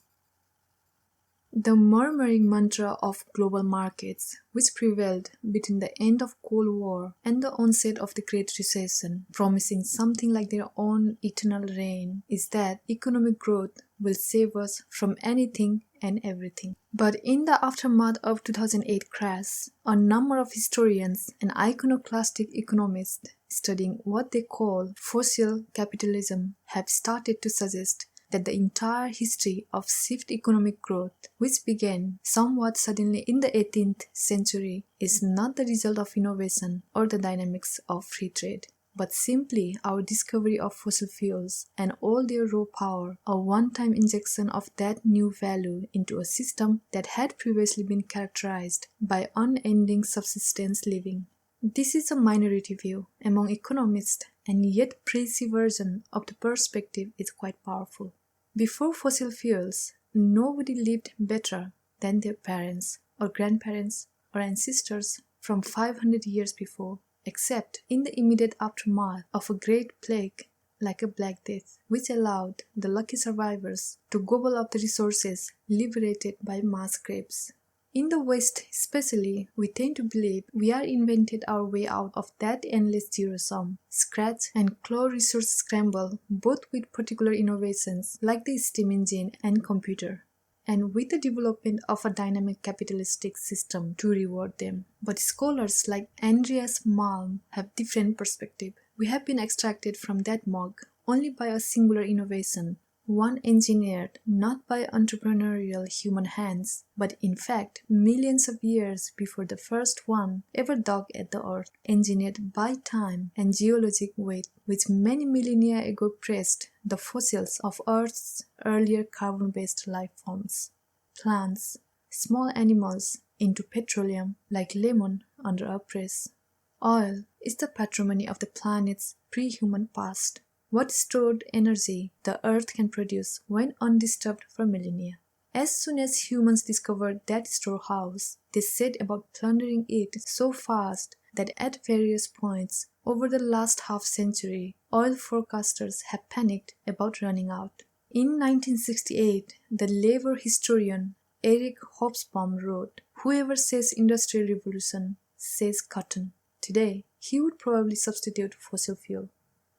The murmuring mantra of global markets, which prevailed between the end of Cold War and the onset of the Great Recession, promising something like their own eternal reign, is that economic growth will save us from anything and everything. But in the aftermath of 2008 crash, a number of historians and iconoclastic economists studying what they call fossil capitalism have started to suggest that the entire history of swift economic growth, which began somewhat suddenly in the 18th century, is not the result of innovation or the dynamics of free trade, but simply our discovery of fossil fuels and all their raw power, a one-time injection of that new value into a system that had previously been characterized by unending subsistence living. This is a minority view among economists, and yet preachy version of the perspective is quite powerful. Before fossil fuels, nobody lived better than their parents or grandparents or ancestors from 500 years before, except in the immediate aftermath of a great plague like a Black Death, which allowed the lucky survivors to gobble up the resources liberated by mass graves. In the West especially, we tend to believe we are invented our way out of that endless zero-sum, scratch and claw resource scramble, both with particular innovations like the steam engine and computer, and with the development of a dynamic capitalistic system to reward them. But scholars like Andreas Malm have different perspective. We have been extracted from that mug only by a singular innovation, one engineered not by entrepreneurial human hands, but in fact millions of years before the first one ever dug at the earth, engineered by time and geologic weight, which many millennia ago pressed the fossils of Earth's earlier carbon-based life forms, plants, small animals, into petroleum like lemon under a press. Oil is the patrimony of the planet's pre-human past. What stored energy the Earth can produce when undisturbed for millennia. As soon as humans discovered that storehouse, they set about plundering it so fast that at various points over the last half-century, oil forecasters have panicked about running out. In 1968, the labor historian Eric Hobsbawm wrote, "Whoever says industrial revolution says cotton." Today, he would probably substitute fossil fuel.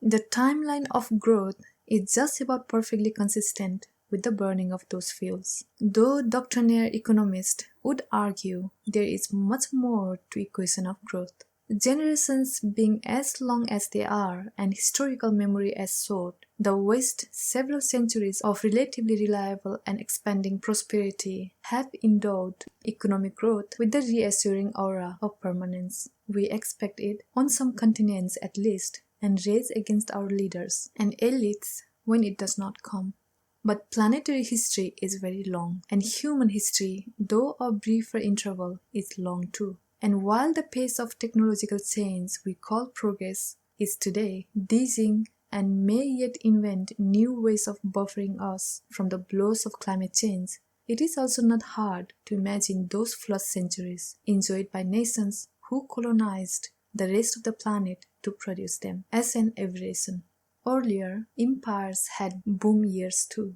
The timeline of growth is just about perfectly consistent with the burning of those fuels. Though doctrinaire economists would argue there is much more to equation of growth. Generations being as long as they are and historical memory as short, the West, several centuries of relatively reliable and expanding prosperity have endowed economic growth with the reassuring aura of permanence. We expect it, on some continents at least, and race against our leaders and elites when it does not come. But planetary history is very long, and human history, though of briefer interval, is long too. And while the pace of technological change we call progress is today dizzying and may yet invent new ways of buffering us from the blows of climate change, it is also not hard to imagine those flush centuries enjoyed by nations who colonized the rest of the planet to produce them as an aberration. Earlier, empires had boom years too.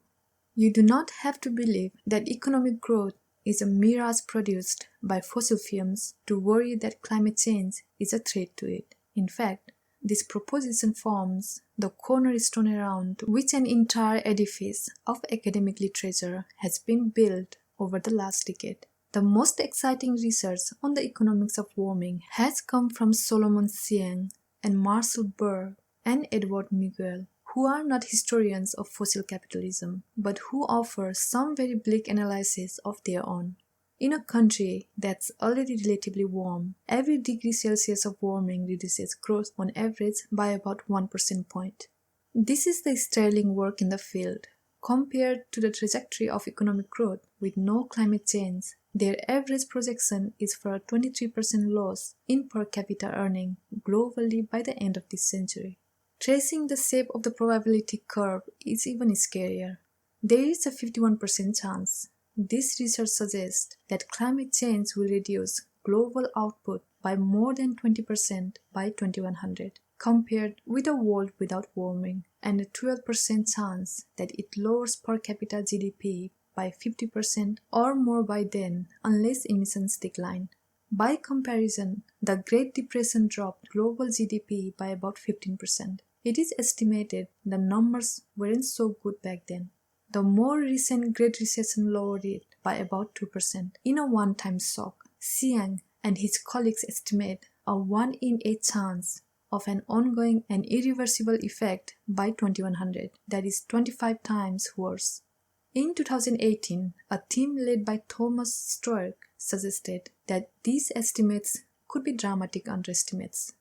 You do not have to believe that economic growth is a mirage produced by fossil fuels to worry that climate change is a threat to it. In fact, this proposition forms the cornerstone around which an entire edifice of academic literature has been built over the last decade. The most exciting research on the economics of warming has come from Solomon Siang and Marcel Burr and Edward Miguel, who are not historians of fossil capitalism, but who offer some very bleak analysis of their own. In a country that's already relatively warm, every degree Celsius of warming reduces growth on average by about 1% point. This is the sterling work in the field. Compared to the trajectory of economic growth with no climate change, their average projection is for a 23% loss in per capita earning globally by the end of this century. Tracing the shape of the probability curve is even scarier. There is a 51% chance. This research suggests that climate change will reduce global output by more than 20% by 2100, compared with a world without warming, and a 12% chance that it lowers per capita GDP by 50% or more by then, unless emissions decline. By comparison, the Great Depression dropped global GDP by about 15%. It is estimated the numbers weren't so good back then. The more recent Great Recession lowered it by about 2% in a one-time shock. Siang and his colleagues estimate a 1 in 8 chance of an ongoing and irreversible effect by 2100, that is 25 times worse. In 2018, a team led by Thomas Stork suggested that these estimates could be dramatic underestimates.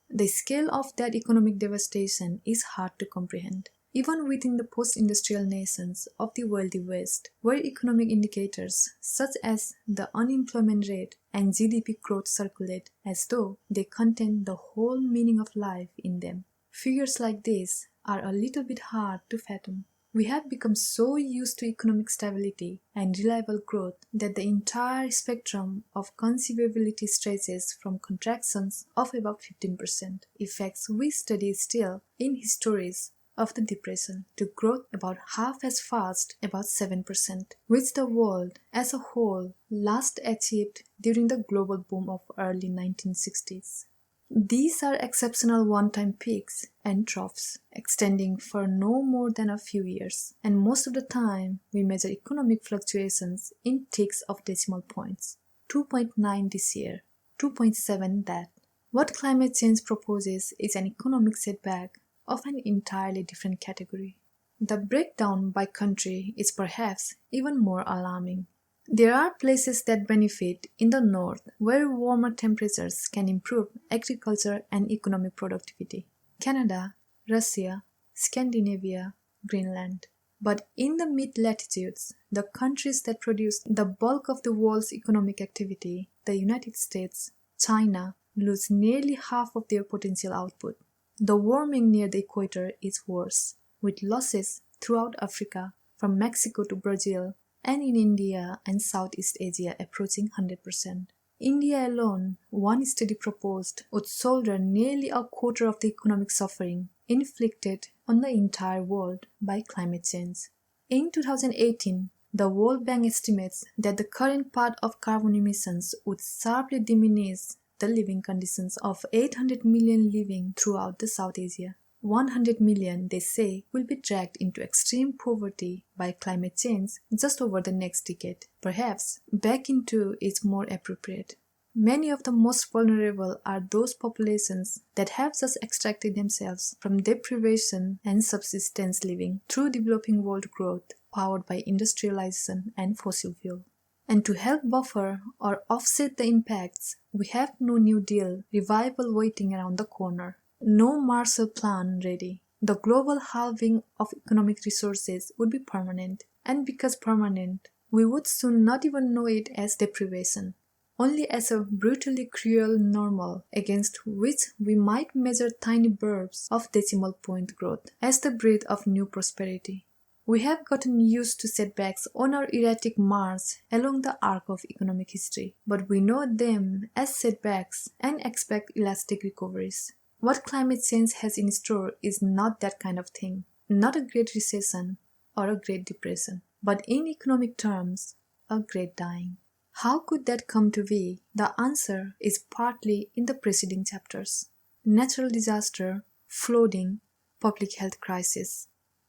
The scale of that economic devastation is hard to comprehend, even within the post-industrial nations of the wealthy West, where economic indicators such as the unemployment rate and GDP growth circulate as though they contain the whole meaning of life in them. Figures like this are a little bit hard to fathom. We have become so used to economic stability and reliable growth that the entire spectrum of conceivability stretches from contractions of about 15%, effects we study still in histories of the Depression, to growth about half as fast, about 7%, which the world as a whole last achieved during the global boom of early 1960s. These are exceptional one-time peaks and troughs, extending for no more than a few years, and most of the time we measure economic fluctuations in ticks of decimal points. 2.9 this year, 2.7 that. What climate change proposes is an economic setback of an entirely different category. The breakdown by country is perhaps even more alarming. There are places that benefit in the north where warmer temperatures can improve agriculture and economic productivity. Canada, Russia, Scandinavia, Greenland. But in the mid-latitudes, the countries that produce the bulk of the world's economic activity, the United States, China, lose nearly half of their potential output. The warming near the equator is worse, with losses throughout Africa, from Mexico to Brazil, and in India and Southeast Asia approaching 100%. India alone, one study proposed, would shoulder nearly a quarter of the economic suffering inflicted on the entire world by climate change. In 2018, the World Bank estimates that the current path of carbon emissions would sharply diminish the living conditions of 800 million living throughout the South Asia. 100 million, they say, will be dragged into extreme poverty by climate change just over the next decade. Perhaps back into is more appropriate. Many of the most vulnerable are those populations that have just extracted themselves from deprivation and subsistence living through developing world growth powered by industrialization and fossil fuel. And to help buffer or offset the impacts, we have no New Deal revival waiting around the corner, no Marshall Plan ready. The global halving of economic resources would be permanent, and because permanent, we would soon not even know it as deprivation, only as a brutally cruel normal against which we might measure tiny bursts of decimal point growth as the breath of new prosperity. We have gotten used to setbacks on our erratic march along the arc of economic history, but we know them as setbacks and expect elastic recoveries. What climate change has in store is not that kind of thing, not a great recession or a great depression, but in economic terms, a great dying. How could that come to be? The answer is partly in the preceding chapters. Natural disaster, flooding, public health crisis.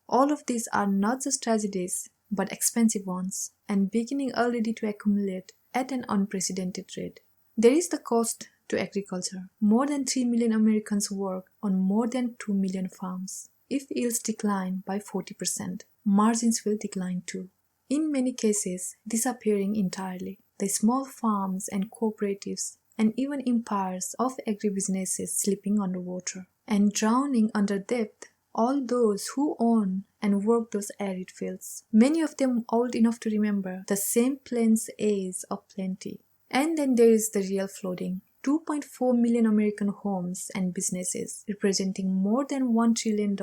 All of these are not just tragedies, but expensive ones, and beginning already to accumulate at an unprecedented rate. There is the cost to agriculture. More than 3 million Americans work on more than 2 million farms. If yields decline by 40%, margins will decline too. In many cases, disappearing entirely. The small farms and cooperatives and even empires of agribusinesses slipping underwater and drowning under debt all those who own and work those arid fields, many of them old enough to remember the same plains age of plenty. And then there is the real flooding. 2.4 million American homes and businesses, representing more than $1 trillion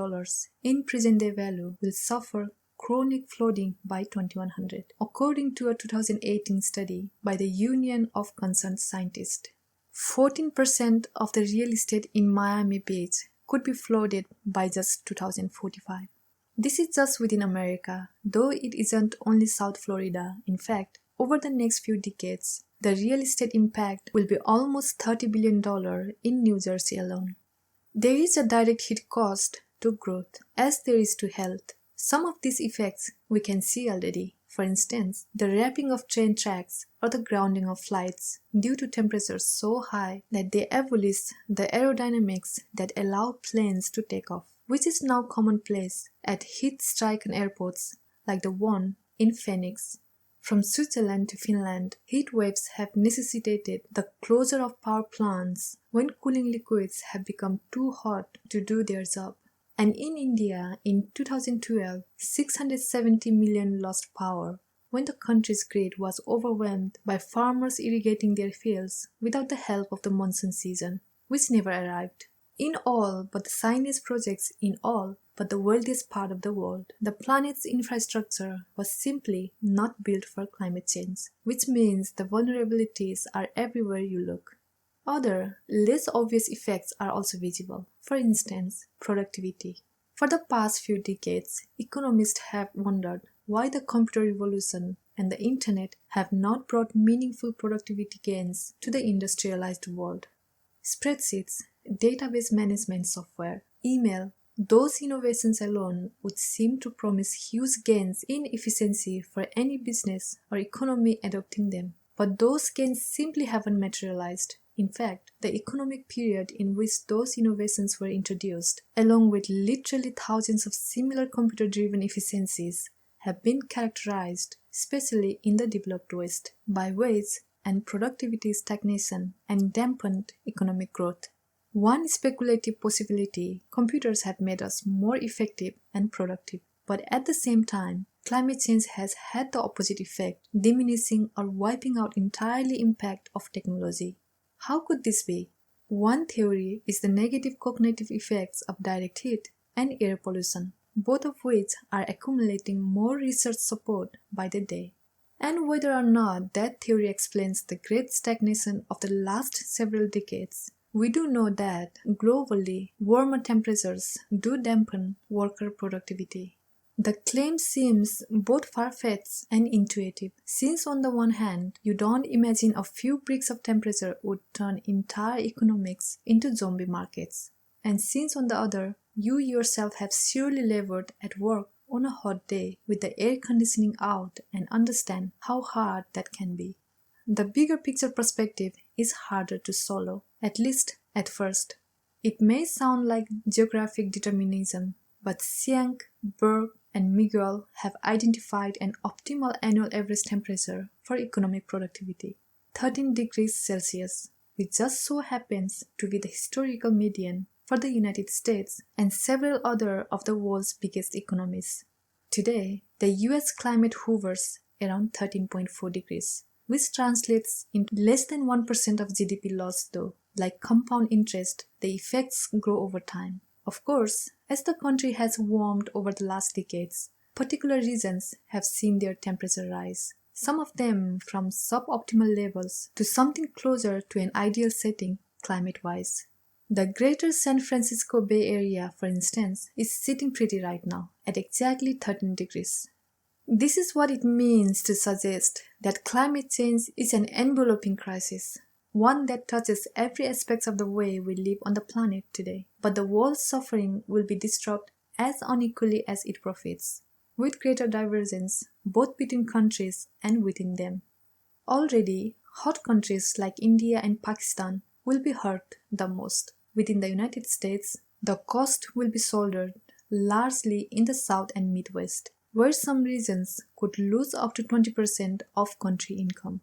in present-day value, will suffer chronic flooding by 2100, according to a 2018 study by the Union of Concerned Scientists. 14% of the real estate in Miami Beach could be flooded by just 2045. This is just within America, though it isn't only South Florida. In fact, over the next few decades, the real estate impact will be almost $30 billion in New Jersey alone. There is a direct hit cost to growth, as there is to health. Some of these effects we can see already. For instance, the wrapping of train tracks or the grounding of flights due to temperatures so high that they abolish the aerodynamics that allow planes to take off, which is now commonplace at heat-stricken airports like the one in Phoenix. From Switzerland to Finland, heat waves have necessitated the closure of power plants when cooling liquids have become too hot to do their job. And in India, in 2012, 670 million lost power when the country's grid was overwhelmed by farmers irrigating their fields without the help of the monsoon season, which never arrived. In all but the Chinese projects in all but the wealthiest part of the world, the planet's infrastructure was simply not built for climate change, which means the vulnerabilities are everywhere you look. Other, less obvious effects are also visible. For instance, productivity. For the past few decades, economists have wondered why the computer revolution and the internet have not brought meaningful productivity gains to the industrialized world. Spreadsheets, database management software, email, those innovations alone would seem to promise huge gains in efficiency for any business or economy adopting them. But those gains simply haven't materialized. In fact, the economic period in which those innovations were introduced, along with literally thousands of similar computer-driven efficiencies, have been characterized, especially in the developed West, by wage and productivity stagnation and dampened economic growth. One speculative possibility: computers have made us more effective and productive, but at the same time, climate change has had the opposite effect, diminishing or wiping out entirely impact of technology. How could this be? One theory is the negative cognitive effects of direct heat and air pollution, both of which are accumulating more research support by the day. And whether or not that theory explains the great stagnation of the last several decades, we do know that, globally, warmer temperatures do dampen worker productivity. The claim seems both far-fetched and intuitive, since on the one hand, you don't imagine a few bricks of temperature would turn entire economics into zombie markets, and since on the other, you yourself have surely labored at work on a hot day with the air conditioning out and understand how hard that can be. The bigger picture perspective is harder to swallow, at least at first. It may sound like geographic determinism, but Xiang, Berg, and Miguel have identified an optimal annual average temperature for economic productivity, 13 degrees Celsius, which just so happens to be the historical median for the United States and several other of the world's biggest economies. Today, the US climate hovers around 13.4 degrees, which translates into less than 1% of GDP loss though. Like compound interest, the effects grow over time. Of course, as the country has warmed over the last decades, particular regions have seen their temperature rise, some of them from suboptimal levels to something closer to an ideal setting climate-wise. The greater San Francisco Bay Area, for instance, is sitting pretty right now at exactly 13 degrees. This is what it means to suggest that climate change is an enveloping crisis, one that touches every aspect of the way we live on the planet today. But the world's suffering will be distributed as unequally as it profits, with greater divergence both between countries and within them. Already, hot countries like India and Pakistan will be hurt the most. Within the United States, the cost will be shouldered largely in the South and Midwest, where some regions could lose up to 20% of country income.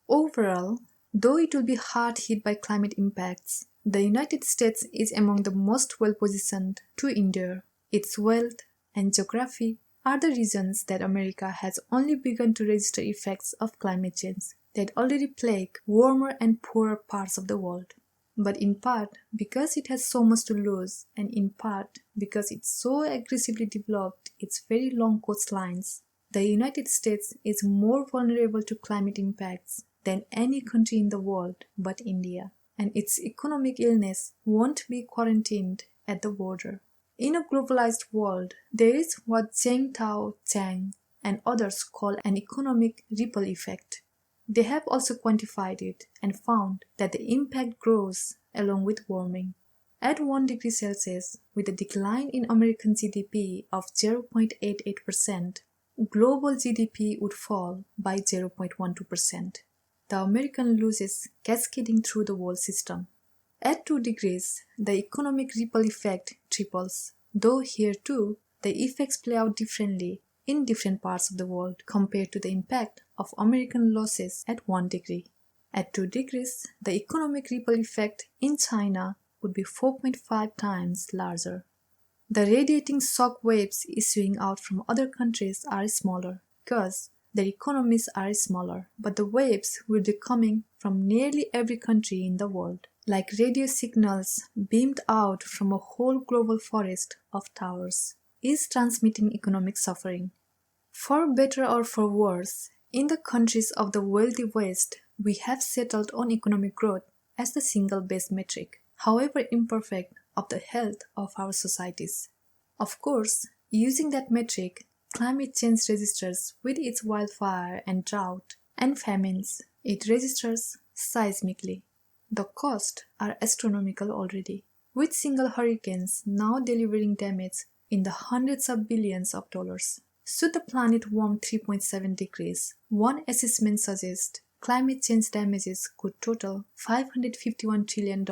Overall, though it will be hard hit by climate impacts, the United States is among the most well-positioned to endure. Its wealth and geography are the reasons that America has only begun to register effects of climate change that already plague warmer and poorer parts of the world. But in part because it has so much to lose, and in part because it so aggressively developed its very long coastlines, the United States is more vulnerable to climate impacts than any country in the world but India, and its economic illness won't be quarantined at the border. In a globalized world, there is what Zheng Tao Chang and others call an economic ripple effect. They have also quantified it and found that the impact grows along with warming. At 1 degree Celsius, with a decline in American GDP of 0.88%, global GDP would fall by 0.12%. The American loses cascading through the world system. At 2 degrees, the economic ripple effect triples, though here too, the effects play out differently in different parts of the world compared to the impact of American losses at 1 degree. At 2 degrees, the economic ripple effect in China would be 4.5 times larger. The radiating shock waves issuing out from other countries are smaller because their economies are smaller, but the waves will be coming from nearly every country in the world, like radio signals beamed out from a whole global forest of towers, is transmitting economic suffering. For better or for worse, in the countries of the wealthy West, we have settled on economic growth as the single best metric, however imperfect, of the health of our societies. Of course, using that metric, climate change registers with its wildfire and drought and famines. It registers seismically. The costs are astronomical already, with single hurricanes now delivering damage in the hundreds of billions of dollars. Should the planet warm 3.7 degrees, one assessment suggests climate change damages could total $551 trillion,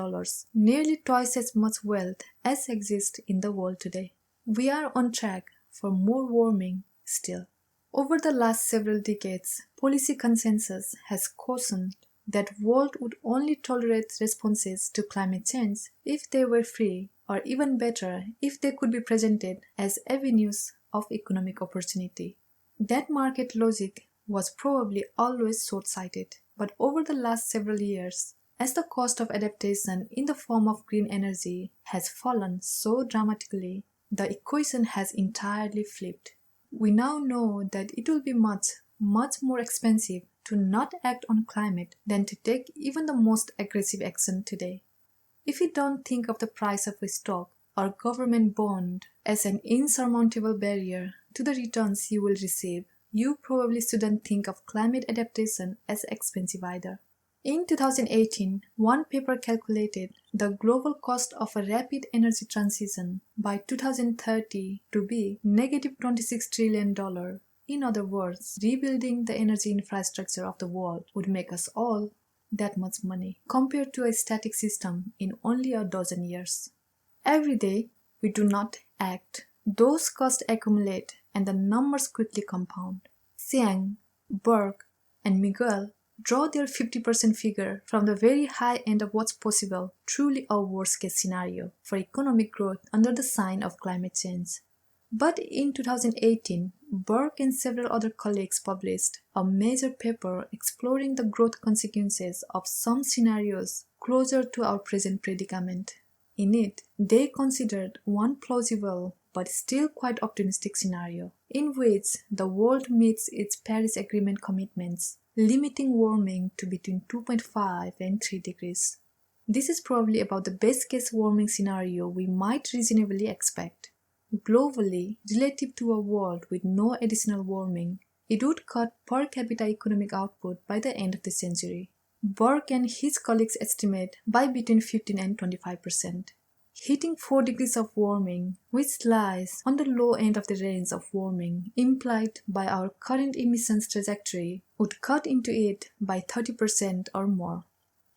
nearly twice as much wealth as exists in the world today. We are on track for more warming still. Over the last several decades, policy consensus has cautioned that world would only tolerate responses to climate change if they were free, or even better, if they could be presented as avenues of economic opportunity. That market logic was probably always short-sighted, but over the last several years, as the cost of adaptation in the form of green energy has fallen so dramatically, the equation has entirely flipped. We now know that it will be much more expensive to not act on climate than to take even the most aggressive action today. If you don't think of the price of a stock or government bond as an insurmountable barrier to the returns you will receive, you probably shouldn't think of climate adaptation as expensive either. In 2018, one paper calculated the global cost of a rapid energy transition by 2030 to be negative $26 trillion. In other words, rebuilding the energy infrastructure of the world would make us all that much money compared to a static system in only a dozen years. Every day, we do not act. Those costs accumulate and the numbers quickly compound. Xiang, Burke, and Miguel draw their 50% figure from the very high end of what's possible, truly a worst-case scenario for economic growth under the sign of climate change. But in 2018, Burke and several other colleagues published a major paper exploring the growth consequences of some scenarios closer to our present predicament. In it, they considered one plausible but still quite optimistic scenario, in which the world meets its Paris Agreement commitments, limiting warming to between 2.5 and 3 degrees. This is probably about the best-case warming scenario we might reasonably expect. Globally, relative to a world with no additional warming, it would cut per capita economic output by the end of the century. Burke and his colleagues estimate by between 15 and 25%. Hitting 4 degrees of warming, which lies on the low end of the range of warming implied by our current emissions trajectory, would cut into it by 30% or more.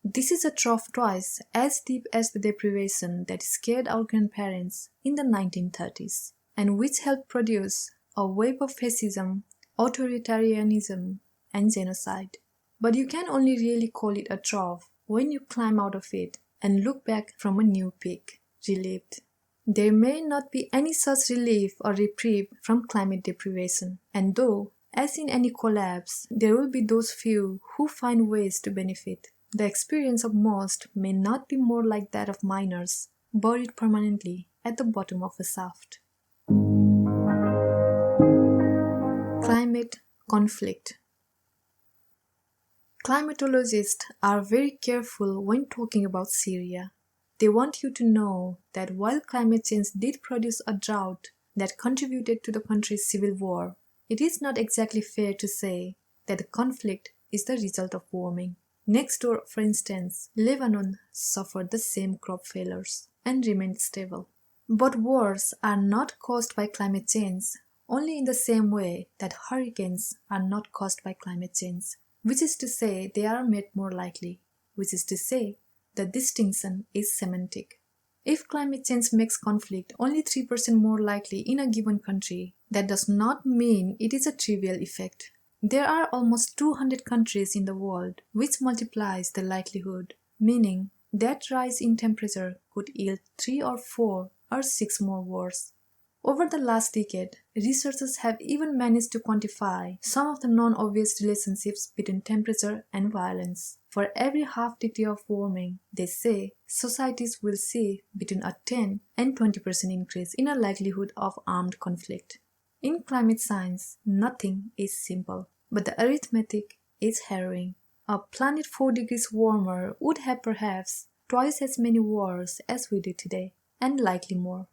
This is a trough twice as deep as the deprivation that scared our grandparents in the 1930s, and which helped produce a wave of fascism, authoritarianism, and genocide. But you can only really call it a trough when you climb out of it and look back from a new peak, relieved. There may not be any such relief or reprieve from climate deprivation, and though, as in any collapse, there will be those few who find ways to benefit, the experience of most may not be more like that of miners, buried permanently at the bottom of a shaft. Climate conflict. Climatologists are very careful when talking about Syria. They want you to know that while climate change did produce a drought that contributed to the country's civil war, it is not exactly fair to say that the conflict is the result of warming. Next door, for instance, Lebanon suffered the same crop failures and remained stable. But wars are not caused by climate change, only in the same way that hurricanes are not caused by climate change, which is to say they are made more likely, which is to say the distinction is semantic. If climate change makes conflict only 3% more likely in a given country, that does not mean it is a trivial effect. There are almost 200 countries in the world, which multiplies the likelihood, meaning that rise in temperature could yield 3 or 4 or 6 more wars. Over the last decade, researchers have even managed to quantify some of the non-obvious relationships between temperature and violence. For every half degree of warming, they say societies will see between a 10 and 20% increase in a likelihood of armed conflict. In climate science, nothing is simple, but the arithmetic is harrowing. A planet 4 degrees warmer would have perhaps twice as many wars as we do today, and likely more.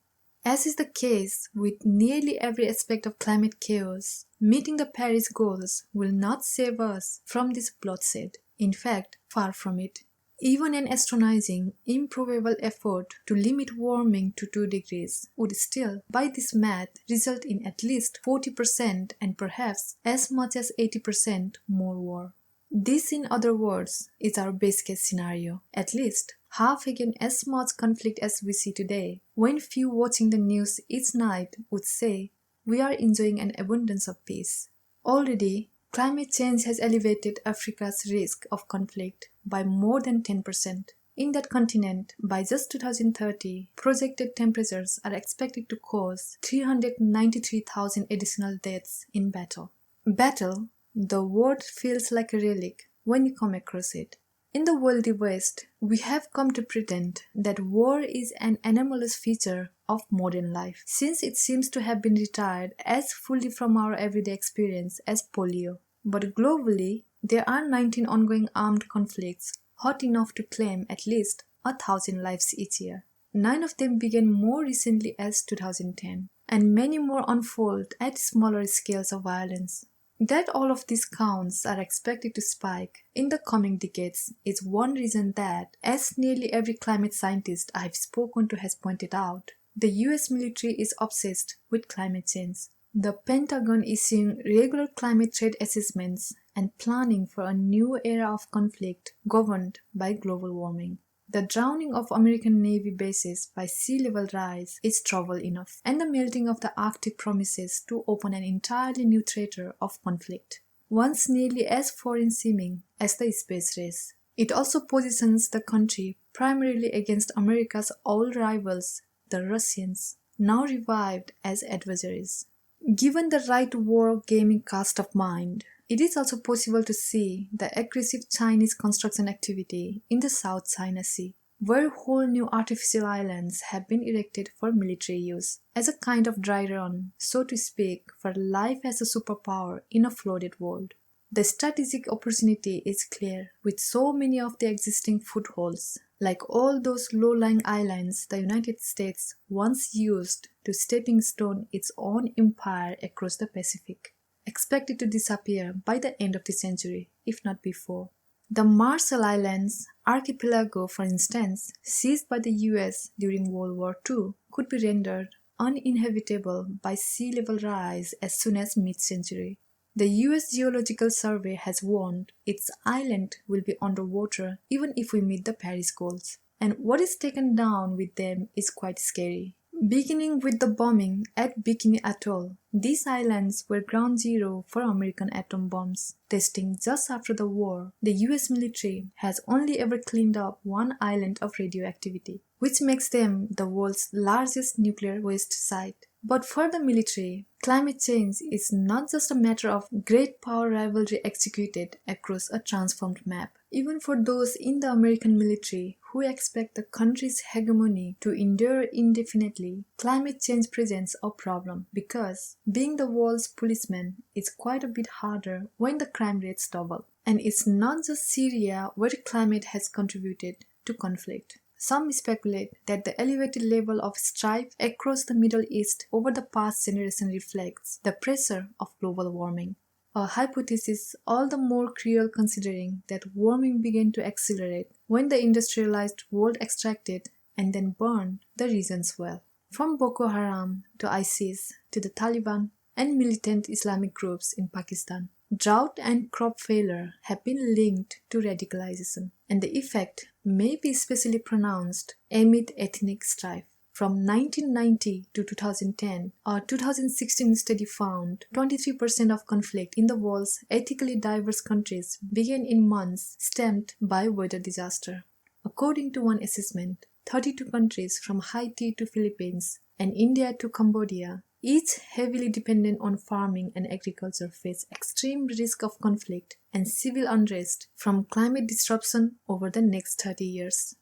As is the case with nearly every aspect of climate chaos, meeting the Paris goals will not save us from this bloodshed. In fact, far from it. Even an astonishing, improbable effort to limit warming to 2 degrees would still, by this math, result in at least 40% and perhaps as much as 80% more war. This, in other words, is our best case scenario, at least half again as much conflict as we see today, when few watching the news each night would say, we are enjoying an abundance of peace. Already, climate change has elevated Africa's risk of conflict by more than 10%. In that continent, by just 2030, projected temperatures are expected to cause 393,000 additional deaths in battle. Battle, the word feels like a relic when you come across it. In the wealthy West, we have come to pretend that war is an anomalous feature of modern life, since it seems to have been retired as fully from our everyday experience as polio. But globally, there are 19 ongoing armed conflicts, hot enough to claim at least 1,000 lives each year. 9 of them began more recently as 2010, and many more unfold at smaller scales of violence. That all of these counts are expected to spike in the coming decades is one reason that, as nearly every climate scientist I've spoken to has pointed out, the US military is obsessed with climate change. The Pentagon issuing regular climate threat assessments and planning for a new era of conflict governed by global warming. The drowning of American Navy bases by sea level rise is trouble enough, and the melting of the Arctic promises to open an entirely new theater of conflict, once nearly as foreign-seeming as the space race. It also positions the country primarily against America's old rivals, the Russians, now revived as adversaries. Given the right war gaming cast of mind, it is also possible to see the aggressive Chinese construction activity in the South China Sea, where whole new artificial islands have been erected for military use, as a kind of dry run, so to speak, for life as a superpower in a flooded world. The strategic opportunity is clear, with so many of the existing footholds, like all those low-lying islands the United States once used to stepping stone its own empire across the Pacific, expected to disappear by the end of the century, if not before. The Marshall Islands archipelago, for instance, seized by the US during World War II, could be rendered uninhabitable by sea level rise as soon as mid-century. The US Geological Survey has warned its island will be underwater even if we meet the Paris goals, and what is taken down with them is quite scary. Beginning with the bombing at Bikini Atoll, these islands were ground zero for American atom bombs. Testing just after the war, the US military has only ever cleaned up one island of radioactivity, which makes them the world's largest nuclear waste site. But for the military, climate change is not just a matter of great power rivalry executed across a transformed map. Even for those in the American military who expect the country's hegemony to endure indefinitely, climate change presents a problem because being the world's policeman is quite a bit harder when the crime rates double. And it's not just Syria where climate has contributed to conflict. Some speculate that the elevated level of strife across the Middle East over the past generation reflects the pressure of global warming. A hypothesis all the more cruel considering that warming began to accelerate when the industrialized world extracted and then burned the region's well. From Boko Haram to ISIS to the Taliban and militant Islamic groups in Pakistan, drought and crop failure have been linked to radicalization, and the effect may be especially pronounced amid ethnic strife. From 1990 to 2010, a 2016 study found 23% of conflict in the world's ethnically diverse countries began in months stemmed by weather disaster. According to one assessment, 32 countries from Haiti to Philippines and India to Cambodia, each heavily dependent on farming and agriculture, face extreme risk of conflict and civil unrest from climate disruption over the next 30 years.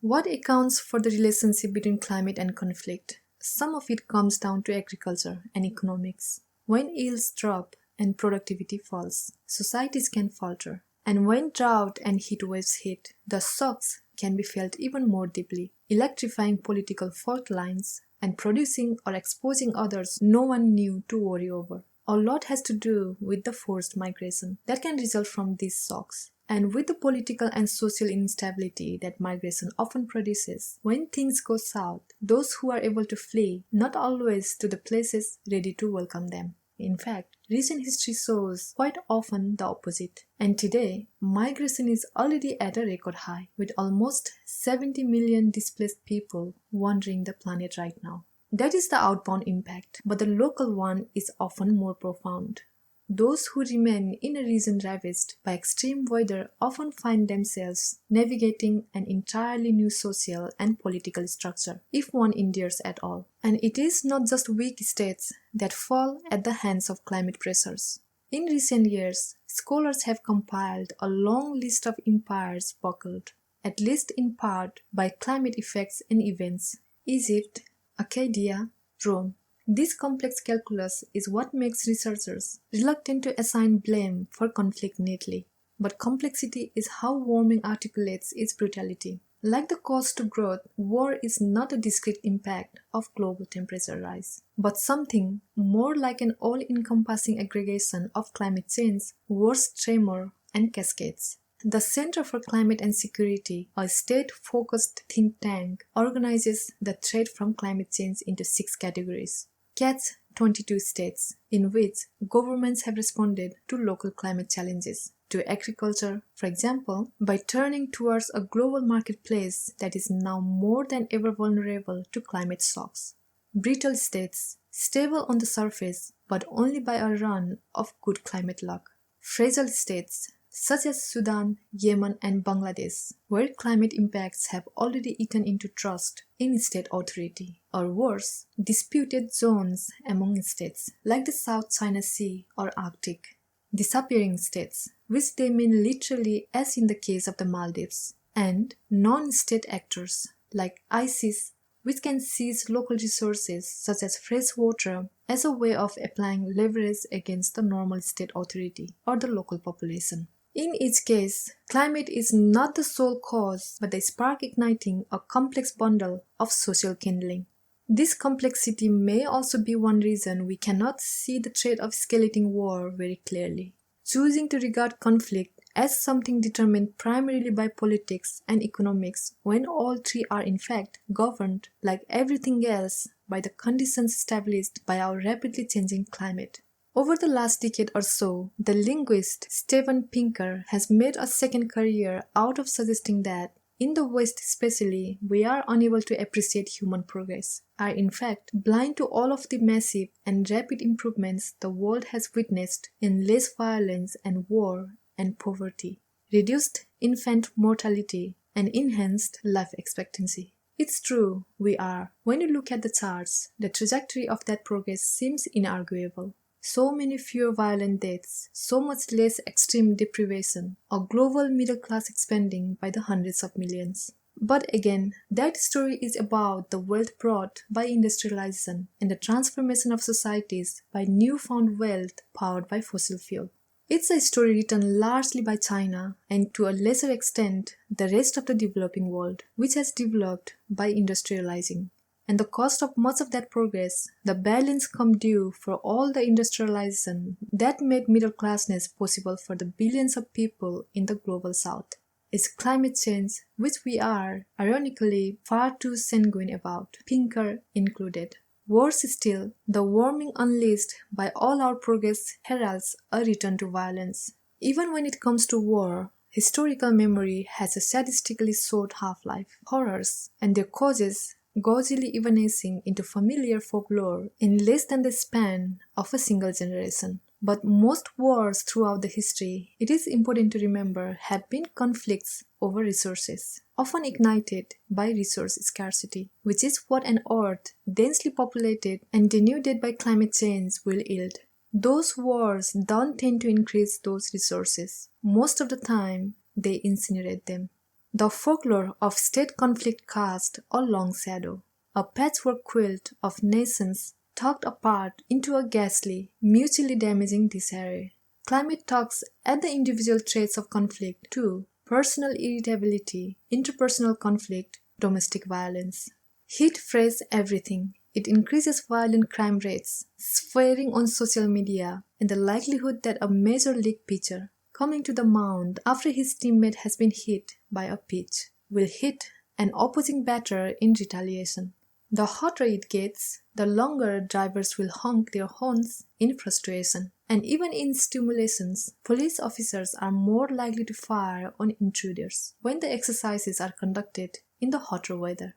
What accounts for the relationship between climate and conflict? Some of it comes down to agriculture and economics. When yields drop and productivity falls, societies can falter. And when drought and heat waves hit, the shocks can be felt even more deeply, electrifying political fault lines and producing or exposing others no one knew to worry over. A lot has to do with the forced migration that can result from these shocks, and with the political and social instability that migration often produces. When things go south, those who are able to flee not always to the places ready to welcome them. In fact, recent history shows quite often the opposite. And today, migration is already at a record high, with almost 70 million displaced people wandering the planet right now. That is the outbound impact, but the local one is often more profound. Those who remain in a region ravaged by extreme weather often find themselves navigating an entirely new social and political structure, if one endures at all. And it is not just weak states that fall at the hands of climate pressures. In recent years, scholars have compiled a long list of empires buckled, at least in part, by climate effects and events: Egypt, Acadia, Rome. This complex calculus is what makes researchers reluctant to assign blame for conflict neatly. But complexity is how warming articulates its brutality. Like the cost to growth, war is not a discrete impact of global temperature rise, but something more like an all-encompassing aggregation of climate change, wars, tremor, and cascades. The Center for Climate and Security, a state-focused think tank, organizes the threat from climate change into 6 categories: CATS 22 states in which governments have responded to local climate challenges. To agriculture, for example, by turning towards a global marketplace that is now more than ever vulnerable to climate shocks. Brittle states, stable on the surface, but only by a run of good climate luck. Fragile states, such as Sudan, Yemen, and Bangladesh, where climate impacts have already eaten into trust in state authority. Or worse, disputed zones among states, like the South China Sea or Arctic. Disappearing states, which they mean literally as in the case of the Maldives, and non-state actors like ISIS, which can seize local resources such as fresh water as a way of applying leverage against the normal state authority or the local population. In each case, climate is not the sole cause, but the spark igniting a complex bundle of social kindling. This complexity may also be one reason we cannot see the threat of escalating war very clearly. Choosing to regard conflict as something determined primarily by politics and economics when all three are in fact governed, like everything else, by the conditions established by our rapidly changing climate. Over the last decade or so, the linguist Steven Pinker has made a second career out of suggesting that in the West especially, we are unable to appreciate human progress, are in fact blind to all of the massive and rapid improvements the world has witnessed in less violence and war and poverty, reduced infant mortality, and enhanced life expectancy. It's true, we are. When you look at the charts, the trajectory of that progress seems inarguable. So many fewer violent deaths, so much less extreme deprivation, a global middle class expanding by the hundreds of millions. But again, that story is about the wealth brought by industrialization and the transformation of societies by newfound wealth powered by fossil fuel. It's a story written largely by China and to a lesser extent the rest of the developing world, which has developed by industrializing. And the cost of much of that progress, the balance come due for all the industrialization that made middle classness possible for the billions of people in the global south, is climate change, which we are, ironically, far too sanguine about, Pinker included. Worse still, the warming unleashed by all our progress heralds a return to violence. Even when it comes to war, historical memory has a sadistically short half-life. Horrors and their causes gauzily evanescing into familiar folklore in less than the span of a single generation. But most wars throughout the history, it is important to remember, have been conflicts over resources, often ignited by resource scarcity, which is what an earth densely populated and denuded by climate change will yield. Those wars don't tend to increase those resources. Most of the time, they incinerate them. The folklore of state conflict cast a long shadow, a patchwork quilt of nations tucked apart into a ghastly, mutually damaging disarray. Climate tugs at the individual traits of conflict too: personal irritability, interpersonal conflict, domestic violence. Heat frays everything. It increases violent crime rates, swearing on social media, and the likelihood that a major league pitcher coming to the mound after his teammate has been hit by a pitch will hit an opposing batter in retaliation. The hotter it gets, the longer drivers will honk their horns in frustration. And even in simulations, police officers are more likely to fire on intruders when the exercises are conducted in the hotter weather.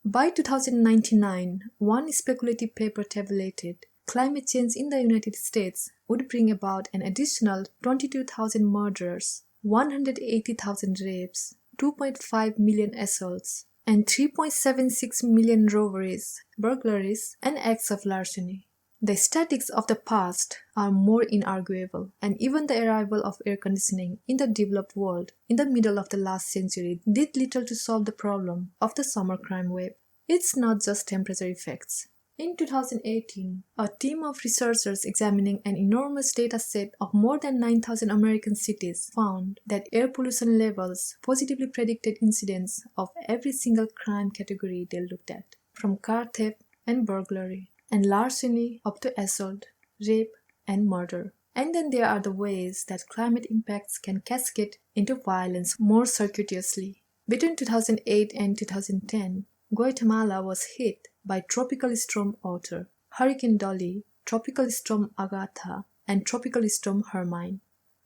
By 2099, one speculative paper tabulated climate change in the United States would bring about an additional 22,000 murders, 180,000 rapes, 2.5 million assaults, and 3.76 million robberies, burglaries, and acts of larceny. The statistics of the past are more inarguable, and even the arrival of air conditioning in the developed world in the middle of the last century did little to solve the problem of the summer crime wave. It's not just temperature effects. In 2018, a team of researchers examining an enormous data set of more than 9,000 American cities found that air pollution levels positively predicted incidents of every single crime category they looked at, from car theft and burglary, and larceny up to assault, rape, and murder. And then there are the ways that climate impacts can cascade into violence more circuitously. Between 2008 and 2010, Guatemala was hit by Tropical Storm Otter, Hurricane Dolly, Tropical Storm Agatha and Tropical Storm Hermine.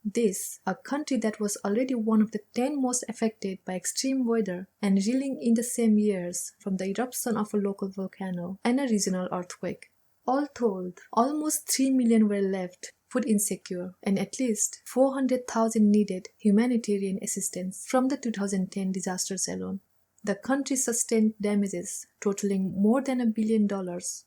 This, a country that was already one of the 10 most affected by extreme weather and reeling in the same years from the eruption of a local volcano and a regional earthquake. All told, almost 3 million were left food insecure, and at least 400,000 needed humanitarian assistance from the 2010 disasters alone. The country sustained damages totaling more than $1 billion,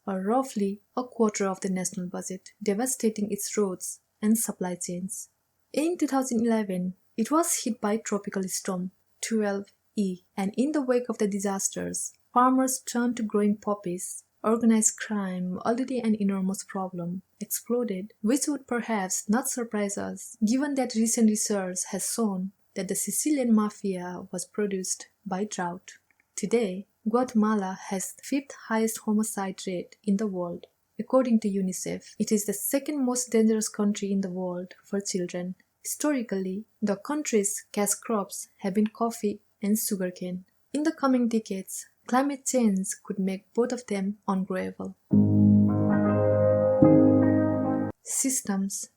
or roughly a quarter of the national budget, devastating its roads and supply chains. In 2011, it was hit by Tropical Storm 12E, and in the wake of the disasters, farmers turned to growing poppies. Organized crime, already an enormous problem, exploded, which would perhaps not surprise us, given that recent research has shown that the Sicilian mafia was produced by drought. Today, Guatemala has the 5th highest homicide rate in the world. According to UNICEF, it is the 2nd most dangerous country in the world for children. Historically, the country's cash crops have been coffee and sugarcane. In the coming decades, climate change could make both of them ungrowable. Systems.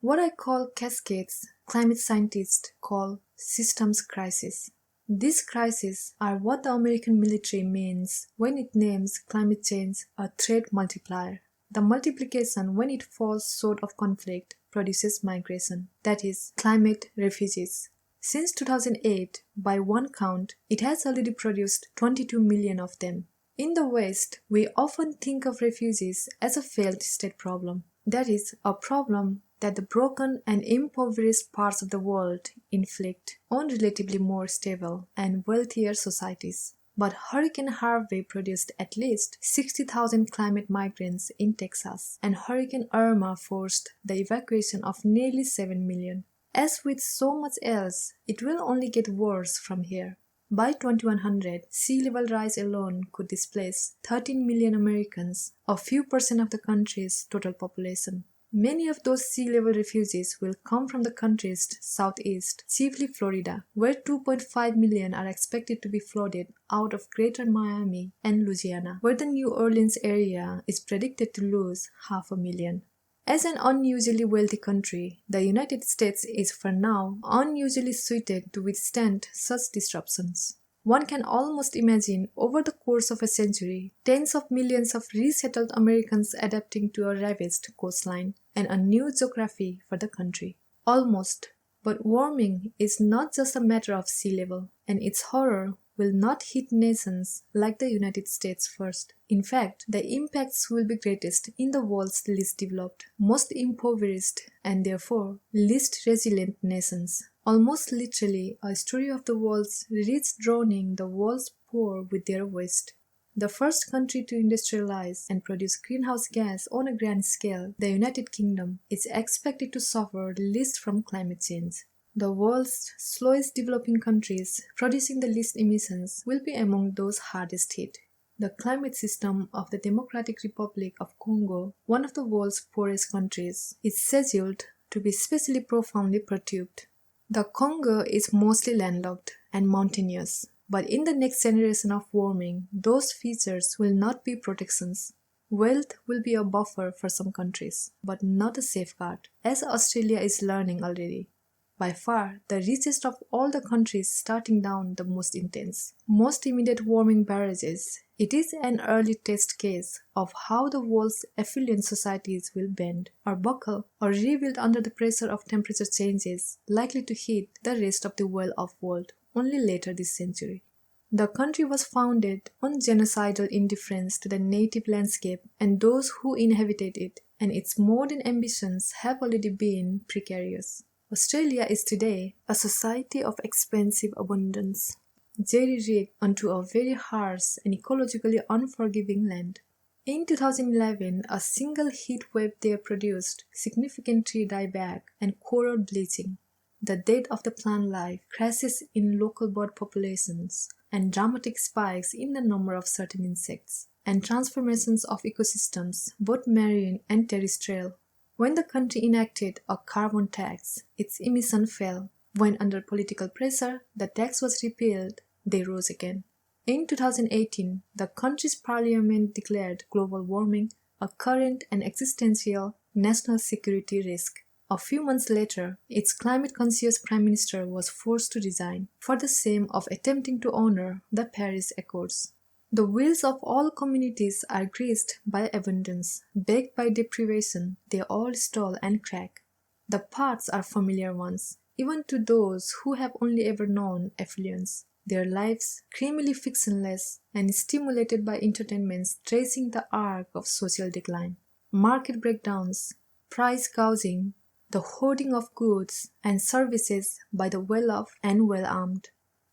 What I call cascades, climate scientists call systems crisis. These crises are what the American military means when it names climate change a threat multiplier. The multiplication, when it falls short of conflict, produces migration, that is, climate refugees. Since 2008, by one count, it has already produced 22 million of them. In the West, we often think of refugees as a failed state problem. That is, a problem that the broken and impoverished parts of the world inflict on relatively more stable and wealthier societies. But Hurricane Harvey produced at least 60,000 climate migrants in Texas, and Hurricane Irma forced the evacuation of nearly 7 million. As with so much else, it will only get worse from here. By 2100, sea level rise alone could displace 13 million Americans, a few percent of the country's total population. Many of those sea level refugees will come from the country's southeast, chiefly Florida, where 2.5 million are expected to be flooded out of Greater Miami, and Louisiana, where the New Orleans area is predicted to lose 500,000. As an unusually wealthy country, the United States is for now unusually suited to withstand such disruptions. One can almost imagine, over the course of a century, tens of millions of resettled Americans adapting to a ravaged coastline and a new geography for the country. Almost. But warming is not just a matter of sea level, and its horror will not hit nations like the United States first. In fact, the impacts will be greatest in the world's least developed, most impoverished, and therefore least resilient nations. Almost literally, a story of the world's rich drowning the world's poor with their waste. The first country to industrialize and produce greenhouse gas on a grand scale, the United Kingdom, is expected to suffer the least from climate change. The world's slowest developing countries producing the least emissions will be among those hardest hit. The climate system of the Democratic Republic of Congo, one of the world's poorest countries, is scheduled to be especially profoundly perturbed. The Congo is mostly landlocked and mountainous, but in the next generation of warming, those features will not be protections. Wealth will be a buffer for some countries, but not a safeguard, as Australia is learning already. By far, the richest of all the countries starting down the most intense, most immediate warming barrages, it is an early test case of how the world's affluent societies will bend, or buckle, or rebuild under the pressure of temperature changes likely to hit the rest of the well-off world only later this century. The country was founded on genocidal indifference to the native landscape and those who inhabited it, and its modern ambitions have already been precarious. Australia is today a society of expensive abundance, jerry-rigged onto a very harsh and ecologically unforgiving land. In 2011, a single heat wave there produced significant tree dieback and coral bleaching, the death of the plant life, crashes in local bird populations, and dramatic spikes in the number of certain insects, and transformations of ecosystems, both marine and terrestrial. When the country enacted a carbon tax, its emission fell. When under political pressure, the tax was repealed, they rose again. In 2018, the country's parliament declared global warming a current and existential national security risk. A few months later, its climate-conscious Prime Minister was forced to resign for the same of attempting to honor the Paris Accords. The wheels of all communities are greased by abundance, baked by deprivation, they all stall and crack. The paths are familiar ones, even to those who have only ever known affluence. Their lives, creamily fictionless and stimulated by entertainments tracing the arc of social decline. Market breakdowns, price gouging, the hoarding of goods and services by the well-off and well-armed,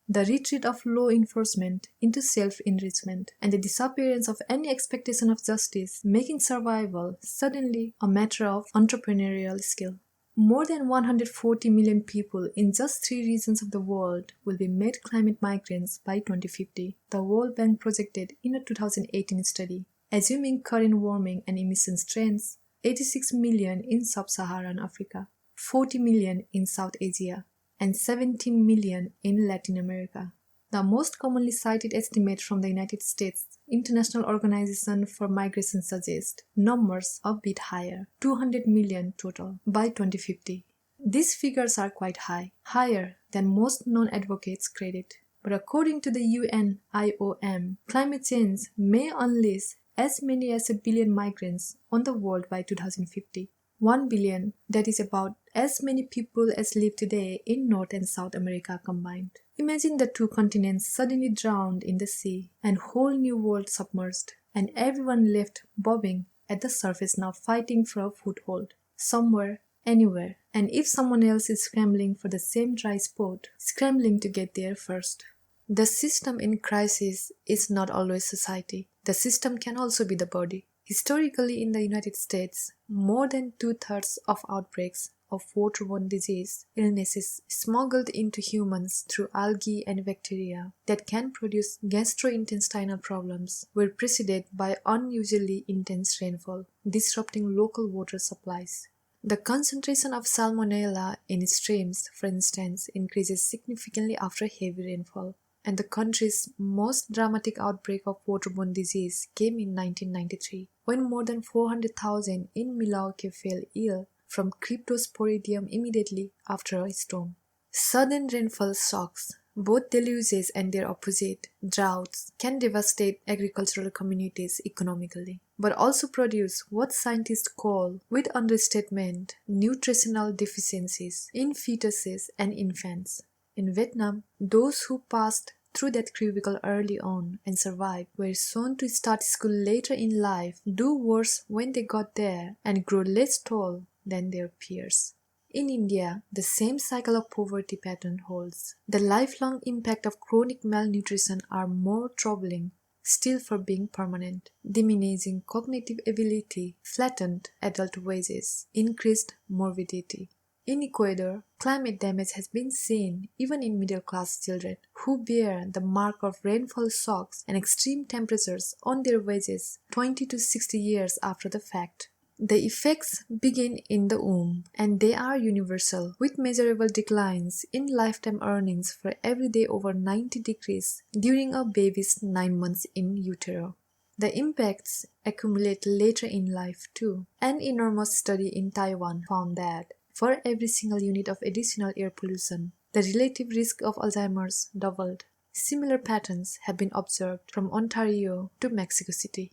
the retreat of law enforcement into self-enrichment, and the disappearance of any expectation of justice, making survival suddenly a matter of entrepreneurial skill. More than 140 million people in just 3 regions of the world will be made climate migrants by 2050, the World Bank projected in a 2018 study. Assuming current warming and emissions trends, 86 million in sub-Saharan Africa, 40 million in South Asia, and 17 million in Latin America. The most commonly cited estimate from the United States International Organization for Migration suggests numbers a bit higher, 200 million total by 2050. These figures are quite high, higher than most non-advocates credit. But according to the UNIOM, climate change may unleash as many as 1 billion migrants on the world by 2050. 1 billion, that is about as many people as live today in North and South America combined. Imagine the 2 continents suddenly drowned in the sea and whole new world submerged, and everyone left bobbing at the surface now fighting for a foothold, somewhere, anywhere, and if someone else is scrambling for the same dry spot, scrambling to get there first. The system in crisis is not always society. The system can also be the body. Historically, in the United States, more than 2/3 of outbreaks of waterborne disease illnesses smuggled into humans through algae and bacteria that can produce gastrointestinal problems were preceded by unusually intense rainfall, disrupting local water supplies. The concentration of salmonella in streams, for instance, increases significantly after heavy rainfall. And the country's most dramatic outbreak of waterborne disease came in 1993, when more than 400,000 in Milwaukee fell ill from cryptosporidium immediately after a storm. Sudden rainfall shocks, both deluges and their opposite, droughts, can devastate agricultural communities economically, but also produce what scientists call, with understatement, nutritional deficiencies in fetuses and infants. In Vietnam, those who passed through that cubicle early on and survived were shown to start school later in life, do worse when they got there, and grow less tall than their peers. In India, the same cycle of poverty pattern holds. The lifelong impact of chronic malnutrition are more troubling still for being permanent. Diminishing cognitive ability, flattened adult wages, increased morbidity. In Ecuador, climate damage has been seen even in middle-class children who bear the mark of rainfall shocks and extreme temperatures on their wages 20 to 60 years after the fact. The effects begin in the womb, and they are universal, with measurable declines in lifetime earnings for every day over 90 degrees during a baby's 9 months in utero. The impacts accumulate later in life too. An enormous study in Taiwan found that for every single unit of additional air pollution, the relative risk of Alzheimer's doubled. Similar patterns have been observed from Ontario to Mexico City.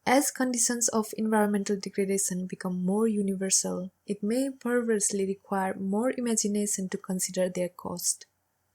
As conditions of environmental degradation become more universal, it may perversely require more imagination to consider their cost.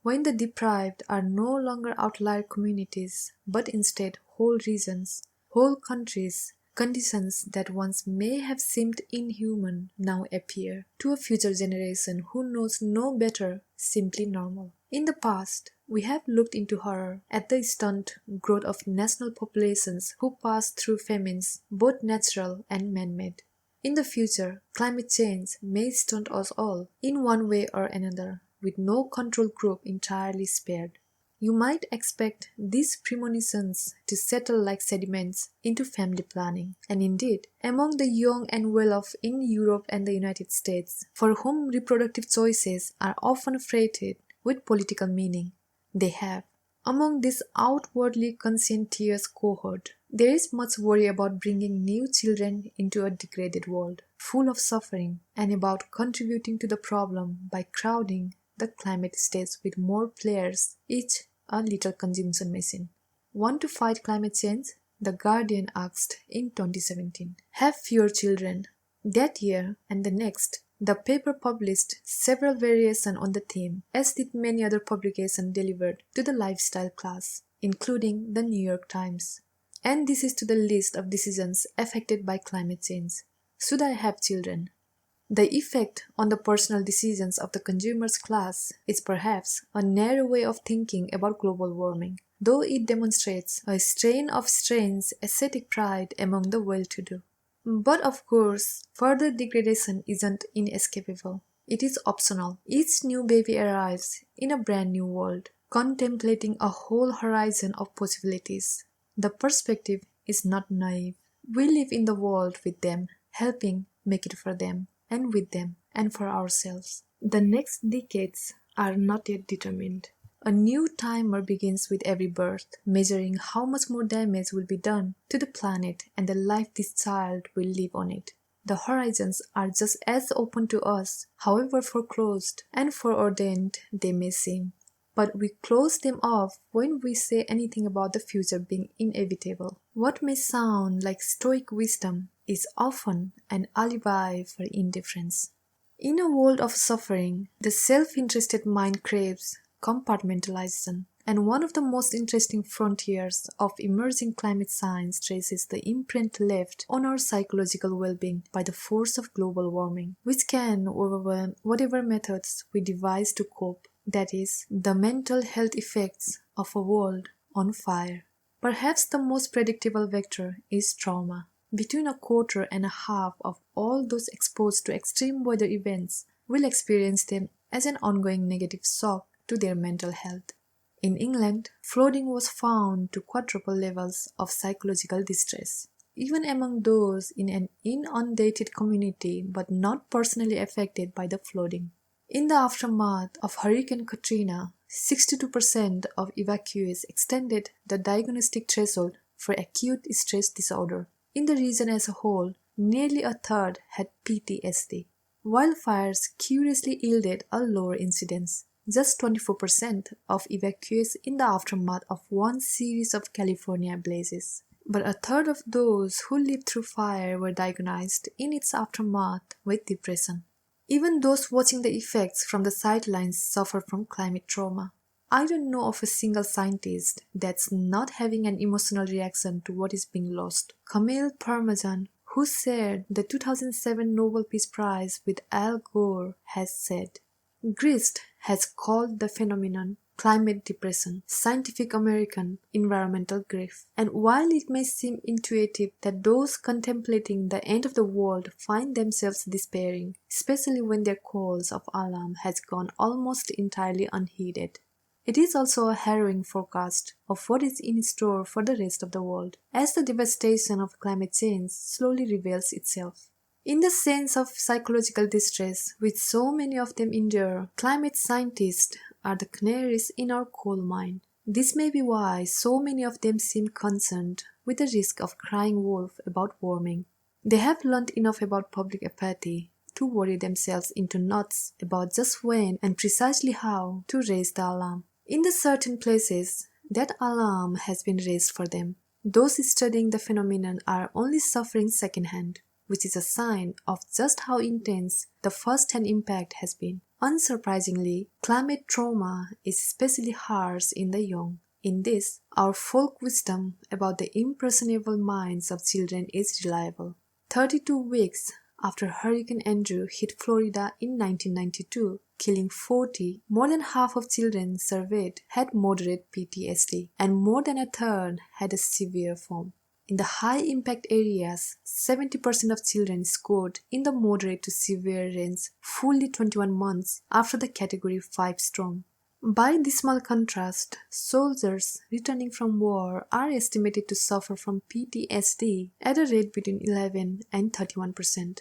When the deprived are no longer outlier communities, but instead whole regions, whole countries, conditions that once may have seemed inhuman now appear, to a future generation who knows no better, simply normal. In the past, we have looked into horror at the stunned growth of national populations who pass through famines, both natural and man-made. In the future, climate change may stunt us all, in one way or another, with no control group entirely spared. You might expect these premonitions to settle like sediments into family planning, and indeed, among the young and well-off in Europe and the United States, for whom reproductive choices are often freighted with political meaning, they have. Among this outwardly conscientious cohort, There is much worry about bringing new children into a degraded world, full of suffering, and about contributing to the problem by crowding the climate stage with more players, each a little consumption machine. Want to fight climate change? The Guardian asked in 2017. Have fewer children. That year and the next, the paper published several variations on the theme, as did many other publications delivered to the lifestyle class, including the New York Times. And this is to the list of decisions affected by climate change. Should I have children? The effect on the personal decisions of the consumers class is perhaps a narrow way of thinking about global warming, though it demonstrates a strain of strange aesthetic pride among the well-to-do. But of course, further degradation isn't inescapable. It is optional. Each new baby arrives in a brand new world, contemplating a whole horizon of possibilities. The perspective is not naive. We live in the world with them, helping make it for them, and with them, and for ourselves. The next decades are not yet determined. A new timer begins with every birth, measuring how much more damage will be done to the planet and the life this child will live on it. The horizons are just as open to us, however foreclosed and foreordained they may seem. But we close them off when we say anything about the future being inevitable. What may sound like stoic wisdom is often an alibi for indifference. In a world of suffering, the self-interested mind craves compartmentalization, and one of the most interesting frontiers of emerging climate science traces the imprint left on our psychological well-being by the force of global warming, which can overwhelm whatever methods we devise to cope. That is, the mental health effects of a world on fire. Perhaps the most predictable vector is trauma. Between a quarter and a half of all those exposed to extreme weather events will experience them as an ongoing negative shock to their mental health. In England, flooding was found to quadruple levels of psychological distress, even among those in an inundated community but not personally affected by the flooding. In the aftermath of Hurricane Katrina, 62% of evacuees extended the diagnostic threshold for acute stress disorder. In the region as a whole, nearly a third had PTSD. Wildfires curiously yielded a lower incidence. Just 24% of evacuees in the aftermath of one series of California blazes. But a third of those who lived through fire were diagnosed in its aftermath with depression. Even those watching the effects from the sidelines suffer from climate trauma. I don't know of a single scientist that's not having an emotional reaction to what is being lost. Camille Parmesan, who shared the 2007 Nobel Peace Prize with Al Gore, has said, Grist has called the phenomenon climate depression, Scientific American environmental grief. And while it may seem intuitive that those contemplating the end of the world find themselves despairing, especially when their calls of alarm has gone almost entirely unheeded, it is also a harrowing forecast of what is in store for the rest of the world, as the devastation of climate change slowly reveals itself. In the sense of psychological distress, which so many of them endure, climate scientists are the canaries in our coal mine. This may be why so many of them seem concerned with the risk of crying wolf about warming. They have learned enough about public apathy to worry themselves into knots about just when and precisely how to raise the alarm. In the certain places, that alarm has been raised for them. Those studying the phenomenon are only suffering secondhand, which is a sign of just how intense the first-hand impact has been. Unsurprisingly, climate trauma is especially harsh in the young. In this, our folk wisdom about the impressionable minds of children is reliable. 32 weeks after Hurricane Andrew hit Florida in 1992, killing 40, more than half of children surveyed had moderate PTSD, and more than a third had a severe form. In the high-impact areas, 70% of children scored in the moderate to severe range fully 21 months after the Category 5 storm. By dismal contrast, soldiers returning from war are estimated to suffer from PTSD at a rate between 11 and 31%.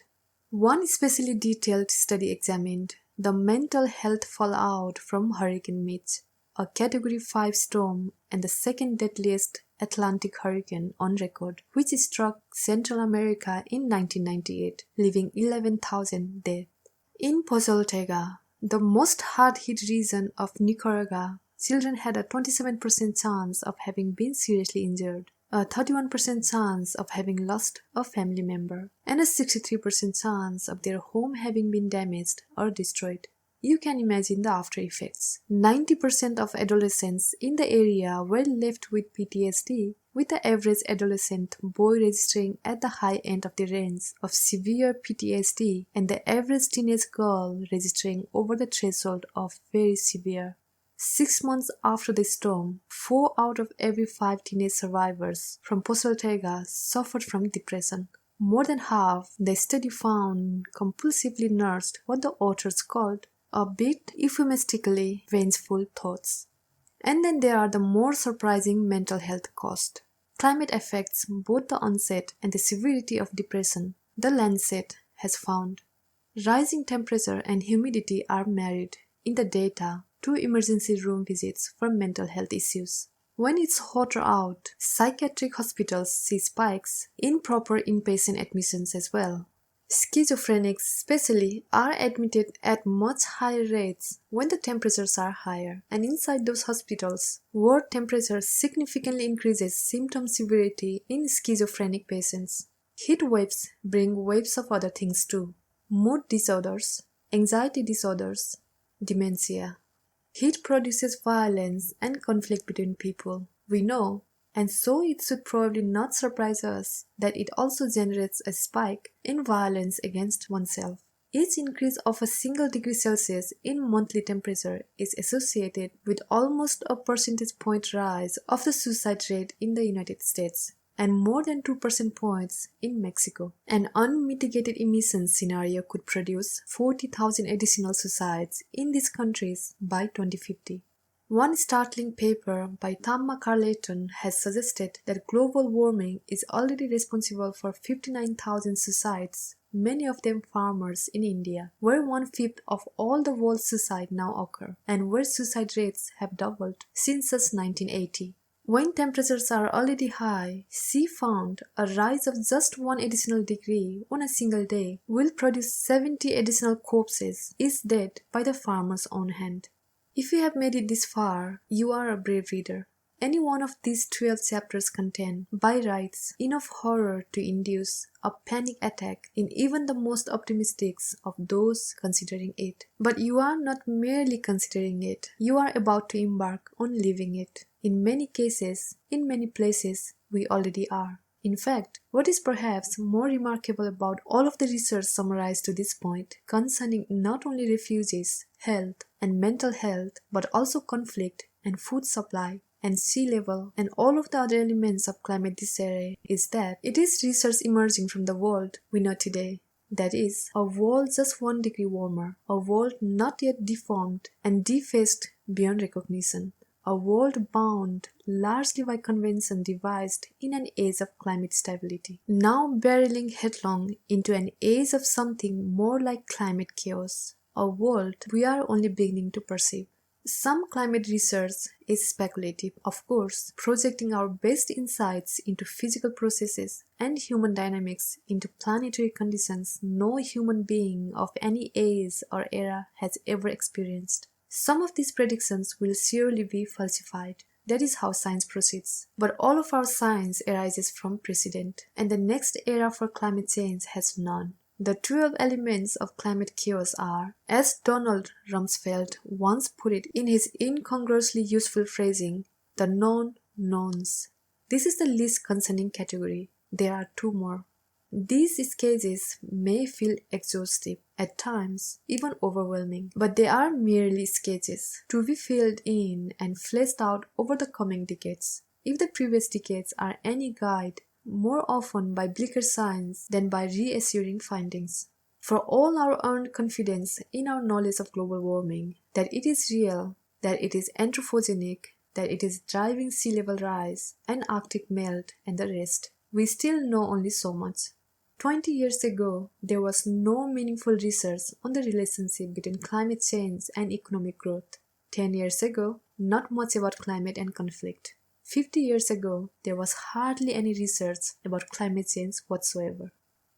One especially detailed study examined the mental health fallout from Hurricane Mitch, a Category 5 storm and the second deadliest Atlantic hurricane on record, which struck Central America in 1998, leaving 11,000 dead. In Pozoltega, the most hard-hit region of Nicaragua, children had a 27% chance of having been seriously injured, a 31% chance of having lost a family member, and a 63% chance of their home having been damaged or destroyed. You can imagine the after effects. 90% of adolescents in the area were left with PTSD, with the average adolescent boy registering at the high end of the range of severe PTSD and the average teenage girl registering over the threshold of very severe. 6 months after the storm, 4 out of every 5 teenage survivors from Pozoltega suffered from depression. More than half, the study found, compulsively nursed what the authors called a bit euphemistically vengeful thoughts. And then there are the more surprising mental health costs. Climate affects both the onset and the severity of depression, the Lancet has found. Rising temperature and humidity are married, in the data, to emergency room visits for mental health issues. When it's hotter out, psychiatric hospitals see spikes in proper inpatient admissions as well. Schizophrenics especially are admitted at much higher rates when the temperatures are higher, and inside those hospitals, where temperature significantly increases symptom severity in schizophrenic patients. Heat waves bring waves of other things too: mood disorders, anxiety disorders, dementia. Heat produces violence and conflict between people, we know. And so it should probably not surprise us that it also generates a spike in violence against oneself. Each increase of a single degree Celsius in monthly temperature is associated with almost a percentage point rise of the suicide rate in the United States, and more than 2% points in Mexico. An unmitigated emissions scenario could produce 40,000 additional suicides in these countries by 2050. One startling paper by Thamma Carleton has suggested that global warming is already responsible for 59,000 suicides, many of them farmers in India, where 1/5 of all the world's suicides now occur, and where suicide rates have doubled since 1980. When temperatures are already high, she found a rise of just 1 additional degree on a single day will produce 70 additional corpses, each dead by the farmer's own hand. If you have made it this far, you are a brave reader. Any one of these 12 chapters contain, by rights, enough horror to induce a panic attack in even the most optimistic of those considering it. But you are not merely considering it, you are about to embark on living it. In many cases, in many places, we already are. In fact, what is perhaps more remarkable about all of the research summarized to this point, concerning not only refugees, health, and mental health, but also conflict and food supply, and sea level, and all of the other elements of climate disarray, is that it is research emerging from the world we know today. That is, a world just 1 degree warmer, a world not yet deformed and defaced beyond recognition. A world bound largely by convention devised in an age of climate stability, now barreling headlong into an age of something more like climate chaos, a world we are only beginning to perceive. Some climate research is speculative, of course, projecting our best insights into physical processes and human dynamics into planetary conditions no human being of any age or era has ever experienced. Some of these predictions will surely be falsified. That is how science proceeds. But all of our science arises from precedent, and the next era for climate change has none. The 12 elements of climate chaos are, as Donald Rumsfeld once put it in his incongruously useful phrasing, the known knowns. This is the least concerning category. There are 2 more. These sketches may feel exhaustive, at times even overwhelming, but they are merely sketches to be filled in and fleshed out over the coming decades. If the previous decades are any guide, more often by bleaker signs than by reassuring findings. For all our earned confidence in our knowledge of global warming, that it is real, that it is anthropogenic, that it is driving sea level rise and Arctic melt and the rest, we still know only so much. 20 years ago, there was no meaningful research on the relationship between climate change and economic growth. 10 years ago, not much about climate and conflict. 50 years ago, there was hardly any research about climate change whatsoever.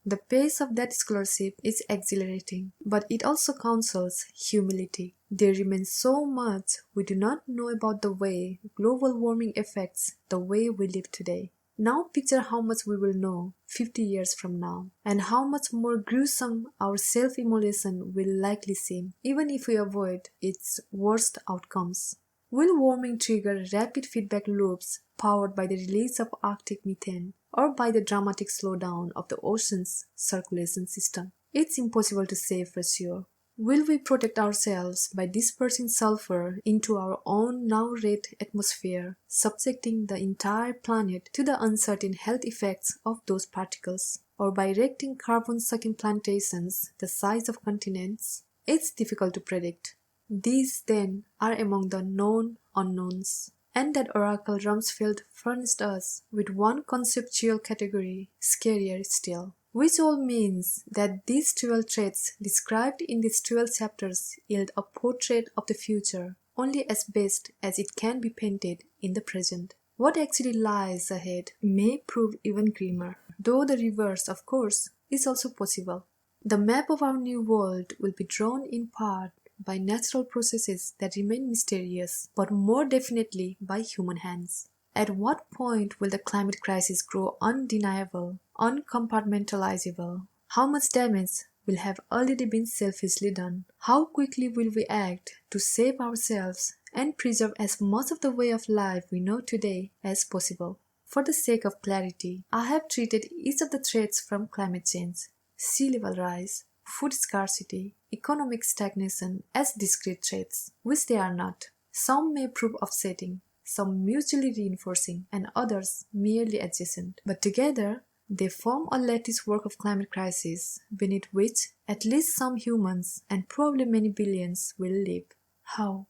The pace of that scholarship is exhilarating, but it also counsels humility. There remains so much we do not know about the way global warming affects the way we live today. Now picture how much we will know 50 years from now, and how much more gruesome our self-immolation will likely seem, even if we avoid its worst outcomes. Will warming trigger rapid feedback loops powered by the release of Arctic methane, or by the dramatic slowdown of the ocean's circulation system? It's impossible to say for sure. Will we protect ourselves by dispersing sulfur into our own now-red atmosphere, subjecting the entire planet to the uncertain health effects of those particles, or by erecting carbon-sucking plantations the size of continents? It's difficult to predict. These, then, are among the known unknowns. And that oracle Rumsfeld furnished us with one conceptual category, scarier still. Which all means that these 12 traits described in these 12 chapters yield a portrait of the future only as best as it can be painted in the present. What actually lies ahead may prove even grimmer, though the reverse, of course, is also possible. The map of our new world will be drawn in part by natural processes that remain mysterious, but more definitely by human hands. At what point will the climate crisis grow undeniable, uncompartmentalizable? How much damage will have already been selfishly done? How quickly will we act to save ourselves and preserve as much of the way of life we know today as possible? For the sake of clarity, I have treated each of the threats from climate change, sea level rise, food scarcity, economic stagnation as discrete threats, which they are not. Some may prove offsetting, some mutually reinforcing, and others merely adjacent. But together, they form a lattice work of climate crisis, beneath which at least some humans, and probably many billions, will live. How?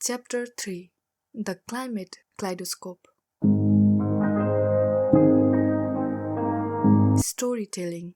Chapter 3. The Climate Kaleidoscope. Storytelling.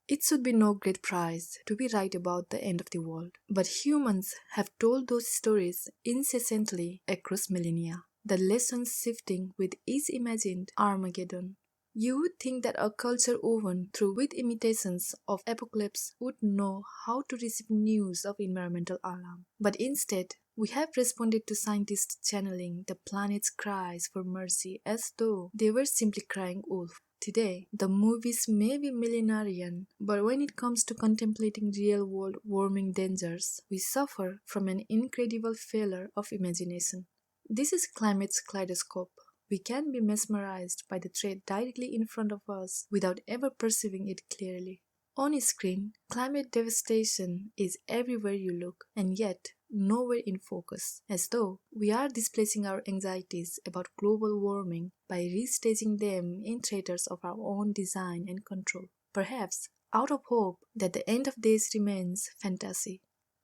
It should be no great prize to be right about the end of the world, but humans have told those stories incessantly across millennia, the lessons shifting with each imagined Armageddon. You would think that a culture woven through with imitations of apocalypse would know how to receive news of environmental alarm, but instead we have responded to scientists channeling the planet's cries for mercy as though they were simply crying wolf. Today, the movies may be millenarian, but when it comes to contemplating real-world warming dangers, we suffer from an incredible failure of imagination. This is climate's kaleidoscope. We can be mesmerized by the threat directly in front of us without ever perceiving it clearly. On screen, climate devastation is everywhere you look, and yet nowhere in focus, as though we are displacing our anxieties about global warming by restaging them in theaters of our own design and control, perhaps out of hope that the end of days remains fantasy.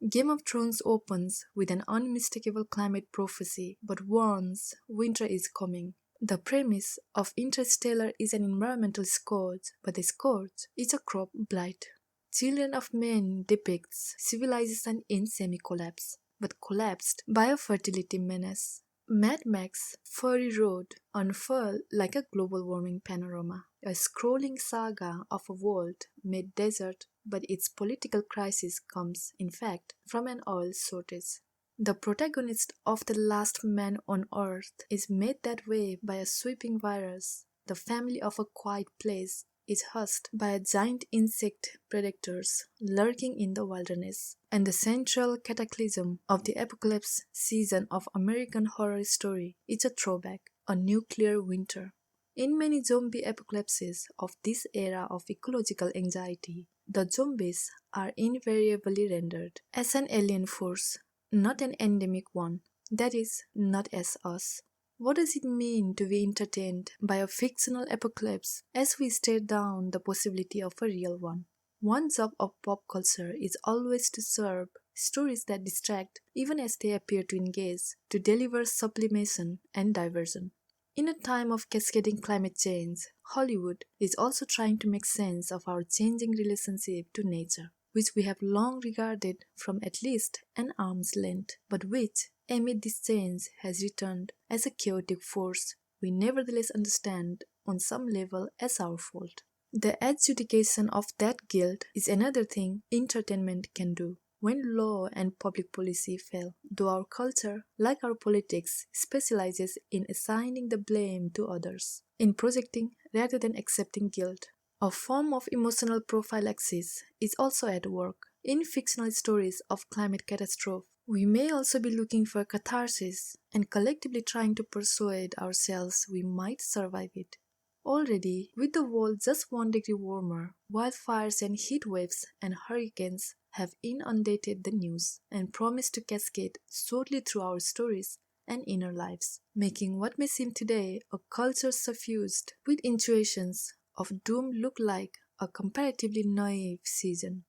Game of Thrones opens with an unmistakable climate prophecy, but warns winter is coming. The premise of Interstellar is an environmental scourge, but the scourge is a crop blight. Children of Men depicts civilization in semi-collapse, but collapsed by a fertility menace. Mad Max Fury Road unfurled like a global warming panorama, a scrolling saga of a world made desert, but its political crisis comes, in fact, from an oil shortage. The protagonist of The Last Man on Earth is made that way by a sweeping virus. The family of A Quiet Place is hushed by a giant insect predators lurking in the wilderness. And the central cataclysm of the apocalypse season of American Horror Story is a throwback, a nuclear winter. In many zombie apocalypses of this era of ecological anxiety, the zombies are invariably rendered as an alien force, not an endemic one, that is, not as us. What does it mean to be entertained by a fictional apocalypse as we stare down the possibility of a real one? One job of pop culture is always to serve stories that distract even as they appear to engage, to deliver sublimation and diversion. In a time of cascading climate change, Hollywood is also trying to make sense of our changing relationship to nature. which we have long regarded from at least an arm's length, but which, amid this change, has returned as a chaotic force we nevertheless understand on some level as our fault. The adjudication of that guilt is another thing entertainment can do. When law and public policy fail, though our culture, like our politics, specializes in assigning the blame to others, in projecting rather than accepting guilt, a form of emotional prophylaxis is also at work. In fictional stories of climate catastrophe, we may also be looking for catharsis and collectively trying to persuade ourselves we might survive it. Already, with the world just 1 degree warmer, wildfires and heat waves and hurricanes have inundated the news and promise to cascade shortly through our stories and inner lives, making what may seem today a culture suffused with intuitions of doom look like a comparatively naive season.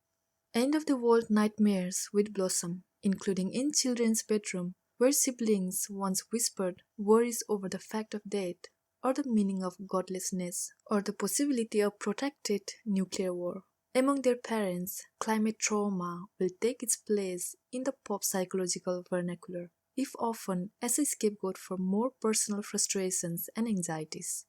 End of the world nightmares would blossom, including in children's bedroom, where siblings once whispered worries over the fact of death, or the meaning of godlessness, or the possibility of protracted nuclear war. Among their parents, climate trauma will take its place in the pop psychological vernacular, if often as a scapegoat for more personal frustrations and anxieties.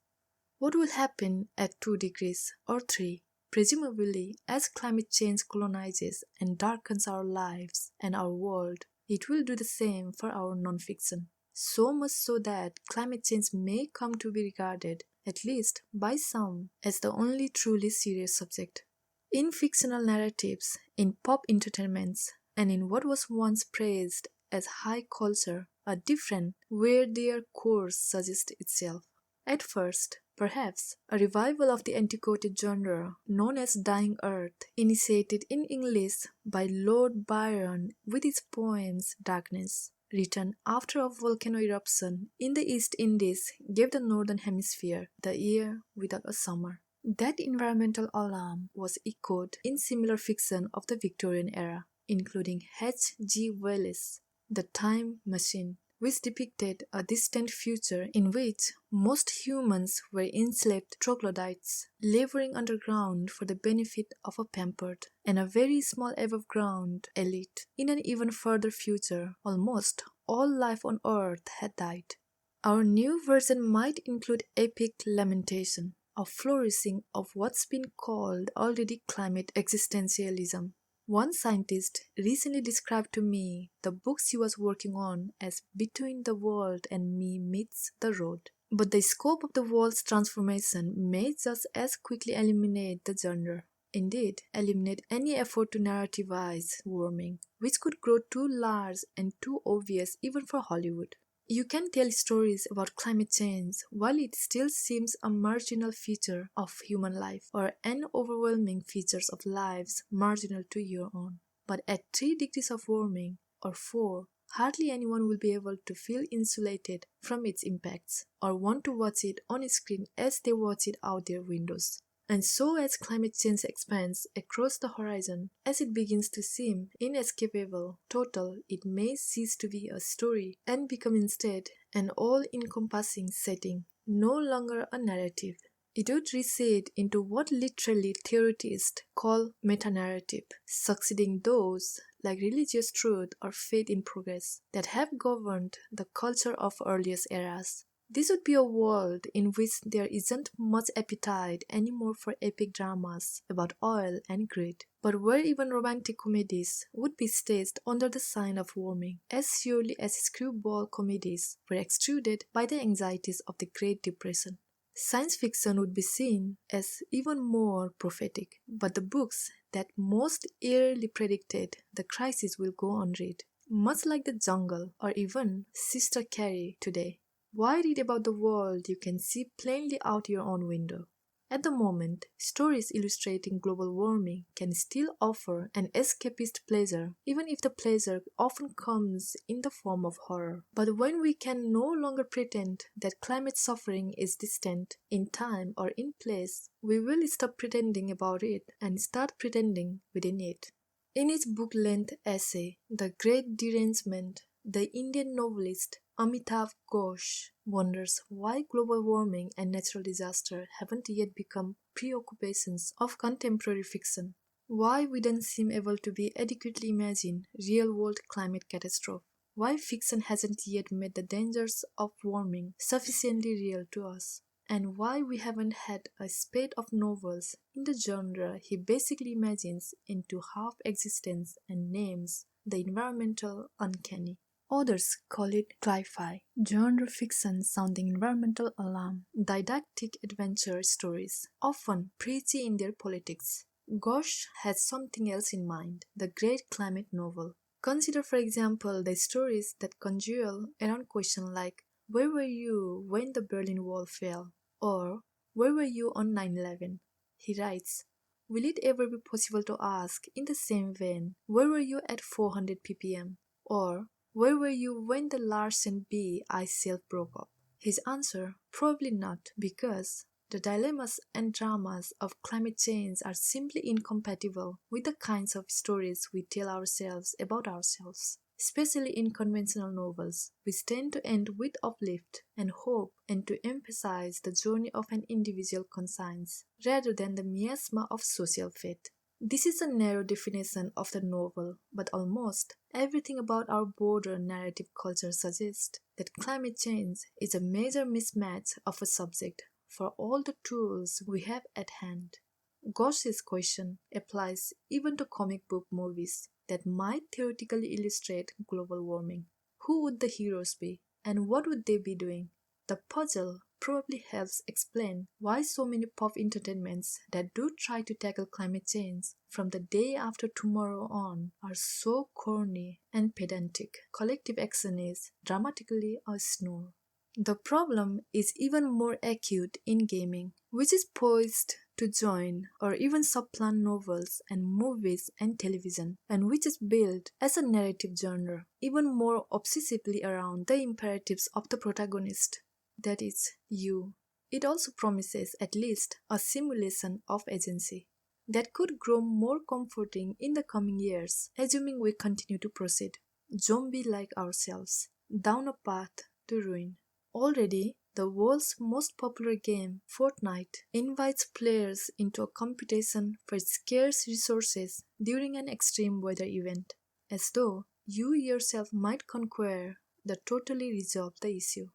What will happen at 2 degrees or 3? Presumably, as climate change colonizes and darkens our lives and our world, it will do the same for our non-fiction. So much so that climate change may come to be regarded, at least by some, as the only truly serious subject. In fictional narratives, in pop entertainments, and in what was once praised as high culture, a different, weirder course suggests itself. At first, perhaps, a revival of the antiquated genre known as Dying Earth, initiated in English by Lord Byron with his poems Darkness, written after a volcano eruption in the East Indies, gave the Northern Hemisphere the year without a summer. That environmental alarm was echoed in similar fiction of the Victorian era, including H. G. Wells' The Time Machine, which depicted a distant future in which most humans were enslaved troglodytes, laboring underground for the benefit of a pampered and a very small above-ground elite. In an even further future, almost all life on Earth had died. Our new version might include epic lamentation, a flourishing of what's been called already climate existentialism. One scientist recently described to me the books he was working on as Between the World and Me Meets the Road. But the scope of the world's transformation may just as quickly eliminate the genre. Indeed, eliminate any effort to narrativize warming, which could grow too large and too obvious even for Hollywood. You can tell stories about climate change while it still seems a marginal feature of human life or an overwhelming feature of lives marginal to your own. But at 3 degrees of warming or 4, hardly anyone will be able to feel insulated from its impacts or want to watch it on a screen as they watch it out their windows. And so as climate change expands across the horizon, as it begins to seem inescapable, total, it may cease to be a story and become instead an all-encompassing setting, no longer a narrative. It would recede into what literally theorists call meta-narrative, succeeding those, like religious truth or faith in progress, that have governed the culture of earliest eras. This would be a world in which there isn't much appetite anymore for epic dramas about oil and greed, but where even romantic comedies would be staged under the sign of warming, as surely as screwball comedies were extruded by the anxieties of the Great Depression. Science fiction would be seen as even more prophetic, but the books that most eerily predicted the crisis will go unread, much like The Jungle or even Sister Carrie today. Why read about the world you can see plainly out your own window? At the moment, stories illustrating global warming can still offer an escapist pleasure, even if the pleasure often comes in the form of horror. But when we can no longer pretend that climate suffering is distant in time or in place, we will stop pretending about it and start pretending within it. In its book-length essay, The Great Derangement, the Indian novelist Amitav Ghosh wonders why global warming and natural disaster haven't yet become preoccupations of contemporary fiction. Why we don't seem able to be adequately imagine real-world climate catastrophe. Why fiction hasn't yet made the dangers of warming sufficiently real to us. And why we haven't had a spate of novels in the genre he basically imagines into half-existence and names the environmental uncanny. Others call it cli-fi, genre fiction sounding environmental alarm, didactic adventure stories, often preachy in their politics. Ghosh has something else in mind, the great climate novel. Consider, for example, the stories that conjure around questions like, where were you when the Berlin Wall fell? Or, where were you on 9/11? He writes, will it ever be possible to ask, in the same vein, where were you at 400 ppm? Or, where were you when the Larsen B ice shelf broke up? His answer, probably not, because the dilemmas and dramas of climate change are simply incompatible with the kinds of stories we tell ourselves about ourselves. Especially in conventional novels, which tend to end with uplift and hope and to emphasize the journey of an individual conscience rather than the miasma of social fate. This is a narrow definition of the novel, but almost everything about our broader narrative culture suggests that climate change is a major mismatch of a subject for all the tools we have at hand. Ghosh's question applies even to comic book movies that might theoretically illustrate global warming. Who would the heroes be, and what would they be doing? The puzzle probably helps explain why so many pop entertainments that do try to tackle climate change from the day after tomorrow on are so corny and pedantic. Collective action is dramatically a snore. The problem is even more acute in gaming, which is poised to join or even supplant novels and movies and television, and which is built as a narrative genre, even more obsessively around the imperatives of the protagonist, that is, you. It also promises at least a simulation of agency that could grow more comforting in the coming years, assuming we continue to proceed, zombie-like ourselves, down a path to ruin. Already, the world's most popular game, Fortnite, invites players into a competition for scarce resources during an extreme weather event, as though you yourself might conquer the totally resolve the issue.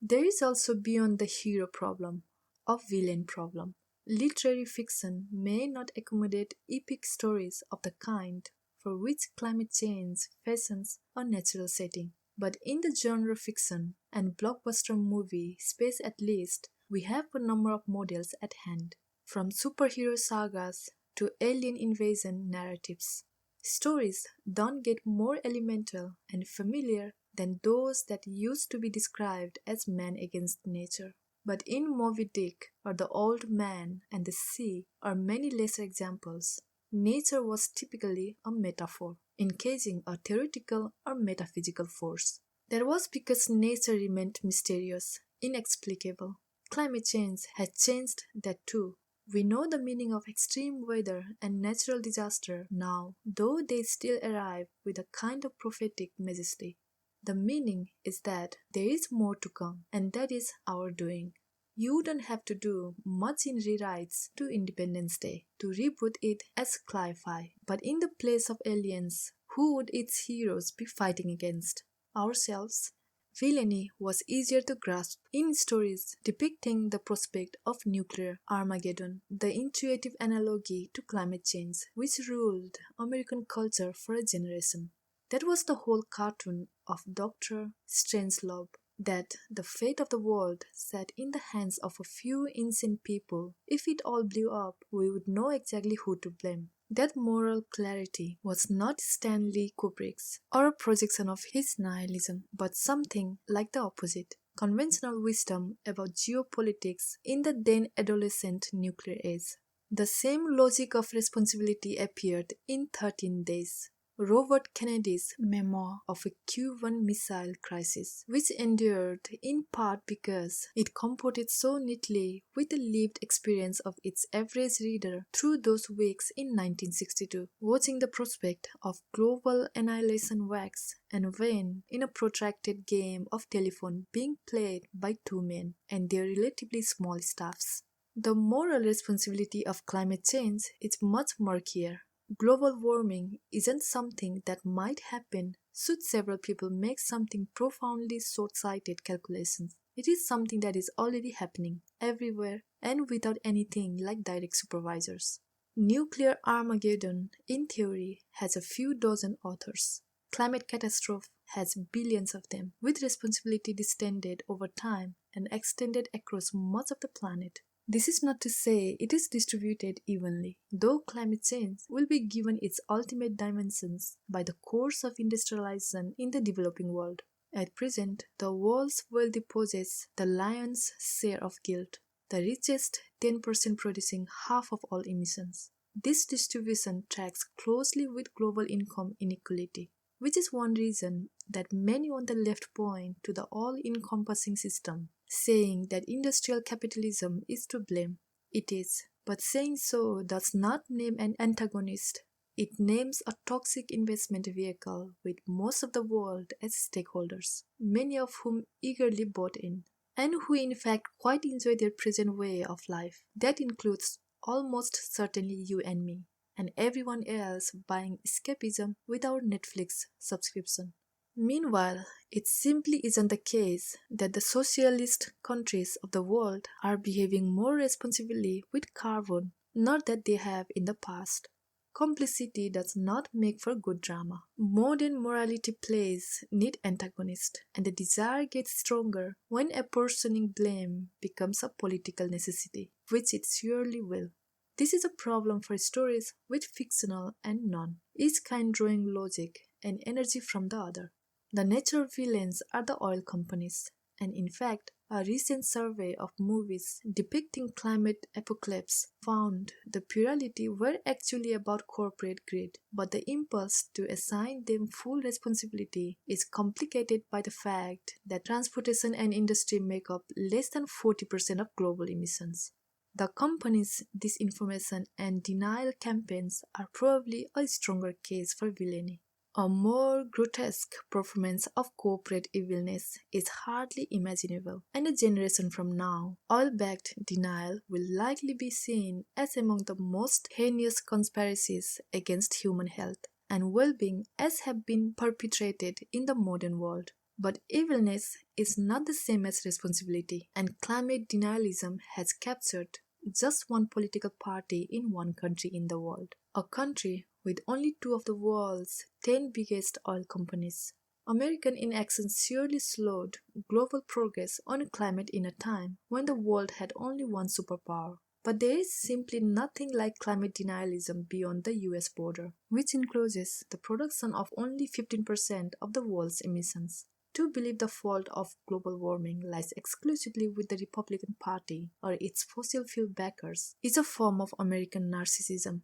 There is also beyond the hero problem, a villain problem. Literary fiction may not accommodate epic stories of the kind for which climate change fashions a natural setting. But in the genre fiction and blockbuster movie space at least, we have a number of models at hand, from superhero sagas to alien invasion narratives. Stories don't get more elemental and familiar than those that used to be described as man against nature. But in Moby Dick or The Old Man and the Sea are many lesser examples. Nature was typically a metaphor, encasing a theoretical or metaphysical force. That was because nature remained mysterious, inexplicable. Climate change has changed that too. We know the meaning of extreme weather and natural disaster now, though they still arrive with a kind of prophetic majesty. The meaning is that there is more to come, and that is our doing. You don't have to do much in rewrites to Independence Day to reboot it as cli-fi, but in the place of aliens, who would its heroes be fighting against? Ourselves. Villainy was easier to grasp in stories depicting the prospect of nuclear Armageddon, the intuitive analogy to climate change which ruled American culture for a generation. That was the whole cartoon of Dr. Strangelove, that the fate of the world sat in the hands of a few insane people. If it all blew up, we would know exactly who to blame. That moral clarity was not Stanley Kubrick's or a projection of his nihilism, but something like the opposite. Conventional wisdom about geopolitics in the then adolescent nuclear age. The same logic of responsibility appeared in 13 Days, Robert Kennedy's memoir of a Cuban Missile Crisis, which endured in part because it comported so neatly with the lived experience of its average reader through those weeks in 1962, watching the prospect of global annihilation wax and wane in a protracted game of telephone being played by two men and their relatively small staffs. The moral responsibility of climate change is much murkier. Global warming isn't something that might happen should several people make something profoundly short-sighted calculations. It is something that is already happening everywhere and without anything like direct supervisors. Nuclear Armageddon, in theory, has a few dozen authors. Climate catastrophe has billions of them, with responsibility distended over time and extended across much of the planet. This is not to say it is distributed evenly, though climate change will be given its ultimate dimensions by the course of industrialization in the developing world. At present, the world's wealthy possess the lion's share of guilt, the richest 10% producing half of all emissions. This distribution tracks closely with global income inequality, which is one reason that many on the left point to the all-encompassing system, saying that industrial capitalism is to blame. It is, but saying so does not name an antagonist. It names a toxic investment vehicle with most of the world as stakeholders, many of whom eagerly bought in, and who in fact quite enjoy their present way of life. That includes almost certainly you and me, and everyone else buying escapism with our Netflix subscription. Meanwhile, it simply isn't the case that the socialist countries of the world are behaving more responsibly with carbon, not that they have in the past. Complicity does not make for good drama. Modern morality plays need antagonists, and the desire gets stronger when apportioning blame becomes a political necessity, which it surely will. This is a problem for stories with fictional and non, each kind drawing logic and energy from the other. The natural villains are the oil companies, and in fact, a recent survey of movies depicting climate apocalypse found the plurality were actually about corporate greed, but the impulse to assign them full responsibility is complicated by the fact that transportation and industry make up less than 40% of global emissions. The companies' disinformation and denial campaigns are probably a stronger case for villainy. A more grotesque performance of corporate evilness is hardly imaginable, and a generation from now, oil-backed denial will likely be seen as among the most heinous conspiracies against human health and well-being as have been perpetrated in the modern world. But evilness is not the same as responsibility, and climate denialism has captured just one political party in one country in the world, a country with only 2 of the world's 10 biggest oil companies. American inaction surely slowed global progress on climate in a time when the world had only one superpower. But there is simply nothing like climate denialism beyond the US border, which encloses the production of only 15% of the world's emissions. To believe the fault of global warming lies exclusively with the Republican Party or its fossil fuel backers is a form of American narcissism.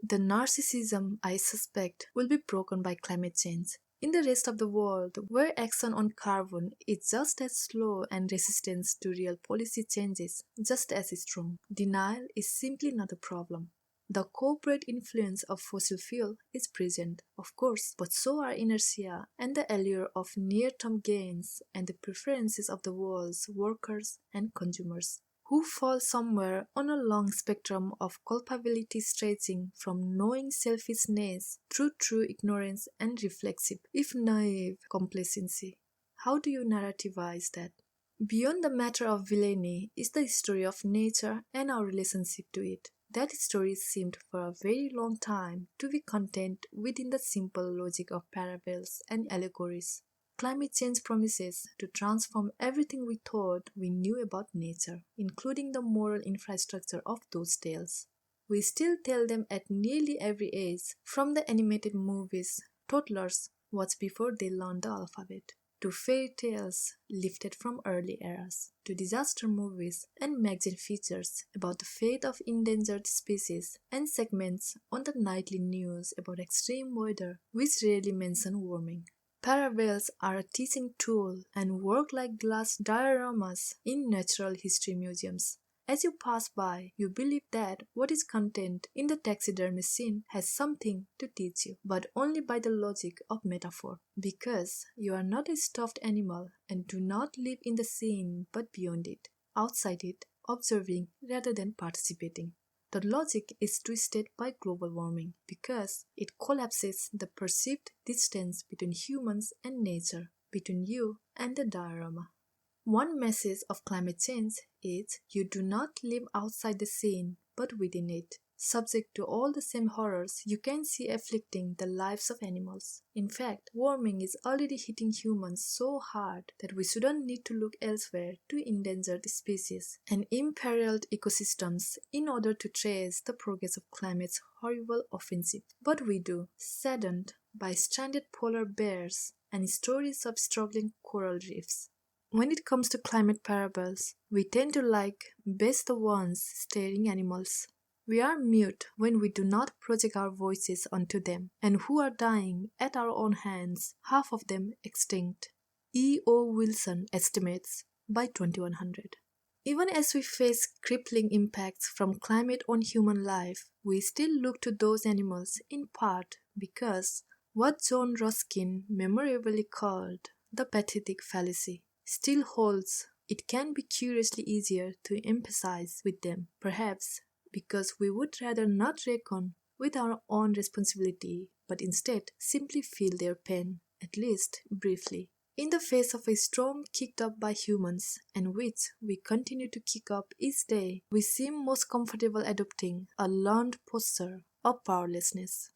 The narcissism, I suspect, will be broken by climate change. In the rest of the world, where action on carbon is just as slow and resistance to real policy changes just as strong, denial is simply not a problem. The corporate influence of fossil fuel is present, of course, but so are inertia and the allure of near-term gains and the preferences of the world's workers and consumers, who fall somewhere on a long spectrum of culpability stretching from knowing selfishness through true ignorance and reflexive, if naive, complacency. How do you narrativize that? Beyond the matter of villainy is the story of nature and our relationship to it. That story seemed for a very long time to be contained within the simple logic of parables and allegories. Climate change promises to transform everything we thought we knew about nature, including the moral infrastructure of those tales. We still tell them at nearly every age, from the animated movies toddlers watched before they learned the alphabet, to fairy tales lifted from early eras, to disaster movies and magazine features about the fate of endangered species, and segments on the nightly news about extreme weather which rarely mention warming. Parables are a teaching tool and work like glass dioramas in natural history museums. As you pass by, you believe that what is contained in the taxidermy scene has something to teach you, but only by the logic of metaphor, because you are not a stuffed animal and do not live in the scene but beyond it, outside it, observing rather than participating. The logic is twisted by global warming because it collapses the perceived distance between humans and nature, between you and the diorama. One message of climate change is you do not live outside the scene but within it, subject to all the same horrors you can see afflicting the lives of animals. In fact, warming is already hitting humans so hard that we shouldn't need to look elsewhere to endangered species and imperiled ecosystems in order to trace the progress of climate's horrible offensive. But we do, saddened by stranded polar bears and stories of struggling coral reefs. When it comes to climate parables, we tend to like best the ones staring animals. We are mute when we do not project our voices onto them, and who are dying at our own hands, half of them extinct. E. O. Wilson estimates by 2100. Even as we face crippling impacts from climate on human life, we still look to those animals in part because what John Ruskin memorably called the pathetic fallacy still holds. It can be curiously easier to empathize with them, perhaps because we would rather not reckon with our own responsibility, but instead simply feel their pain, at least briefly. In the face of a storm kicked up by humans, and which we continue to kick up each day, we seem most comfortable adopting a learned posture of powerlessness.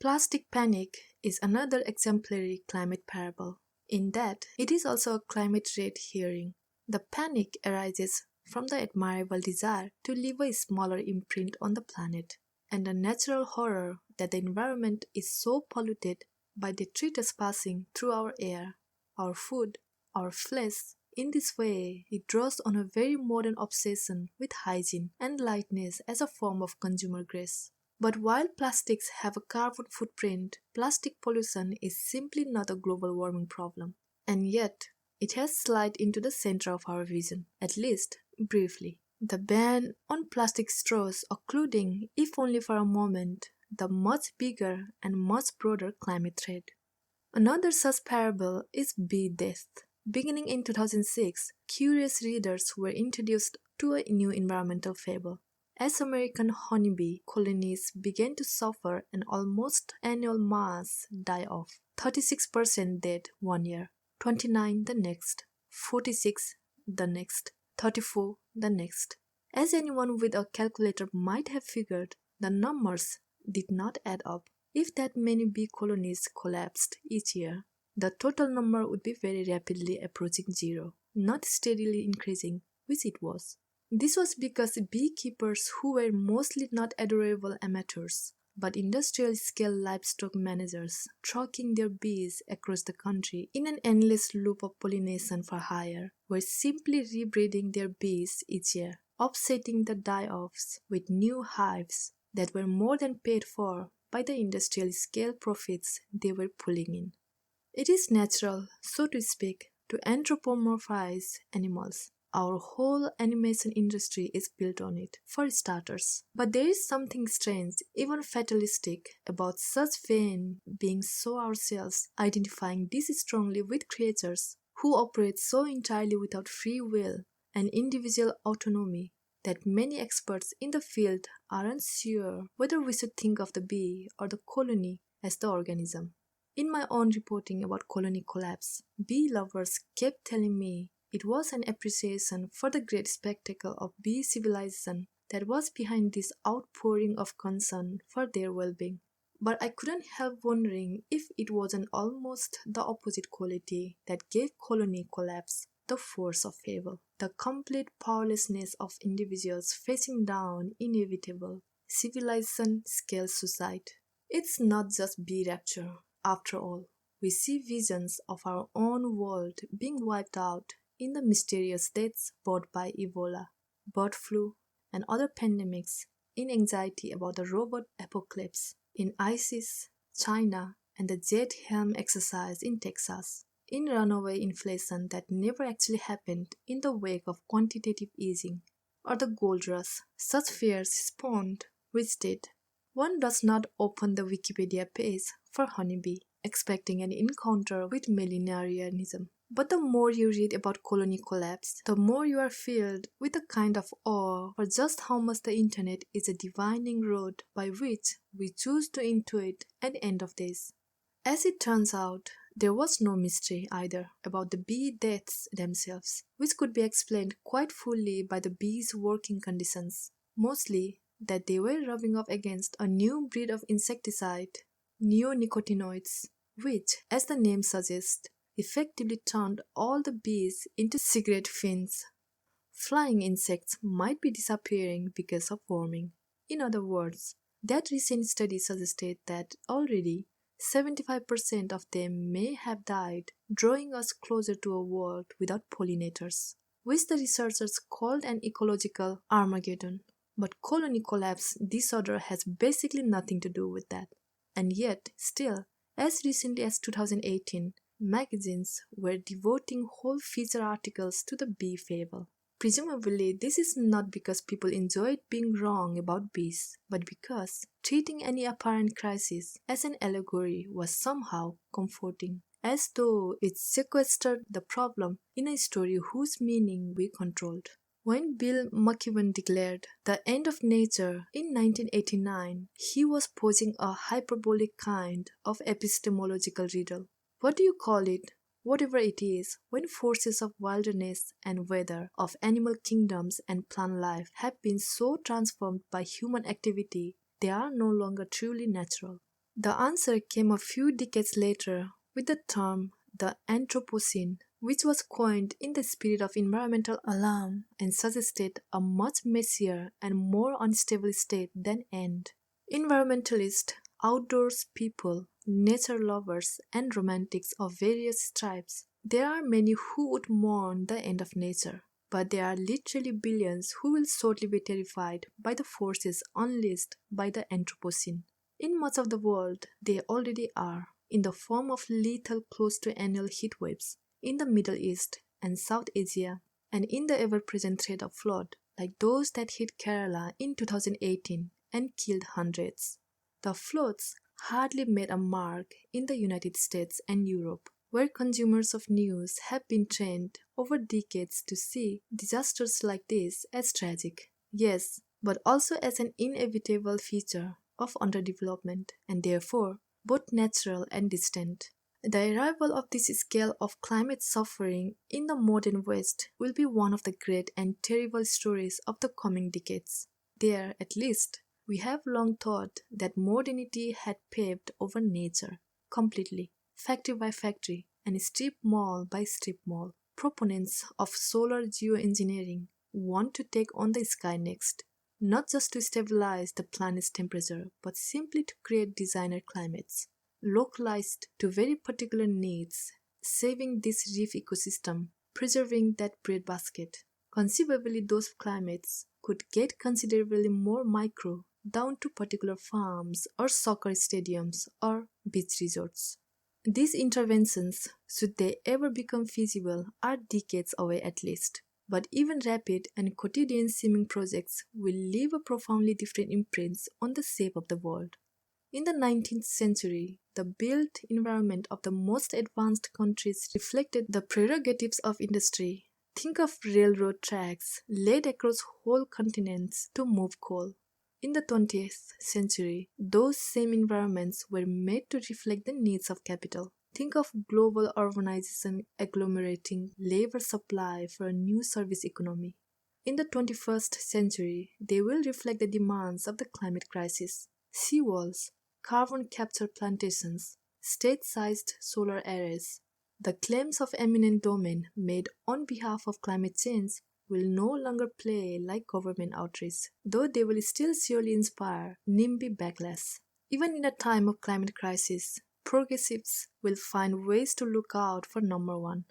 Plastic panic is another exemplary climate parable, in that it is also a climate red herring. The panic arises from the admirable desire to leave a smaller imprint on the planet, and the natural horror that the environment is so polluted by detritus passing through our air, our food, our flesh. In this way, it draws on a very modern obsession with hygiene and lightness as a form of consumer grace. But while plastics have a carbon footprint, plastic pollution is simply not a global warming problem. And yet, it has slid into the center of our vision, at least briefly. The ban on plastic straws occluding, if only for a moment, the much bigger and much broader climate threat. Another such parable is bee death. Beginning in 2006, curious readers were introduced to a new environmental fable. As American honeybee colonies began to suffer an almost annual mass die-off, 36% dead one year, 29 the next, 46 the next, 34 the next. As anyone with a calculator might have figured, the numbers did not add up. If that many bee colonies collapsed each year, the total number would be very rapidly approaching zero, not steadily increasing, which it was. This was because beekeepers who were mostly not adorable amateurs, but industrial-scale livestock managers trucking their bees across the country in an endless loop of pollination for hire, were simply rebreeding their bees each year, offsetting the die-offs with new hives that were more than paid for by the industrial-scale profits they were pulling in. It is natural, so to speak, to anthropomorphize animals. Our whole animation industry is built on it, for starters. But there is something strange, even fatalistic, about such vain being so ourselves, identifying this strongly with creatures who operate so entirely without free will and individual autonomy that many experts in the field are unsure whether we should think of the bee or the colony as the organism. In my own reporting about colony collapse, bee lovers kept telling me it was an appreciation for the great spectacle of bee civilization that was behind this outpouring of concern for their well-being. But I couldn't help wondering if it wasn't almost the opposite quality that gave colony collapse the force of fable, the complete powerlessness of individuals facing down inevitable civilization-scale suicide. It's not just bee rapture, after all. We see visions of our own world being wiped out in the mysterious deaths brought by Ebola, bird flu, and other pandemics, in anxiety about the robot apocalypse, in ISIS, China, and the jet helm exercise in Texas, in runaway inflation that never actually happened in the wake of quantitative easing, or the gold rush such fears spawned, which did. One does not open the Wikipedia page for honeybee, expecting an encounter with millenarianism. But the more you read about colony collapse, the more you are filled with a kind of awe for just how much the internet is a divining rod by which we choose to intuit at the end of days. As it turns out, there was no mystery either about the bee deaths themselves, which could be explained quite fully by the bees' working conditions, mostly that they were rubbing up against a new breed of insecticide, neonicotinoids, which, as the name suggests, effectively turned all the bees into cigarette fins. Flying insects might be disappearing because of warming. In other words, that recent study suggested that already 75% of them may have died, drawing us closer to a world without pollinators, which the researchers called an ecological Armageddon. But colony collapse disorder has basically nothing to do with that. And yet, still, as recently as 2018, magazines were devoting whole feature articles to the bee fable. Presumably, this is not because people enjoyed being wrong about bees, but because treating any apparent crisis as an allegory was somehow comforting, as though it sequestered the problem in a story whose meaning we controlled. When Bill McKibben declared the end of nature in 1989, he was posing a hyperbolic kind of epistemological riddle. What do you call it? Whatever it is, when forces of wilderness and weather, of animal kingdoms and plant life have been so transformed by human activity, they are no longer truly natural. The answer came a few decades later with the term the Anthropocene, which was coined in the spirit of environmental alarm and suggested a much messier and more unstable state than end. Environmentalists, outdoors people, nature lovers, and romantics of various stripes. There are many who would mourn the end of nature, but there are literally billions who will shortly be terrified by the forces unleashed by the Anthropocene. In much of the world, they already are, in the form of lethal close to annual heat waves in the Middle East and South Asia, and in the ever-present threat of flood, like those that hit Kerala in 2018 and killed hundreds. The floods hardly made a mark in the United States and Europe, where consumers of news have been trained over decades to see disasters like this as tragic. Yes, but also as an inevitable feature of underdevelopment, and therefore both natural and distant. The arrival of this scale of climate suffering in the modern West will be one of the great and terrible stories of the coming decades. There, at least, we have long thought that modernity had paved over nature, completely, factory by factory, and strip mall by strip mall. Proponents of solar geoengineering want to take on the sky next, not just to stabilize the planet's temperature, but simply to create designer climates, localized to very particular needs, saving this reef ecosystem, preserving that breadbasket. Conceivably, those climates could get considerably more micro, down to particular farms or soccer stadiums or beach resorts. These interventions, should they ever become feasible, are decades away at least. But even rapid and quotidian seeming projects will leave a profoundly different imprint on the shape of the world. In the 19th century, the built environment of the most advanced countries reflected the prerogatives of industry. Think of railroad tracks laid across whole continents to move coal. In the 20th century, those same environments were made to reflect the needs of capital. Think of global urbanization agglomerating labor supply for a new service economy. In the 21st century, they will reflect the demands of the climate crisis. Seawalls, carbon capture plantations, state-sized solar arrays. The claims of eminent domain made on behalf of climate change will no longer play like government outreach, though they will still surely inspire NIMBY backlash. Even in a time of climate crisis, progressives will find ways to look out for number one.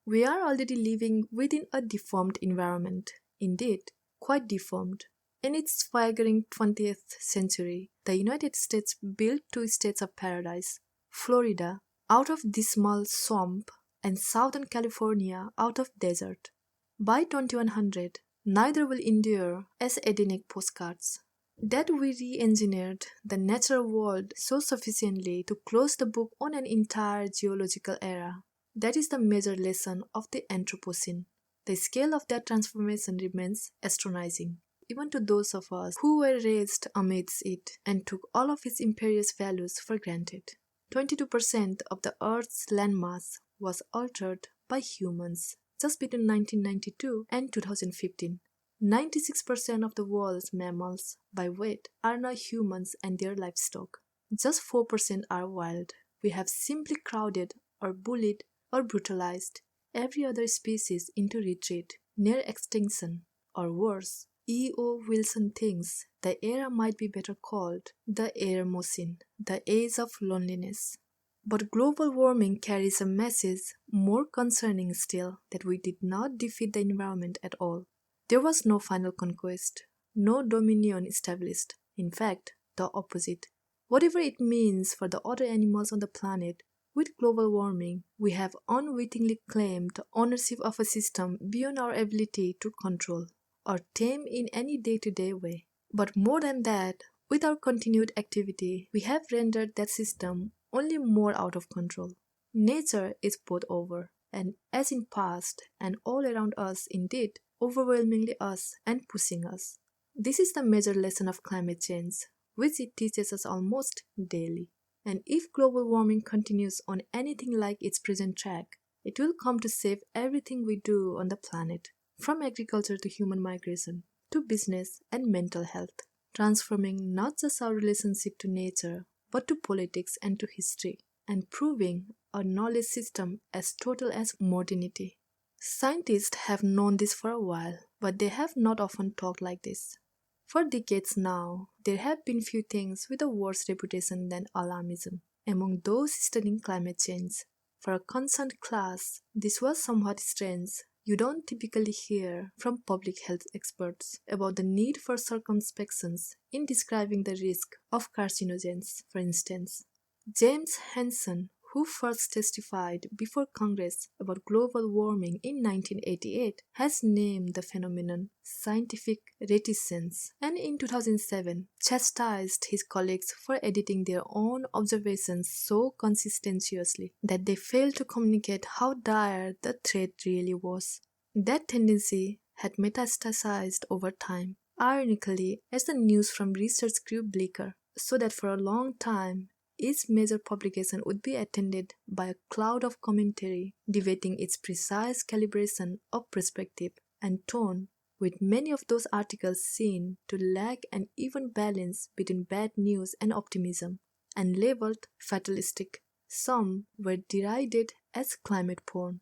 We are already living within a deformed environment, indeed, quite deformed. In its swaggering 20th century, the United States built two states of paradise, Florida out of dismal swamp and Southern California out of desert. By 2100, neither will endure as Edenic postcards. That we re-engineered the natural world so sufficiently to close the book on an entire geological era. That is the major lesson of the Anthropocene. The scale of that transformation remains astonishing, even to those of us who were raised amidst it and took all of its imperious values for granted. 22% of the Earth's landmass was altered by humans just between 1992 and 2015. 96% of the world's mammals by weight are now humans and their livestock. Just 4% are wild. We have simply crowded or bullied or brutalized every other species into retreat, near extinction, or worse. E.O. Wilson thinks the era might be better called the Eremocene, the age of loneliness. But global warming carries a message more concerning still, that we did not defeat the environment at all. There was no final conquest, no dominion established. In fact, the opposite. Whatever it means for the other animals on the planet, with global warming, we have unwittingly claimed ownership of a system beyond our ability to control or tame in any day-to-day way. But more than that, with our continued activity, we have rendered that system only more out of control. Nature is both over, and as in past, and all around us indeed, overwhelmingly us and pushing us. This is the major lesson of climate change, which it teaches us almost daily. And if global warming continues on anything like its present track, it will come to save everything we do on the planet, from agriculture to human migration, to business and mental health, transforming not just our relationship to nature, but to politics and to history, and proving our knowledge system as total as modernity. Scientists have known this for a while, but they have not often talked like this. For decades now, there have been few things with a worse reputation than alarmism among those studying climate change. For a concerned class, this was somewhat strange. You don't typically hear from public health experts about the need for circumspections in describing the risk of carcinogens, for instance. James Hansen, who first testified before Congress about global warming in 1988, has named the phenomenon scientific reticence, and in 2007 chastised his colleagues for editing their own observations so conscientiously that they failed to communicate how dire the threat really was. That tendency had metastasized over time, ironically, as the news from research grew bleaker, so that for a long time each major publication would be attended by a cloud of commentary debating its precise calibration of perspective and tone, with many of those articles seen to lack an even balance between bad news and optimism, and labeled fatalistic. Some were derided as climate porn.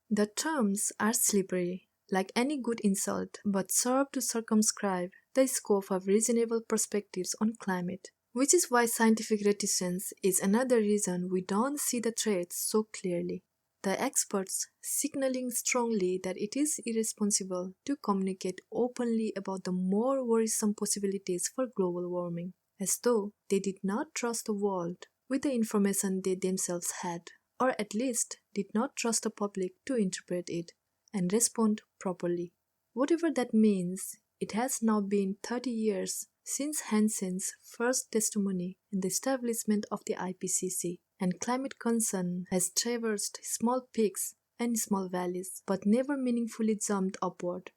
The terms are slippery, like any good insult, but serve to circumscribe the scope of reasonable perspectives on climate. Which is why scientific reticence is another reason we don't see the threats so clearly. The experts signaling strongly that it is irresponsible to communicate openly about the more worrisome possibilities for global warming, as though they did not trust the world with the information they themselves had, or at least did not trust the public to interpret it and respond properly. Whatever that means, it has now been 30 years since Hansen's first testimony in the establishment of the IPCC, and climate concern has traversed small peaks and small valleys, but never meaningfully jumped upward.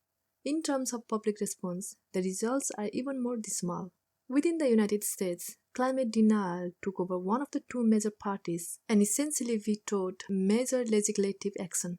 In terms of public response, the results are even more dismal. Within the United States, climate denial took over one of the two major parties and essentially vetoed major legislative action.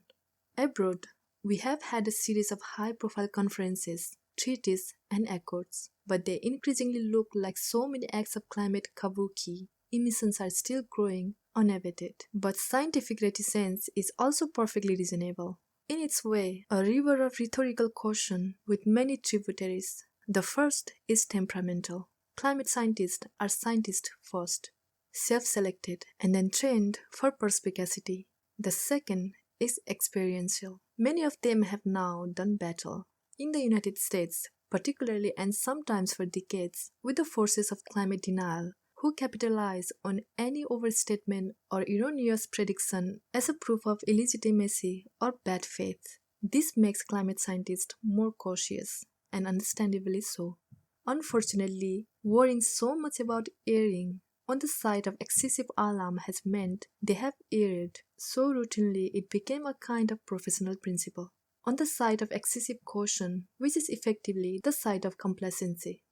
Abroad, we have had a series of high-profile conferences, treaties, and accords, but they increasingly look like so many acts of climate kabuki. Emissions are still growing unabated, but scientific reticence is also perfectly reasonable. In its way, a river of rhetorical caution with many tributaries. The first is temperamental. Climate scientists are scientists first, self-selected, and then trained for perspicacity. The second is experiential. Many of them have now done battle, in the United States particularly, and sometimes for decades, with the forces of climate denial, who capitalize on any overstatement or erroneous prediction as a proof of illegitimacy or bad faith. This makes climate scientists more cautious, and understandably so. Unfortunately, worrying so much about erring on the side of excessive alarm has meant they have erred so routinely it became a kind of professional principle. On the side of excessive caution, which is effectively the side of complacency.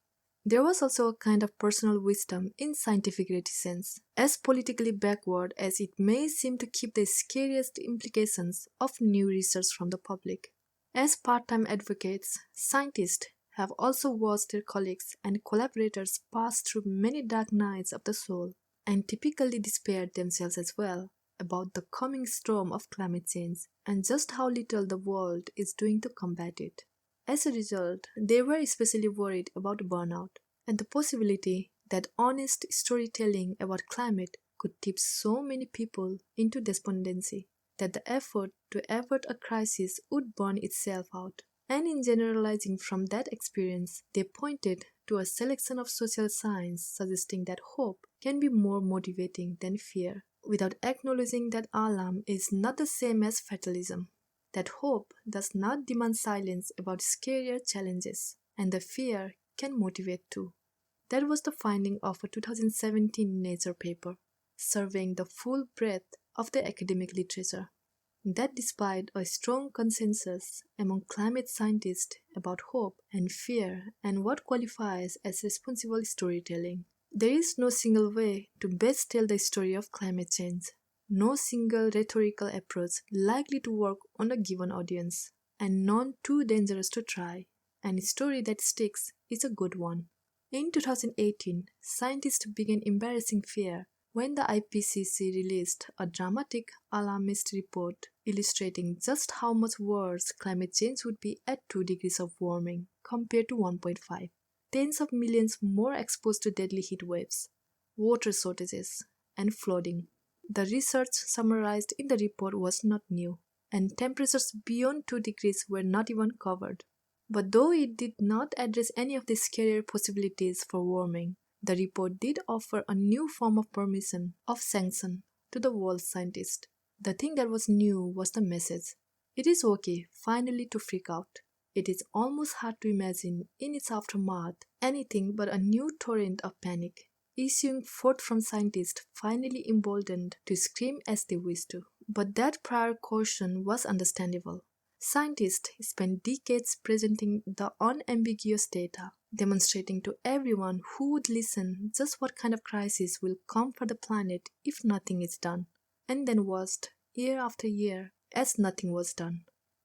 There was also a kind of personal wisdom in scientific reticence, as politically backward as it may seem to keep the scariest implications of new research from the public. As part-time advocates, scientists have also watched their colleagues and collaborators pass through many dark nights of the soul, and typically despaired themselves as well about the coming storm of climate change and just how little the world is doing to combat it. As a result, they were especially worried about burnout and the possibility that honest storytelling about climate could tip so many people into despondency that the effort to avert a crisis would burn itself out. And in generalizing from that experience, they pointed to a selection of social signs suggesting that hope can be more motivating than fear, without acknowledging that alarm is not the same as fatalism, that hope does not demand silence about scarier challenges, and the fear can motivate too. That was the finding of a 2017 Nature paper, surveying the full breadth of the academic literature. That despite a strong consensus among climate scientists about hope and fear and what qualifies as responsible storytelling, there is no single way to best tell the story of climate change, no single rhetorical approach likely to work on a given audience, and none too dangerous to try. And a story that sticks is a good one. In 2018, scientists began embarrassing fear when the IPCC released a dramatic alarmist report illustrating just how much worse climate change would be at 2 degrees of warming compared to 1.5. Tens of millions more exposed to deadly heat waves, water shortages, and flooding. The research summarized in the report was not new, and temperatures beyond 2 degrees were not even covered. But though it did not address any of the scarier possibilities for warming, the report did offer a new form of permission, of sanction, to the world's scientists. The thing that was new was the message. It is okay, finally, to freak out. It is almost hard to imagine, in its aftermath, anything but a new torrent of panic, issuing forth from scientists finally emboldened to scream as they wished to. But that prior caution was understandable. Scientists spent decades presenting the unambiguous data, demonstrating to everyone who would listen just what kind of crisis will come for the planet if nothing is done, and then watched, year after year, as nothing was done.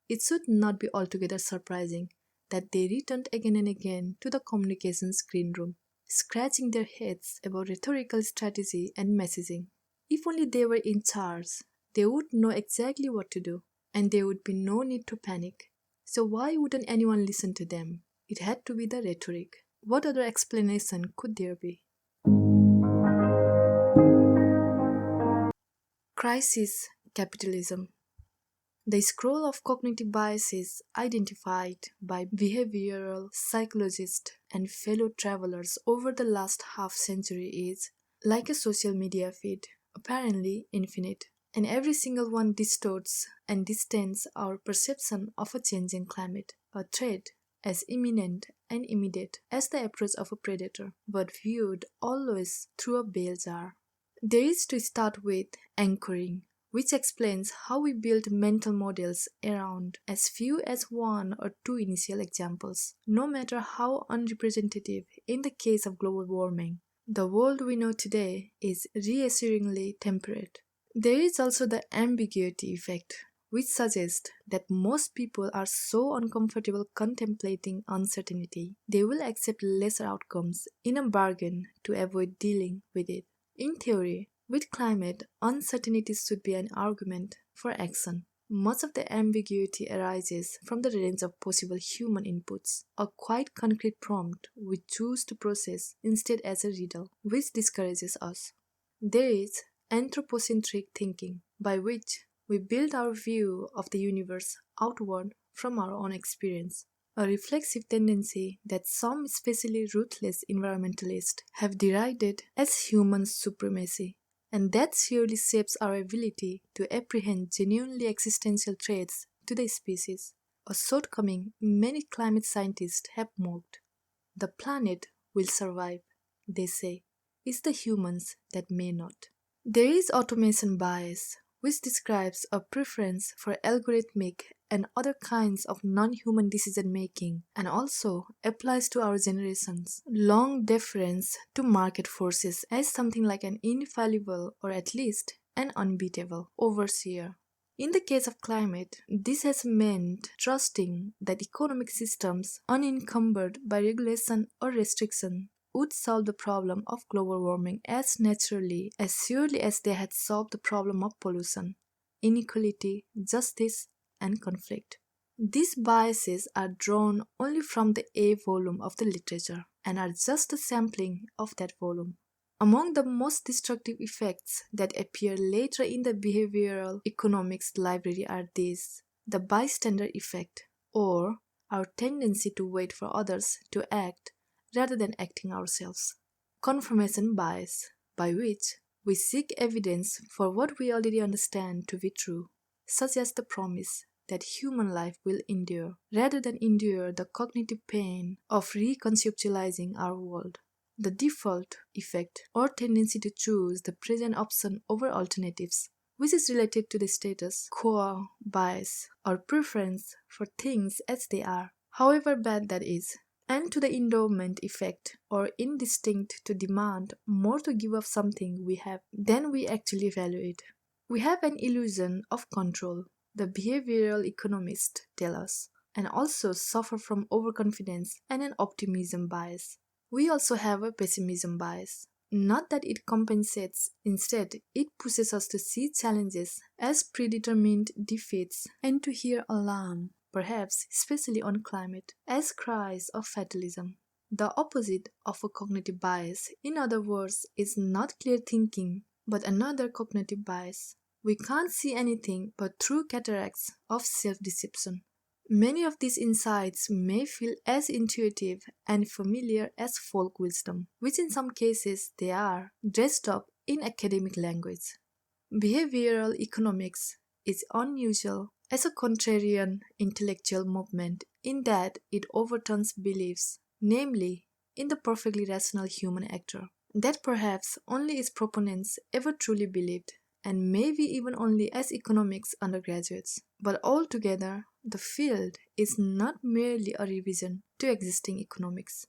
It should not be altogether surprising that they returned again and again to the communications green room, scratching their heads about rhetorical strategy and messaging. If only they were in charge, they would know exactly what to do, and there would be no need to panic. So why wouldn't anyone listen to them? It had to be the rhetoric. What other explanation could there be? Crisis capitalism. The scroll of cognitive biases identified by behavioral psychologists and fellow travelers over the last half-century is, like a social media feed, apparently infinite, and every single one distorts and distends our perception of a changing climate, a threat as imminent and immediate as the approach of a predator, but viewed always through a bell jar. There is to start with anchoring, which explains how we build mental models around as few as one or two initial examples, no matter how unrepresentative in the case of global warming. The world we know today is reassuringly temperate. There is also the ambiguity effect, which suggests that most people are so uncomfortable contemplating uncertainty, they will accept lesser outcomes in a bargain to avoid dealing with it. In theory, with climate, uncertainty should be an argument for action. Much of the ambiguity arises from the range of possible human inputs, a quite concrete prompt we choose to process instead as a riddle, which discourages us. There is anthropocentric thinking, by which we build our view of the universe outward from our own experience, a reflexive tendency that some especially ruthless environmentalists have derided as human supremacy, and that surely shapes our ability to apprehend genuinely existential threats to the species, a shortcoming many climate scientists have mocked. The planet will survive, they say. is the humans that may not. There is automation bias, which describes a preference for algorithmic and other kinds of non-human decision-making and also applies to our generation's long deference to market forces as something like an infallible or at least an unbeatable overseer. In the case of climate, this has meant trusting that economic systems unencumbered by regulation or restriction would solve the problem of global warming as naturally, as surely as they had solved the problem of pollution, inequality, justice, and conflict. These biases are drawn only from the A volume of the literature and are just a sampling of that volume. Among the most destructive effects that appear later in the behavioral economics library are these: the bystander effect, or our tendency to wait for others to act rather than acting ourselves; confirmation bias, by which we seek evidence for what we already understand to be true, such as the promise that human life will endure, rather than endure the cognitive pain of reconceptualizing our world; the default effect, or tendency to choose the present option over alternatives, which is related to the status quo bias, or preference for things as they are, however bad that is; and to the endowment effect, or instinct to demand more to give up something we have than we actually value it. We have an illusion of control, the behavioral economists tell us, and also suffer from overconfidence and an optimism bias. We also have a pessimism bias. Not that it compensates, instead, it pushes us to see challenges as predetermined defeats and to hear alarm, perhaps especially on climate, as cries of fatalism. The opposite of a cognitive bias, in other words, is not clear thinking, but another cognitive bias. We can't see anything but through cataracts of self-deception. Many of these insights may feel as intuitive and familiar as folk wisdom, which in some cases they are, dressed up in academic language. Behavioral economics is unusual as a contrarian intellectual movement in that it overturns beliefs, namely in the perfectly rational human actor, that perhaps only its proponents ever truly believed, and maybe even only as economics undergraduates. But altogether, the field is not merely a revision to existing economics.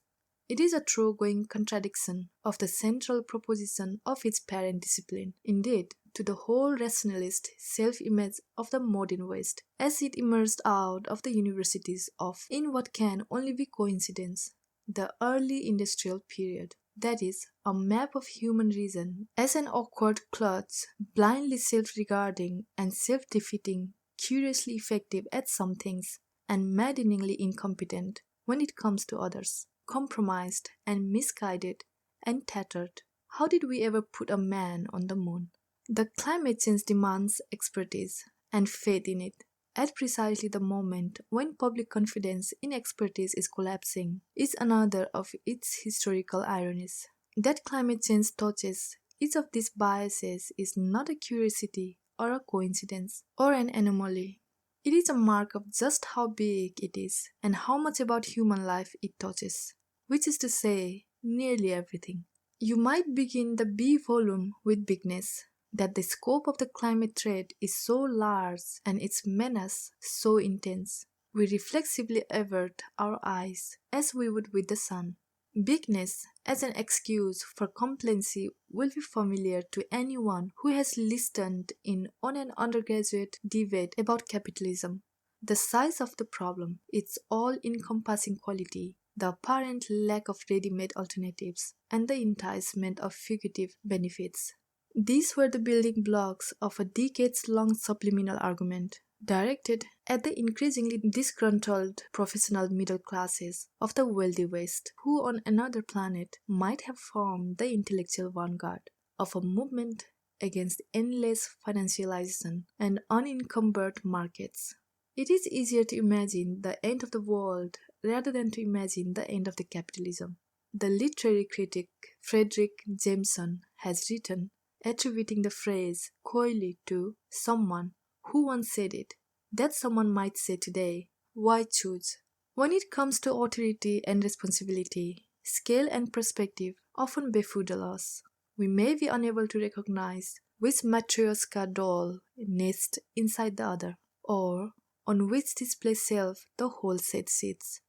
It is a thoroughgoing contradiction of the central proposition of its parent discipline, indeed, to the whole rationalist self-image of the modern West, as it emerged out of the universities of, in what can only be coincidence, the early industrial period. That is, a map of human reason as an awkward klutz, blindly self-regarding and self-defeating, curiously effective at some things, and maddeningly incompetent when it comes to others, compromised and misguided and tattered. How did we ever put a man on the moon? The climate change demands expertise and faith in it. At precisely the moment when public confidence in expertise is collapsing, is another of its historical ironies. That climate change touches each of these biases is not a curiosity or a coincidence or an anomaly. It is a mark of just how big it is and how much about human life it touches, which is to say, nearly everything. You might begin the B volume with bigness, that the scope of the climate threat is so large and its menace so intense, we reflexively avert our eyes as we would with the sun. Bigness as an excuse for complacency will be familiar to anyone who has listened in on an undergraduate debate about capitalism. The size of the problem, its all-encompassing quality, the apparent lack of ready-made alternatives, and the enticement of fugitive benefits. These were the building blocks of a decades-long subliminal argument, directed at the increasingly disgruntled professional middle classes of the wealthy West, who on another planet might have formed the intellectual vanguard of a movement against endless financialization and unencumbered markets. It is easier to imagine the end of the world rather than to imagine the end of the capitalism. The literary critic Frederick Jameson has written, attributing the phrase coyly to someone who once said it, that someone might say today, why choose? When it comes to authority and responsibility, scale and perspective often befuddle us. We may be unable to recognize which Matryoshka doll nests inside the other, or on which display shelf the whole set sits.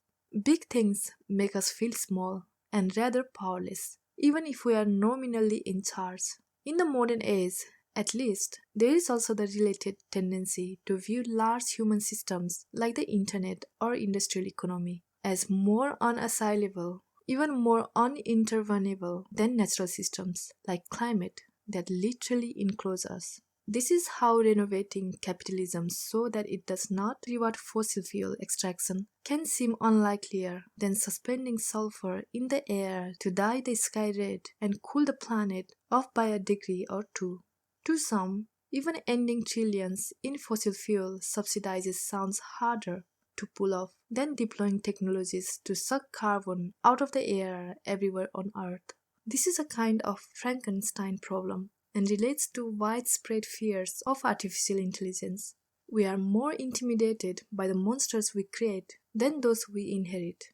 Big things make us feel small and rather powerless, even if we are nominally in charge. In the modern age, at least, there is also the related tendency to view large human systems like the internet or industrial economy as more unassailable, even more unintervenable than natural systems like climate that literally enclose us. This is how renovating capitalism so that it does not reward fossil fuel extraction can seem unlikelier than suspending sulfur in the air to dye the sky red and cool the planet off by a degree or two. To some, even ending trillions in fossil fuel subsidizes sounds harder to pull off than deploying technologies to suck carbon out of the air everywhere on Earth. This is a kind of Frankenstein problem and relates to widespread fears of artificial intelligence. We are more intimidated by the monsters we create than those we inherit.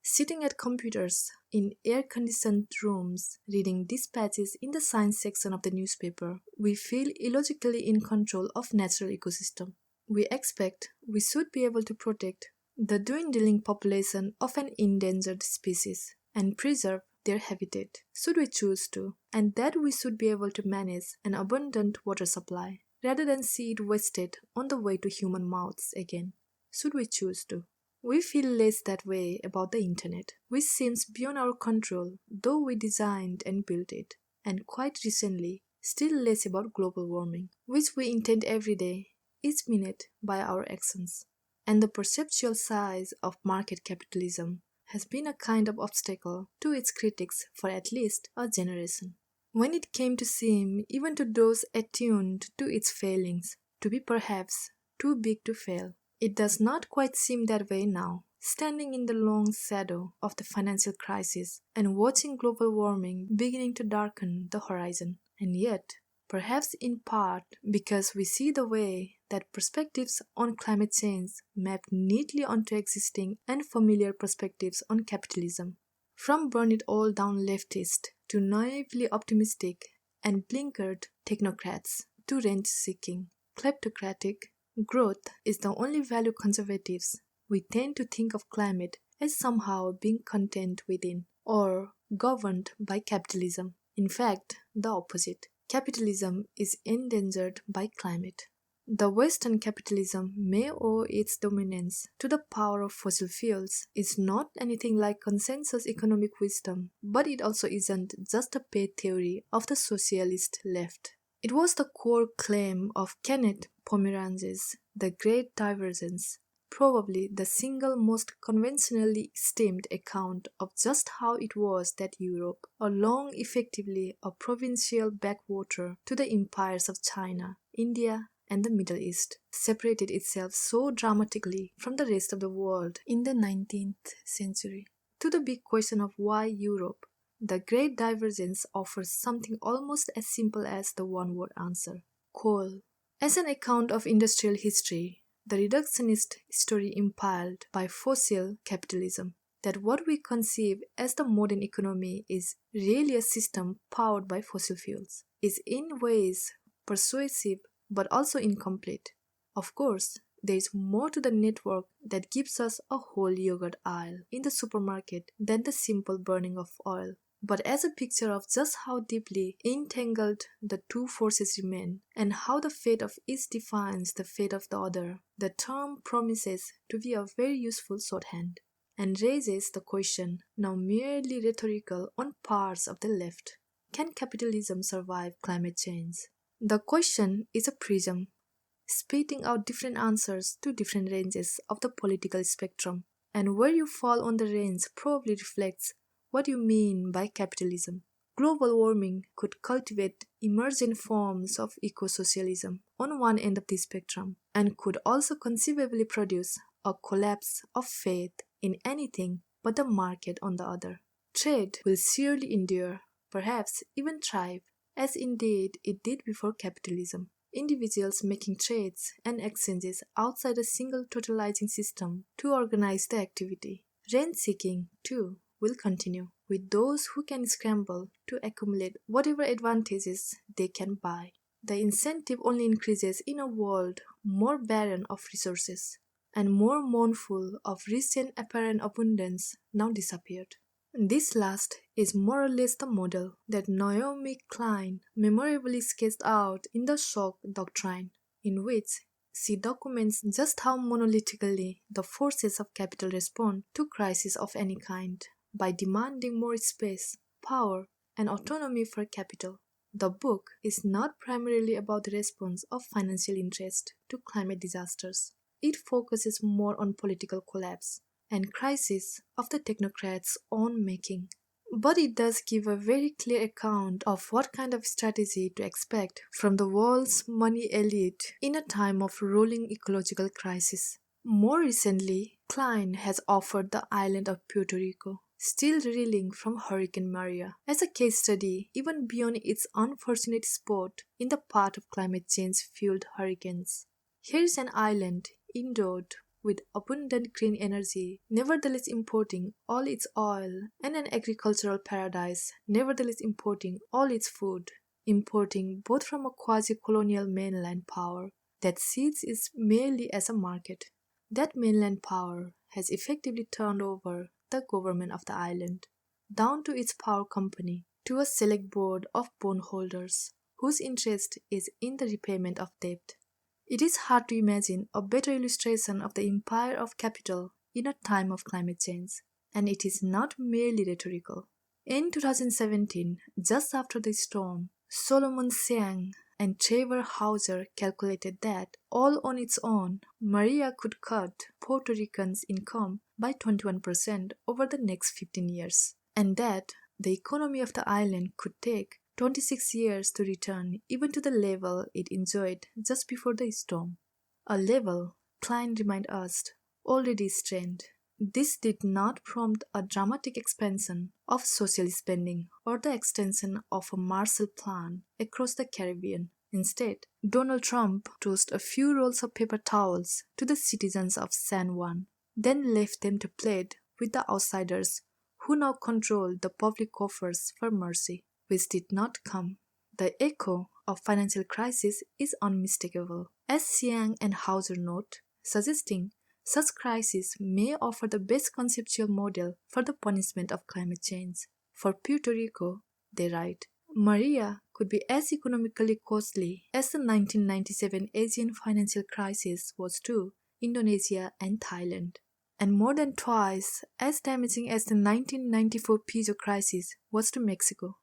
Sitting at computers in air-conditioned rooms, reading dispatches in the science section of the newspaper, we feel illogically in control of natural ecosystem. We expect we should be able to protect the dwindling population of an endangered species and preserve their habitat, should we choose to, and that we should be able to manage an abundant water supply, rather than see it wasted on the way to human mouths again, should we choose to. We feel less that way about the internet, which seems beyond our control, though we designed and built it, and quite recently, still less about global warming, which we intend every day, each minute, by our actions. And the perceptual size of market capitalism has been a kind of obstacle to its critics for at least a generation. When it came to seem, even to those attuned to its failings, to be perhaps too big to fail, it does not quite seem that way now, standing in the long shadow of the financial crisis and watching global warming beginning to darken the horizon. And yet, perhaps in part because we see the way that perspectives on climate change map neatly onto existing and familiar perspectives on capitalism. From burn it all down leftist to naively optimistic and blinkered technocrats to rent-seeking, kleptocratic, growth is the only value conservatives. We tend to think of climate as somehow being contained within or governed by capitalism. In fact, the opposite. Capitalism is endangered by climate. The Western capitalism may owe its dominance to the power of fossil fuels. It's not anything like consensus economic wisdom, but it also isn't just a pet theory of the socialist left. It was the core claim of Kenneth Pomeranz's The Great Divergence, probably the single most conventionally esteemed account of just how it was that Europe, long effectively a provincial backwater to the empires of China, India, and the Middle East, separated itself so dramatically from the rest of the world in the 19th century. To the big question of why Europe, The Great Divergence offers something almost as simple as the one-word answer: coal. As an account of industrial history, the reductionist story impiled by fossil capitalism, that what we conceive as the modern economy is really a system powered by fossil fuels, is in ways persuasive but also incomplete. Of course, there is more to the network that gives us a whole yogurt aisle in the supermarket than the simple burning of oil. But as a picture of just how deeply entangled the two forces remain and how the fate of each defines the fate of the other, the term promises to be a very useful shorthand and raises the question, now merely rhetorical on parts of the left: can capitalism survive climate change? The question is a prism, spitting out different answers to different ranges of the political spectrum, and where you fall on the range probably reflects what you mean by capitalism. Global warming could cultivate emergent forms of eco-socialism on one end of the spectrum, and could also conceivably produce a collapse of faith in anything but the market on the other. Trade will surely endure, perhaps even thrive, as indeed it did before capitalism. Individuals making trades and exchanges outside a single totalizing system to organize the activity. Rent-seeking, too, will continue. with those who can scramble to accumulate whatever advantages they can buy. The incentive only increases in a world more barren of resources and more mournful of recent apparent abundance now disappeared. This last is more or less the model that Naomi Klein memorably sketched out in the Shock Doctrine, in which she documents just how monolithically the forces of capital respond to crises of any kind by demanding more space, power, and autonomy for capital. The book is not primarily about the response of financial interest to climate disasters. It focuses more on political collapse and crisis of the technocrats' own making. But it does give a very clear account of what kind of strategy to expect from the world's money elite in a time of rolling ecological crisis. More recently, Klein has offered the island of Puerto Rico, still reeling from Hurricane Maria, as a case study even beyond its unfortunate spot in the path of climate change-fueled hurricanes. Here is an island endowed with abundant green energy, nevertheless importing all its oil, and an agricultural paradise, nevertheless importing all its food, importing both from a quasi-colonial mainland power that sees it merely as a market. That mainland power has effectively turned over the government of the island, down to its power company, to a select board of bondholders, whose interest is in the repayment of debt. It is hard to imagine a better illustration of the empire of capital in a time of climate change, and it is not merely rhetorical. In 2017, just after the storm, Solomon Siang and Trevor Hauser calculated that, all on its own, Maria could cut Puerto Ricans' income by 21% over the next 15 years, and that the economy of the island could take 26 years to return even to the level it enjoyed just before the storm. A level, Klein reminded us, already strained. This did not prompt a dramatic expansion of social spending or the extension of a Marshall Plan across the Caribbean. Instead, Donald Trump tossed a few rolls of paper towels to the citizens of San Juan, then left them to plead with the outsiders who now controlled the public coffers for mercy, which did not come. The echo of financial crisis is unmistakable, as Siang and Hauser note, suggesting such crises may offer the best conceptual model for the punishment of climate change. For Puerto Rico, they write, Maria could be as economically costly as the 1997 Asian financial crisis was to Indonesia and Thailand, and more than twice as damaging as the 1994 peso crisis was to Mexico.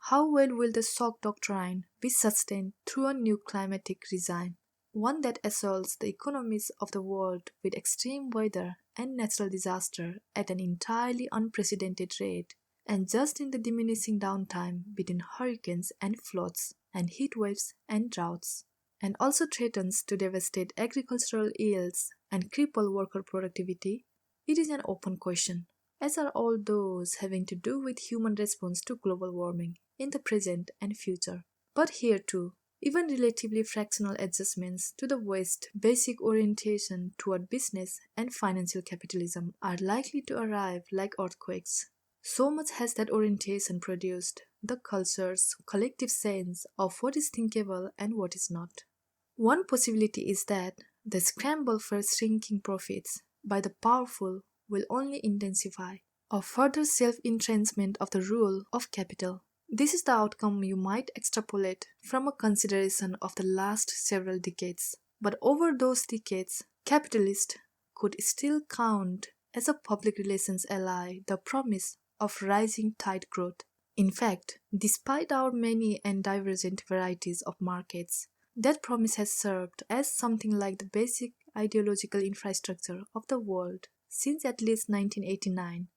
How well will the shock doctrine be sustained through a new climatic regime, one that assaults the economies of the world with extreme weather and natural disaster at an entirely unprecedented rate, and just in the diminishing downtime between hurricanes and floods and heat waves and droughts, and also threatens to devastate agricultural yields and cripple worker productivity? It is an open question, as are all those having to do with human response to global warming in the present and future. But here too, even relatively fractional adjustments to the West's basic orientation toward business and financial capitalism are likely to arrive like earthquakes. So much has that orientation produced the culture's collective sense of what is thinkable and what is not. One possibility is that the scramble for shrinking profits by the powerful will only intensify a further self-entrenchment of the rule of capital. This is the outcome you might extrapolate from a consideration of the last several decades. But over those decades, capitalists could still count as a public relations ally the promise of rising tide growth. In fact, despite our many and divergent varieties of markets, that promise has served as something like the basic ideological infrastructure of the world since at least 1989.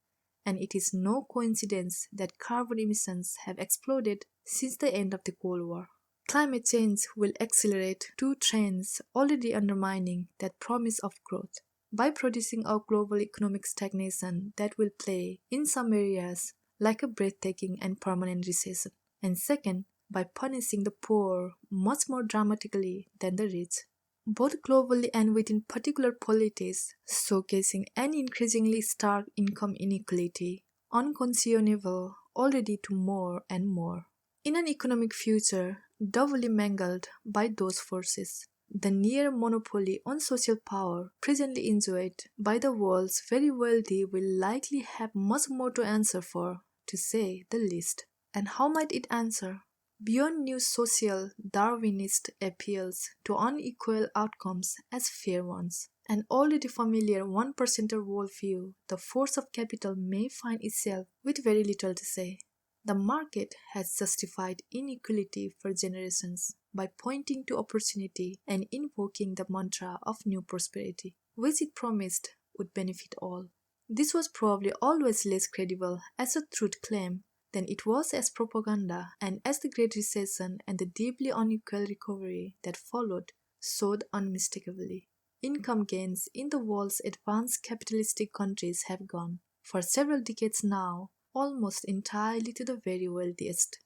And it is no coincidence that carbon emissions have exploded since the end of the Cold War. Climate change will accelerate two trends already undermining that promise of growth, by producing a global economic stagnation that will play, in some areas, like a breathtaking and permanent recession, and second, by punishing the poor much more dramatically than the rich, both globally and within particular polities, showcasing an increasingly stark income inequality unconscionable already to more and more. In an economic future doubly mangled by those forces, the near monopoly on social power presently enjoyed by the world's very wealthy will likely have much more to answer for, to say the least. And how might it answer? Beyond new social Darwinist appeals to unequal outcomes as fair ones, an already familiar one-percenter worldview, the force of capital may find itself with very little to say. The market has justified inequality for generations by pointing to opportunity and invoking the mantra of new prosperity, which it promised would benefit all. This was probably always less credible as a truth claim than it was as propaganda, and as the Great Recession and the deeply unequal recovery that followed showed unmistakably. Income gains in the world's advanced capitalistic countries have gone, for several decades now, almost entirely to the very wealthiest.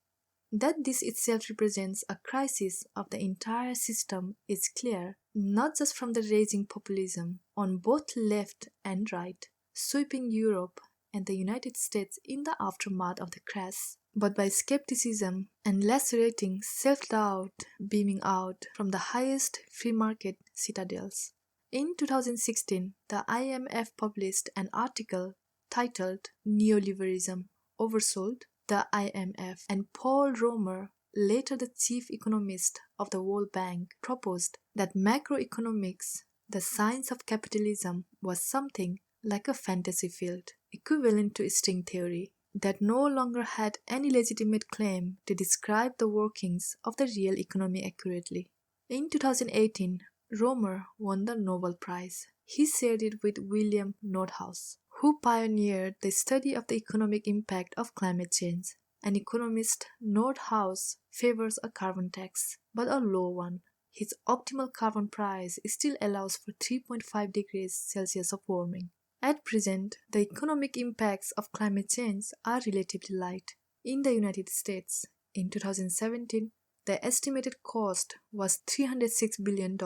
That this itself represents a crisis of the entire system is clear, not just from the raging populism on both left and right, sweeping Europe and the United States in the aftermath of the crash, but by skepticism and lacerating self-doubt beaming out from the highest free market citadels. In 2016, the IMF published an article titled Neoliberalism Oversold. The IMF and Paul Romer, later the chief economist of the World Bank, proposed that macroeconomics, the science of capitalism, was something like a fantasy field, equivalent to string theory, that no longer had any legitimate claim to describe the workings of the real economy accurately. In 2018, Romer won the Nobel Prize. He shared it with William Nordhaus, who pioneered the study of the economic impact of climate change. An economist, Nordhaus favors a carbon tax, but a low one. His optimal carbon price still allows for 3.5 degrees Celsius of warming. At present, the economic impacts of climate change are relatively light. In the United States, in 2017, the estimated cost was $306 billion.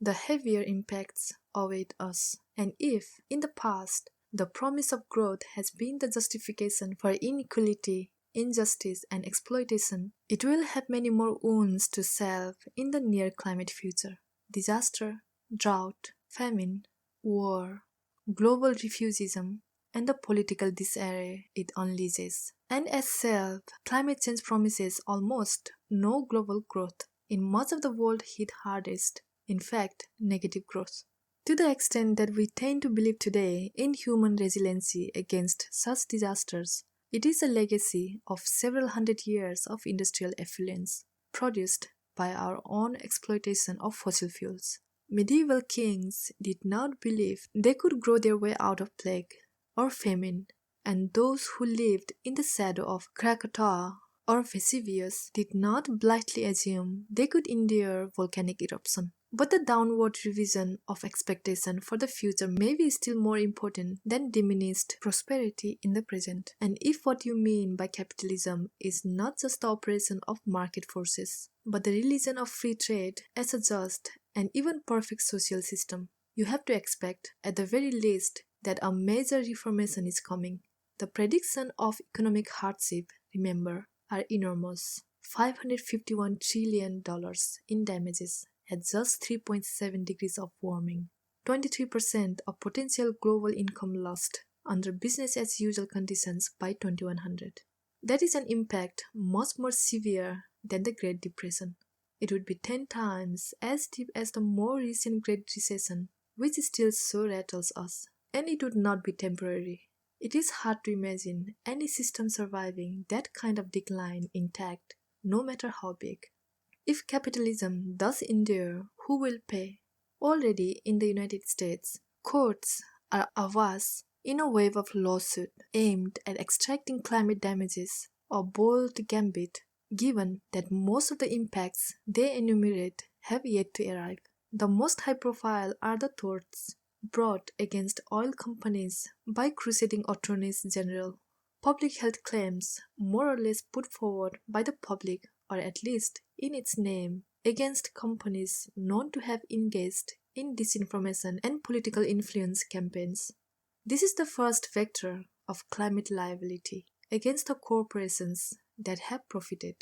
The heavier impacts await us, and if, in the past, the promise of growth has been the justification for inequality, injustice, and exploitation, it will have many more wounds to salve in the near climate future. Disaster, drought, famine, war, global refugeism, and the political disarray it unleashes. And as such, climate change promises almost no global growth. In much of the world hit hardest, in fact, negative growth. To the extent that we tend to believe today in human resiliency against such disasters, it is a legacy of several hundred years of industrial affluence, produced by our own exploitation of fossil fuels. Medieval kings did not believe they could grow their way out of plague or famine, and those who lived in the shadow of Krakatoa or Vesuvius did not blithely assume they could endure volcanic eruption. But the downward revision of expectation for the future may be still more important than diminished prosperity in the present. And if what you mean by capitalism is not just the operation of market forces, but the religion of free trade as a just and even perfect social system, you have to expect, at the very least, that a major reformation is coming. The prediction of economic hardship, remember, are enormous. $551 trillion in damages at just 3.7 degrees of warming, 23% of potential global income lost under business as usual conditions by 2100. That is an impact much more severe than the Great Depression. It would be 10 times as deep as the more recent Great Recession, which still so rattles us, and it would not be temporary. It is hard to imagine any system surviving that kind of decline intact, no matter how big. If capitalism does endure, who will pay? Already in the United States, courts are awash in a wave of lawsuit aimed at extracting climate damages, a bold gambit, given that most of the impacts they enumerate have yet to arrive. The most high-profile are the torts brought against oil companies by crusading attorneys general, public health claims more or less put forward by the public, or at least in its name, against companies known to have engaged in disinformation and political influence campaigns. This is the first vector of climate liability against the corporations that have profited.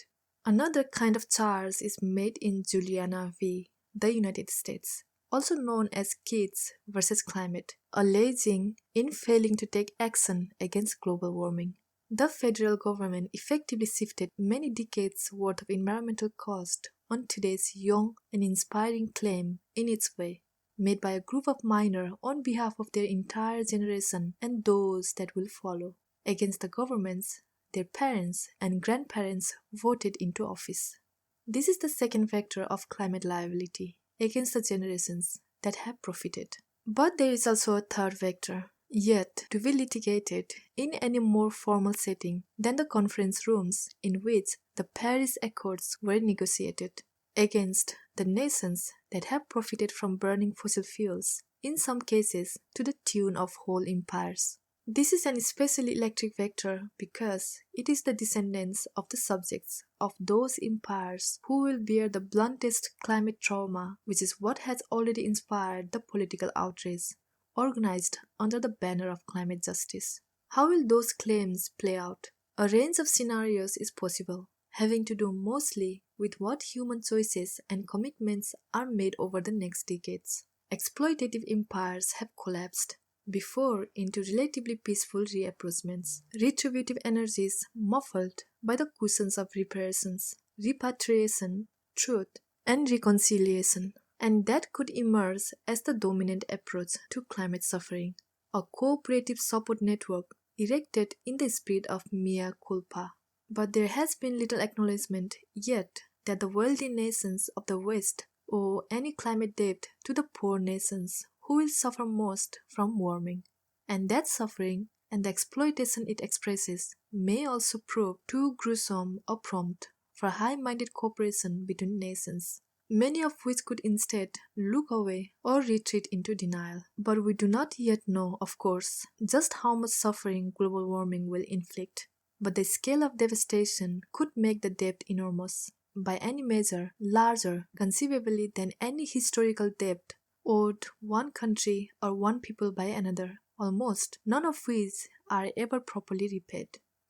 Another kind of charge is made in Juliana v. the United States, also known as Kids versus Climate, alleging in failing to take action against global warming. The federal government effectively shifted many decades' worth of environmental cost on today's young and inspiring claim in its way, made by a group of minors on behalf of their entire generation and those that will follow, against the governments their parents and grandparents voted into office. This is the second factor of climate liability against the generations that have profited. But there is also a third factor, yet to be litigated in any more formal setting than the conference rooms in which the Paris Accords were negotiated, against the nations that have profited from burning fossil fuels, in some cases to the tune of whole empires. This is an especially electric factor because it is the descendants of the subjects of those empires who will bear the bluntest climate trauma, which is what has already inspired the political outrage organized under the banner of climate justice. How will those claims play out? A range of scenarios is possible, having to do mostly with what human choices and commitments are made over the next decades. Exploitative empires have collapsed before into relatively peaceful reapproachments, retributive energies muffled by the cushions of reparations, repatriation, truth, and reconciliation, and that could emerge as the dominant approach to climate suffering, a cooperative support network erected in the spirit of mea culpa. But there has been little acknowledgement yet that the wealthy nations of the West owe any climate debt to the poor nations who will suffer most from warming, and that suffering and the exploitation it expresses may also prove too gruesome or prompt for high-minded cooperation between nations, many of which could instead look away or retreat into denial. But we do not yet know, of course, just how much suffering global warming will inflict, but the scale of devastation could make the debt enormous, by any measure larger conceivably than any historical debt owed one country or one people by another, almost none of which are ever properly repaid.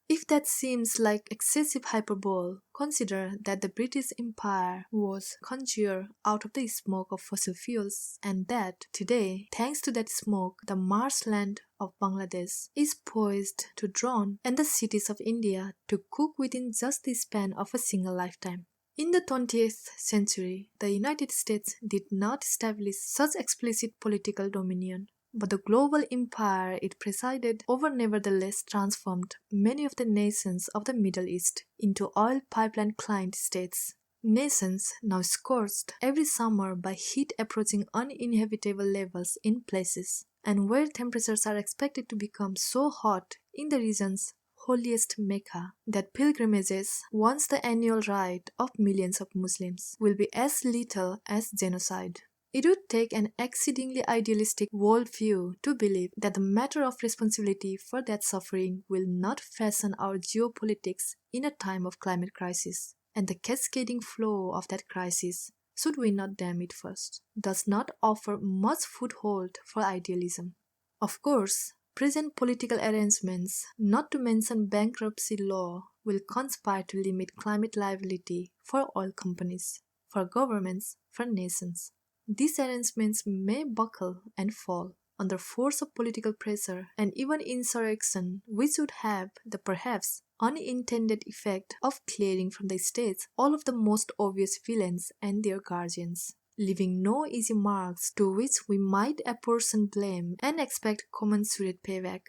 If that seems like excessive hyperbole, consider that the British Empire was conjured out of the smoke of fossil fuels, and that today, thanks to that smoke, the marshland of Bangladesh is poised to drown and the cities of India to cook within just the span of a single lifetime. In the 20th century, the United States did not establish such explicit political dominion, but the global empire it presided over nevertheless transformed many of the nations of the Middle East into oil pipeline client states. Nations now scorched every summer by heat approaching uninhabitable levels in places, and where temperatures are expected to become so hot in the region's holiest Mecca that pilgrimages, once the annual rite of millions of Muslims, will be as lethal as genocide. It would take an exceedingly idealistic worldview to believe that the matter of responsibility for that suffering will not fasten our geopolitics in a time of climate crisis, and the cascading flow of that crisis, should we not dam it first, does not offer much foothold for idealism. Of course, present political arrangements, not to mention bankruptcy law, will conspire to limit climate liability for oil companies, for governments, for nations. These arrangements may buckle and fall under force of political pressure and even insurrection, which would have the perhaps unintended effect of clearing from the states all of the most obvious villains and their guardians, leaving no easy marks to which we might apportion blame and expect commensurate payback.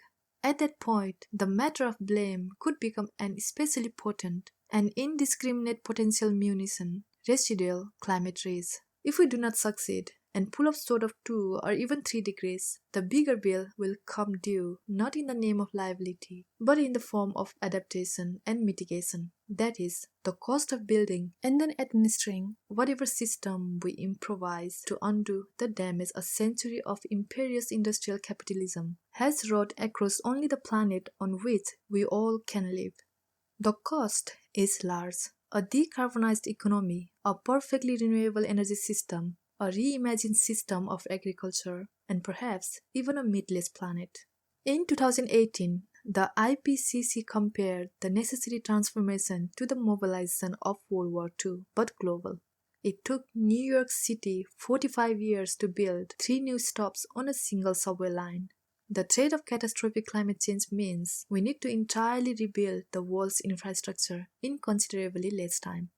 At that point, the matter of blame could become an especially potent and indiscriminate potential munition, residual climate rays. If we do not succeed and pull off sort of 2 or even 3 degrees, the bigger bill will come due not in the name of liability, but in the form of adaptation and mitigation. That is, the cost of building and then administering whatever system we improvise to undo the damage a century of imperious industrial capitalism has wrought across only the planet on which we all can live. The cost is large. A decarbonized economy, a perfectly renewable energy system, a reimagined system of agriculture, and perhaps even a meatless planet. In 2018, The IPCC compared the necessary transformation to the mobilization of World War II, but global. It took New York City 45 years to build 3 new stops on a single subway line. The threat of catastrophic climate change means we need to entirely rebuild the world's infrastructure in considerably less time.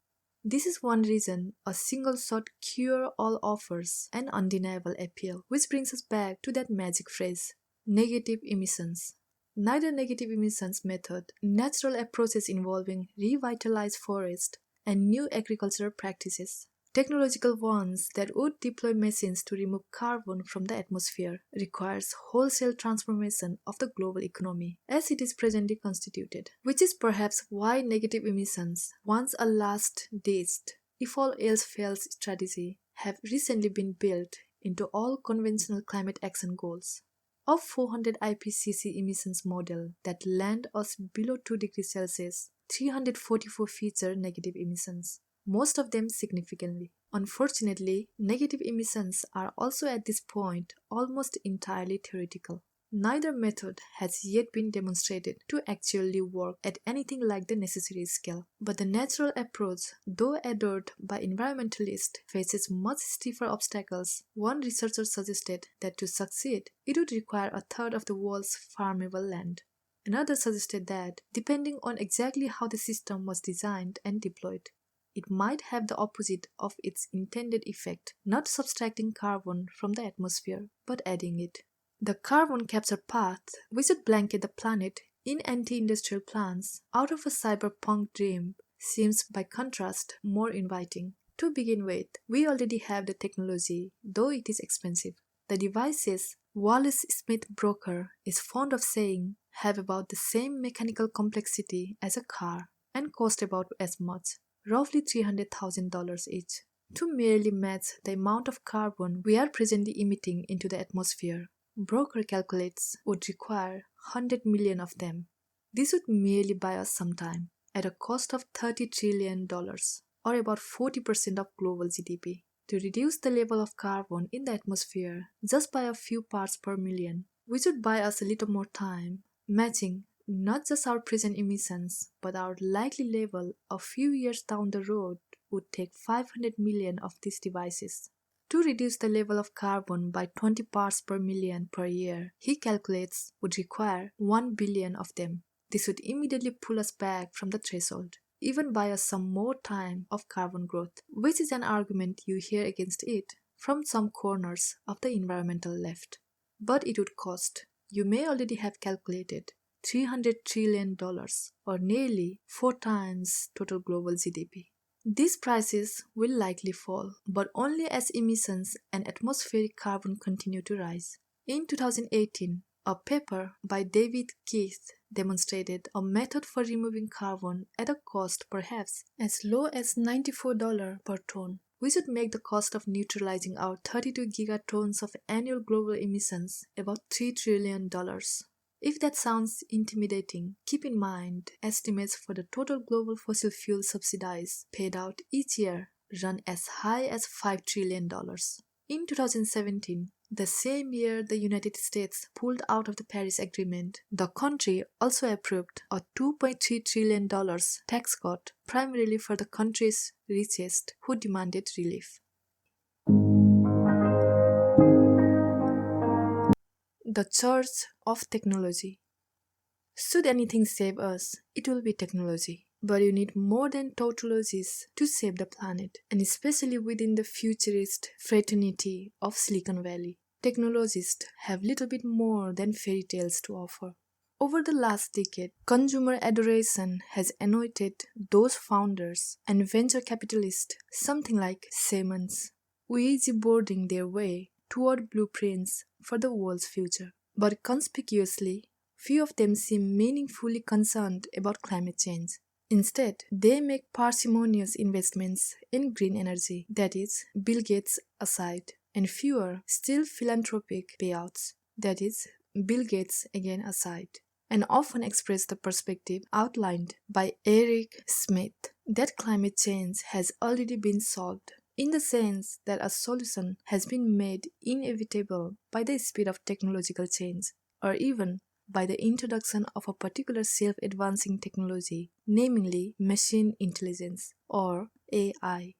This is one reason a single-shot cure-all offers an undeniable appeal, which brings us back to that magic phrase, negative emissions. Neither negative emissions method, natural approaches involving revitalized forest, and new agricultural practices, technological ones that would deploy machines to remove carbon from the atmosphere, requires wholesale transformation of the global economy as it is presently constituted, which is perhaps why negative emissions, once a last-ditched, if all else fails strategy, have recently been built into all conventional climate action goals. Of 400 IPCC emissions model that land us below 2 degrees Celsius, 344 feature negative emissions, most of them significantly. Unfortunately, negative emissions are also at this point almost entirely theoretical. Neither method has yet been demonstrated to actually work at anything like the necessary scale. But the natural approach, though adored by environmentalists, faces much stiffer obstacles. One researcher suggested that to succeed, it would require a third of the world's farmable land. Another suggested that, depending on exactly how the system was designed and deployed, it might have the opposite of its intended effect, not subtracting carbon from the atmosphere, but adding it. The carbon capture path, which would blanket the planet in anti-industrial plants out of a cyberpunk dream, seems by contrast more inviting. To begin with, we already have the technology, though it is expensive. The devices Wallace-Smith broker is fond of saying have about the same mechanical complexity as a car and cost about as much, roughly $300,000 each, to merely match the amount of carbon we are presently emitting into the atmosphere. Broker calculates would require 100 million of them. This would merely buy us some time, at a cost of $30 trillion, or about 40% of global GDP, to reduce the level of carbon in the atmosphere just by a few parts per million, which would buy us a little more time, matching not just our present emissions, but our likely level a few years down the road would take 500 million of these devices. To reduce the level of carbon by 20 parts per million per year, he calculates would require 1 billion of them. This would immediately pull us back from the threshold, even buy us some more time of carbon growth, which is an argument you hear against it from some corners of the environmental left. But it would cost, you may already have calculated, $300 trillion, or nearly 4 times total global GDP. These prices will likely fall, but only as emissions and atmospheric carbon continue to rise. In 2018, a paper by David Keith demonstrated a method for removing carbon at a cost perhaps as low as $94 per ton, which would make the cost of neutralizing our 32 gigatons of annual global emissions about $3 trillion. If that sounds intimidating, keep in mind estimates for the total global fossil fuel subsidies paid out each year run as high as $5 trillion. In 2017, the same year the United States pulled out of the Paris Agreement, the country also approved a $2.3 trillion tax cut primarily for the country's richest who demanded relief. The Church of Technology. Should anything save us, it will be technology. But you need more than tautologies to save the planet, and especially within the futurist fraternity of Silicon Valley. Technologists have little bit more than fairy tales to offer. Over the last decade, consumer adoration has anointed those founders and venture capitalists something like shamans, easy boarding their way toward blueprints for the world's future. But conspicuously, few of them seem meaningfully concerned about climate change. Instead, they make parsimonious investments in green energy, that is, Bill Gates aside, and fewer still philanthropic payouts, that is, Bill Gates again aside, and often express the perspective outlined by Eric Smith that climate change has already been solved, in the sense that a solution has been made inevitable by the speed of technological change, or even by the introduction of a particular self-advancing technology, namely machine intelligence, or AI.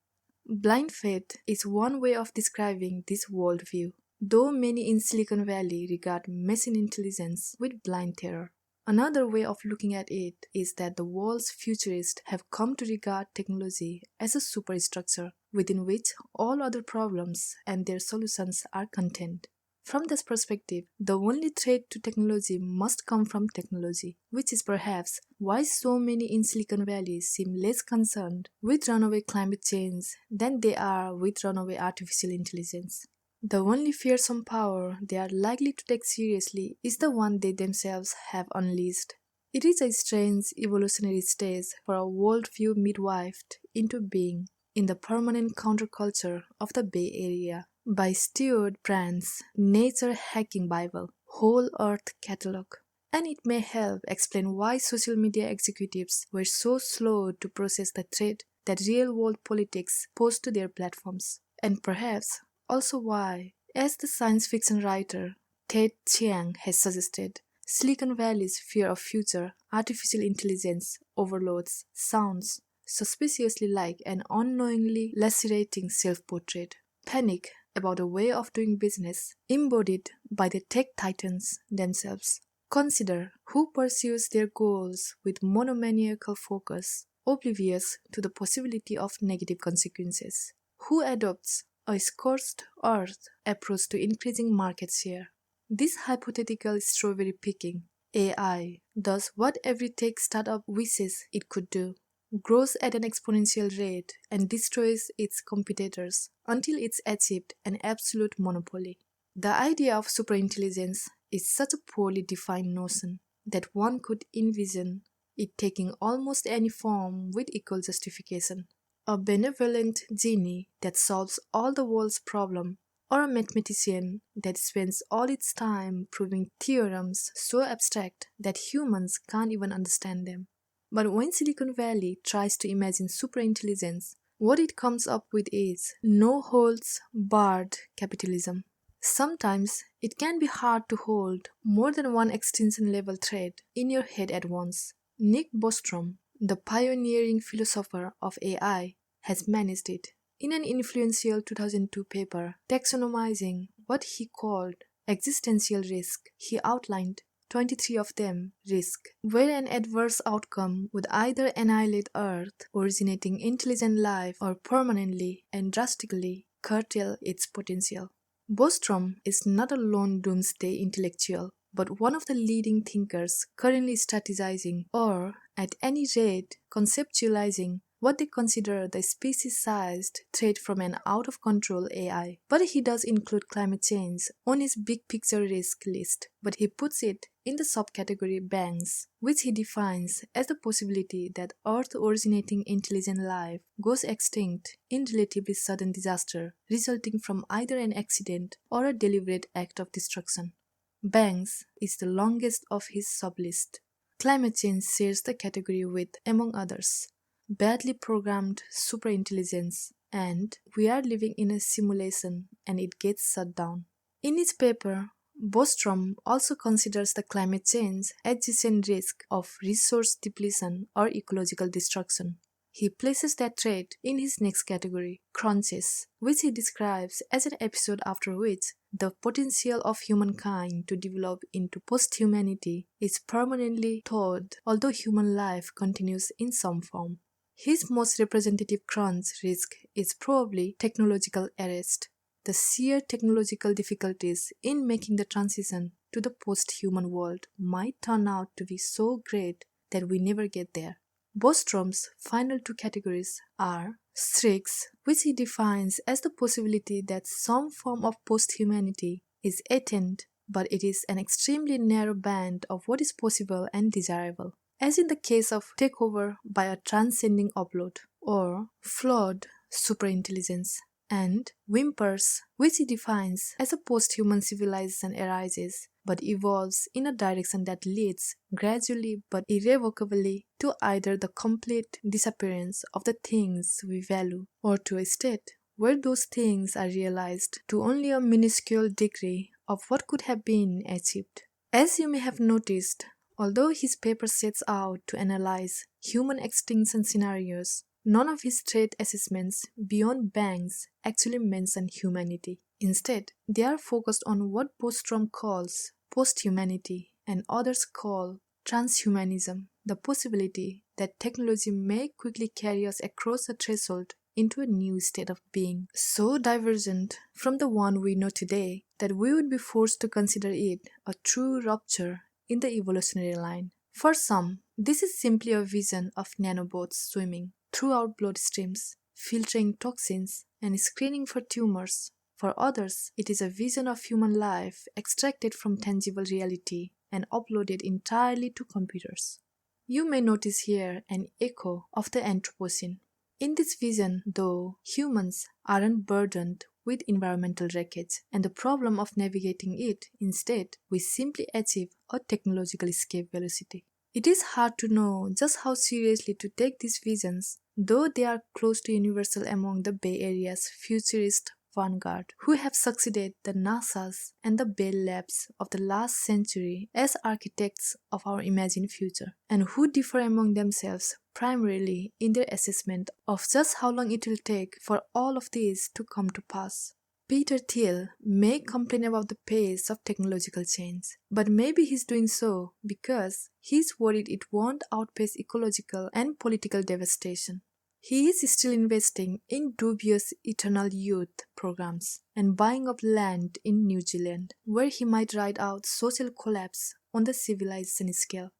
Blind faith is one way of describing this worldview, though many in Silicon Valley regard machine intelligence with blind terror. Another way of looking at it is that the world's futurists have come to regard technology as a superstructure within which all other problems and their solutions are contained. From this perspective, the only threat to technology must come from technology, which is perhaps why so many in Silicon Valley seem less concerned with runaway climate change than they are with runaway artificial intelligence. The only fearsome power they are likely to take seriously is the one they themselves have unleashed. It is a strange evolutionary stage for a worldview midwifed into being in the permanent counterculture of the Bay Area by Stuart Brand's Nature Hacking Bible, Whole Earth Catalog. And it may help explain why social media executives were so slow to process the threat that real-world politics posed to their platforms. And perhaps also why, as the science fiction writer Ted Chiang has suggested, Silicon Valley's fear of future artificial intelligence overloads sounds suspiciously like an unknowingly lacerating self-portrait. Panic about a way of doing business embodied by the tech titans themselves. Consider who pursues their goals with monomaniacal focus, oblivious to the possibility of negative consequences. Who adopts a scorched earth approach to increasing market share. This hypothetical strawberry picking AI does what every tech startup wishes it could do. Grows at an exponential rate and destroys its competitors until it's achieved an absolute monopoly. The idea of superintelligence is such a poorly defined notion that one could envision it taking almost any form with equal justification. A benevolent genie that solves all the world's problems, or a mathematician that spends all its time proving theorems so abstract that humans can't even understand them. But when Silicon Valley tries to imagine superintelligence, what it comes up with is no-holds-barred capitalism. Sometimes it can be hard to hold more than one extinction-level threat in your head at once. Nick Bostrom, the pioneering philosopher of AI, has managed it. In an influential 2002 paper taxonomizing what he called existential risk, he outlined 23 of them risk, where an adverse outcome would either annihilate Earth, originating intelligent life, or permanently and drastically curtail its potential. Bostrom is not a lone doomsday intellectual, but one of the leading thinkers currently strategizing, or at any rate conceptualizing, what they consider the species-sized threat from an out-of-control AI. But he does include climate change on his big-picture risk list, but he puts it in the subcategory bangs, which he defines as the possibility that Earth-originating intelligent life goes extinct in relatively sudden disaster resulting from either an accident or a deliberate act of destruction. Bangs is the longest of his sublist. Climate change shares the category with, among others, badly programmed superintelligence, and we are living in a simulation and it gets shut down. In his paper, Bostrom also considers the climate change adjacent risk of resource depletion or ecological destruction. He places that threat in his next category, crunches, which he describes as an episode after which the potential of humankind to develop into post-humanity is permanently thawed, although human life continues in some form. His most representative crunch risk is probably technological arrest. The sheer technological difficulties in making the transition to the post-human world might turn out to be so great that we never get there. Bostrom's final two categories are Strix, which he defines as the possibility that some form of post-humanity is attained, but it is an extremely narrow band of what is possible and desirable, as in the case of takeover by a transcending upload, or flawed superintelligence, and Whimpers, which he defines as a post-human civilization arises but evolves in a direction that leads gradually but irrevocably to either the complete disappearance of the things we value or to a state where those things are realized to only a minuscule degree of what could have been achieved. As you may have noticed, although his paper sets out to analyze human extinction scenarios, none of his threat assessments beyond banks actually mention humanity. Instead, they are focused on what Bostrom calls post-humanity and others call transhumanism, the possibility that technology may quickly carry us across a threshold into a new state of being, so divergent from the one we know today that we would be forced to consider it a true rupture in the evolutionary line. For some, this is simply a vision of nanobots swimming through our bloodstreams, filtering toxins and screening for tumors. For others, it is a vision of human life extracted from tangible reality and uploaded entirely to computers. You may notice here an echo of the Anthropocene. In this vision, though, humans aren't burdened with environmental wreckage and the problem of navigating it. Instead, we simply achieve a technological escape velocity. It is hard to know just how seriously to take these visions, though they are close to universal among the Bay Area's futurist vanguard, who have succeeded the NASA's and the Bell Labs of the last century as architects of our imagined future, and who differ among themselves primarily in their assessment of just how long it will take for all of this to come to pass. Peter Thiel may complain about the pace of technological change, but maybe he's doing so because he's worried it won't outpace ecological and political devastation. He is still investing in dubious eternal youth programs and buying up land in New Zealand, where he might ride out social collapse on the civilization scale.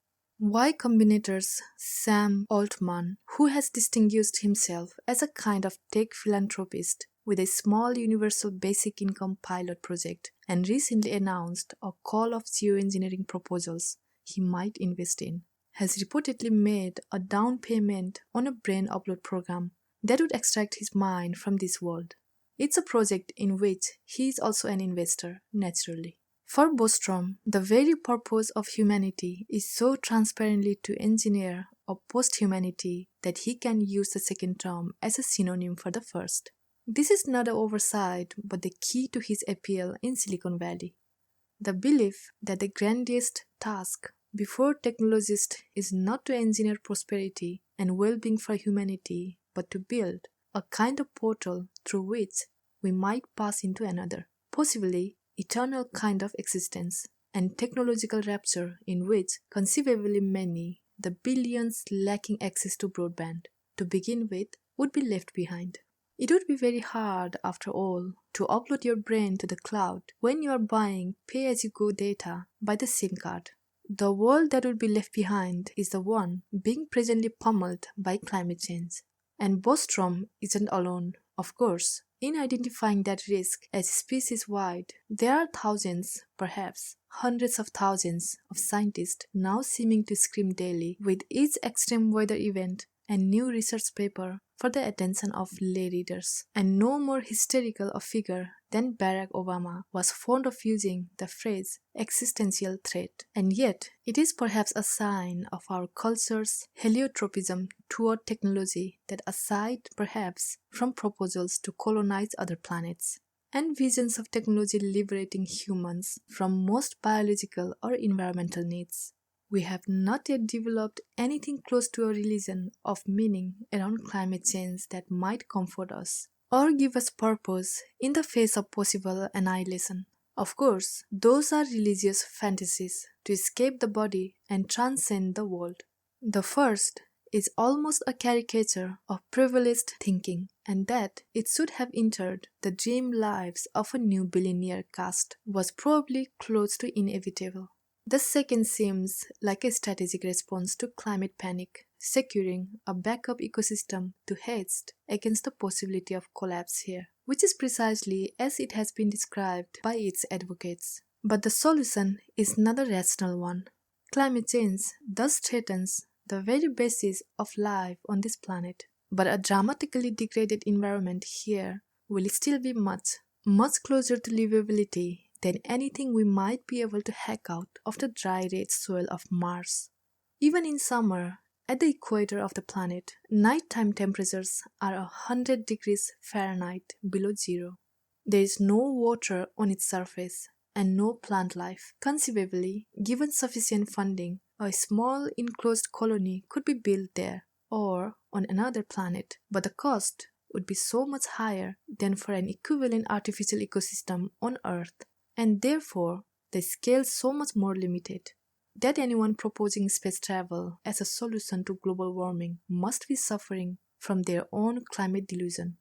Y Combinator's Sam Altman, who has distinguished himself as a kind of tech philanthropist with a small universal basic income pilot project and recently announced a call of geoengineering proposals he might invest in, has reportedly made a down payment on a brain upload program that would extract his mind from this world. It's a project in which he is also an investor, naturally. For Bostrom, the very purpose of humanity is so transparently to engineer a post-humanity that he can use the second term as a synonym for the first. This is not an oversight, but the key to his appeal in Silicon Valley. The belief that the grandest task before technologists is not to engineer prosperity and well-being for humanity, but to build a kind of portal through which we might pass into another, possibly eternal kind of existence and technological rapture in which conceivably many, the billions lacking access to broadband, to begin with, would be left behind. It would be very hard, after all, to upload your brain to the cloud when you are buying pay-as-you-go data by the SIM card. The world that would be left behind is the one being presently pummeled by climate change. And Bostrom isn't alone, of course, in identifying that risk as species-wide. There are thousands, perhaps hundreds of thousands of scientists now seeming to scream daily with each extreme weather event and new research paper for the attention of lay readers. And no more hysterical a figure than Barack Obama was fond of using the phrase existential threat. And yet, it is perhaps a sign of our culture's heliotropism toward technology that aside perhaps from proposals to colonize other planets and visions of technology liberating humans from most biological or environmental needs, we have not yet developed anything close to a religion of meaning around climate change that might comfort us or give us purpose in the face of possible annihilation. Of course, those are religious fantasies to escape the body and transcend the world. The first is almost a caricature of privileged thinking, and that it should have entered the dream lives of a new billionaire caste was probably close to inevitable. The second seems like a strategic response to climate panic, securing a backup ecosystem to hedge against the possibility of collapse here, which is precisely as it has been described by its advocates. But the solution is not a rational one. Climate change thus threatens the very basis of life on this planet, but a dramatically degraded environment here will still be much closer to livability than anything we might be able to hack out of the dry red soil of Mars. Even in summer, at the equator of the planet, nighttime temperatures are 100 degrees Fahrenheit below zero. There is no water on its surface, and no plant life. Conceivably, given sufficient funding, a small enclosed colony could be built there or on another planet, but the cost would be so much higher than for an equivalent artificial ecosystem on Earth, and therefore the scale so much more limited that anyone proposing space travel as a solution to global warming must be suffering from their own climate delusion.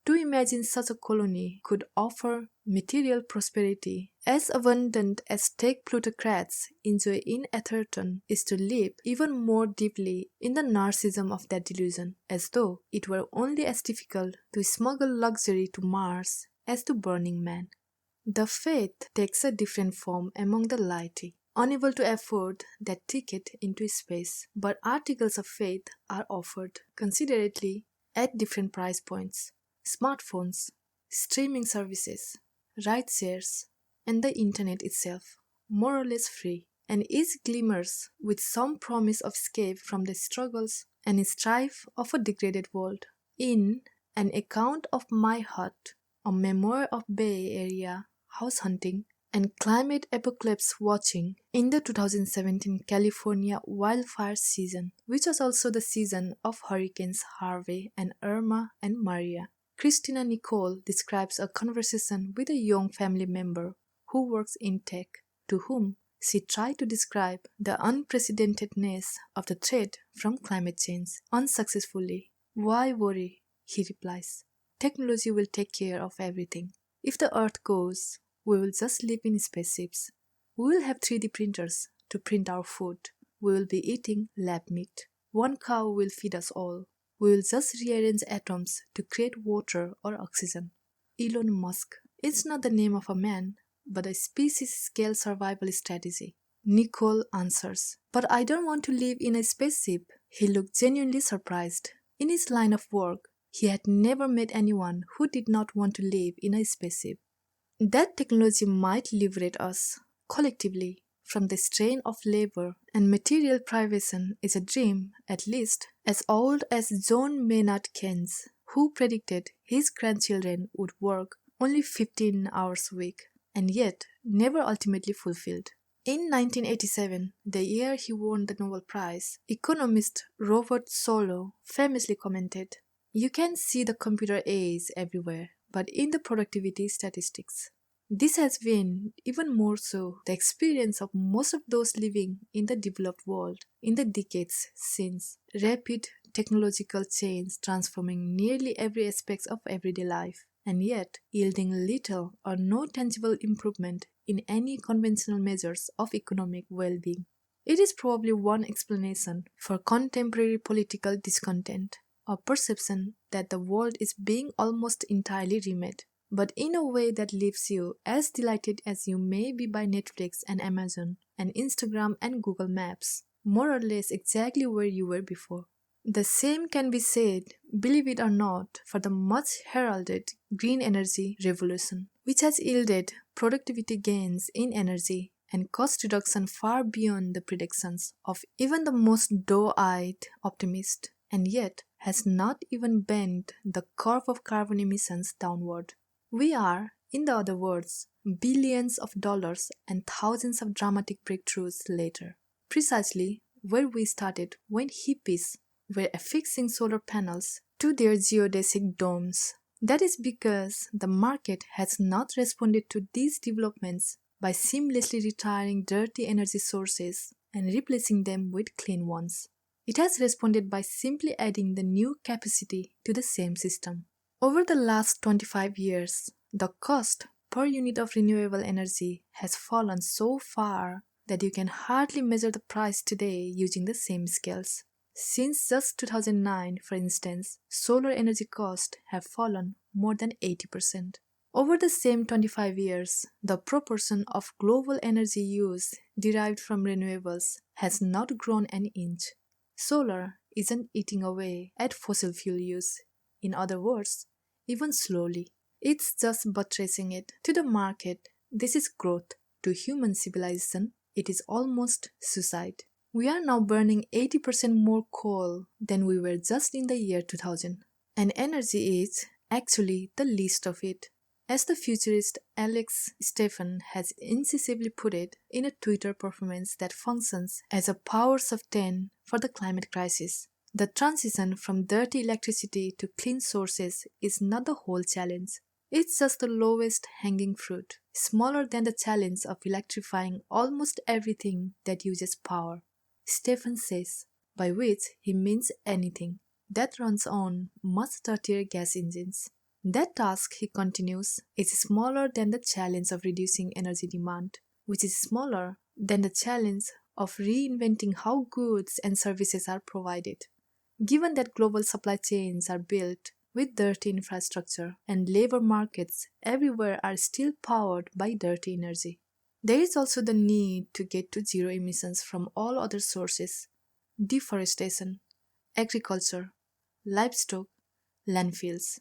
To imagine such a colony could offer material prosperity as abundant as tech plutocrats enjoy in Atherton is to live even more deeply in the narcissism of that delusion, as though it were only as difficult to smuggle luxury to Mars as to Burning Man. The faith takes a different form among the laity, unable to afford that ticket into space, but articles of faith are offered considerately at different price points. Smartphones, streaming services, ride shares, and the internet itself, more or less free, and each glimmers with some promise of escape from the struggles and strife of a degraded world. In An Account of My Hut, a memoir of Bay Area house hunting and climate apocalypse watching in the 2017 California wildfire season, which was also the season of Hurricanes Harvey and Irma and Maria, Christina Nicole describes a conversation with a young family member who works in tech, to whom she tried to describe the unprecedentedness of the threat from climate change unsuccessfully. "Why worry?" he replies. "Technology will take care of everything. If the Earth goes, we will just live in spaceships. We will have 3D printers to print our food. We will be eating lab meat. One cow will feed us all. We will just rearrange atoms to create water or oxygen." Elon Musk. It's not the name of a man, but a species-scale survival strategy. Nicole answers, "But I don't want to live in a spaceship." He looked genuinely surprised. In his line of work, he had never met anyone who did not want to live in a spaceship. That technology might liberate us, collectively, from the strain of labor and material privation is a dream at least as old as John Maynard Keynes, who predicted his grandchildren would work only 15 hours a week, and yet never ultimately fulfilled. In 1987, the year he won the Nobel Prize, economist Robert Solow famously commented, "You can see the computer age everywhere, but in the productivity statistics." This has been, even more so, the experience of most of those living in the developed world in the decades since. Rapid technological change transforming nearly every aspect of everyday life, and yet yielding little or no tangible improvement in any conventional measures of economic well-being. It is probably one explanation for contemporary political discontent, a perception that the world is being almost entirely remade, but in a way that leaves you as delighted as you may be by Netflix and Amazon and Instagram and Google Maps, more or less exactly where you were before. The same can be said, believe it or not, for the much heralded green energy revolution, which has yielded productivity gains in energy and cost reduction far beyond the predictions of even the most doe-eyed optimist, and yet has not even bent the curve of carbon emissions downward. We are, in the other words, billions of dollars and thousands of dramatic breakthroughs later, precisely where we started when hippies were affixing solar panels to their geodesic domes. That is because the market has not responded to these developments by seamlessly retiring dirty energy sources and replacing them with clean ones. It has responded by simply adding the new capacity to the same system. Over the last 25 years, the cost per unit of renewable energy has fallen so far that you can hardly measure the price today using the same scales. Since just 2009, for instance, solar energy costs have fallen more than 80%. Over the same 25 years, the proportion of global energy use derived from renewables has not grown an inch. Solar isn't eating away at fossil fuel use. In other words, even slowly. It's just buttressing it. To the market, this is growth. To human civilization, it is almost suicide. We are now burning 80% more coal than we were just in the year 2000. And energy is, actually, the least of it. As the futurist Alex Stephan has incisively put it in a Twitter performance that functions as a powers of 10 for the climate crisis, the transition from dirty electricity to clean sources is not the whole challenge. It's just the lowest hanging fruit, smaller than the challenge of electrifying almost everything that uses power. Stephen says, by which he means anything that runs on much dirtier gas engines. That task, he continues, is smaller than the challenge of reducing energy demand, which is smaller than the challenge of reinventing how goods and services are provided. Given that global supply chains are built with dirty infrastructure and labor markets everywhere are still powered by dirty energy, there is also the need to get to zero emissions from all other sources: deforestation, agriculture, livestock, landfills,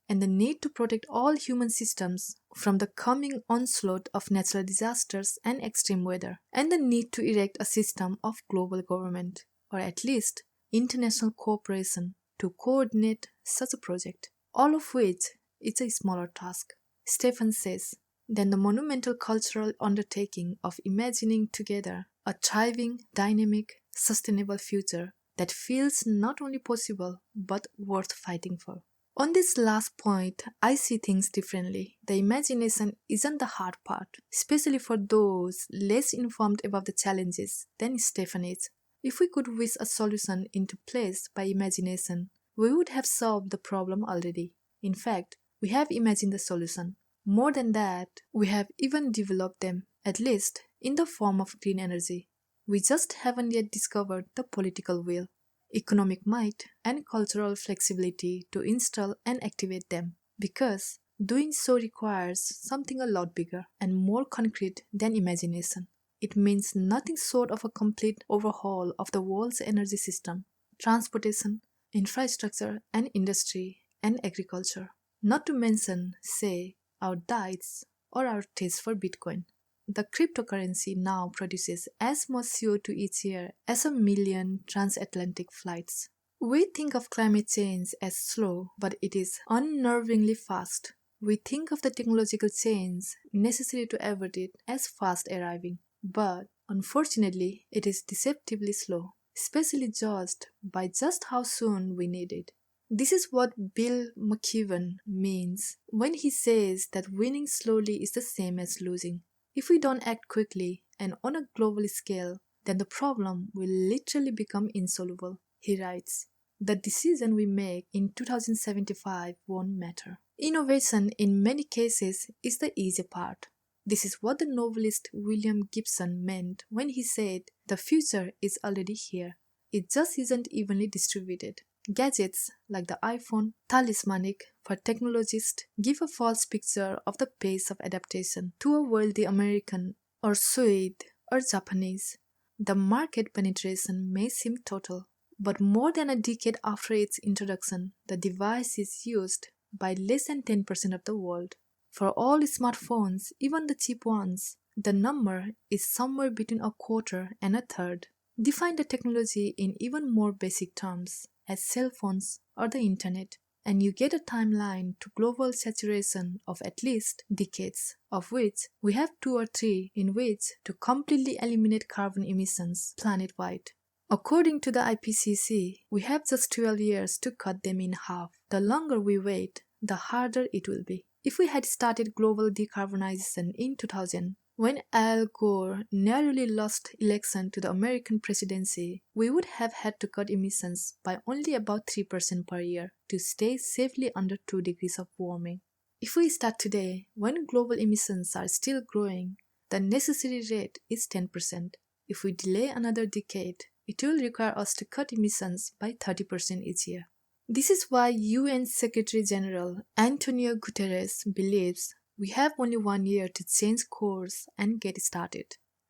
and the need to protect all human systems from the coming onslaught of natural disasters and extreme weather, and the need to erect a system of global government, or at least international cooperation, to coordinate such a project, all of which is a smaller task, Stephen says, than the monumental cultural undertaking of imagining together a thriving, dynamic, sustainable future that feels not only possible but worth fighting for. On this last point, I see things differently. The imagination isn't the hard part, especially for those less informed about the challenges than Stephen is. If we could whisk a solution into place by imagination, we would have solved the problem already. In fact, we have imagined the solution. More than that, we have even developed them, at least in the form of green energy. We just haven't yet discovered the political will, economic might, and cultural flexibility to install and activate them, because doing so requires something a lot bigger and more concrete than imagination. It means nothing short of a complete overhaul of the world's energy system, transportation, infrastructure, and industry and agriculture. Not to mention, say, our diets or our taste for Bitcoin. The cryptocurrency now produces as much CO2 each year as 1 million transatlantic flights. We think of climate change as slow, but it is unnervingly fast. We think of the technological change necessary to avert it as fast arriving. But, unfortunately, it is deceptively slow, especially judged by just how soon we need it. This is what Bill McKibben means when he says that winning slowly is the same as losing. If we don't act quickly and on a global scale, then the problem will literally become insoluble. He writes, the decision we make in 2075 won't matter. Innovation in many cases is the easy part. This is what the novelist William Gibson meant when he said the future is already here. It just isn't evenly distributed. Gadgets like the iPhone, talismanic for technologists, give a false picture of the pace of adaptation to a wealthy American or Swede or Japanese. The market penetration may seem total, but more than a decade after its introduction, the device is used by less than 10% of the world. For all smartphones, even the cheap ones, the number is somewhere between a quarter and a third. Define the technology in even more basic terms, as cell phones or the internet, and you get a timeline to global saturation of at least decades, of which we have 2 or 3 in which to completely eliminate carbon emissions planet-wide. According to the IPCC, we have just 12 years to cut them in half. The longer we wait, the harder it will be. If we had started global decarbonization in 2000, when Al Gore narrowly lost election to the American presidency, we would have had to cut emissions by only about 3% per year to stay safely under 2 degrees of warming. If we start today, when global emissions are still growing, the necessary rate is 10%. If we delay another decade, it will require us to cut emissions by 30% each year. This is why UN Secretary General Antonio Guterres believes we have only 1 year to change course and get started.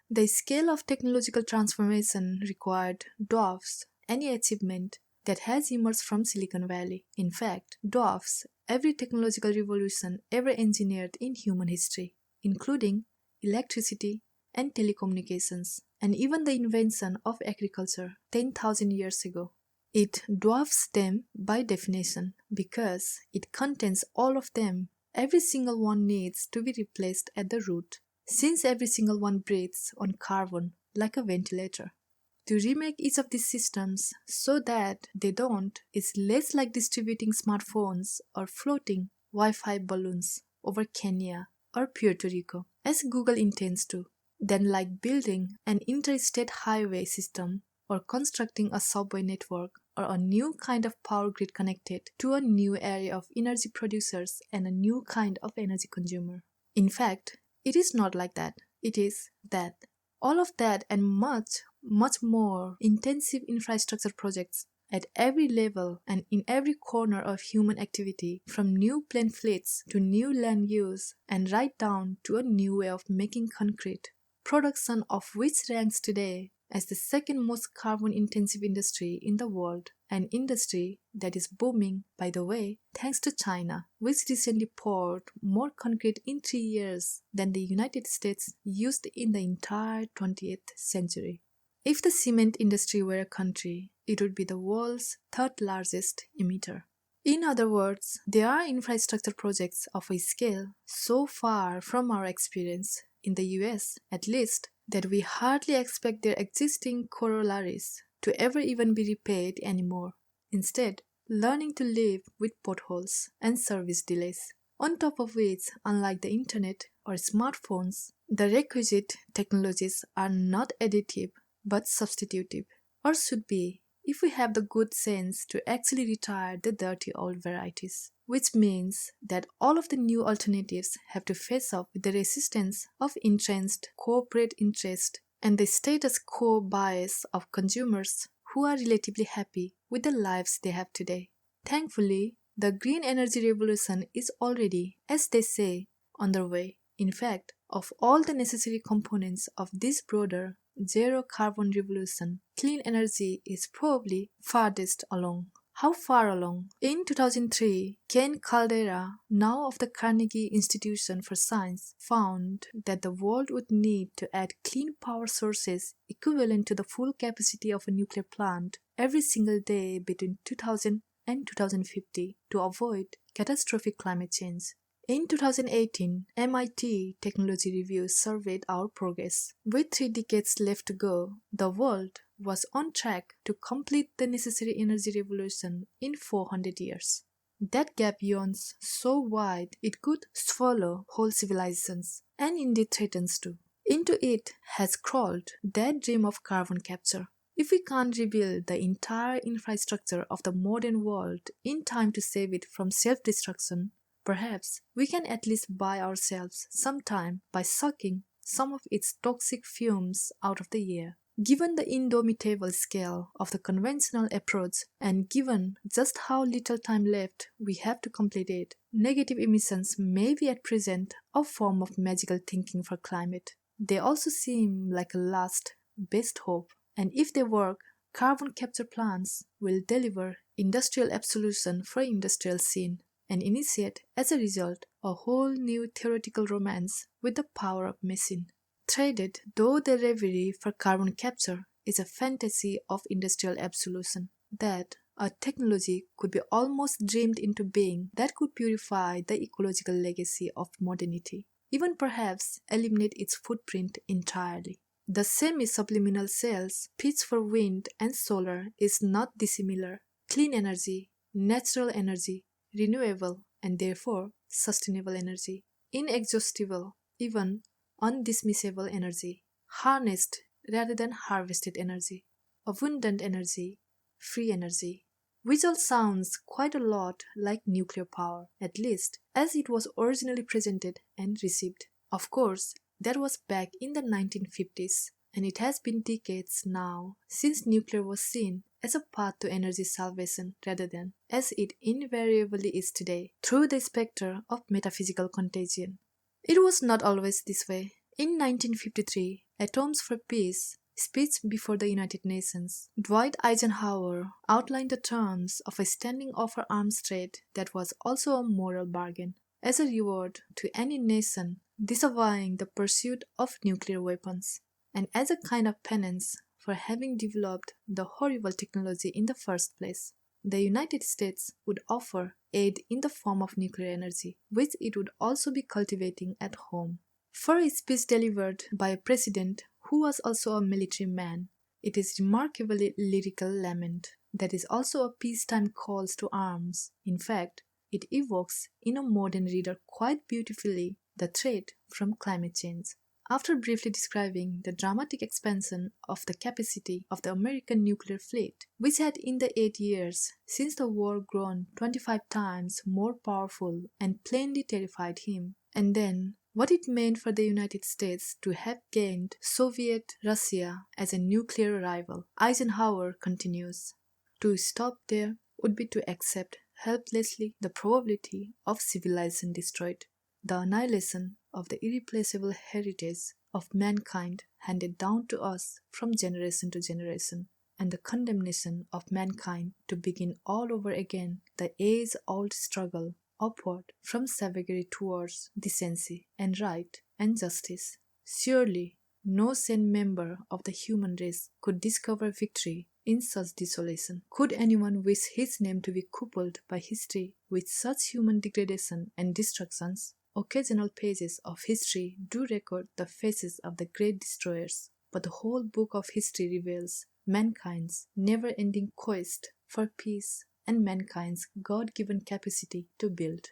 The scale of technological transformation required dwarfs any achievement that has emerged from Silicon Valley. In fact, dwarfs every technological revolution ever engineered in human history, including electricity and telecommunications, and even the invention of agriculture 10,000 years ago. It dwarfs them by definition because it contains all of them every single one needs to be replaced at the root, since every single one breathes on carbon like a ventilator. To remake each of these systems so that they don't is less like distributing smartphones or floating Wi-Fi balloons over Kenya or Puerto Rico, as Google intends to, than like building an interstate highway system or constructing a subway network or a new kind of power grid connected to a new area of energy producers and a new kind of energy consumer. In fact, it is not like that. It is that. All of that and much, much more intensive infrastructure projects at every level and in every corner of human activity, from new plane fleets to new land use and right down to a new way of making concrete, production of which ranks today as the second most carbon-intensive industry in the world, an industry that is booming, by the way, thanks to China, which recently poured more concrete in 3 years than the United States used in the entire 20th century. If the cement industry were a country, it would be the world's third largest emitter. In other words, there are infrastructure projects of a scale so far from our experience, in the US at least, that we hardly expect their existing corollaries to ever even be repaid anymore. Instead, learning to live with potholes and service delays. On top of which, unlike the internet or smartphones, the requisite technologies are not additive but substitutive, or should be, if we have the good sense to actually retire the dirty old varieties. Which means that all of the new alternatives have to face off with the resistance of entrenched corporate interest and the status quo bias of consumers who are relatively happy with the lives they have today. Thankfully, the green energy revolution is already, as they say, on their way. In fact, of all the necessary components of this broader zero carbon revolution, clean energy is probably farthest along. How far along? In 2003, Ken Caldeira, now of the Carnegie Institution for Science, found that the world would need to add clean power sources equivalent to the full capacity of a nuclear plant every single day between 2000 and 2050 to avoid catastrophic climate change. In 2018, MIT Technology Review surveyed our progress. With 3 decades left to go, the world was on track to complete the necessary energy revolution in 400 years. That gap yawns so wide it could swallow whole civilizations, and indeed threatens to. Into it has crawled that dream of carbon capture. If we can't rebuild the entire infrastructure of the modern world in time to save it from self-destruction, perhaps we can at least buy ourselves some time by sucking some of its toxic fumes out of the air. Given the indomitable scale of the conventional approach and given just how little time left we have to complete it, negative emissions may be at present a form of magical thinking for climate. They also seem like a last, best hope, and if they work, carbon capture plants will deliver industrial absolution for industrial sin and initiate, as a result, a whole new theoretical romance with the power of machine. Traded though the reverie for carbon capture is a fantasy of industrial absolution, that a technology could be almost dreamed into being that could purify the ecological legacy of modernity, even perhaps eliminate its footprint entirely. The semi-subliminal cells pitch for wind and solar is not dissimilar. Clean energy, natural energy, renewable and therefore sustainable energy, inexhaustible, even undismissible energy, harnessed rather than harvested energy, abundant energy, free energy, which all sounds quite a lot like nuclear power, at least as it was originally presented and received. Of course, that was back in the 1950s, and it has been decades now since nuclear was seen as a path to energy salvation rather than, as it invariably is today, through the specter of metaphysical contagion. It was not always this way. In 1953, Atoms for Peace speech before the United Nations, Dwight Eisenhower outlined the terms of a standing offer arms trade that was also a moral bargain, as a reward to any nation disavowing the pursuit of nuclear weapons, and as a kind of penance for having developed the horrible technology in the first place. The United States would offer aid in the form of nuclear energy, which it would also be cultivating at home. For a speech delivered by a president who was also a military man, it is remarkably lyrical lament that is also a peacetime calls to arms. In fact, it evokes in a modern reader quite beautifully the threat from climate change. After briefly describing the dramatic expansion of the capacity of the American nuclear fleet, which had in the 8 years since the war grown 25 times more powerful and plainly terrified him, and then what it meant for the United States to have gained Soviet Russia as a nuclear rival, Eisenhower continues. To stop there would be to accept helplessly the probability of civilization destroyed, the annihilation of the irreplaceable heritage of mankind handed down to us from generation to generation, and the condemnation of mankind to begin all over again the age-old struggle upward from savagery towards decency and right and justice. Surely no sane member of the human race could discover victory in such desolation. Could anyone wish his name to be coupled by history with such human degradation and destructions? Occasional pages of history do record the faces of the great destroyers, but the whole book of history reveals mankind's never-ending quest for peace and mankind's God-given capacity to build.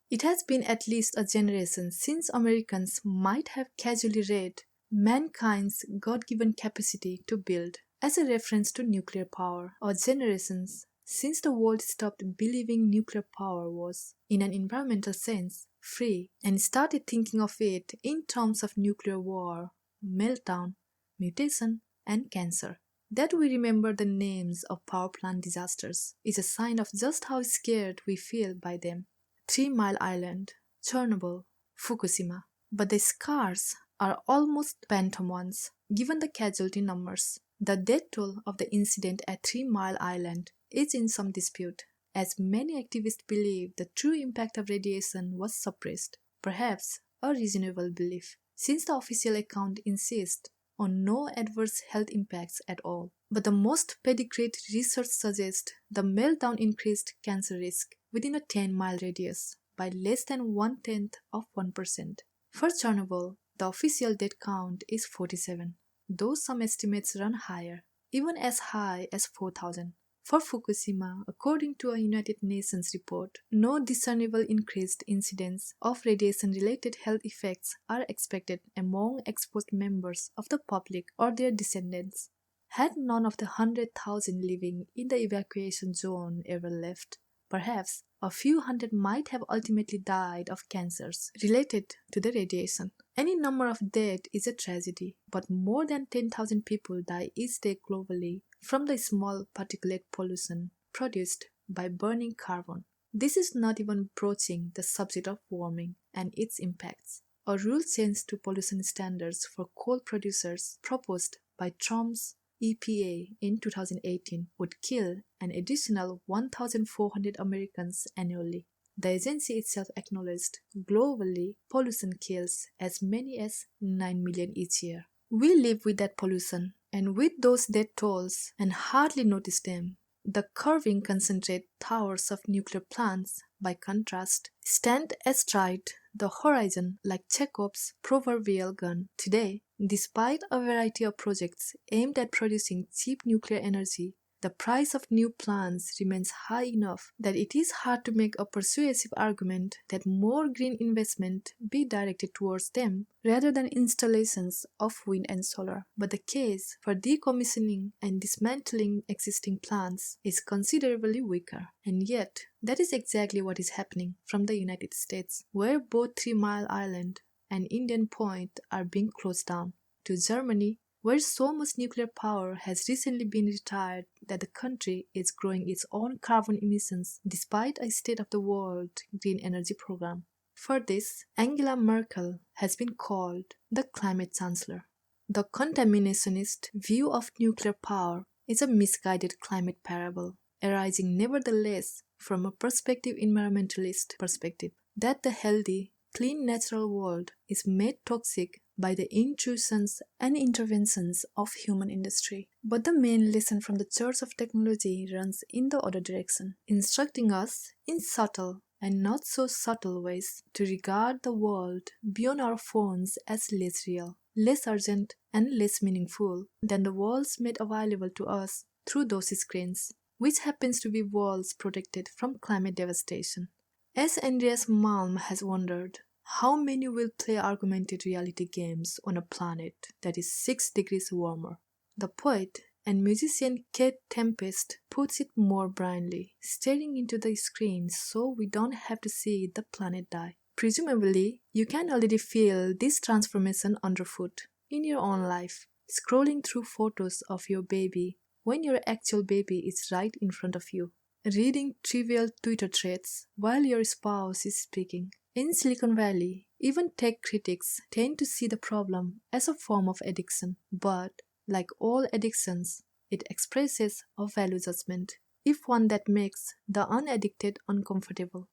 It has been at least a generation since Americans might have casually read mankind's God-given capacity to build as a reference to nuclear power, or generations since the world stopped believing nuclear power was, in an environmental sense, free and started thinking of it in terms of nuclear war, meltdown, mutation, and cancer. That we remember the names of power plant disasters is a sign of just how scared we feel by them. 3 Mile Island, Chernobyl, Fukushima. But the scars are almost phantom ones, given the casualty numbers. The death toll of the incident at 3 Mile Island is in some dispute, as many activists believe the true impact of radiation was suppressed, perhaps a reasonable belief, since the official account insists on no adverse health impacts at all. But the most pedigreed research suggests the meltdown increased cancer risk within a 10-mile radius by less than 0.1%. For Chernobyl, the official death count is 47, though some estimates run higher, even as high as 4,000. For Fukushima, according to a United Nations report, no discernible increased incidence of radiation-related health effects are expected among exposed members of the public or their descendants. Had none of the 100,000 living in the evacuation zone ever left, perhaps a few hundred might have ultimately died of cancers related to the radiation. Any number of deaths is a tragedy, but more than 10,000 people die each day globally from the small particulate pollution produced by burning carbon. This is not even broaching the subject of warming and its impacts. A rule change to pollution standards for coal producers proposed by Trump's EPA in 2018 would kill an additional 1,400 Americans annually. The agency itself acknowledged globally pollution kills as many as 9 million each year. We live with that pollution and with those death tolls and hardly notice them. The curving concentrate towers of nuclear plants, by contrast, stand astride the horizon like Chekhov's proverbial gun. Today, despite a variety of projects aimed at producing cheap nuclear energy, the price of new plants remains high enough that it is hard to make a persuasive argument that more green investment be directed towards them rather than installations of wind and solar. But the case for decommissioning and dismantling existing plants is considerably weaker. And yet, that is exactly what is happening from the United States, where both 3 Mile Island and Indian Point are being closed down, to Germany, where so much nuclear power has recently been retired that the country is growing its own carbon emissions despite a State of the World green energy program. For this, Angela Merkel has been called the climate chancellor. The contaminationist view of nuclear power is a misguided climate parable, arising nevertheless from a prospective environmentalist perspective, that the healthy, clean natural world is made toxic by the intrusions and interventions of human industry. But the main lesson from the Church of Technology runs in the other direction, instructing us in subtle and not so subtle ways to regard the world beyond our phones as less real, less urgent, and less meaningful than the worlds made available to us through those screens, which happens to be worlds protected from climate devastation. As Andreas Malm has wondered, how many will play augmented reality games on a planet that is 6 degrees warmer? The poet and musician Kate Tempest puts it more brightly, staring into the screen so we don't have to see the planet die. Presumably, you can already feel this transformation underfoot in your own life, scrolling through photos of your baby when your actual baby is right in front of you, reading trivial Twitter threads while your spouse is speaking. In Silicon Valley, even tech critics tend to see the problem as a form of addiction, but like all addictions, it expresses a value judgment, if one that makes the unaddicted uncomfortable.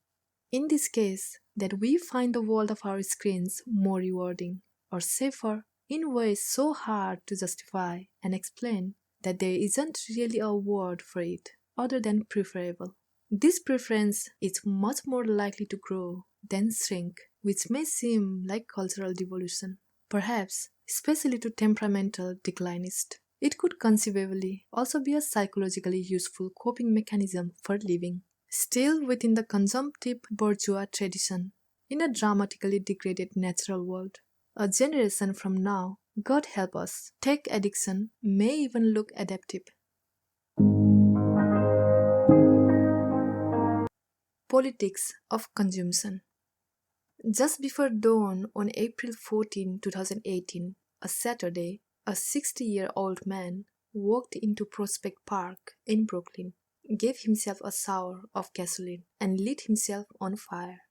In this case, that we find the world of our screens more rewarding or safer in ways so hard to justify and explain that there isn't really a word for it other than preferable. This preference is much more likely to grow than shrink, which may seem like cultural devolution. Perhaps, especially to temperamental declinists, it could conceivably also be a psychologically useful coping mechanism for living, still within the consumptive bourgeois tradition, in a dramatically degraded natural world. A generation from now, God help us, tech addiction may even look adaptive. Politics of consumption. Just before dawn on April 14, 2018, a Saturday, a 60-year-old man walked into Prospect Park in Brooklyn, gave himself a shower of gasoline, and lit himself on fire.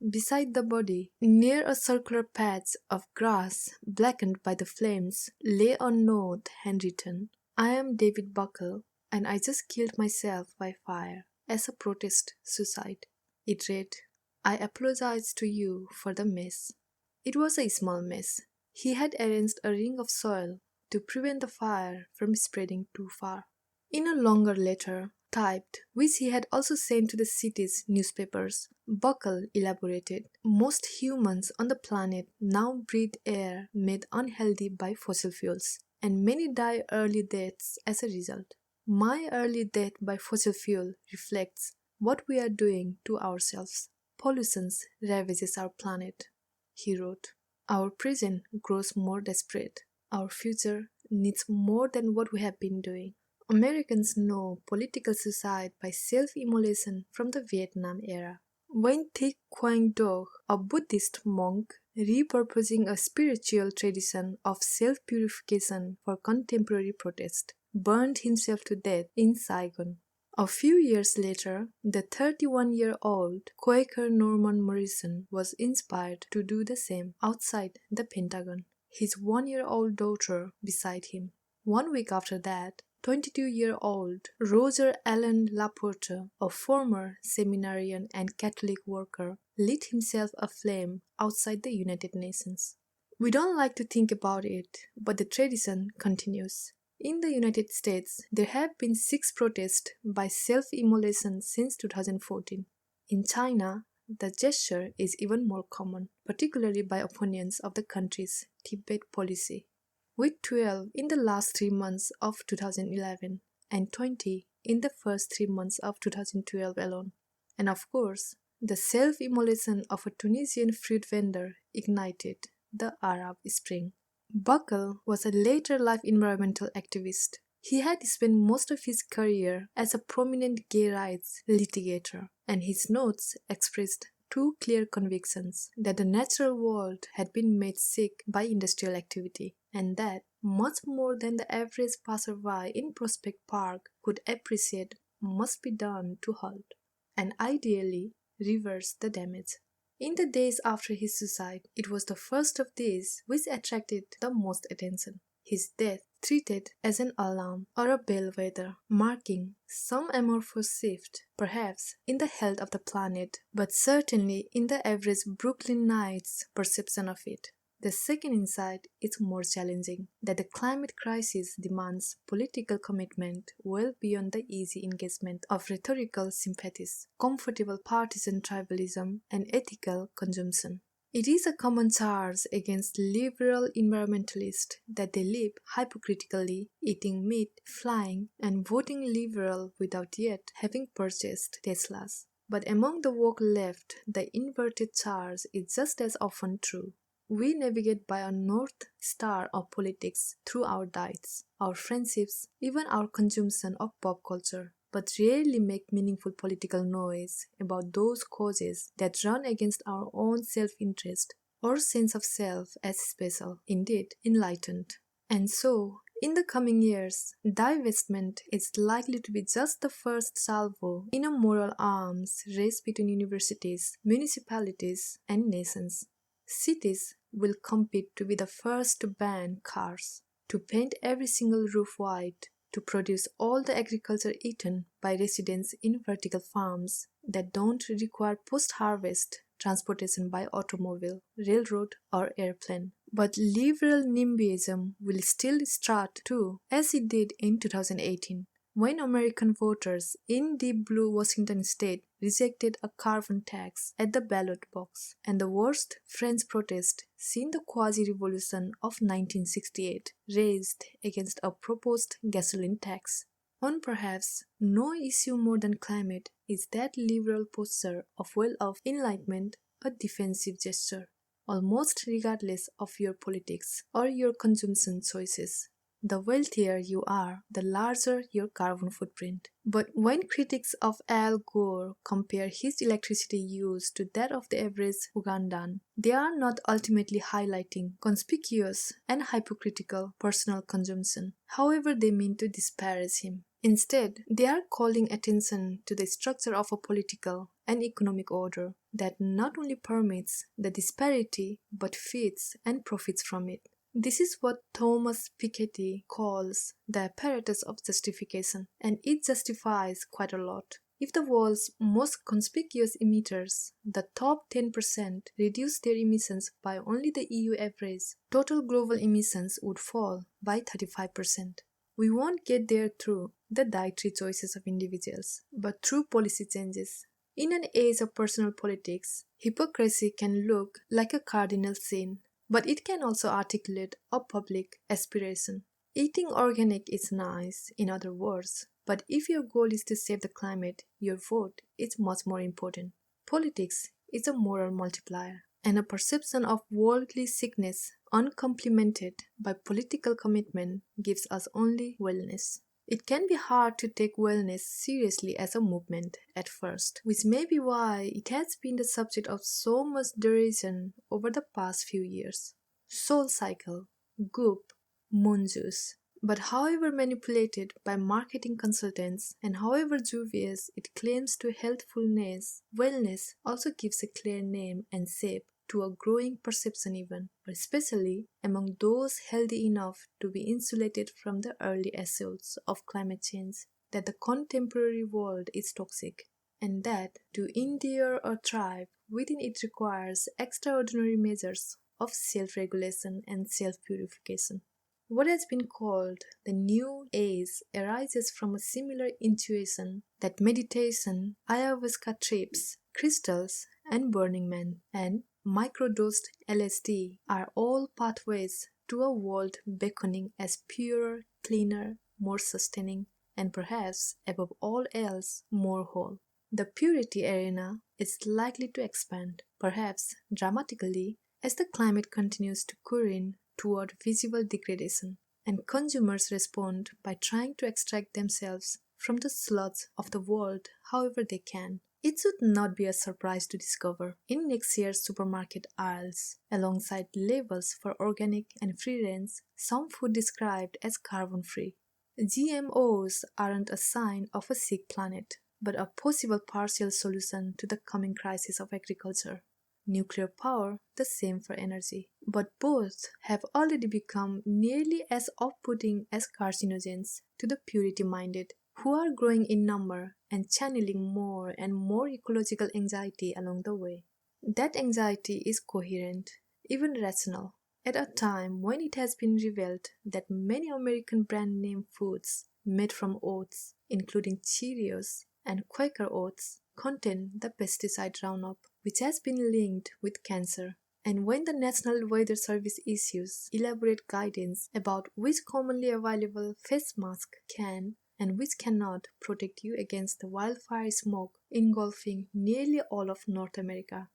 Beside the body, near a circular patch of grass blackened by the flames, lay a note handwritten, "I am David Buckle, and I just killed myself by fire as a protest suicide." It read, "I apologize to you for the mess." It was a small mess. He had arranged a ring of soil to prevent the fire from spreading too far. In a longer letter, typed, which he had also sent to the city's newspapers, Buckle elaborated, "Most humans on the planet now breathe air made unhealthy by fossil fuels, and many die early deaths as a result. My early death by fossil fuel reflects what we are doing to ourselves. Pollution ravages our planet," he wrote. "Our present grows more desperate. Our future needs more than what we have been doing. Americans know political suicide by self-immolation from the Vietnam era, when Thich Quang Duc, a Buddhist monk repurposing a spiritual tradition of self-purification for contemporary protest, burned himself to death in Saigon. A few years later, the 31-year-old Quaker Norman Morrison was inspired to do the same outside the Pentagon, his 1-year-old daughter beside him. 1 week after that, 22-year-old Roger Allen Laporte, a former seminarian and Catholic worker, lit himself aflame outside the United Nations. We don't like to think about it, but the tradition continues. In the United States, there have been 6 protests by self-immolation since 2014. In China, the gesture is even more common, particularly by opponents of the country's Tibet policy, with 12 in the last 3 months of 2011 and 20 in the first 3 months of 2012 alone. And of course, the self-immolation of a Tunisian fruit vendor ignited the Arab Spring. Buckle was a later-life environmental activist. He had spent most of his career as a prominent gay rights litigator, and his notes expressed 2 clear convictions: that the natural world had been made sick by industrial activity, and that, much more than the average passerby in Prospect Park could appreciate, must be done to halt, and ideally reverse the damage. In the days after his suicide, it was the first of these which attracted the most attention. His death treated as an alarm or a bellwether, marking some amorphous shift, perhaps in the health of the planet, but certainly in the average Brooklynite's perception of it. The second insight is more challenging, that the climate crisis demands political commitment well beyond the easy engagement of rhetorical sympathies, comfortable partisan tribalism, and ethical consumption. It is a common charge against liberal environmentalists that they live hypocritically, eating meat, flying, and voting liberal without yet having purchased Teslas. But among the woke left, the inverted charge is just as often true. We navigate by a north star of politics through our diets, our friendships, even our consumption of pop culture, but rarely make meaningful political noise about those causes that run against our own self-interest or sense of self as special, indeed enlightened. And so, in the coming years, divestment is likely to be just the first salvo in a moral arms race between universities, municipalities, and nations. Cities will compete to be the first to ban cars, to paint every single roof white, to produce all the agriculture eaten by residents in vertical farms that don't require post-harvest transportation by automobile, railroad, or airplane. But liberal NIMBYism will still strut too, as it did in 2018, when American voters in deep blue Washington state rejected a carbon tax at the ballot box, and the worst French protest since the quasi-revolution of 1968 raised against a proposed gasoline tax. On perhaps no issue more than climate is that liberal posture of well-off enlightenment a defensive gesture, almost regardless of your politics or your consumption choices. The wealthier you are, the larger your carbon footprint. But when critics of Al Gore compare his electricity use to that of the average Ugandan, they are not ultimately highlighting conspicuous and hypocritical personal consumption, however they mean to disparage him. Instead, they are calling attention to the structure of a political and economic order that not only permits the disparity but feeds and profits from it. This is what Thomas Piketty calls the apparatus of justification, and it justifies quite a lot. If the world's most conspicuous emitters, the top 10%, reduce their emissions by only the EU average, total global emissions would fall by 35%. We won't get there through the dietary choices of individuals, but through policy changes. In an age of personal politics, hypocrisy can look like a cardinal sin, but it can also articulate a public aspiration. Eating organic is nice, in other words, but if your goal is to save the climate, your vote is much more important. Politics is a moral multiplier, and a perception of worldly sickness uncomplemented by political commitment gives us only wellness. It can be hard to take wellness seriously as a movement at first, which may be why it has been the subject of so much derision over the past few years. Soul Cycle, Goop, Moon Juice. But however manipulated by marketing consultants and however dubious it claims to healthfulness, wellness also gives a clear name and shape to a growing perception even, especially among those healthy enough to be insulated from the early assaults of climate change, that the contemporary world is toxic, and that to endure or thrive within it requires extraordinary measures of self-regulation and self-purification. What has been called the New Age arises from a similar intuition that meditation, ayahuasca trips, crystals, and Burning Man, and microdosed LSD are all pathways to a world beckoning as purer, cleaner, more sustaining, and perhaps, above all else, more whole. The purity arena is likely to expand, perhaps dramatically, as the climate continues to careen toward visible degradation, and consumers respond by trying to extract themselves from the sludge of the world however they can. It should not be a surprise to discover in next year's supermarket aisles, alongside labels for organic and free-range, some food described as carbon-free. GMOs aren't a sign of a sick planet, but a possible partial solution to the coming crisis of agriculture. Nuclear power, the same for energy. But both have already become nearly as off-putting as carcinogens to the purity-minded, who are growing in number and channeling more and more ecological anxiety along the way. That anxiety is coherent, even rational. At a time when it has been revealed that many American brand name foods made from oats, including Cheerios and Quaker Oats, contain the pesticide Roundup, which has been linked with cancer. And when the National Weather Service issues elaborate guidance about which commonly available face mask can and which cannot protect you against the wildfire smoke engulfing nearly all of North America,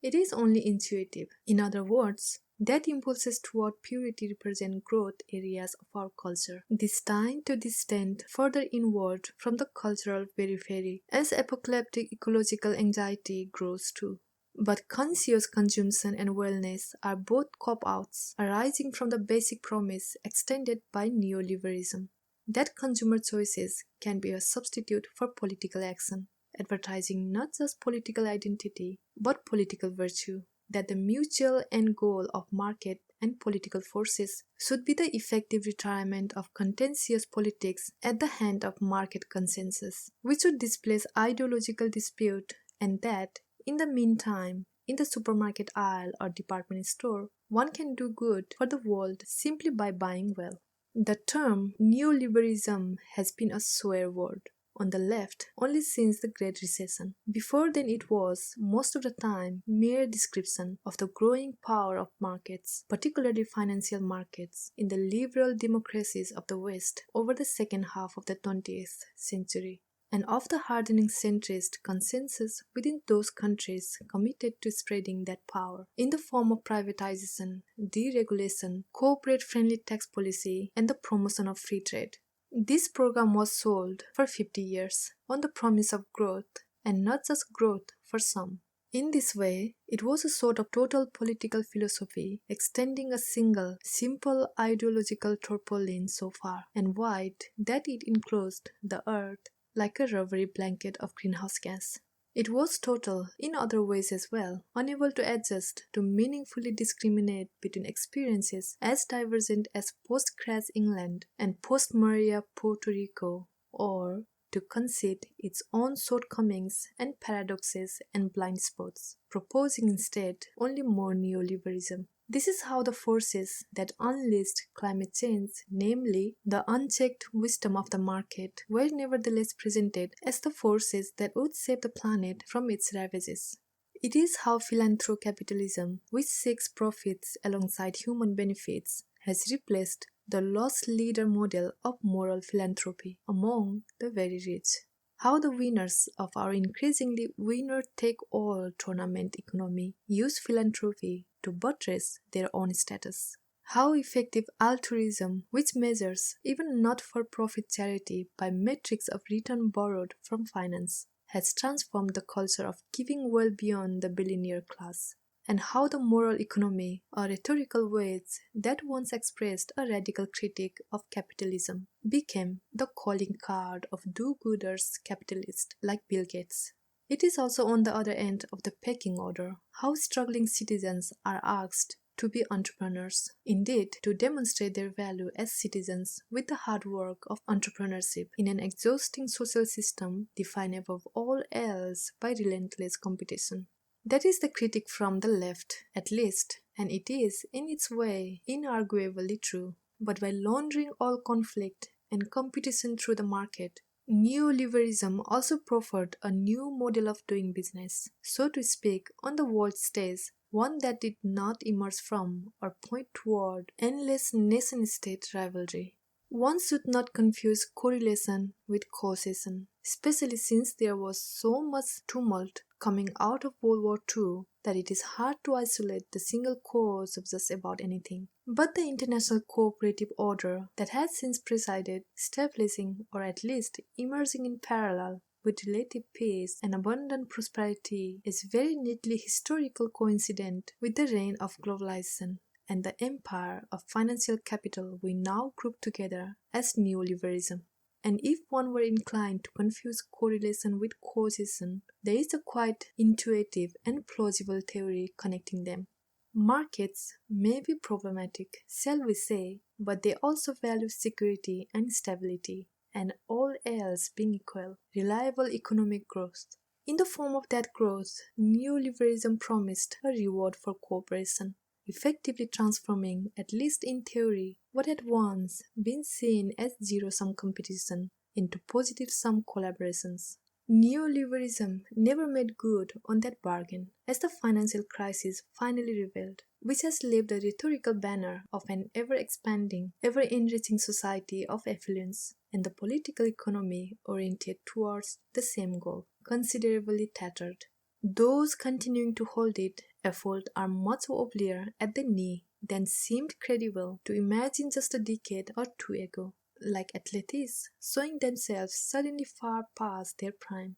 it is only intuitive. In other words, that impulses toward purity represent growth areas of our culture, destined to distend further inward from the cultural periphery as apocalyptic ecological anxiety grows too. But conscious consumption and wellness are both cop-outs arising from the basic promise extended by neoliberalism, that consumer choices can be a substitute for political action, advertising not just political identity but political virtue, that the mutual end goal of market and political forces should be the effective retirement of contentious politics at the hand of market consensus, which would displace ideological dispute, and that, in the meantime, in the supermarket aisle or department store, one can do good for the world simply by buying well. The term neoliberalism has been a swear word on the left only since the Great Recession. Before then it was, most of the time, mere description of the growing power of markets, particularly financial markets, in the liberal democracies of the West over the second half of the 20th century, and of the hardening centrist consensus within those countries committed to spreading that power in the form of privatization, deregulation, corporate-friendly tax policy, and the promotion of free trade. This program was sold for 50 years on the promise of growth, and not just growth for some. In this way, it was a sort of total political philosophy, extending a single, simple ideological tarpaulin so far and wide that it enclosed the earth like a rubbery blanket of greenhouse gas. It was total in other ways as well, unable to adjust to meaningfully discriminate between experiences as divergent as post-crash England and post-Maria Puerto Rico, or to concede its own shortcomings and paradoxes and blind spots, proposing instead only more neoliberalism. This is how the forces that unleashed climate change, namely the unchecked wisdom of the market, were nevertheless presented as the forces that would save the planet from its ravages. It is how philanthrocapitalism, which seeks profits alongside human benefits, has replaced the lost leader model of moral philanthropy among the very rich. How the winners of our increasingly winner-take-all tournament economy use philanthropy to buttress their own status. How effective altruism, which measures even not-for-profit charity by metrics of return borrowed from finance, has transformed the culture of giving well beyond the billionaire class. And how the moral economy, a rhetorical word that once expressed a radical critique of capitalism, became the calling card of do-gooders capitalists like Bill Gates. It is also on the other end of the pecking order how struggling citizens are asked to be entrepreneurs, indeed to demonstrate their value as citizens with the hard work of entrepreneurship in an exhausting social system defined above all else by relentless competition. That is the critique from the left, at least, and it is, in its way, inarguably true. But by laundering all conflict and competition through the market, neoliberalism also proffered a new model of doing business, so to speak, on the world stage, one that did not emerge from or point toward endless nation-state rivalry. One should not confuse correlation with causation, especially since there was so much tumult coming out of World War II that it is hard to isolate the single cause of just about anything. But the international cooperative order that has since presided, establishing or at least emerging in parallel with relative peace and abundant prosperity is very neatly historical coincident with the reign of globalization and the empire of financial capital we now group together as neoliberalism. And if one were inclined to confuse correlation with causation, there is a quite intuitive and plausible theory connecting them. Markets may be problematic, shall we say, but they also value security and stability, and all else being equal, reliable economic growth. In the form of that growth, neoliberalism promised a reward for cooperation. effectively transforming, at least in theory, what had once been seen as zero-sum competition into positive-sum collaborations. Neoliberalism never made good on that bargain, as the financial crisis finally revealed, which has left a rhetorical banner of an ever-expanding, ever-enriching society of affluence, and the political economy oriented towards the same goal, considerably tattered. Those continuing to hold it afoot are much wobblier at the knee than seemed credible to imagine just a decade or two ago, like athletes showing themselves suddenly far past their prime.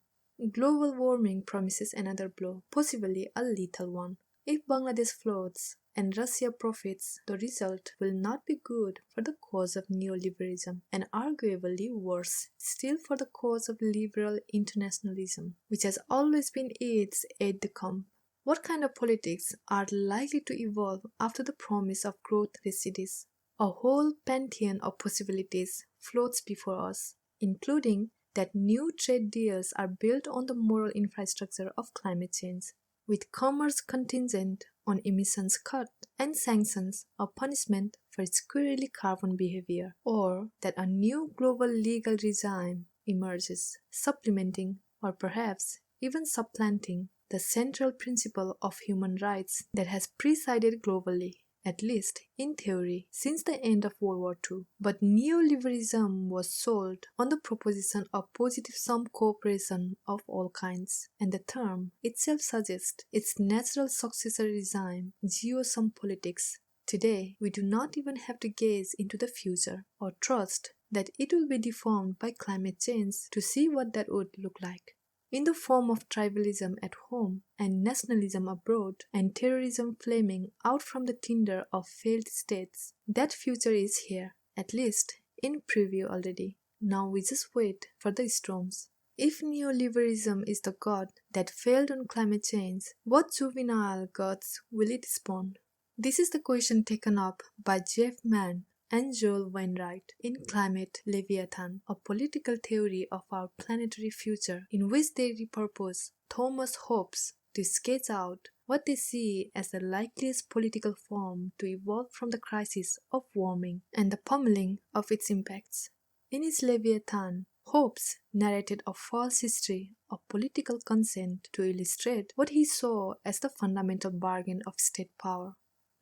Global warming promises another blow, possibly a lethal one. If Bangladesh floats and Russia profits, the result will not be good for the cause of neoliberalism, and arguably worse still for the cause of liberal internationalism, which has always been its aide de camp. What kind of politics are likely to evolve after the promise of growth recedes? A whole pantheon of possibilities floats before us, including that new trade deals are built on the moral infrastructure of climate change, with commerce contingent on emissions cut and sanctions or punishment for squarely carbon behavior, or that a new global legal regime emerges, supplementing or perhaps even supplanting the central principle of human rights that has presided globally, at least in theory, since the end of World War II. But neoliberalism was sold on the proposition of positive-sum cooperation of all kinds, and the term itself suggests its natural successor regime, zero-sum politics. Today, we do not even have to gaze into the future or trust that it will be deformed by climate change to see what that would look like. In the form of tribalism at home and nationalism abroad and terrorism flaming out from the tinder of failed states, that future is here, at least in preview already. Now we just wait for the storms. If neoliberalism is the god that failed on climate change, what juvenile gods will it spawn? This is the question taken up by Jeff Mann and Joel Wainwright in Climate Leviathan, a political theory of our planetary future, in which they repurpose Thomas Hobbes to sketch out what they see as the likeliest political form to evolve from the crisis of warming and the pummeling of its impacts. In his Leviathan, Hobbes narrated a false history of political consent to illustrate what he saw as the fundamental bargain of state power.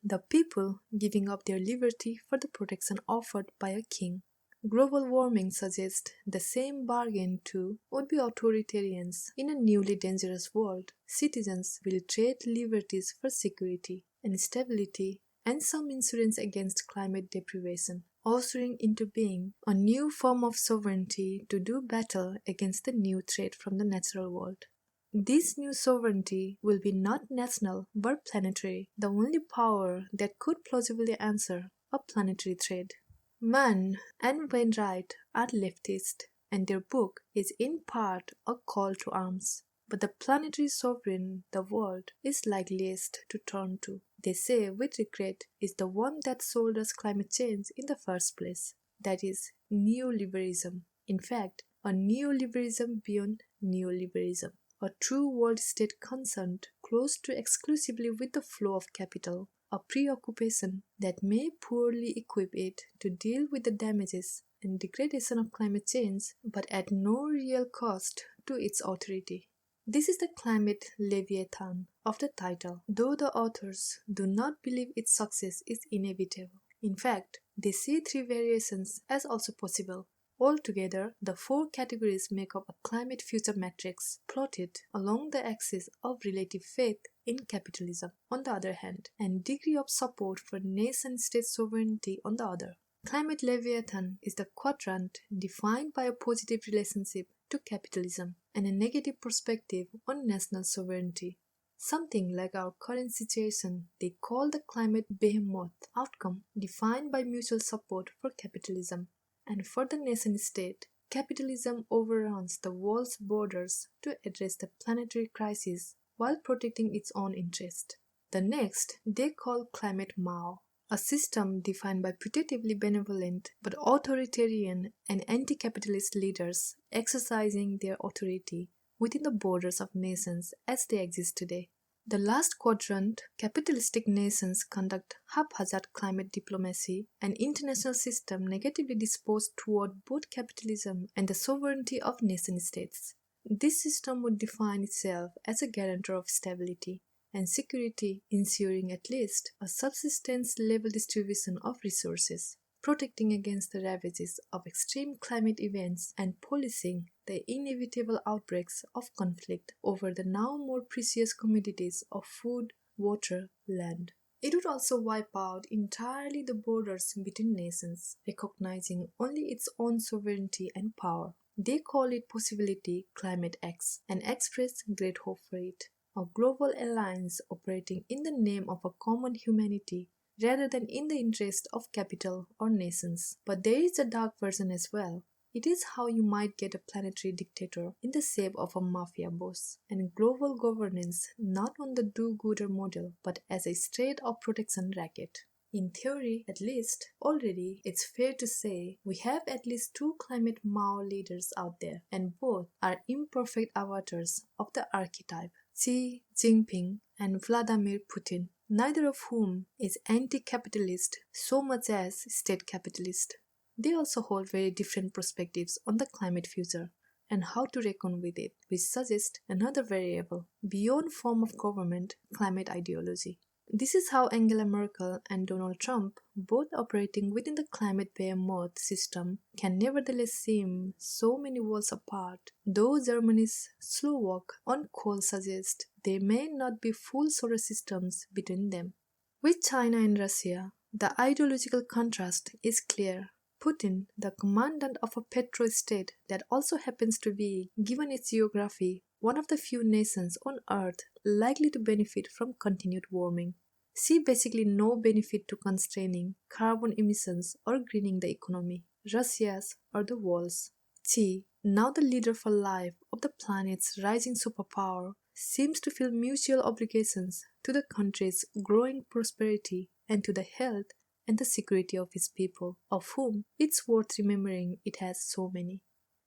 The people giving up their liberty for the protection offered by a king. Global warming suggests the same bargain too would be authoritarians. In a newly dangerous world, citizens will trade liberties for security and stability and some insurance against climate deprivation, ushering into being a new form of sovereignty to do battle against the new threat from the natural world. This new sovereignty will be not national but planetary, the only power that could plausibly answer a planetary threat. Mann and Wainwright are leftist, and their book is in part a call to arms. But the planetary sovereign the world is likeliest to turn to, they say with regret, is the one that sold us climate change in the first place. That is neoliberalism. In fact, a neoliberalism beyond neoliberalism. A true world state concerned close to exclusively with the flow of capital, a preoccupation that may poorly equip it to deal with the damages and degradation of climate change, but at no real cost to its authority. This is the climate leviathan of the title, though the authors do not believe its success is inevitable. In fact, they see three variations as also possible. Altogether, the four categories make up a climate future matrix plotted along the axis of relative faith in capitalism on the other hand, and degree of support for nation-state sovereignty on the other. Climate leviathan is the quadrant defined by a positive relationship to capitalism and a negative perspective on national sovereignty. Something like our current situation they call the climate behemoth outcome defined by mutual support for capitalism. And for the nation-state, capitalism overruns the world's borders to address the planetary crisis while protecting its own interest. The next they call climate Mao, a system defined by putatively benevolent but authoritarian and anti-capitalist leaders exercising their authority within the borders of nations as they exist today. The last quadrant, capitalistic nations conduct haphazard climate diplomacy, an international system negatively disposed toward both capitalism and the sovereignty of nation-states. This system would define itself as a guarantor of stability and security, ensuring at least a subsistence-level distribution of resources, protecting against the ravages of extreme climate events, and policing the inevitable outbreaks of conflict over the now more precious commodities of food, water, land. It would also wipe out entirely the borders between nations, recognizing only its own sovereignty and power. They call it Possibility Climate X and express great hope for it, a global alliance operating in the name of a common humanity rather than in the interest of capital or nations. But there is a dark version as well. It is how you might get a planetary dictator in the shape of a mafia boss, and global governance not on the do-gooder model, but as a straight-up protection racket. In theory, at least, already it's fair to say we have at least two climate Mao leaders out there, and both are imperfect avatars of the archetype, Xi Jinping and Vladimir Putin, neither of whom is anti-capitalist so much as state capitalist. They also hold very different perspectives on the climate future and how to reckon with it, which suggests another variable beyond form of government, climate ideology. This is how Angela Merkel and Donald Trump, both operating within the climate behemoth system, can nevertheless seem so many worlds apart, though Germany's slow walk on coal suggests there may not be full solar systems between them. With China and Russia, the ideological contrast is clear. Putin, the commandant of a petro-state that also happens to be, given its geography, one of the few nations on Earth likely to benefit from continued warming. See basically no benefit to constraining carbon emissions or greening the economy, Russia's or the world's. Xi, now the leader for life of the planet's rising superpower, seems to feel mutual obligations to the country's growing prosperity and to the health and the security of its people, of whom it's worth remembering it has so many.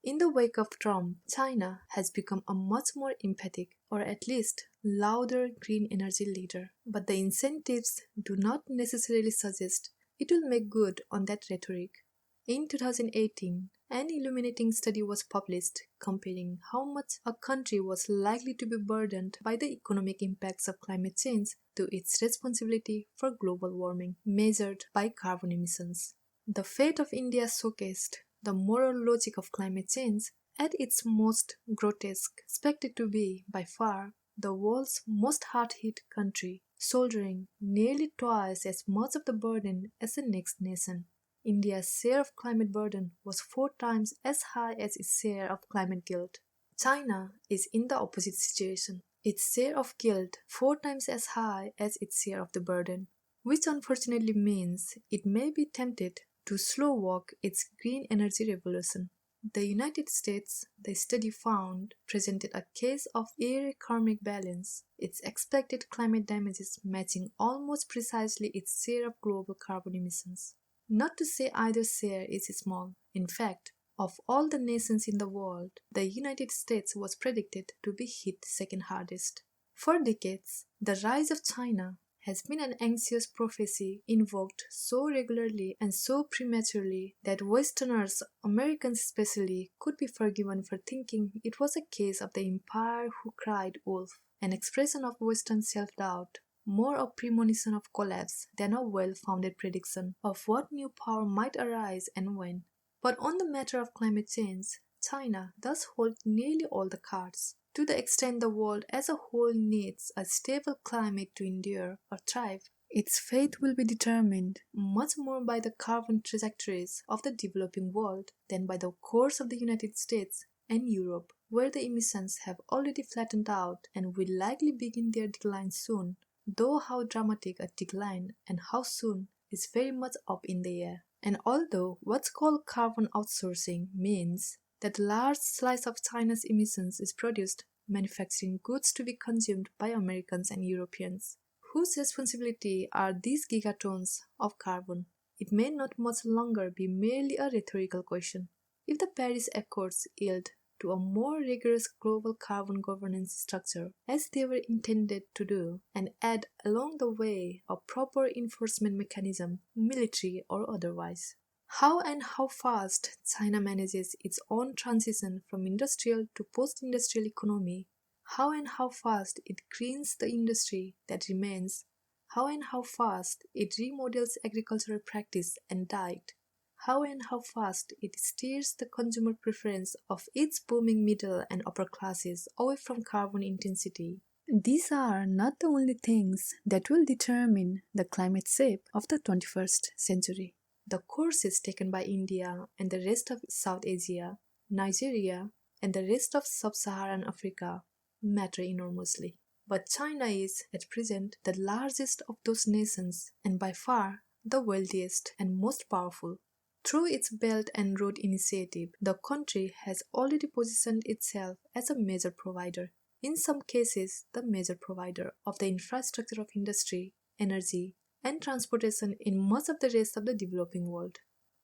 In the wake of Trump, China has become a much more emphatic, or at least louder green energy leader, but the incentives do not necessarily suggest it will make good on that rhetoric. In 2018, an illuminating study was published comparing how much a country was likely to be burdened by the economic impacts of climate change to its responsibility for global warming, measured by carbon emissions. The fate of India showcased the moral logic of climate change at its most grotesque, expected to be, by far, the world's most hard-hit country, shouldering nearly twice as much of the burden as the next nation. India's share of climate burden was 4 times as high as its share of climate guilt. China is in the opposite situation. Its share of guilt 4 times as high as its share of the burden, which unfortunately means it may be tempted to slow walk its green energy revolution. The United States, the study found, presented a case of eerie karmic balance, its expected climate damages matching almost precisely its share of global carbon emissions. Not to say either share is small. In fact, of all the nations in the world, the United States was predicted to be hit second hardest. For decades, the rise of China has been an anxious prophecy invoked so regularly and so prematurely that Westerners, Americans especially, could be forgiven for thinking it was a case of the empire who cried wolf, an expression of Western self-doubt, more a premonition of collapse than a well-founded prediction of what new power might arise and when. But on the matter of climate change, China does hold nearly all the cards. To the extent the world as a whole needs a stable climate to endure or thrive, its fate will be determined much more by the carbon trajectories of the developing world than by the course of the United States and Europe, where the emissions have already flattened out and will likely begin their decline soon, though how dramatic a decline and how soon is very much up in the air. And although what's called carbon outsourcing means that a large slice of China's emissions is produced manufacturing goods to be consumed by Americans and Europeans, whose responsibility are these gigatons of carbon, it may not much longer be merely a rhetorical question. If the Paris Accords yield to a more rigorous global carbon governance structure as they were intended to do, and add along the way a proper enforcement mechanism, military or otherwise. How and how fast China manages its own transition from industrial to post-industrial economy, how and how fast it greens the industry that remains, how and how fast it remodels agricultural practice and diet, how and how fast it steers the consumer preference of its booming middle and upper classes away from carbon intensity. These are not the only things that will determine the climate shape of the 21st century. The courses taken by India and the rest of South Asia, Nigeria, and the rest of sub-Saharan Africa matter enormously. But China is, at present, the largest of those nations and by far the wealthiest and most powerful. Through its Belt and Road Initiative, the country has already positioned itself as a major provider, in some cases the major provider of the infrastructure of industry, energy, and transportation in much of the rest of the developing world.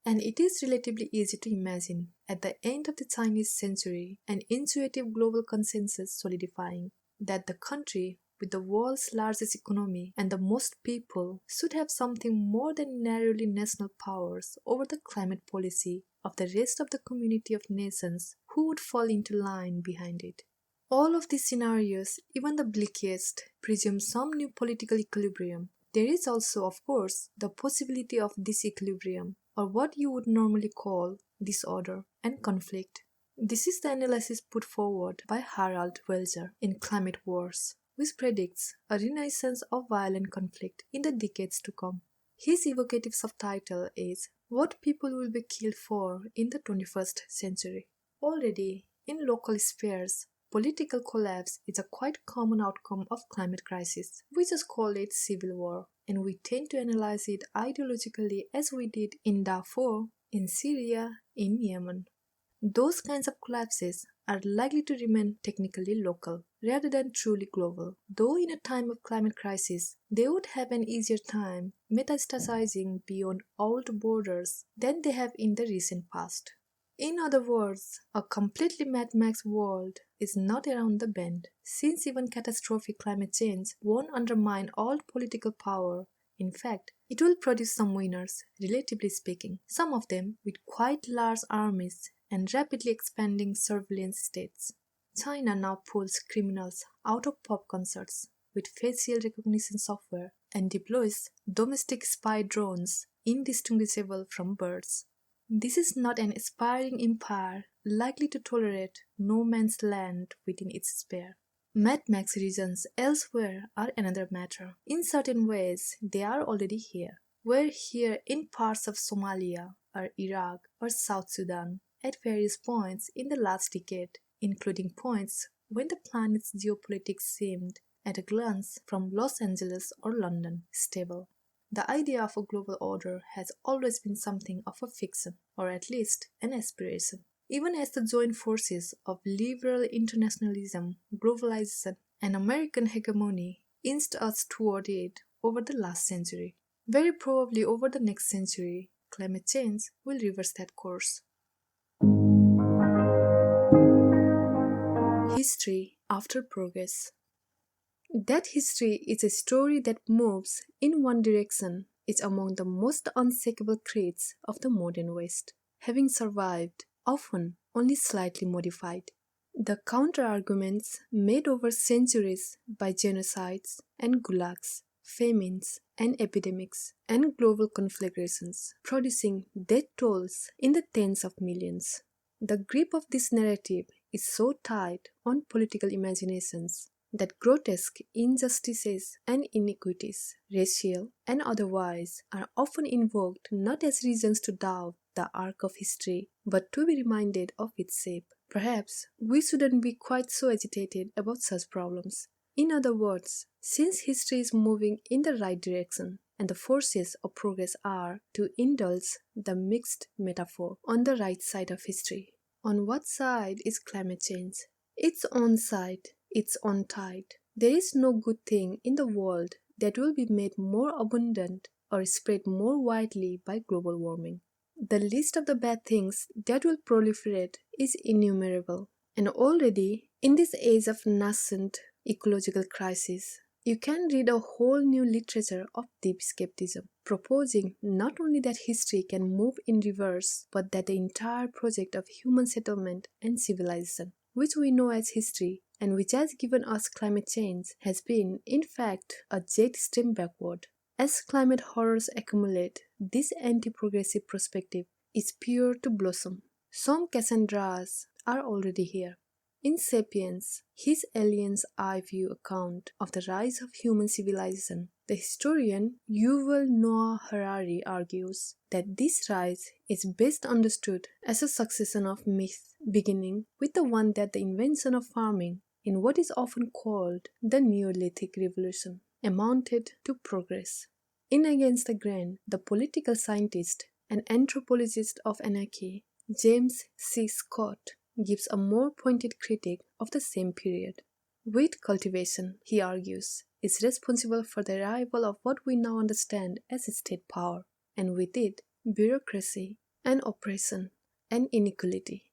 And it is relatively easy to imagine, at the end of the Chinese century, an intuitive global consensus solidifying that the country with the world's largest economy and the most people should have something more than narrowly national powers over the climate policy of the rest of the community of nations who would fall into line behind it. All of these scenarios, even the bleakest, presume some new political equilibrium. There is also, of course, the possibility of disequilibrium, or what you would normally call disorder and conflict. This is the analysis put forward by Harald Welzer in Climate Wars, which predicts a renaissance of violent conflict in the decades to come. His evocative subtitle is What People Will Be Killed For in the 21st Century. Already, in local spheres, political collapse is a quite common outcome of climate crisis. We just call it civil war, and we tend to analyze it ideologically as we did in Darfur, in Syria, in Yemen. Those kinds of collapses are likely to remain technically local rather than truly global, though in a time of climate crisis, they would have an easier time metastasizing beyond old borders than they have in the recent past. In other words, a completely Mad Max world is not around the bend, since even catastrophic climate change won't undermine all political power. In fact, it will produce some winners, relatively speaking, some of them with quite large armies and rapidly expanding surveillance states. China now pulls criminals out of pop concerts with facial recognition software and deploys domestic spy drones indistinguishable from birds. This is not an aspiring empire likely to tolerate no man's land within its sphere. Mad Max regions elsewhere are another matter. In certain ways, they are already here. We're here in parts of Somalia or Iraq or South Sudan at various points in the last decade, including points when the planet's geopolitics seemed, at a glance from Los Angeles or London, stable. The idea of a global order has always been something of a fiction, or at least an aspiration. Even as the joint forces of liberal internationalism, globalization, and American hegemony inched us toward it over the last century. Very probably over the next century, climate change will reverse that course. History after progress. That history is a story that moves in one direction is among the most unshakable traits of the modern West, having survived, often only slightly modified. The counter-arguments made over centuries by genocides and gulags, famines and epidemics, and global conflagrations, producing death tolls in the tens of millions. The grip of this narrative is so tight on political imaginations that grotesque injustices and inequities, racial and otherwise, are often invoked not as reasons to doubt the arc of history, but to be reminded of its shape. Perhaps we shouldn't be quite so agitated about such problems. In other words, since history is moving in the right direction, and the forces of progress are, to indulge the mixed metaphor, on the right side of history. On what side is climate change? Its own side, its own tide. There is no good thing in the world that will be made more abundant or spread more widely by global warming. The list of the bad things that will proliferate is innumerable. And already, in this age of nascent ecological crisis, you can read a whole new literature of deep skepticism, proposing not only that history can move in reverse, but that the entire project of human settlement and civilization, which we know as history and which has given us climate change, has been, in fact, a jet stream backward. As climate horrors accumulate, this anti-progressive perspective is pure to blossom. Some Cassandras are already here. In Sapiens, his alien's eye view account of the rise of human civilization, the historian Yuval Noah Harari argues that this rise is best understood as a succession of myths, beginning with the one that the invention of farming, in what is often called the Neolithic Revolution, amounted to progress. In Against the Grain, the political scientist and anthropologist of anarchy, James C. Scott, gives a more pointed critique of the same period. Wheat cultivation, he argues, is responsible for the arrival of what we now understand as state power, and with it, bureaucracy and oppression and inequality.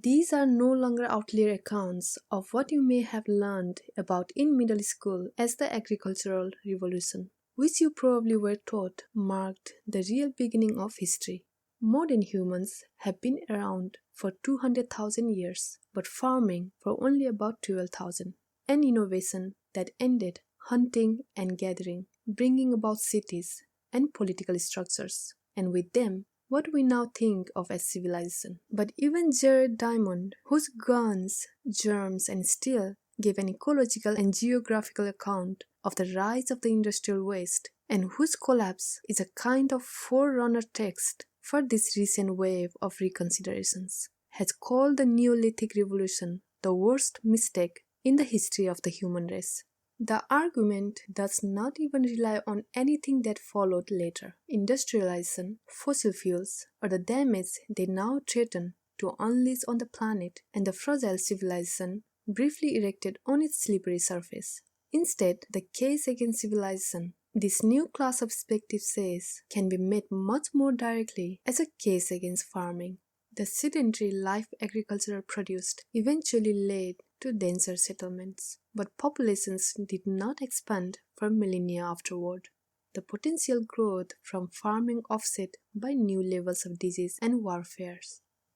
These are no longer outlier accounts of what you may have learned about in middle school as the agricultural revolution, which you probably were taught marked the real beginning of history. Modern humans have been around for 200,000 years, but farming for only about 12,000. An innovation that ended hunting and gathering, bringing about cities and political structures, and with them, what we now think of as civilization. But even Jared Diamond, whose guns, germs, and steel gave an ecological and geographical account of the rise of the industrial West, and whose collapse is a kind of forerunner text for this recent wave of reconsiderations, has called the Neolithic Revolution the worst mistake in the history of the human race. The argument does not even rely on anything that followed later, industrialization, fossil fuels, or the damage they now threaten to unleash on the planet and the fragile civilization briefly erected on its slippery surface. Instead, the case against civilization, this new class of perspective says, can be made much more directly as a case against farming. The sedentary life agriculture produced eventually led to denser settlements, but populations did not expand for millennia afterward. The potential growth from farming offset by new levels of disease and warfare.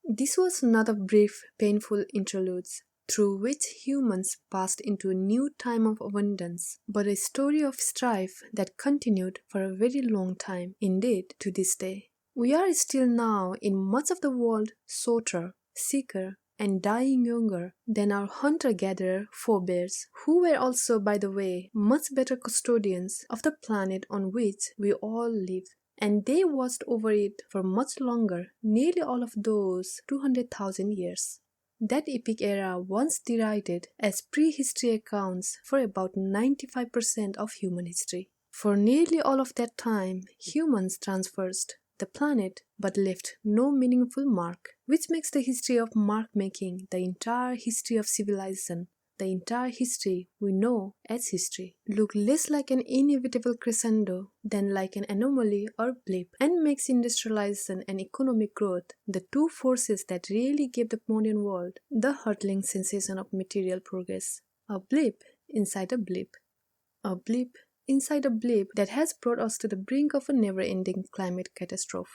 This was not a brief, painful interlude through which humans passed into a new time of abundance, but a story of strife that continued for a very long time, indeed to this day. We are still now in much of the world shorter, sicker, and dying younger than our hunter-gatherer forebears, who were also, by the way, much better custodians of the planet on which we all live. And they watched over it for much longer, nearly all of those 200,000 years. That epic era once derided as prehistory accounts for about 95% of human history. For nearly all of that time, humans traversed the planet but left no meaningful mark, which makes the history of mark-making the entire history of civilization, the entire history we know as history, look less like an inevitable crescendo than like an anomaly or blip, and makes industrialization and economic growth the two forces that really gave the modern world the hurtling sensation of material progress. A blip inside a blip. A blip inside a blip that has brought us to the brink of a never-ending climate catastrophe.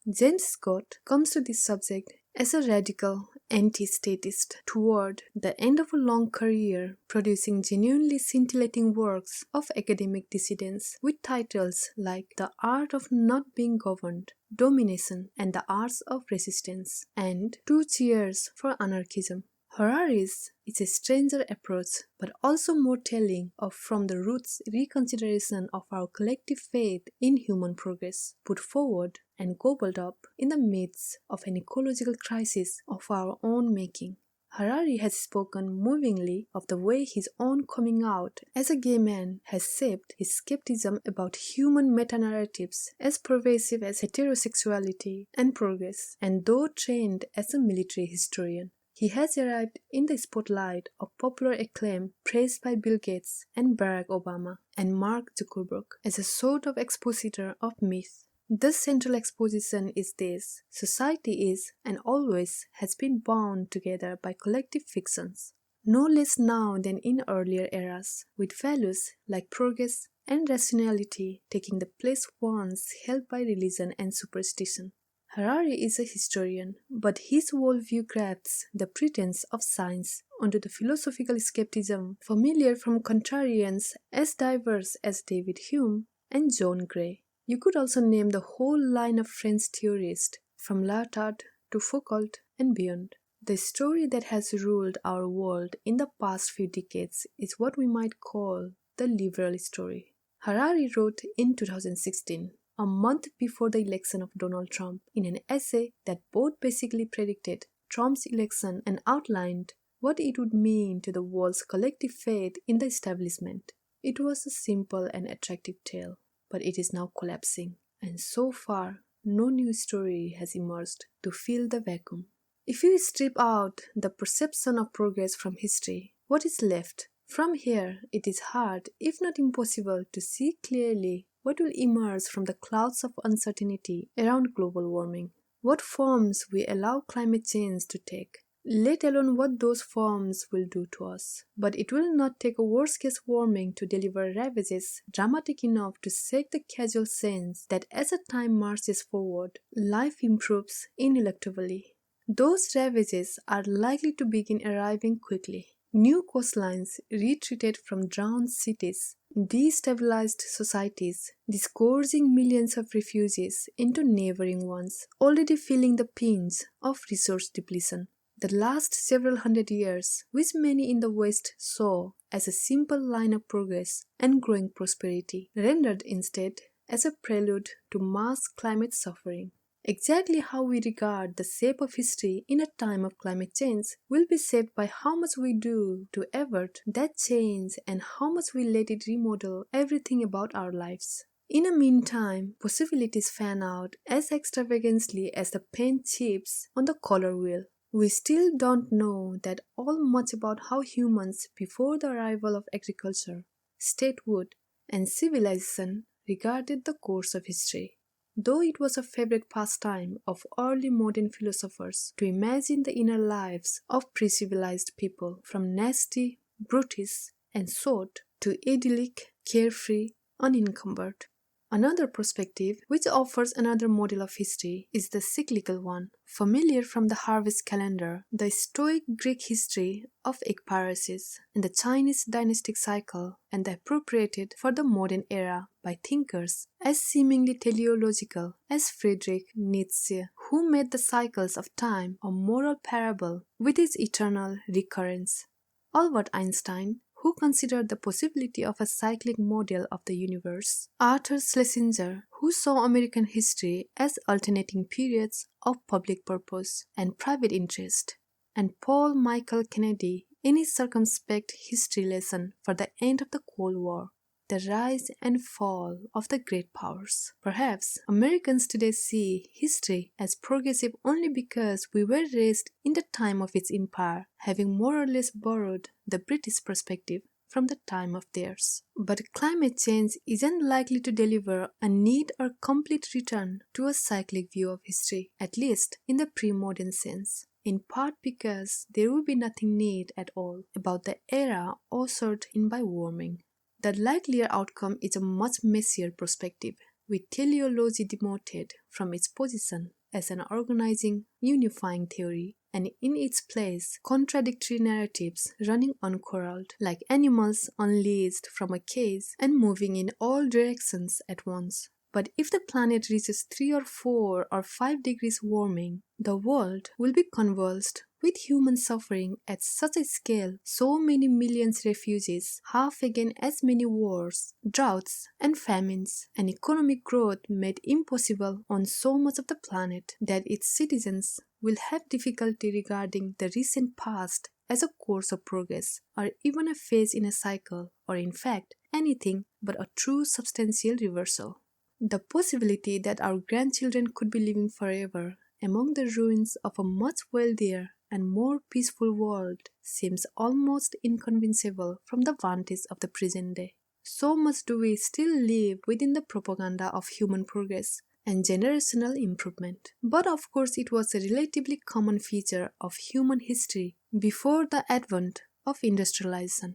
James Scott comes to this subject as a radical anti-statist toward the end of a long career producing genuinely scintillating works of academic dissidence with titles like The Art of Not Being Governed, Domination, and the Arts of Resistance, and Two Cheers for Anarchism. Harari's is a stranger approach, but also more telling of from the roots reconsideration of our collective faith in human progress, put forward and gobbled up in the midst of an ecological crisis of our own making. Harari has spoken movingly of the way his own coming out as a gay man has shaped his skepticism about human meta-narratives as pervasive as heterosexuality and progress, and though trained as a military historian, he has arrived in the spotlight of popular acclaim praised by Bill Gates and Barack Obama and Mark Zuckerberg as a sort of expositor of myth. The central exposition is this: society is and always has been bound together by collective fictions, no less now than in earlier eras, with values like progress and rationality taking the place once held by religion and superstition. Harari is a historian, but his worldview grafts the pretense of science onto the philosophical skepticism familiar from contrarians as diverse as David Hume and John Gray. You could also name the whole line of French theorists, from Lyotard to Foucault and beyond. The story that has ruled our world in the past few decades is what we might call the liberal story. Harari wrote in 2016, a month before the election of Donald Trump, in an essay that both basically predicted Trump's election and outlined what it would mean to the world's collective faith in the establishment. It was a simple and attractive tale, but it is now collapsing, and so far, no new story has emerged to fill the vacuum. If you strip out the perception of progress from history, what is left? From here, it is hard, if not impossible, to see clearly what will emerge from the clouds of uncertainty around global warming. What forms we allow climate change to take, let alone what those forms will do to us. But it will not take a worst-case warming to deliver ravages dramatic enough to shake the casual sense that as the time marches forward, life improves ineluctably. Those ravages are likely to begin arriving quickly. New coastlines retreated from drowned cities, destabilized societies, disgorging millions of refugees into neighboring ones, already feeling the pinch of resource depletion. The last several hundred years, which many in the West saw as a simple line of progress and growing prosperity, rendered instead as a prelude to mass climate suffering. Exactly how we regard the shape of history in a time of climate change will be shaped by how much we do to avert that change and how much we let it remodel everything about our lives. In the meantime, possibilities fan out as extravagantly as the paint chips on the color wheel. We still don't know that all much about how humans, before the arrival of agriculture, statehood, and civilization, regarded the course of history. Though it was a favorite pastime of early modern philosophers to imagine the inner lives of pre-civilized people, from nasty, brutish, and sot to idyllic, carefree, unencumbered. Another perspective, which offers another model of history, is the cyclical one, familiar from the harvest calendar, the Stoic Greek history of ekpyrosis, and the Chinese dynastic cycle, and appropriated for the modern era by thinkers as seemingly teleological as Friedrich Nietzsche, who made the cycles of time a moral parable with its eternal recurrence. Albert Einstein, who considered the possibility of a cyclic model of the universe, Arthur Schlesinger, who saw American history as alternating periods of public purpose and private interest, and Paul Michael Kennedy in his circumspect history lesson for the end of the Cold War, the rise and fall of the great powers. Perhaps Americans today see history as progressive only because we were raised in the time of its empire, having more or less borrowed the British perspective from the time of theirs. But climate change isn't likely to deliver a neat or complete return to a cyclic view of history, at least in the pre-modern sense, in part because there will be nothing neat at all about the era ushered in by warming. The likelier outcome is a much messier perspective, with teleology demoted from its position as an organizing, unifying theory, and in its place contradictory narratives running uncorralled, like animals unleashed from a cage and moving in all directions at once. But if the planet reaches 3 or 4 or 5 degrees warming, the world will be convulsed with human suffering at such a scale, so many millions refugees, half again as many wars, droughts, and famines, and economic growth made impossible on so much of the planet that its citizens will have difficulty regarding the recent past as a course of progress, or even a phase in a cycle, or in fact, anything but a true substantial reversal. The possibility that our grandchildren could be living forever among the ruins of a much wealthier and more peaceful world seems almost inconceivable from the vantage of the present day. So much do we still live within the propaganda of human progress and generational improvement. But of course, it was a relatively common feature of human history before the advent of industrialization.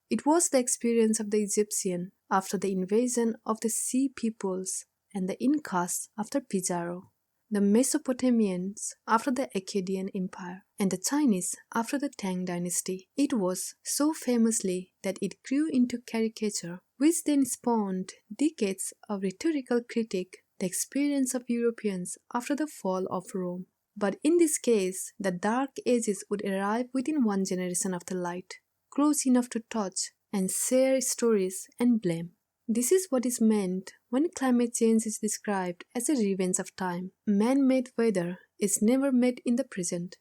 It was the experience of the Egyptian after the invasion of the Sea peoples and the Incas after Pizarro, the Mesopotamians after the Akkadian Empire, and the Chinese after the Tang Dynasty. It was so famously that it grew into caricature, which then spawned decades of rhetorical critique, the experience of Europeans after the fall of Rome. But in this case, the Dark Ages would arrive within one generation of the light, close enough to touch and share stories and blame. This is what is meant when climate change is described as a revenge of time. Man-made weather is never met in the present.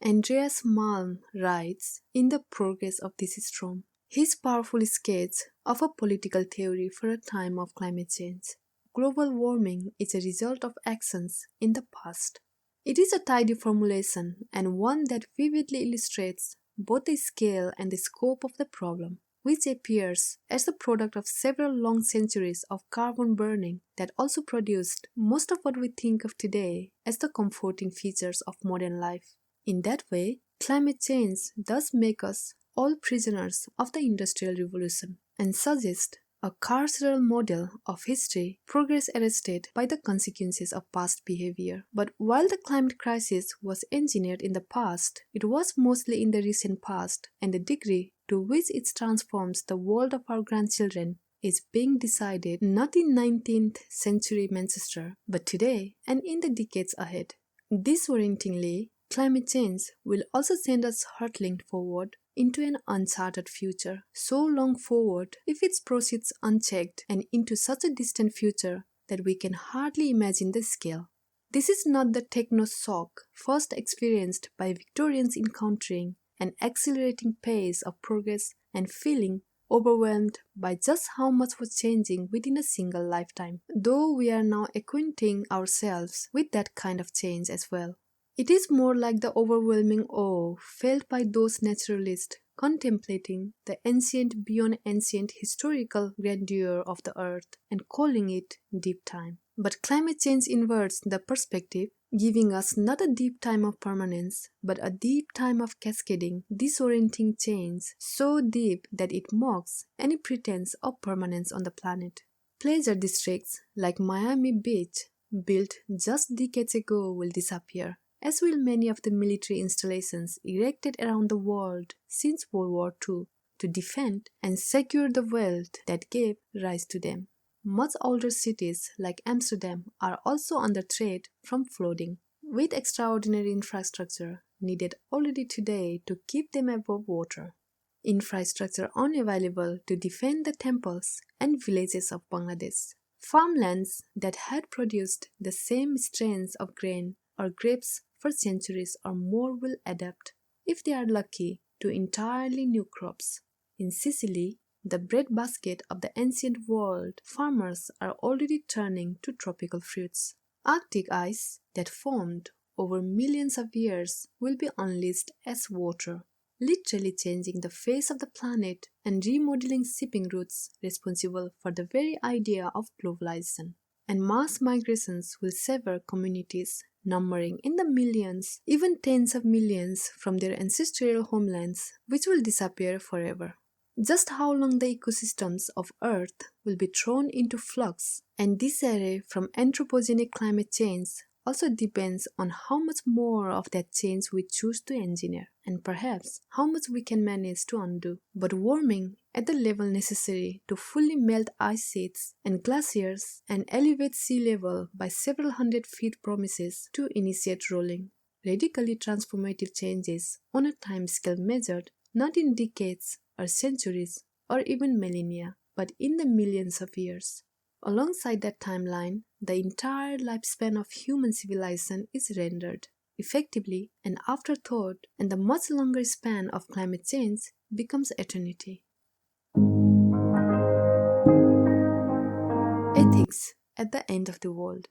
Andreas Malm writes in The Progress of this Storm his powerful sketch of a political theory for a time of climate change. Global warming is a result of actions in the past. It is a tidy formulation and one that vividly illustrates both the scale and the scope of the problem, which appears as the product of several long centuries of carbon burning that also produced most of what we think of today as the comforting features of modern life. In that way, climate change does make us all prisoners of the Industrial Revolution and suggest a carceral model of history, progress arrested by the consequences of past behavior. But while the climate crisis was engineered in the past, it was mostly in the recent past, and the degree to which it transforms the world of our grandchildren is being decided not in 19th century Manchester, but today and in the decades ahead. Disorientingly, climate change will also send us hurtling forward into an uncharted future, so long forward if it proceeds unchecked, and into such a distant future that we can hardly imagine the scale. This is not the techno-shock first experienced by Victorians encountering an accelerating pace of progress and feeling overwhelmed by just how much was changing within a single lifetime, though we are now acquainting ourselves with that kind of change as well. It is more like the overwhelming awe felt by those naturalists contemplating the ancient beyond ancient historical grandeur of the earth and calling it deep time. But climate change inverts the perspective, giving us not a deep time of permanence, but a deep time of cascading, disorienting change, so deep that it mocks any pretense of permanence on the planet. Pleasure districts like Miami Beach, built just decades ago, will disappear, as will many of the military installations erected around the world since World War II to defend and secure the wealth that gave rise to them. Much older cities like Amsterdam are also under threat from flooding, with extraordinary infrastructure needed already today to keep them above water. Infrastructure unavailable to defend the temples and villages of Bangladesh. Farmlands that had produced the same strains of grain or grapes for centuries or more will adapt, if they are lucky, to entirely new crops. In Sicily, the breadbasket of the ancient world, farmers are already turning to tropical fruits. Arctic ice that formed over millions of years will be unleashed as water, literally changing the face of the planet and remodeling shipping routes responsible for the very idea of globalization. And mass migrations will sever communities numbering in the millions, even tens of millions, from their ancestral homelands, which will disappear forever. Just how long the ecosystems of Earth will be thrown into flux and disarray from anthropogenic climate change also depends on how much more of that change we choose to engineer, and perhaps how much we can manage to undo. But warming at the level necessary to fully melt ice sheets and glaciers and elevate sea level by several hundred feet promises to initiate rolling, radically transformative changes on a timescale measured not in decades or centuries or even millennia, but in the millions of years. Alongside that timeline, the entire lifespan of human civilization is rendered effectively an afterthought, and the much longer span of climate change becomes eternity. Ethics at the end of the world.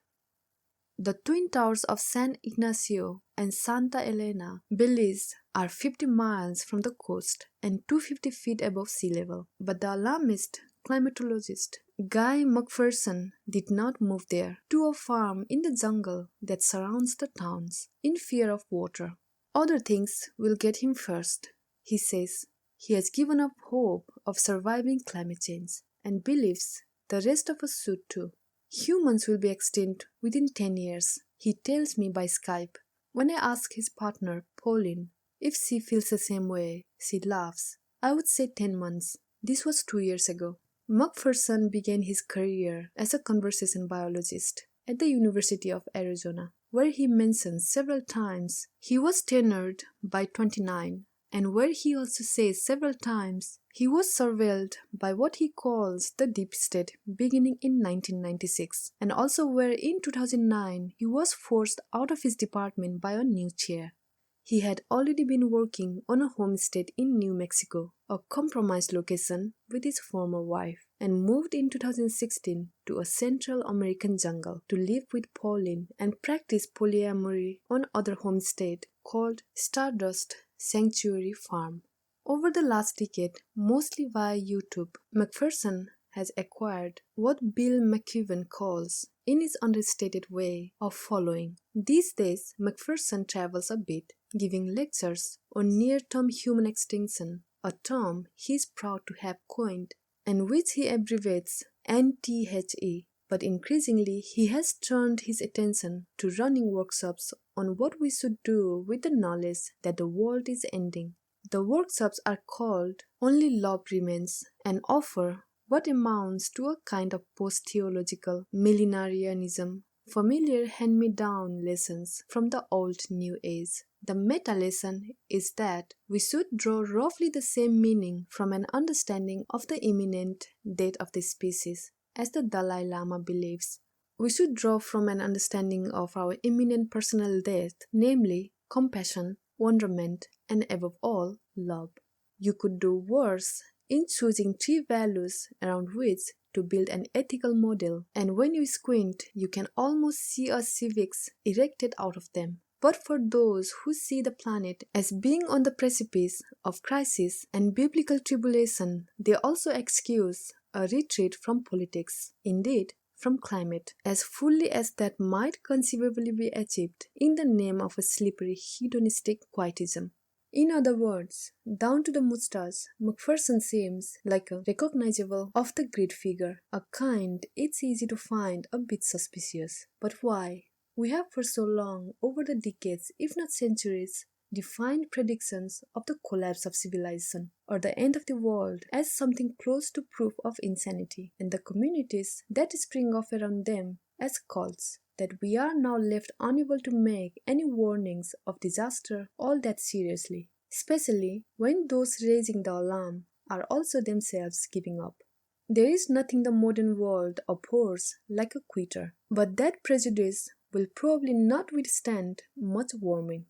The twin towers of San Ignacio and Santa Elena, Belize, are 50 miles from the coast and 250 feet above sea level. But the alarmist climatologist Guy McPherson did not move there, to a farm in the jungle that surrounds the towns, in fear of water. Other things will get him first, he says. He has given up hope of surviving climate change and believes the rest of us should too. Humans will be extinct within 10 years, he tells me by Skype. When I ask his partner, Pauline, if she feels the same way, she laughs. I would say 10 months. This was 2 years ago. McPherson began his career as a conversation biologist at the University of Arizona, where he mentions several times he was tenured by 29, and where he also says several times he was surveilled by what he calls the deep state beginning in 1996, and also where in 2009 he was forced out of his department by a new chair. He had already been working on a homestead in New Mexico, a compromised location with his former wife, and moved in 2016 to a Central American jungle to live with Pauline and practice polyamory on other homestead called Stardust Sanctuary Farm. Over the last decade, mostly via YouTube, McPherson has acquired what Bill McKibben calls, in his understated way, of following. These days, McPherson travels a bit, giving lectures on near-term human extinction, a term he is proud to have coined, and which he abbreviates NTHE. But increasingly, he has turned his attention to running workshops on what we should do with the knowledge that the world is ending. The workshops are called Only Love Remains and offer what amounts to a kind of post-theological millenarianism, familiar hand-me-down lessons from the old New Age. The meta-lesson is that we should draw roughly the same meaning from an understanding of the imminent death of the species, as the Dalai Lama believes. We should draw from an understanding of our imminent personal death, namely compassion, wonderment, and above all, love. You could do worse in choosing 3 values around which to build an ethical model, and when you squint, you can almost see a civics erected out of them. But for those who see the planet as being on the precipice of crisis and biblical tribulation, they also excuse a retreat from politics, indeed from climate, as fully as that might conceivably be achieved in the name of a slippery hedonistic quietism. In other words, down to the moustache, McPherson seems like a recognizable off-the-grid figure, a kind it's easy to find a bit suspicious. But why? We have for so long, over the decades, if not centuries, defined predictions of the collapse of civilization or the end of the world as something close to proof of insanity, and the communities that spring off around them as cults, that we are now left unable to make any warnings of disaster all that seriously, especially when those raising the alarm are also themselves giving up. There is nothing the modern world abhors like a quitter, but that prejudice will probably not withstand much warming.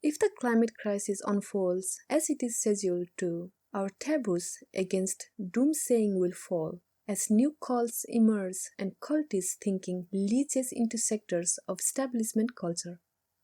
If the climate crisis unfolds as it is scheduled to, our taboos against doomsaying will fall, as new cults emerge and cultist thinking leaches into sectors of establishment culture.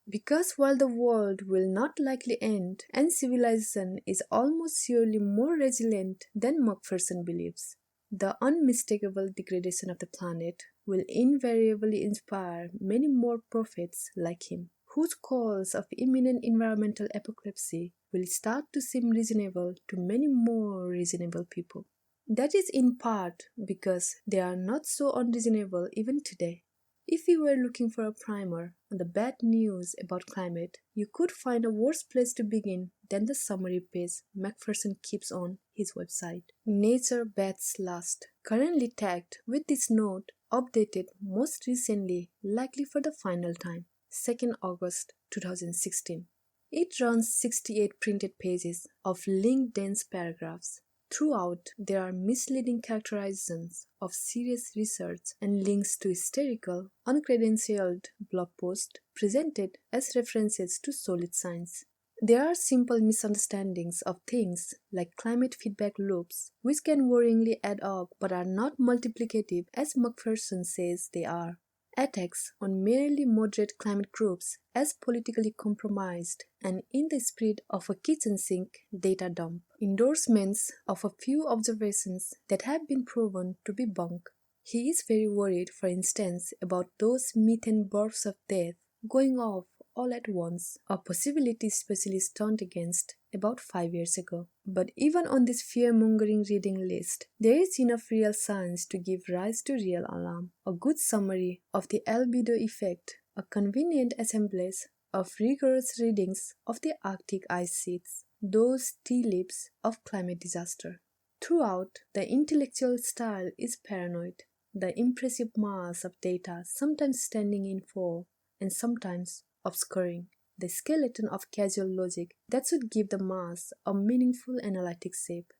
Because while the world will not likely end, and civilization is almost surely more resilient than McPherson believes, the unmistakable degradation of the planet will invariably inspire many more prophets like him, whose calls of imminent environmental apocalypse will start to seem reasonable to many more reasonable people. That is in part because they are not so unreasonable even today. If you were looking for a primer on the bad news about climate, you could find a worse place to begin than the summary page McPherson keeps on his website. Nature Bats Last, currently tagged with this note, updated most recently, likely for the final time, 2nd August 2016. It runs 68 printed pages of link-dense paragraphs. Throughout, there are misleading characterizations of serious research and links to hysterical, uncredentialed blog posts presented as references to solid science. There are simple misunderstandings of things like climate feedback loops, which can worryingly add up but are not multiplicative as McPherson says they are. Attacks on merely moderate climate groups as politically compromised and in the spirit of a kitchen sink data dump. Endorsements of a few observations that have been proven to be bunk. He is very worried, for instance, about those methane bursts of death going off all at once, a possibility specialists turned against about 5 years ago. But even on this fear-mongering reading list, there is enough real science to give rise to real alarm. A good summary of the albedo effect, a convenient assemblage of rigorous readings of the Arctic ice sheets, those tea leaves of climate disaster. Throughout, the intellectual style is paranoid, the impressive mass of data sometimes standing in for and sometimes obscuring the skeleton of casual logic that should give the mass a meaningful analytic shape.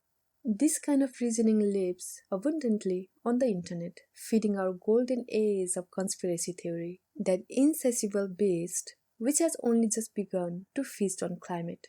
This kind of reasoning lives abundantly on the internet, feeding our golden age of conspiracy theory, that insatiable beast which has only just begun to feast on climate.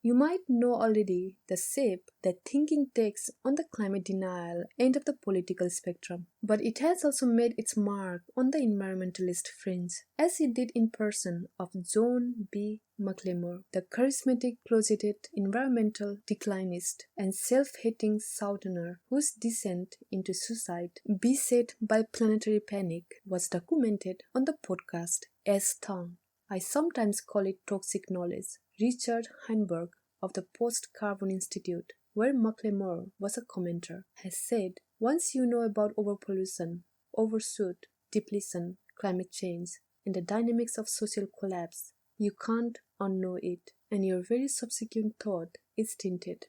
You might know already the shape that thinking takes on the climate denial end of the political spectrum, but it has also made its mark on the environmentalist fringe, as it did in person of John B. McLemore, the charismatic, closeted environmental declinist and self-hating southerner whose descent into suicide, beset by planetary panic, was documented on the podcast As Town. I sometimes call it toxic knowledge. Richard Heinberg of the Post-Carbon Institute, where McLemore was a commenter, has said, once you know about overpollution, overshoot, depletion, climate change, and the dynamics of social collapse, you can't unknow it, and your very subsequent thought is tinted.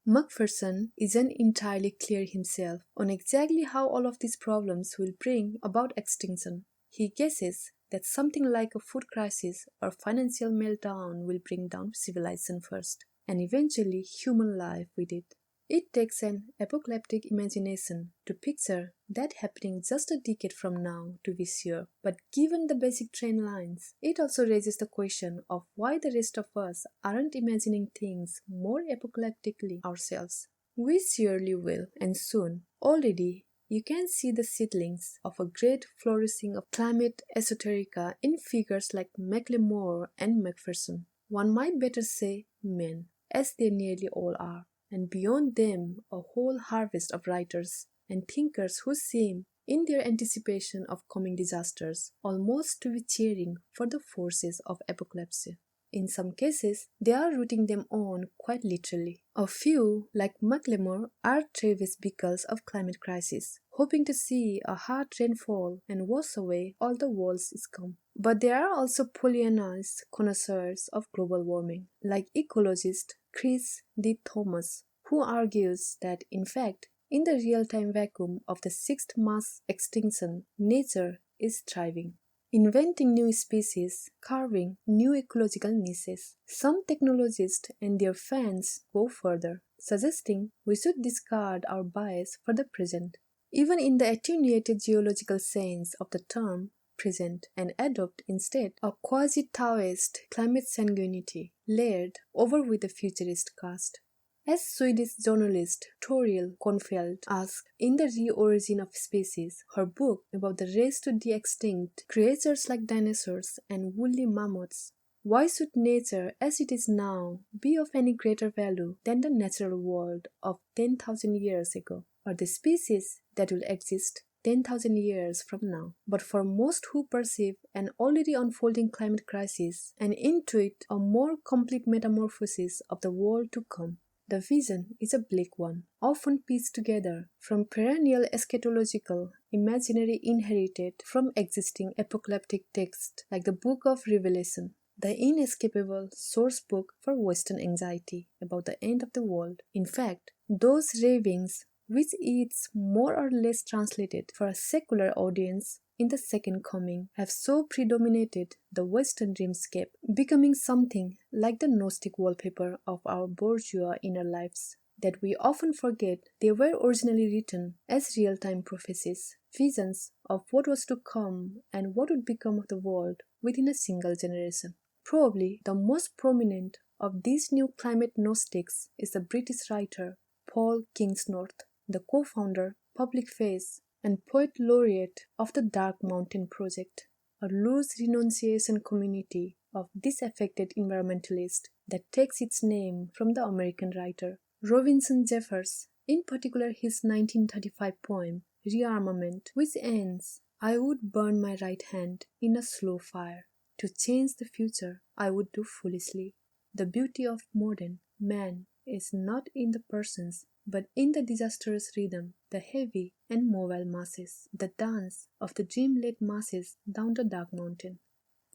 McPherson isn't entirely clear himself on exactly how all of these problems will bring about extinction. He guesses that something like a food crisis or financial meltdown will bring down civilization first, and eventually human life with it. It takes an apocalyptic imagination to picture that happening just a decade from now, to be sure, but given the basic trend lines, it also raises the question of why the rest of us aren't imagining things more apocalyptically ourselves. We surely will, and soon. Already, you can see the seedlings of a great flourishing of climate esoterica in figures like McLemore and McPherson. One might better say men, as they nearly all are, and beyond them a whole harvest of writers and thinkers who seem, in their anticipation of coming disasters, almost to be cheering for the forces of apocalypse. In some cases, they are rooting them on quite literally. A few, like McLemore, are Travis Bickles of climate crisis, hoping to see a hard rainfall and wash away all the world's scum. But there are also Pollyannas connoisseurs of global warming, like ecologist Chris D. Thomas, who argues that, in fact, in the real-time vacuum of the sixth mass extinction, nature is thriving, inventing new species, carving new ecological niches. Some technologists and their fans go further, suggesting we should discard our bias for the present, even in the attenuated geological sense of the term present, and adopt instead a quasi-Taoist climate sanguinity layered over with a futurist cast. As Swedish journalist Toril Kornfeldt asked in The Re-Origin of Species, her book about the race to de-extinct creatures like dinosaurs and woolly mammoths, why should nature as it is now be of any greater value than the natural world of 10,000 years ago, or the species that will exist 10,000 years from now? But for most who perceive an already unfolding climate crisis and intuit a more complete metamorphosis of the world to come, the vision is a bleak one, often pieced together from perennial eschatological imaginary inherited from existing apocalyptic texts like the Book of Revelation, the inescapable source book for Western anxiety about the end of the world. In fact, those ravings, which it's more or less translated for a secular audience in the Second Coming, have so predominated the Western dreamscape, becoming something like the Gnostic wallpaper of our bourgeois inner lives, that we often forget they were originally written as real-time prophecies, visions of what was to come and what would become of the world within a single generation. Probably the most prominent of these new climate Gnostics is the British writer Paul Kingsnorth, the co-founder, public face, and poet laureate of the Dark Mountain Project, a loose renunciation community of disaffected environmentalists that takes its name from the American writer Robinson Jeffers, in particular his 1935 poem rearmament, which ends, I would burn my right hand in a slow fire. To change the future, I would do foolishly. The beauty of modern man is not in the persons, but in the disastrous rhythm, the heavy and mobile masses, the dance of the dream-led masses down the dark mountain.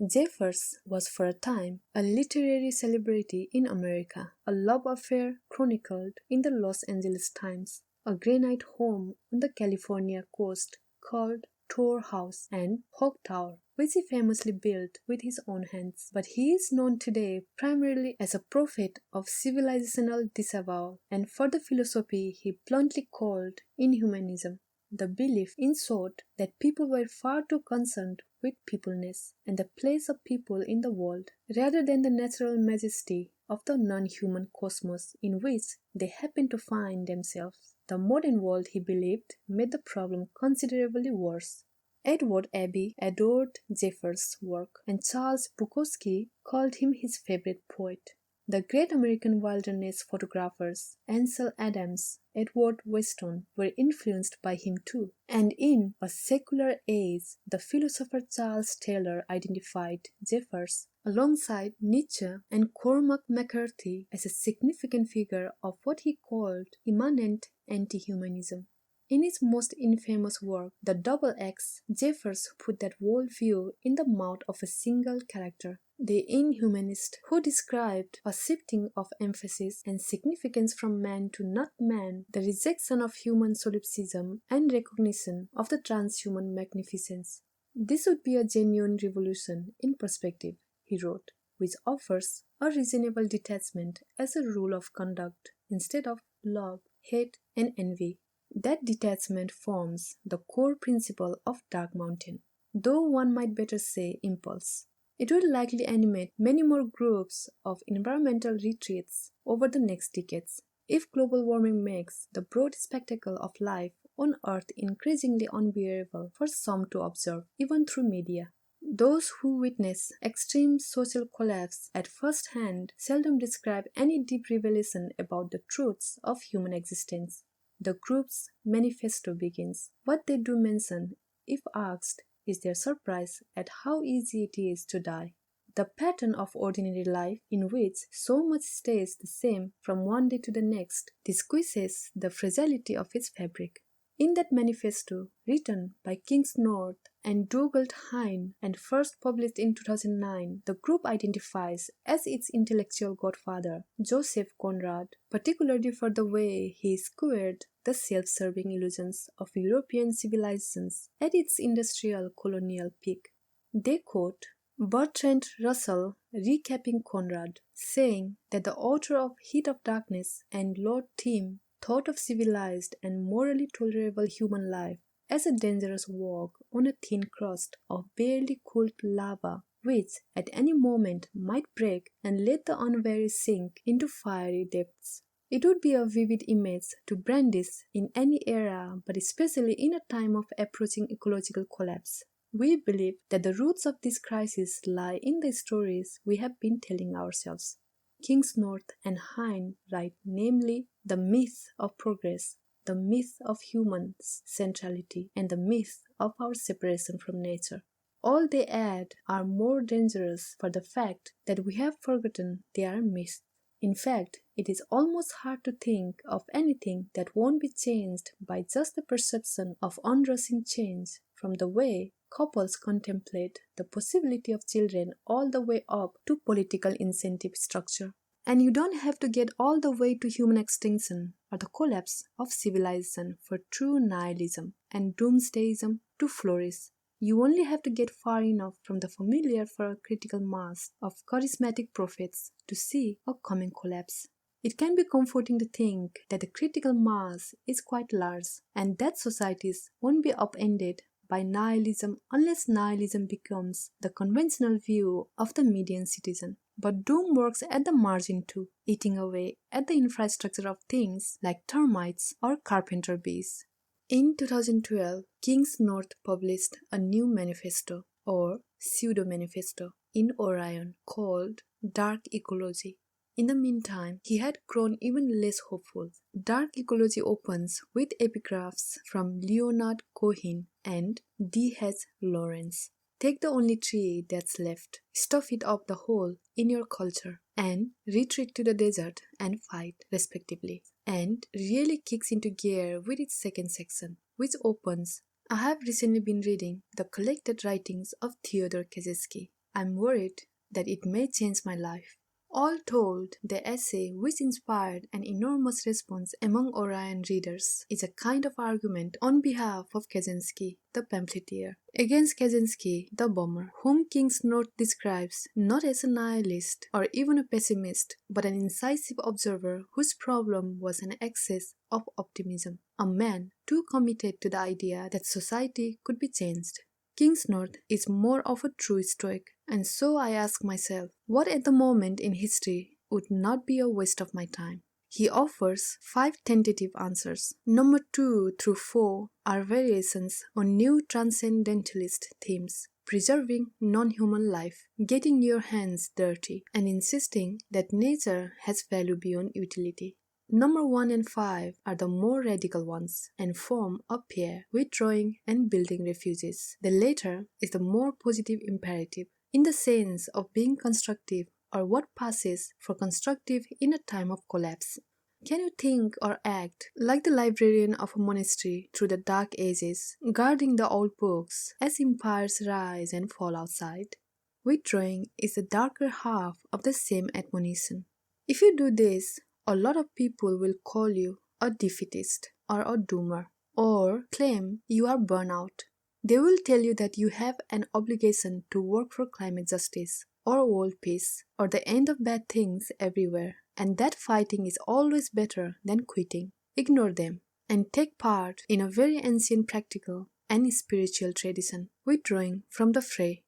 Jeffers was for a time a literary celebrity in America, a love affair chronicled in the Los Angeles Times, a granite home on the California coast called Tor House and Hawk Tower, which he famously built with his own hands. But he is known today primarily as a prophet of civilizational disavowal, and for the philosophy he bluntly called inhumanism. The belief, in short, that people were far too concerned with peopleness and the place of people in the world, rather than the natural majesty of the non-human cosmos in which they happen to find themselves. The modern world, he believed, made the problem considerably worse. Edward Abbey adored Jeffers' work, and Charles Bukowski called him his favorite poet. The great American wilderness photographers Ansel Adams, Edward Weston were influenced by him too. And in A Secular Age, the philosopher Charles Taylor identified Jeffers alongside Nietzsche and Cormac McCarthy as a significant figure of what he called immanent anti-humanism. In his most infamous work, The Double X, Jeffers put that worldview in the mouth of a single character, the inhumanist, who described a shifting of emphasis and significance from man to not man, the rejection of human solipsism and recognition of the transhuman magnificence. This would be a genuine revolution in perspective, he wrote, which offers a reasonable detachment as a rule of conduct instead of love, hate, and envy. That detachment forms the core principle of Dark Mountain, though one might better say impulse. It will likely animate many more groups of environmental retreats over the next decades, if global warming makes the broad spectacle of life on Earth increasingly unbearable for some to observe, even through media. Those who witness extreme social collapse at first hand seldom describe any deep revelation about the truths of human existence. The group's manifesto begins. What they do mention, if asked, is their surprise at how easy it is to die. The pattern of ordinary life, in which so much stays the same from one day to the next, disguises the fragility of its fabric. In that manifesto, written by Kings North and Dougald Hine and first published in 2009, the group identifies as its intellectual godfather Joseph Conrad, particularly for the way he squared the self-serving illusions of European civilizations at its industrial colonial peak. They quote Bertrand Russell recapping Conrad, saying that the author of Heat of Darkness and Lord Thiem thought of civilized and morally tolerable human life as a dangerous walk on a thin crust of barely cooled lava, which at any moment might break and let the unwary sink into fiery depths. It would be a vivid image to brandish in any era, but especially in a time of approaching ecological collapse. We believe that the roots of this crisis lie in the stories we have been telling ourselves. Kings North and Hine write namely the myth of progress, the myth of human centrality, and the myth of our separation from nature. All they add are more dangerous for the fact that we have forgotten they are myths. In fact, it is almost hard to think of anything that won't be changed by just the perception of onrushing change, from the way couples contemplate the possibility of children all the way up to political incentive structure. And you don't have to get all the way to human extinction or the collapse of civilization for true nihilism and doomsdayism to flourish. You only have to get far enough from the familiar for a critical mass of charismatic prophets to see a coming collapse. It can be comforting to think that the critical mass is quite large and that societies won't be upended by nihilism unless nihilism becomes the conventional view of the median citizen. But doom works at the margin too, eating away at the infrastructure of things like termites or carpenter bees. In 2012, Kings North published a new manifesto, or pseudo-manifesto, in Orion called Dark Ecology. In the meantime, he had grown even less hopeful. Dark Ecology opens with epigraphs from Leonard Cohen and D.H. Lawrence. Take the only tree that's left, stuff it up the hole in your culture, and retreat to the desert and fight, respectively. And really kicks into gear with its second section, which opens, I have recently been reading the collected writings of Theodore Kaczynski. I'm worried that it may change my life. All told, the essay, which inspired an enormous response among Orion readers, is a kind of argument on behalf of Kaczynski, the pamphleteer, against Kaczynski, the bomber, whom Kingsnorth describes not as a nihilist or even a pessimist, but an incisive observer whose problem was an excess of optimism, a man too committed to the idea that society could be changed. Kingsnorth is more of a true Stoic, and so I ask myself, what at the moment in history would not be a waste of my time? He offers 5 tentative answers. Number 2 through 4 are variations on new transcendentalist themes, preserving non-human life, getting your hands dirty, and insisting that nature has value beyond utility. Number 1 and 5 are the more radical ones and form a pair, withdrawing and building refuges. The latter is the more positive imperative, in the sense of being constructive or what passes for constructive in a time of collapse. Can you think or act like the librarian of a monastery through the dark ages, guarding the old books as empires rise and fall outside? Withdrawing is the darker half of the same admonition. If you do this, a lot of people will call you a defeatist or a doomer, or claim you are burnout. They will tell you that you have an obligation to work for climate justice, or world peace, or the end of bad things everywhere, and that fighting is always better than quitting. Ignore them, and take part in a very ancient practical and spiritual tradition, withdrawing from the fray.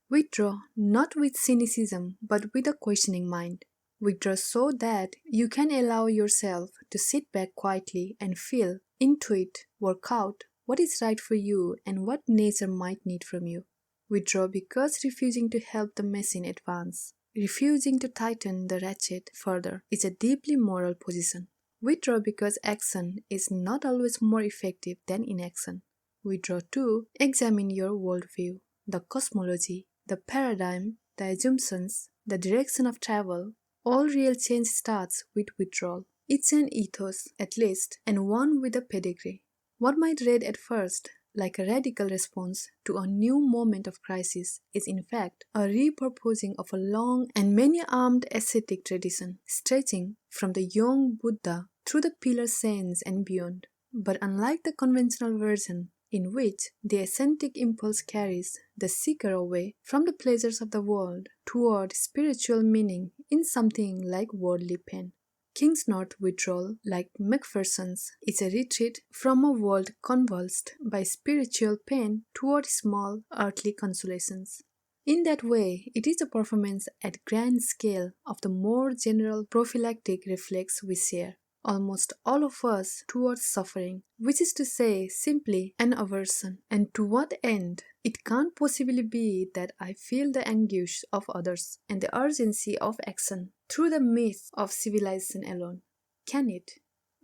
Withdraw not with cynicism, but with a questioning mind. Withdraw so that you can allow yourself to sit back quietly and feel, intuit, work out what is right for you and what nature might need from you. Withdraw because refusing to help the machine advance, refusing to tighten the ratchet further, is a deeply moral position. Withdraw because action is not always more effective than inaction. Withdraw to examine your worldview, the cosmology, the paradigm, the assumptions, the direction of travel. All real change starts with withdrawal. It's an ethos, at least, and one with a pedigree. What might read at first like a radical response to a new moment of crisis is in fact a repurposing of a long and many-armed ascetic tradition, stretching from the young Buddha through the Pillar Saints and beyond. But unlike the conventional version, in which the ascetic impulse carries the seeker away from the pleasures of the world toward spiritual meaning in something like worldly pain, Kingsnorth withdrawal, like Macpherson's, is a retreat from a world convulsed by spiritual pain toward small earthly consolations. In that way, it is a performance at grand scale of the more general prophylactic reflex we share, almost all of us, towards suffering, which is to say simply an aversion. And to what end? It can't possibly be that I feel the anguish of others and the urgency of action through the myth of civilization alone. Can it?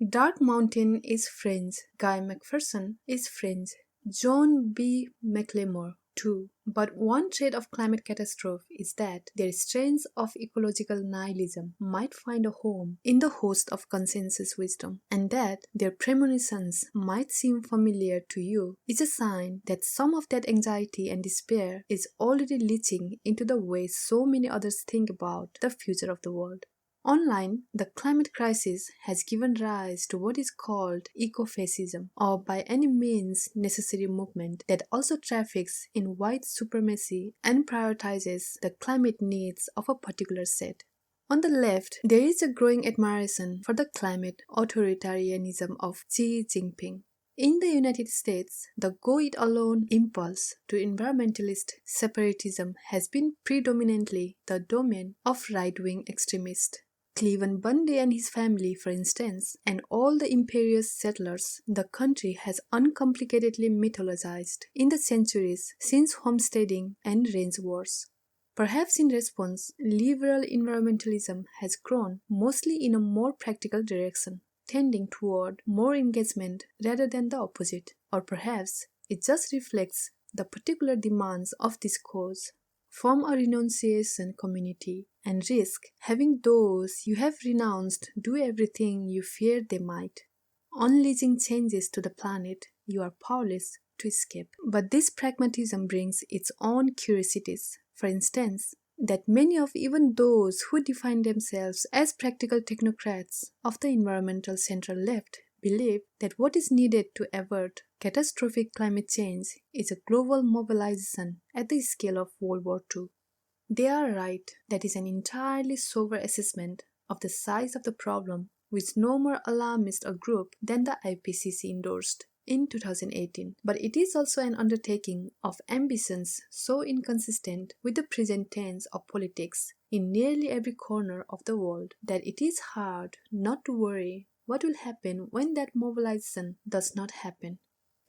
Dark Mountain is French, Guy Macpherson is French, John B. McLemore too. But one trait of climate catastrophe is that their strains of ecological nihilism might find a home in the host of consensus wisdom, and that their premonitions might seem familiar to you is a sign that some of that anxiety and despair is already leaching into the way so many others think about the future of the world. Online, the climate crisis has given rise to what is called ecofascism, or by any means necessary movement that also traffics in white supremacy and prioritizes the climate needs of a particular set. On the left, there is a growing admiration for the climate authoritarianism of Xi Jinping. In the United States, the go-it-alone impulse to environmentalist separatism has been predominantly the domain of right-wing extremists. Cleveland Bundy and his family, for instance, and all the imperious settlers the country has uncomplicatedly mythologized in the centuries since homesteading and range wars. Perhaps in response, liberal environmentalism has grown mostly in a more practical direction, tending toward more engagement rather than the opposite. Or perhaps it just reflects the particular demands of this cause. Form a renunciation community and risk having those you have renounced do everything you fear they might. Unleashing changes to the planet you are powerless to escape. But this pragmatism brings its own curiosities. For instance, that many of even those who define themselves as practical technocrats of the environmental central left believe that what is needed to avert catastrophic climate change is a global mobilization at the scale of World War II. They are right, that is an entirely sober assessment of the size of the problem, which no more alarmist a group than the IPCC endorsed in 2018. But it is also an undertaking of ambitions so inconsistent with the present tense of politics in nearly every corner of the world that it is hard not to worry what will happen when that mobilization does not happen.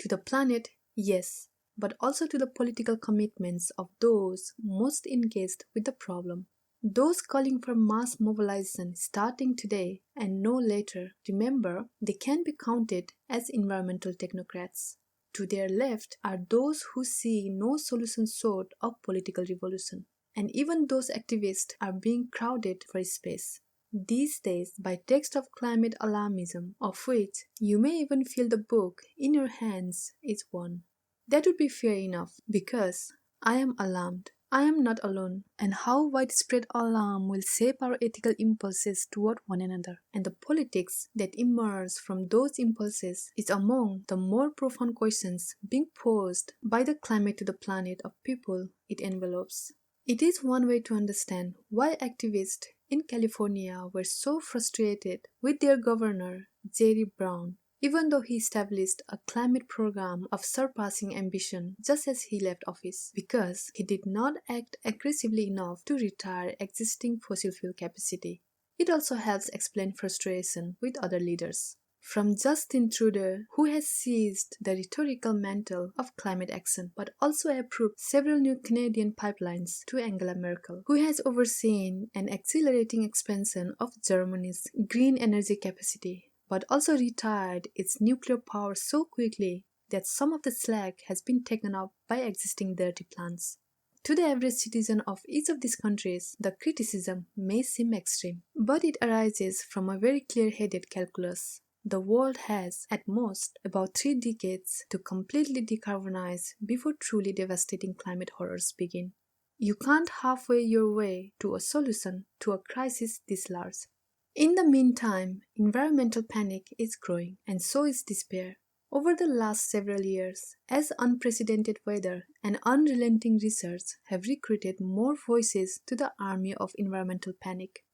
To the planet, yes, but also to the political commitments of those most engaged with the problem. Those calling for mass mobilization starting today and no later, remember, they can be counted as environmental technocrats. To their left are those who see no solution short of political revolution. And even those activists are being crowded for space. These days, by text of climate alarmism, of which you may even feel the book in your hands is one. That would be fair enough, because I am alarmed. I am not alone, and how widespread alarm will shape our ethical impulses toward one another, and the politics that emerge from those impulses is among the more profound questions being posed by the climate to the planet of people it envelopes. It is one way to understand why activists in California were so frustrated with their governor, Jerry Brown, even though he established a climate program of surpassing ambition just as he left office, because he did not act aggressively enough to retire existing fossil fuel capacity. It also helps explain frustration with other leaders. From Justin Trudeau, who has seized the rhetorical mantle of climate action, but also approved several new Canadian pipelines, to Angela Merkel, who has overseen an accelerating expansion of Germany's green energy capacity, but also retired its nuclear power so quickly that some of the slack has been taken up by existing dirty plants. To the average citizen of each of these countries, the criticism may seem extreme, but it arises from a very clear-headed calculus. The world has, at most, about 3 decades to completely decarbonize before truly devastating climate horrors begin. You can't halfway your way to a solution to a crisis this large. In the meantime, environmental panic is growing, and so is despair. Over the last several years, as unprecedented weather and unrelenting research have recruited more voices to the army of environmental panic,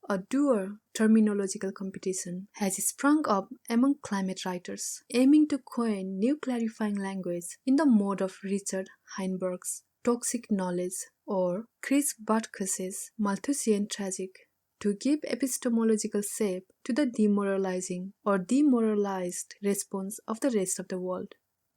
a dour terminological competition has sprung up among climate writers, aiming to coin new clarifying language in the mode of Richard Heinberg's toxic knowledge or Chris Butkus's Malthusian tragic, to give epistemological shape to the demoralizing or demoralized response of the rest of the world.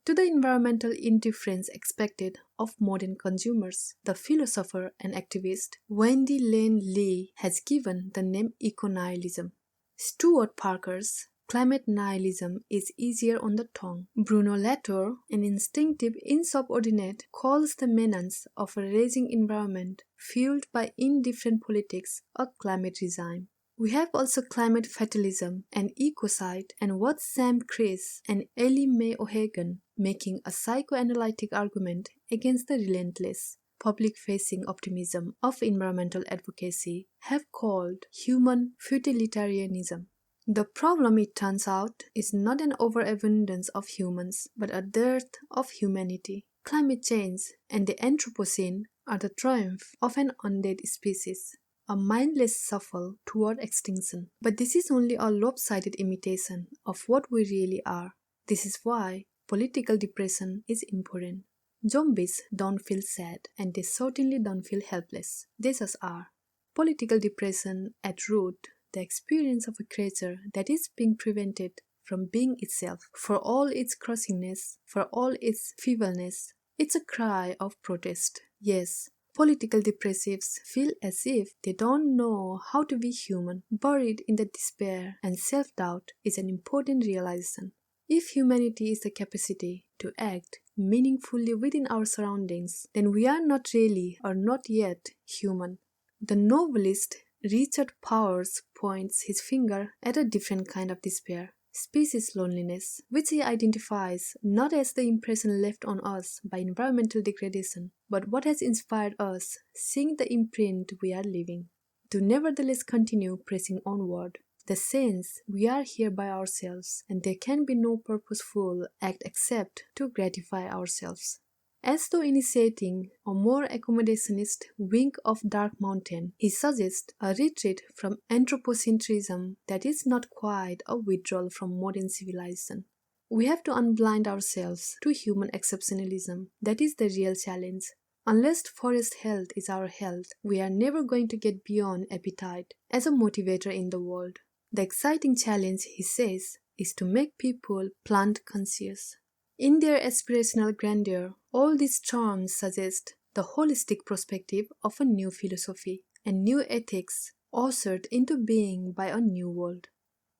To the environmental indifference expected of modern consumers, the philosopher and activist Wendy Lane Lee has given the name eco-nihilism. Stuart Parker's climate nihilism is easier on the tongue. Bruno Latour, an instinctive insubordinate, calls the menace of a raging environment fueled by indifferent politics a climate regime. We have also climate fatalism and ecocide, and what Sam Chris and Ellie Mae O'Hagan, making a psychoanalytic argument against the relentless, public-facing optimism of environmental advocacy, have called human futilitarianism. The problem, it turns out, is not an overabundance of humans, but a dearth of humanity. Climate change and the Anthropocene are the triumph of an undead species, a mindless shuffle toward extinction. But this is only a lopsided imitation of what we really are. This is why political depression is important. Zombies don't feel sad, and they certainly don't feel helpless. They just are. Political depression at root, the experience of a creature that is being prevented from being itself, for all its crushingness, for all its feebleness. It's a cry of protest. Yes, political depressives feel as if they don't know how to be human. Buried in the despair and self-doubt is an important realization. If humanity is the capacity to act meaningfully within our surroundings, then we are not really or not yet human. The novelist Richard Powers points his finger at a different kind of despair, species loneliness, which he identifies not as the impression left on us by environmental degradation, but what has inspired us, seeing the imprint we are leaving, to nevertheless continue pressing onward. The sense we are here by ourselves, and there can be no purposeful act except to gratify ourselves. As though initiating a more accommodationist wing of Dark Mountain, he suggests a retreat from anthropocentrism that is not quite a withdrawal from modern civilization. We have to unblind ourselves to human exceptionalism. That is the real challenge. Unless forest health is our health, we are never going to get beyond appetite as a motivator in the world. The exciting challenge, he says, is to make people plant conscious. In their aspirational grandeur, all these terms suggest the holistic perspective of a new philosophy and new ethics ushered into being by a new world.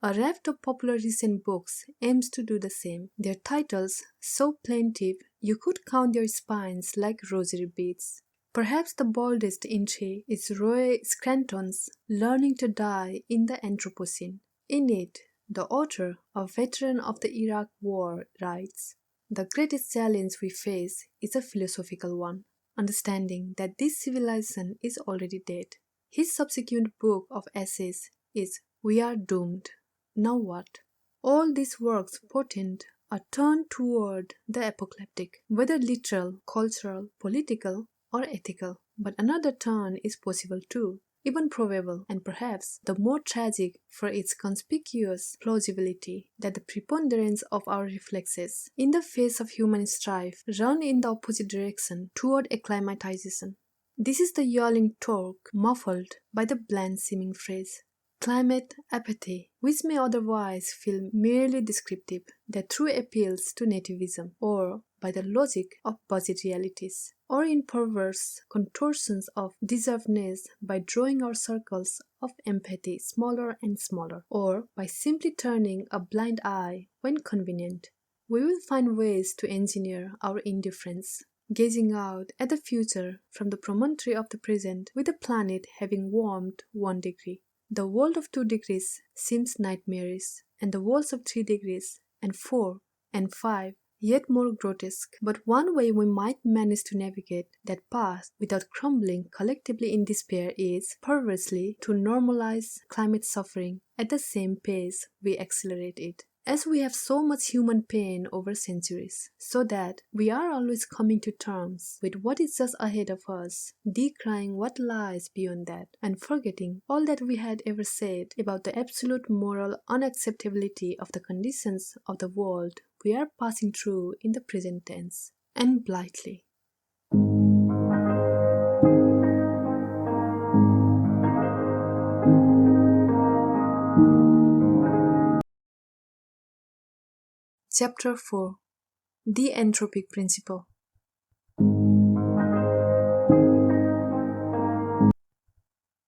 A raft of popular recent books aims to do the same, their titles so plaintive you could count their spines like rosary beads. Perhaps the boldest entry is Roy Scranton's Learning to Die in the Anthropocene. In it, the author, a veteran of the Iraq War, writes, "The greatest challenge we face is a philosophical one, understanding that this civilization is already dead." His subsequent book of essays is We Are Doomed. Now what? All these works portend a turn toward the apocalyptic, whether literal, cultural, political, or ethical. But another turn is possible too, even probable, and perhaps the more tragic for its conspicuous plausibility, that the preponderance of our reflexes in the face of human strife run in the opposite direction toward acclimatization. This is the yelling torque muffled by the bland-seeming phrase climate apathy, which may otherwise feel merely descriptive, that through appeals to nativism, or by the logic of budget realities, or in perverse contortions of deservedness by drawing our circles of empathy smaller and smaller, or by simply turning a blind eye when convenient, we will find ways to engineer our indifference, gazing out at the future from the promontory of the present with the planet having warmed 1 degree. The world of 2 degrees seems nightmarish, and the worlds of 3 degrees, and 4, and 5, yet more grotesque. But one way we might manage to navigate that path without crumbling collectively in despair is, perversely, to normalize climate suffering at the same pace we accelerate it. As we have so much human pain over centuries, so that we are always coming to terms with what is just ahead of us, decrying what lies beyond that, and forgetting all that we had ever said about the absolute moral unacceptability of the conditions of the world we are passing through in the present tense, and blithely. Chapter 4. The Anthropic Principle.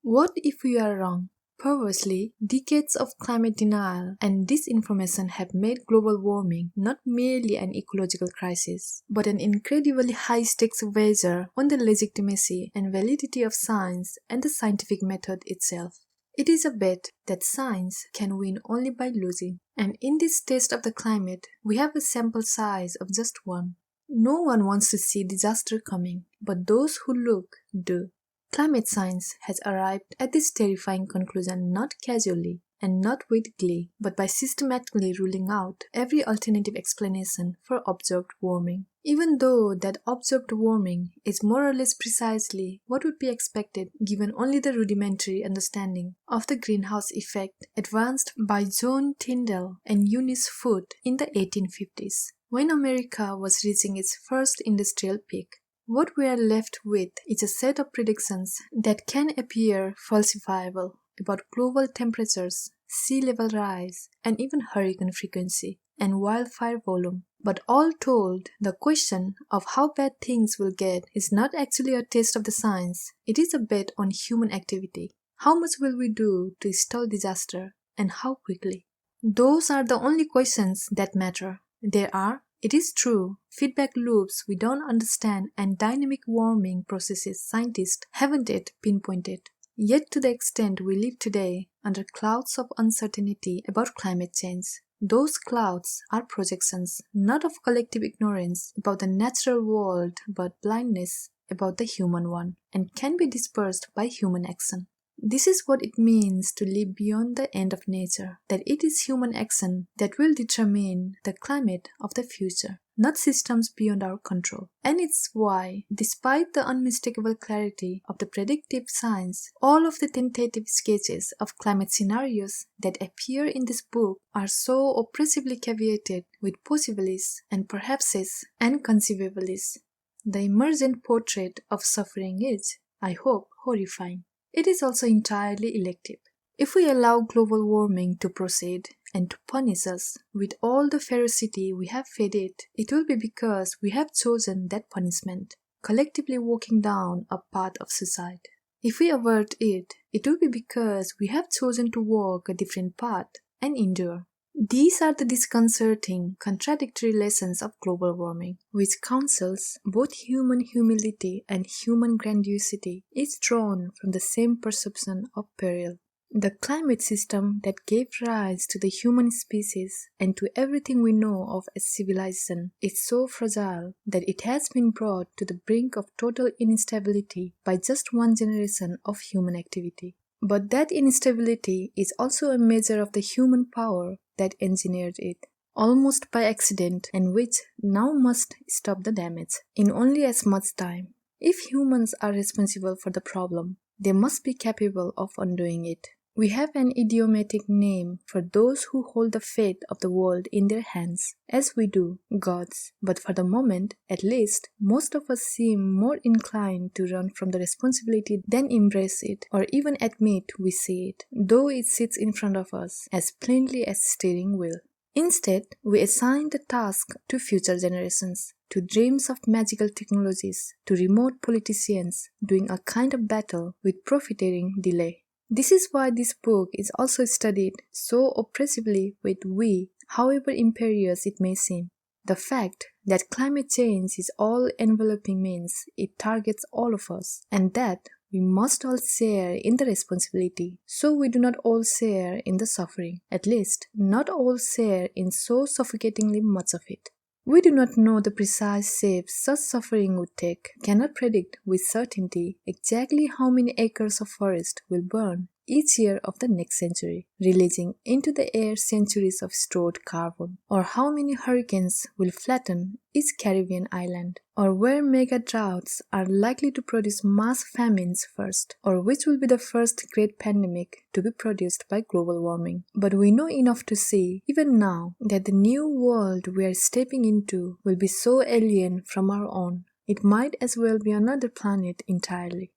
What if we are wrong? Perversely, decades of climate denial and disinformation have made global warming not merely an ecological crisis, but an incredibly high-stakes wager on the legitimacy and validity of science and the scientific method itself. It is a bet that science can win only by losing, and in this test of the climate, we have a sample size of just 1. No one wants to see disaster coming, but those who look do. Climate science has arrived at this terrifying conclusion not casually and not with glee, but by systematically ruling out every alternative explanation for observed warming. Even though that observed warming is more or less precisely what would be expected given only the rudimentary understanding of the greenhouse effect advanced by John Tyndall and Eunice Foote in the 1850s, when America was reaching its first industrial peak. What we are left with is a set of predictions that can appear falsifiable about global temperatures, sea level rise, and even hurricane frequency and wildfire volume. But all told, the question of how bad things will get is not actually a test of the science, it is a bet on human activity. How much will we do to stall disaster, and how quickly? Those are the only questions that matter. There are, it is true, feedback loops we don't understand and dynamic warming processes scientists haven't yet pinpointed. Yet to the extent we live today under clouds of uncertainty about climate change, those clouds are projections not of collective ignorance about the natural world but blindness about the human one, and can be dispersed by human action. This is what it means to live beyond the end of nature, that it is human action that will determine the climate of the future, not systems beyond our control. And it's why, despite the unmistakable clarity of the predictive science, all of the tentative sketches of climate scenarios that appear in this book are so oppressively caveated with possibilities and perhapses and conceivabilities. The emergent portrait of suffering is, I hope, horrifying. It is also entirely elective. If we allow global warming to proceed and to punish us with all the ferocity we have fed it, it will be because we have chosen that punishment, collectively walking down a path of suicide. If we avert it, it will be because we have chosen to walk a different path and endure. These are the disconcerting, contradictory lessons of global warming, which counsels both human humility and human grandiosity, each drawn from the same perception of peril. The climate system that gave rise to the human species and to everything we know of as civilization is so fragile that it has been brought to the brink of total instability by just one generation of human activity. But that instability is also a measure of the human power that engineered it, almost by accident, and which now must stop the damage in only as much time. If humans are responsible for the problem, they must be capable of undoing it. We have an idiomatic name for those who hold the fate of the world in their hands, as we do, gods. But for the moment, at least, most of us seem more inclined to run from the responsibility than embrace it, or even admit we see it, though it sits in front of us as plainly as steering wheel. Instead, we assign the task to future generations, to dreams of magical technologies, to remote politicians doing a kind of battle with profiteering delay. This is why this book is also studied so oppressively with we, however imperious it may seem. The fact that climate change is all-enveloping means it targets all of us, and that we must all share in the responsibility, so we do not all share in the suffering, at least not all share in so suffocatingly much of it. We do not know the precise shape such suffering would take, cannot predict with certainty exactly how many acres of forest will burn each year of the next century, releasing into the air centuries of stored carbon, or how many hurricanes will flatten each Caribbean island, or where mega droughts are likely to produce mass famines first, or which will be the first great pandemic to be produced by global warming. But we know enough to see, even now, that the new world we are stepping into will be so alien from our own, it might as well be another planet entirely.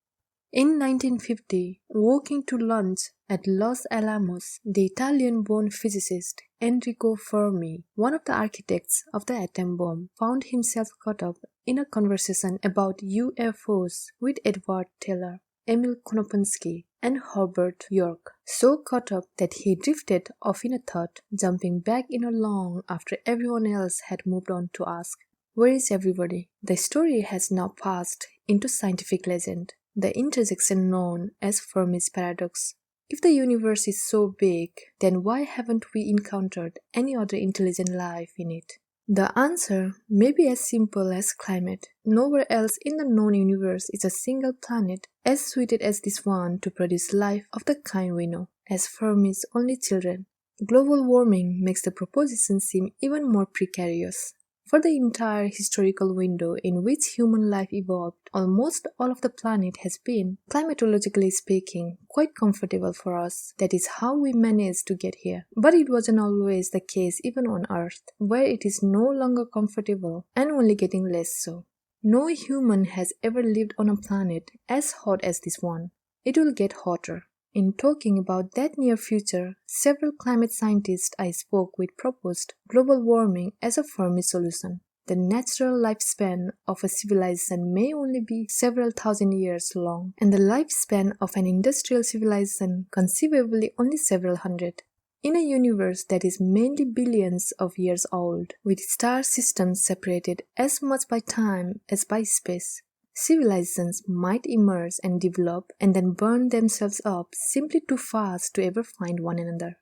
In 1950, walking to lunch at Los Alamos, the Italian-born physicist Enrico Fermi, one of the architects of the atom bomb, found himself caught up in a conversation about UFOs with Edward Teller, Emil Konopensky, and Herbert York, so caught up that he drifted off in a thought, jumping back in long after everyone else had moved on to ask, "Where is everybody?" The story has now passed into scientific legend, the intersection known as Fermi's paradox. If the universe is so big, then why haven't we encountered any other intelligent life in it? The answer may be as simple as climate. Nowhere else in the known universe is a single planet as suited as this one to produce life of the kind we know as Fermi's only children. Global warming makes the proposition seem even more precarious. For the entire historical window in which human life evolved, almost all of the planet has been, climatologically speaking, quite comfortable for us. That is how we managed to get here. But it wasn't always the case even on Earth, where it is no longer comfortable and only getting less so. No human has ever lived on a planet as hot as this one. It will get hotter. In talking about that near future, several climate scientists I spoke with proposed global warming as a Fermi solution. The natural lifespan of a civilization may only be several thousand years long, and the lifespan of an industrial civilization conceivably only several hundred. In a universe that is mainly billions of years old, with star systems separated as much by time as by space, civilizations might emerge and develop and then burn themselves up simply too fast to ever find one another.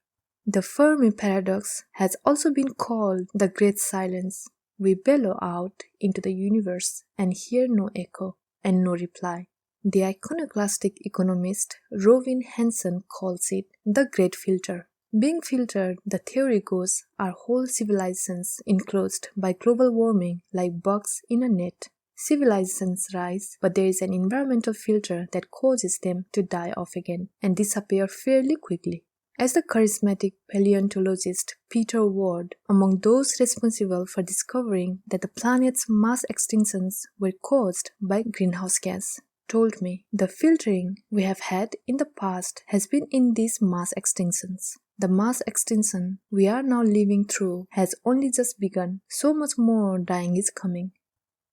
The Fermi paradox has also been called the Great Silence. We bellow out into the universe and hear no echo and no reply. The iconoclastic economist Robin Hanson calls it the Great Filter. Being filtered, the theory goes, are whole civilizations enclosed by global warming like bugs in a net. Civilizations rise, but there is an environmental filter that causes them to die off again and disappear fairly quickly. As the charismatic paleontologist Peter Ward, among those responsible for discovering that the planet's mass extinctions were caused by greenhouse gas, told me, the filtering we have had in the past has been in these mass extinctions. The mass extinction we are now living through has only just begun. So much more dying is coming.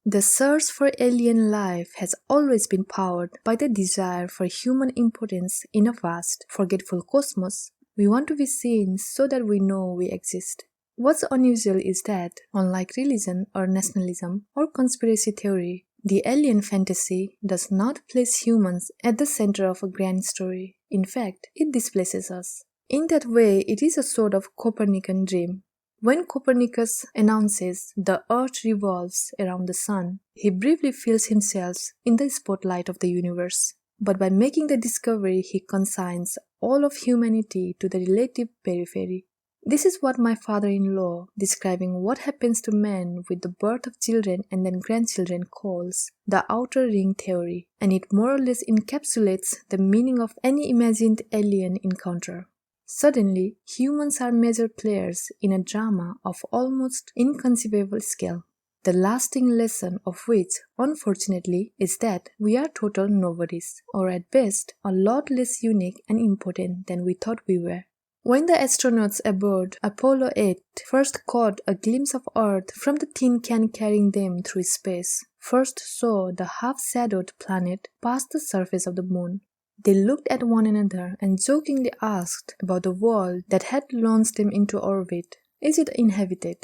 The search for alien life has always been powered by the desire for human importance in a vast, forgetful cosmos. We want to be seen so that we know we exist. What's unusual is that, unlike religion or nationalism or conspiracy theory, the alien fantasy does not place humans at the center of a grand story. In fact, it displaces us. In that way, it is a sort of Copernican dream. When Copernicus announces the Earth revolves around the Sun, he briefly feels himself in the spotlight of the universe. But by making the discovery, he consigns all of humanity to the relative periphery. This is what my father-in-law, describing what happens to men with the birth of children and then grandchildren, calls the outer ring theory, and it more or less encapsulates the meaning of any imagined alien encounter. Suddenly, humans are major players in a drama of almost inconceivable scale, the lasting lesson of which, unfortunately, is that we are total nobodies, or at best, a lot less unique and important than we thought we were. When the astronauts aboard Apollo 8 first caught a glimpse of Earth from the tin can carrying them through space, first saw the half-shadowed planet past the surface of the moon, they looked at one another and jokingly asked about the world that had launched them into orbit. Is it inhabited?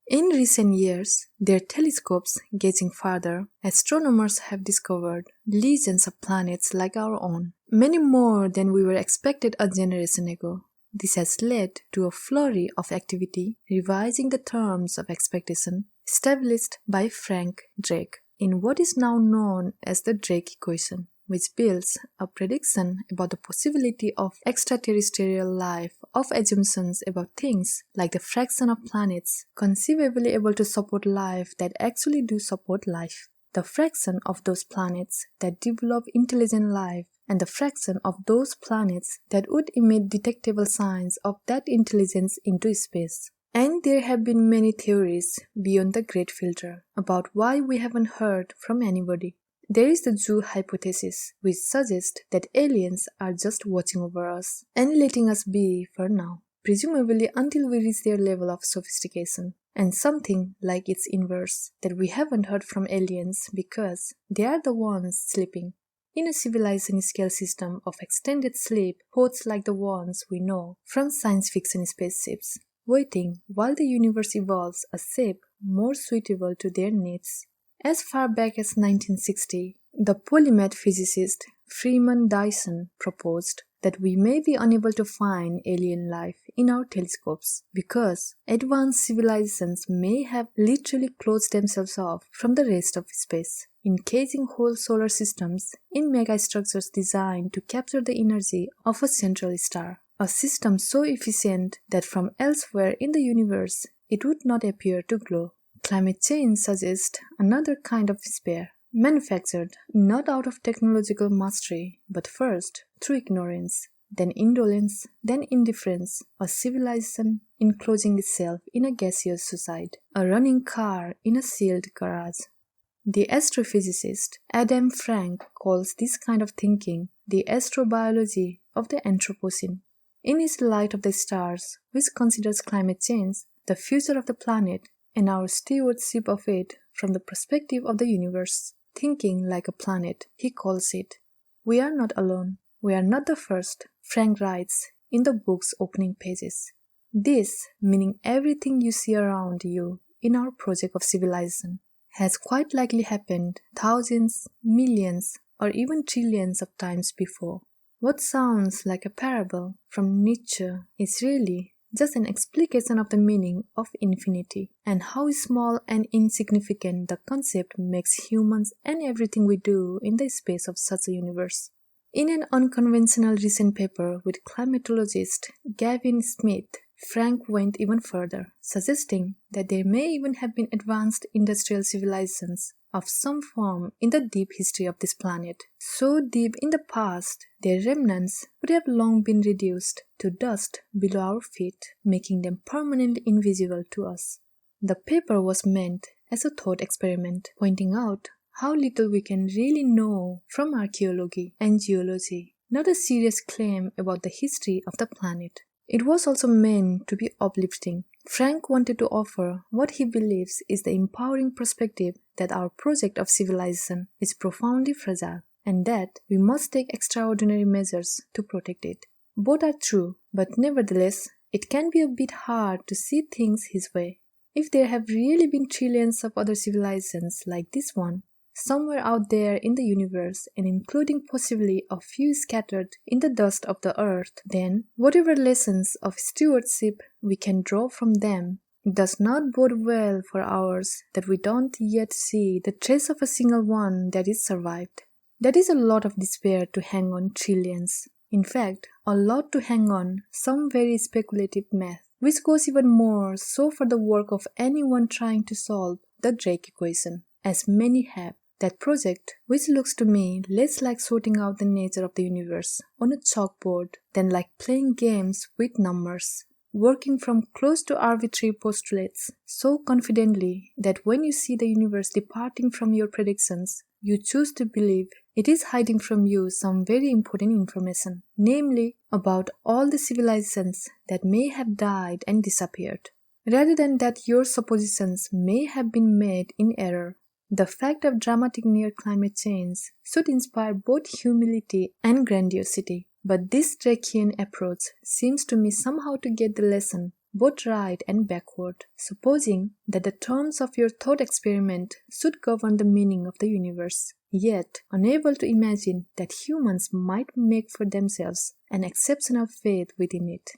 In recent years, their telescopes gazing farther, astronomers have discovered legions of planets like our own, many more than we were expected a generation ago. This has led to a flurry of activity revising the terms of expectation established by Frank Drake in what is now known as the Drake equation, which builds a prediction about the possibility of extraterrestrial life of assumptions about things like the fraction of planets conceivably able to support life that actually do support life, the fraction of those planets that develop intelligent life, and the fraction of those planets that would emit detectable signs of that intelligence into space. And there have been many theories beyond the Great Filter about why we haven't heard from anybody. There is the Zoo hypothesis, which suggests that aliens are just watching over us and letting us be for now, presumably until we reach their level of sophistication, and something like its inverse, that we haven't heard from aliens because they are the ones sleeping. In a civilization scale system of extended sleep, pods like the ones we know from science fiction spaceships, waiting while the universe evolves a shape more suitable to their needs. As far back as 1960, the polymath physicist Freeman Dyson proposed that we may be unable to find alien life in our telescopes because advanced civilizations may have literally closed themselves off from the rest of space, encasing whole solar systems in megastructures designed to capture the energy of a central star, a system so efficient that from elsewhere in the universe it would not appear to glow. Climate change suggests another kind of despair, manufactured not out of technological mastery, but first through ignorance, then indolence, then indifference, a civilization enclosing itself in a gaseous suicide, a running car in a sealed garage. The astrophysicist Adam Frank calls this kind of thinking the astrobiology of the Anthropocene. In his Light of the Stars, which considers climate change, the future of the planet, and our stewardship of it from the perspective of the universe, thinking like a planet, he calls it. We are not alone. We are not the first, Frank writes in the book's opening pages. This, meaning everything you see around you in our project of civilization, has quite likely happened thousands, millions, or even trillions of times before. What sounds like a parable from Nietzsche is really just an explication of the meaning of infinity and how small and insignificant the concept makes humans and everything we do in the space of such a universe. In an unconventional recent paper with climatologist Gavin Smith, Frank went even further, suggesting that there may even have been advanced industrial civilizations of some form in the deep history of this planet. So deep in the past, their remnants would have long been reduced to dust below our feet, making them permanently invisible to us. The paper was meant as a thought experiment, pointing out how little we can really know from archaeology and geology, not a serious claim about the history of the planet. It was also meant to be uplifting. Frank wanted to offer what he believes is the empowering perspective that our project of civilization is profoundly fragile and that we must take extraordinary measures to protect it. Both are true, but nevertheless, it can be a bit hard to see things his way. If there have really been trillions of other civilizations like this one, somewhere out there in the universe and including possibly a few scattered in the dust of the earth, then whatever lessons of stewardship we can draw from them does not bode well for ours that we don't yet see the trace of a single one that is survived. That is a lot of despair to hang on trillions. In fact, a lot to hang on some very speculative math, which goes even more so for the work of anyone trying to solve the Drake equation, as many have. That project, which looks to me less like sorting out the nature of the universe on a chalkboard than like playing games with numbers, working from close to arbitrary postulates so confidently that when you see the universe departing from your predictions, you choose to believe it is hiding from you some very important information, namely about all the civilizations that may have died and disappeared, rather than that your suppositions may have been made in error. The fact of dramatic near climate change should inspire both humility and grandiosity, but this Drakean approach seems to me somehow to get the lesson both right and backward, supposing that the terms of your thought experiment should govern the meaning of the universe, yet unable to imagine that humans might make for themselves an exceptional faith within it.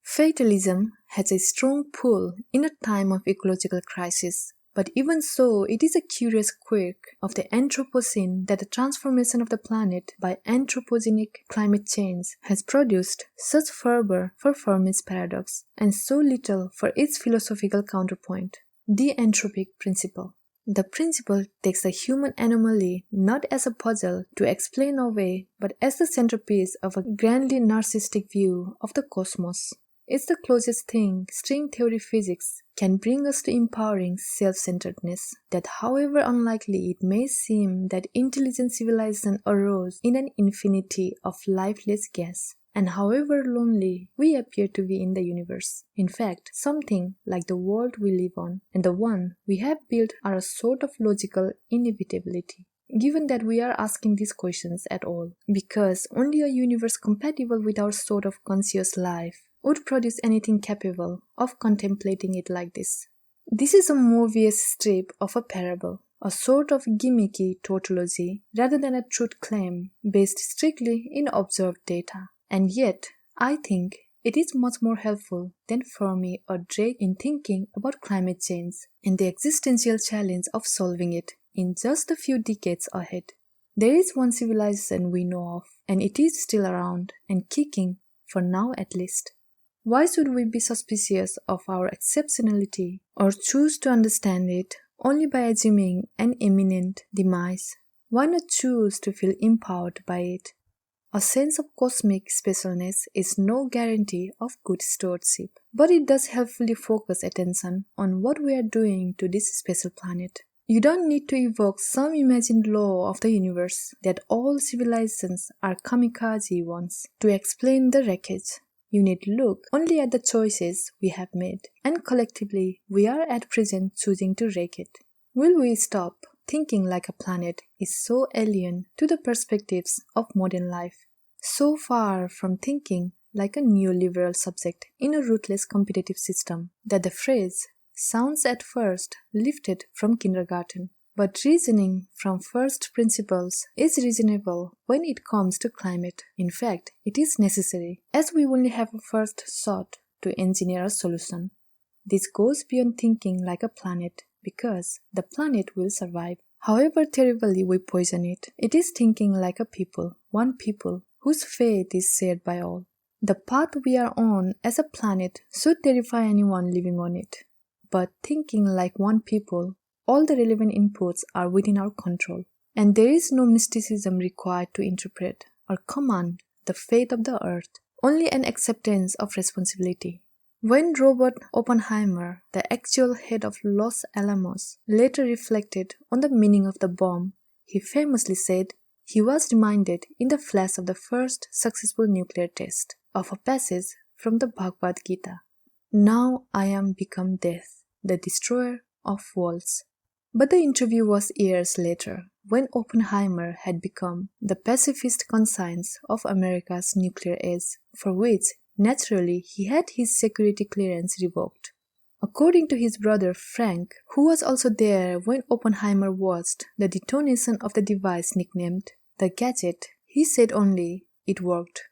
Fatalism has a strong pull in a time of ecological crisis. But even so, it is a curious quirk of the Anthropocene that the transformation of the planet by anthropogenic climate change has produced such fervor for Fermi's paradox and so little for its philosophical counterpoint, the Anthropic principle. The principle takes the human anomaly not as a puzzle to explain away, but as the centerpiece of a grandly narcissistic view of the cosmos. It's the closest thing string theory physics can bring us to empowering self-centeredness, that however unlikely it may seem that intelligent civilization arose in an infinity of lifeless gas, and however lonely we appear to be in the universe. In fact, something like the world we live on and the one we have built are a sort of logical inevitability. Given that we are asking these questions at all, because only a universe compatible with our sort of conscious life would produce anything capable of contemplating it like this. This is a Mobius strip of a parable, a sort of gimmicky tautology rather than a truth claim based strictly in observed data. And yet, I think it is much more helpful than Fermi or Drake in thinking about climate change and the existential challenge of solving it in just a few decades ahead. There is one civilization we know of, and it is still around and kicking, for now at least. Why should we be suspicious of our exceptionality or choose to understand it only by assuming an imminent demise? Why not choose to feel empowered by it? A sense of cosmic specialness is no guarantee of good stewardship, but it does helpfully focus attention on what we are doing to this special planet. You don't need to evoke some imagined law of the universe that all civilizations are kamikaze ones to explain the wreckage. You need to look only at the choices we have made, and collectively we are at present choosing to wreck it. Will we stop thinking like a planet is so alien to the perspectives of modern life, so far from thinking like a neoliberal subject in a ruthless competitive system that the phrase sounds at first lifted from kindergarten. But reasoning from first principles is reasonable when it comes to climate. In fact, it is necessary, as we only have a first shot to engineer a solution. This goes beyond thinking like a planet, because the planet will survive. However terribly we poison it, it is thinking like a people, one people, whose fate is shared by all. The path we are on as a planet should terrify anyone living on it. But thinking like one people, all the relevant inputs are within our control, and there is no mysticism required to interpret or command the fate of the earth, only an acceptance of responsibility. When Robert Oppenheimer, the actual head of Los Alamos, later reflected on the meaning of the bomb, he famously said he was reminded in the flash of the first successful nuclear test of a passage from the Bhagavad Gita. Now I am become death, the destroyer of worlds. But the interview was years later, when Oppenheimer had become the pacifist conscience of America's nuclear age, for which, naturally, he had his security clearance revoked. According to his brother Frank, who was also there when Oppenheimer watched the detonation of the device nicknamed the Gadget, he said only, "It worked."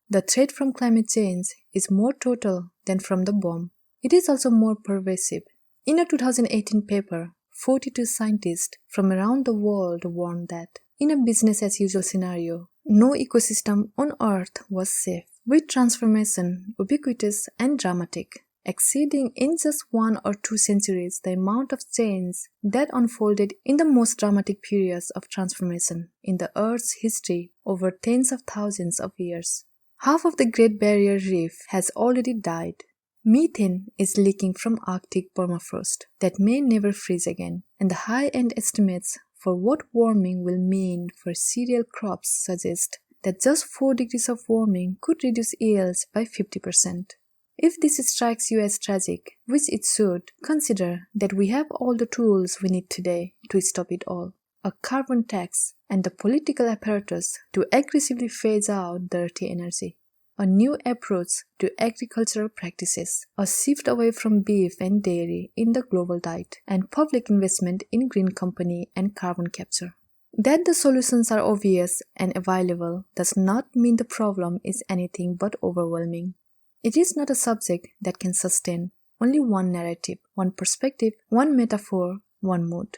The threat from climate change is more total than from the bomb. It is also more pervasive. In a 2018 paper, 42 scientists from around the world warned that, in a business-as-usual scenario, no ecosystem on Earth was safe, with transformation ubiquitous and dramatic, exceeding in just 1 or 2 centuries the amount of change that unfolded in the most dramatic periods of transformation in the Earth's history over tens of thousands of years. Half of the Great Barrier Reef has already died. Methane is leaking from Arctic permafrost that may never freeze again, and the high-end estimates for what warming will mean for cereal crops suggest that just 4 degrees of warming could reduce yields by 50%. If this strikes you as tragic, which it should, consider that we have all the tools we need today to stop it all. A carbon tax and the political apparatus to aggressively phase out dirty energy. A new approach to agricultural practices, a shift away from beef and dairy in the global diet, and public investment in green company and carbon capture. That the solutions are obvious and available does not mean the problem is anything but overwhelming. It is not a subject that can sustain only one narrative, one perspective, one metaphor, one mood.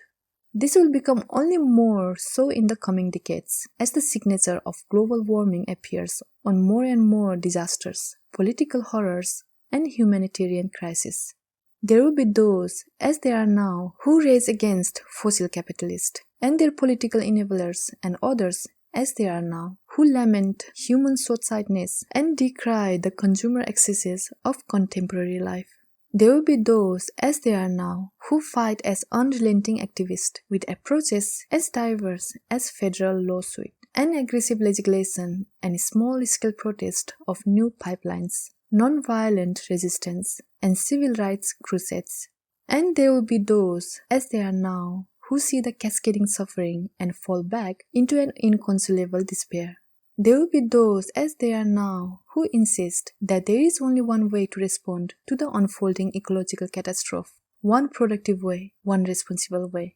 This will become only more so in the coming decades as the signature of global warming appears on more and more disasters, political horrors, and humanitarian crises. There will be those, as there are now, who race against fossil capitalists and their political enablers, and others, as there are now, who lament human short-sightedness and decry the consumer excesses of contemporary life. There will be those, as there are now, who fight as unrelenting activists with approaches as diverse as federal lawsuit and aggressive legislation and small-scale protest of new pipelines, non-violent resistance, and civil rights crusades. And there will be those, as there are now, who see the cascading suffering and fall back into an inconsolable despair. There will be those, as there are now, who insist that there is only one way to respond to the unfolding ecological catastrophe, one productive way, one responsible way.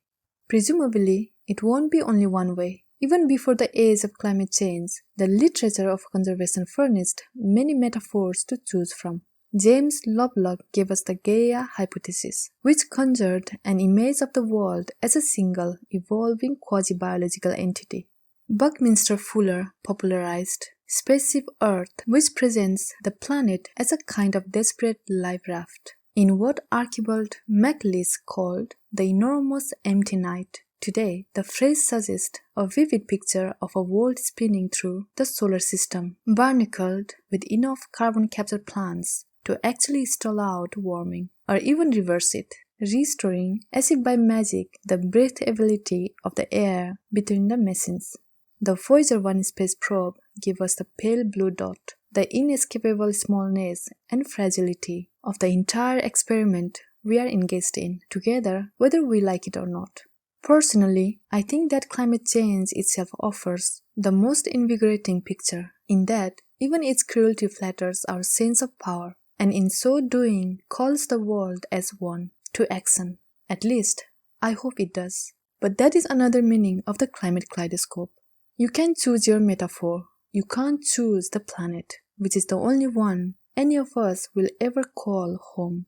Presumably, it won't be only one way. Even before the age of climate change, the literature of conservation furnished many metaphors to choose from. James Lovelock gave us the Gaia hypothesis, which conjured an image of the world as a single, evolving quasi-biological entity. Buckminster Fuller popularized Spaceship Earth, which presents the planet as a kind of desperate life raft, in what Archibald MacLeish called the enormous empty night. Today, the phrase suggests a vivid picture of a world spinning through the solar system, barnacled with enough carbon capture plants to actually stall out warming, or even reverse it. restoring, as if by magic, the breathability of the air between the machines. The Voyager 1 space probe gave us the pale blue dot, the inescapable smallness and fragility of the entire experiment we are engaged in together, whether we like it or not. Personally, I think that climate change itself offers the most invigorating picture, in that even its cruelty flatters our sense of power, and in so doing calls the world as one to action. At least, I hope it does. But that is another meaning of the climate kaleidoscope. You can choose your metaphor. You can't choose the planet, which is the only one any of us will ever call home.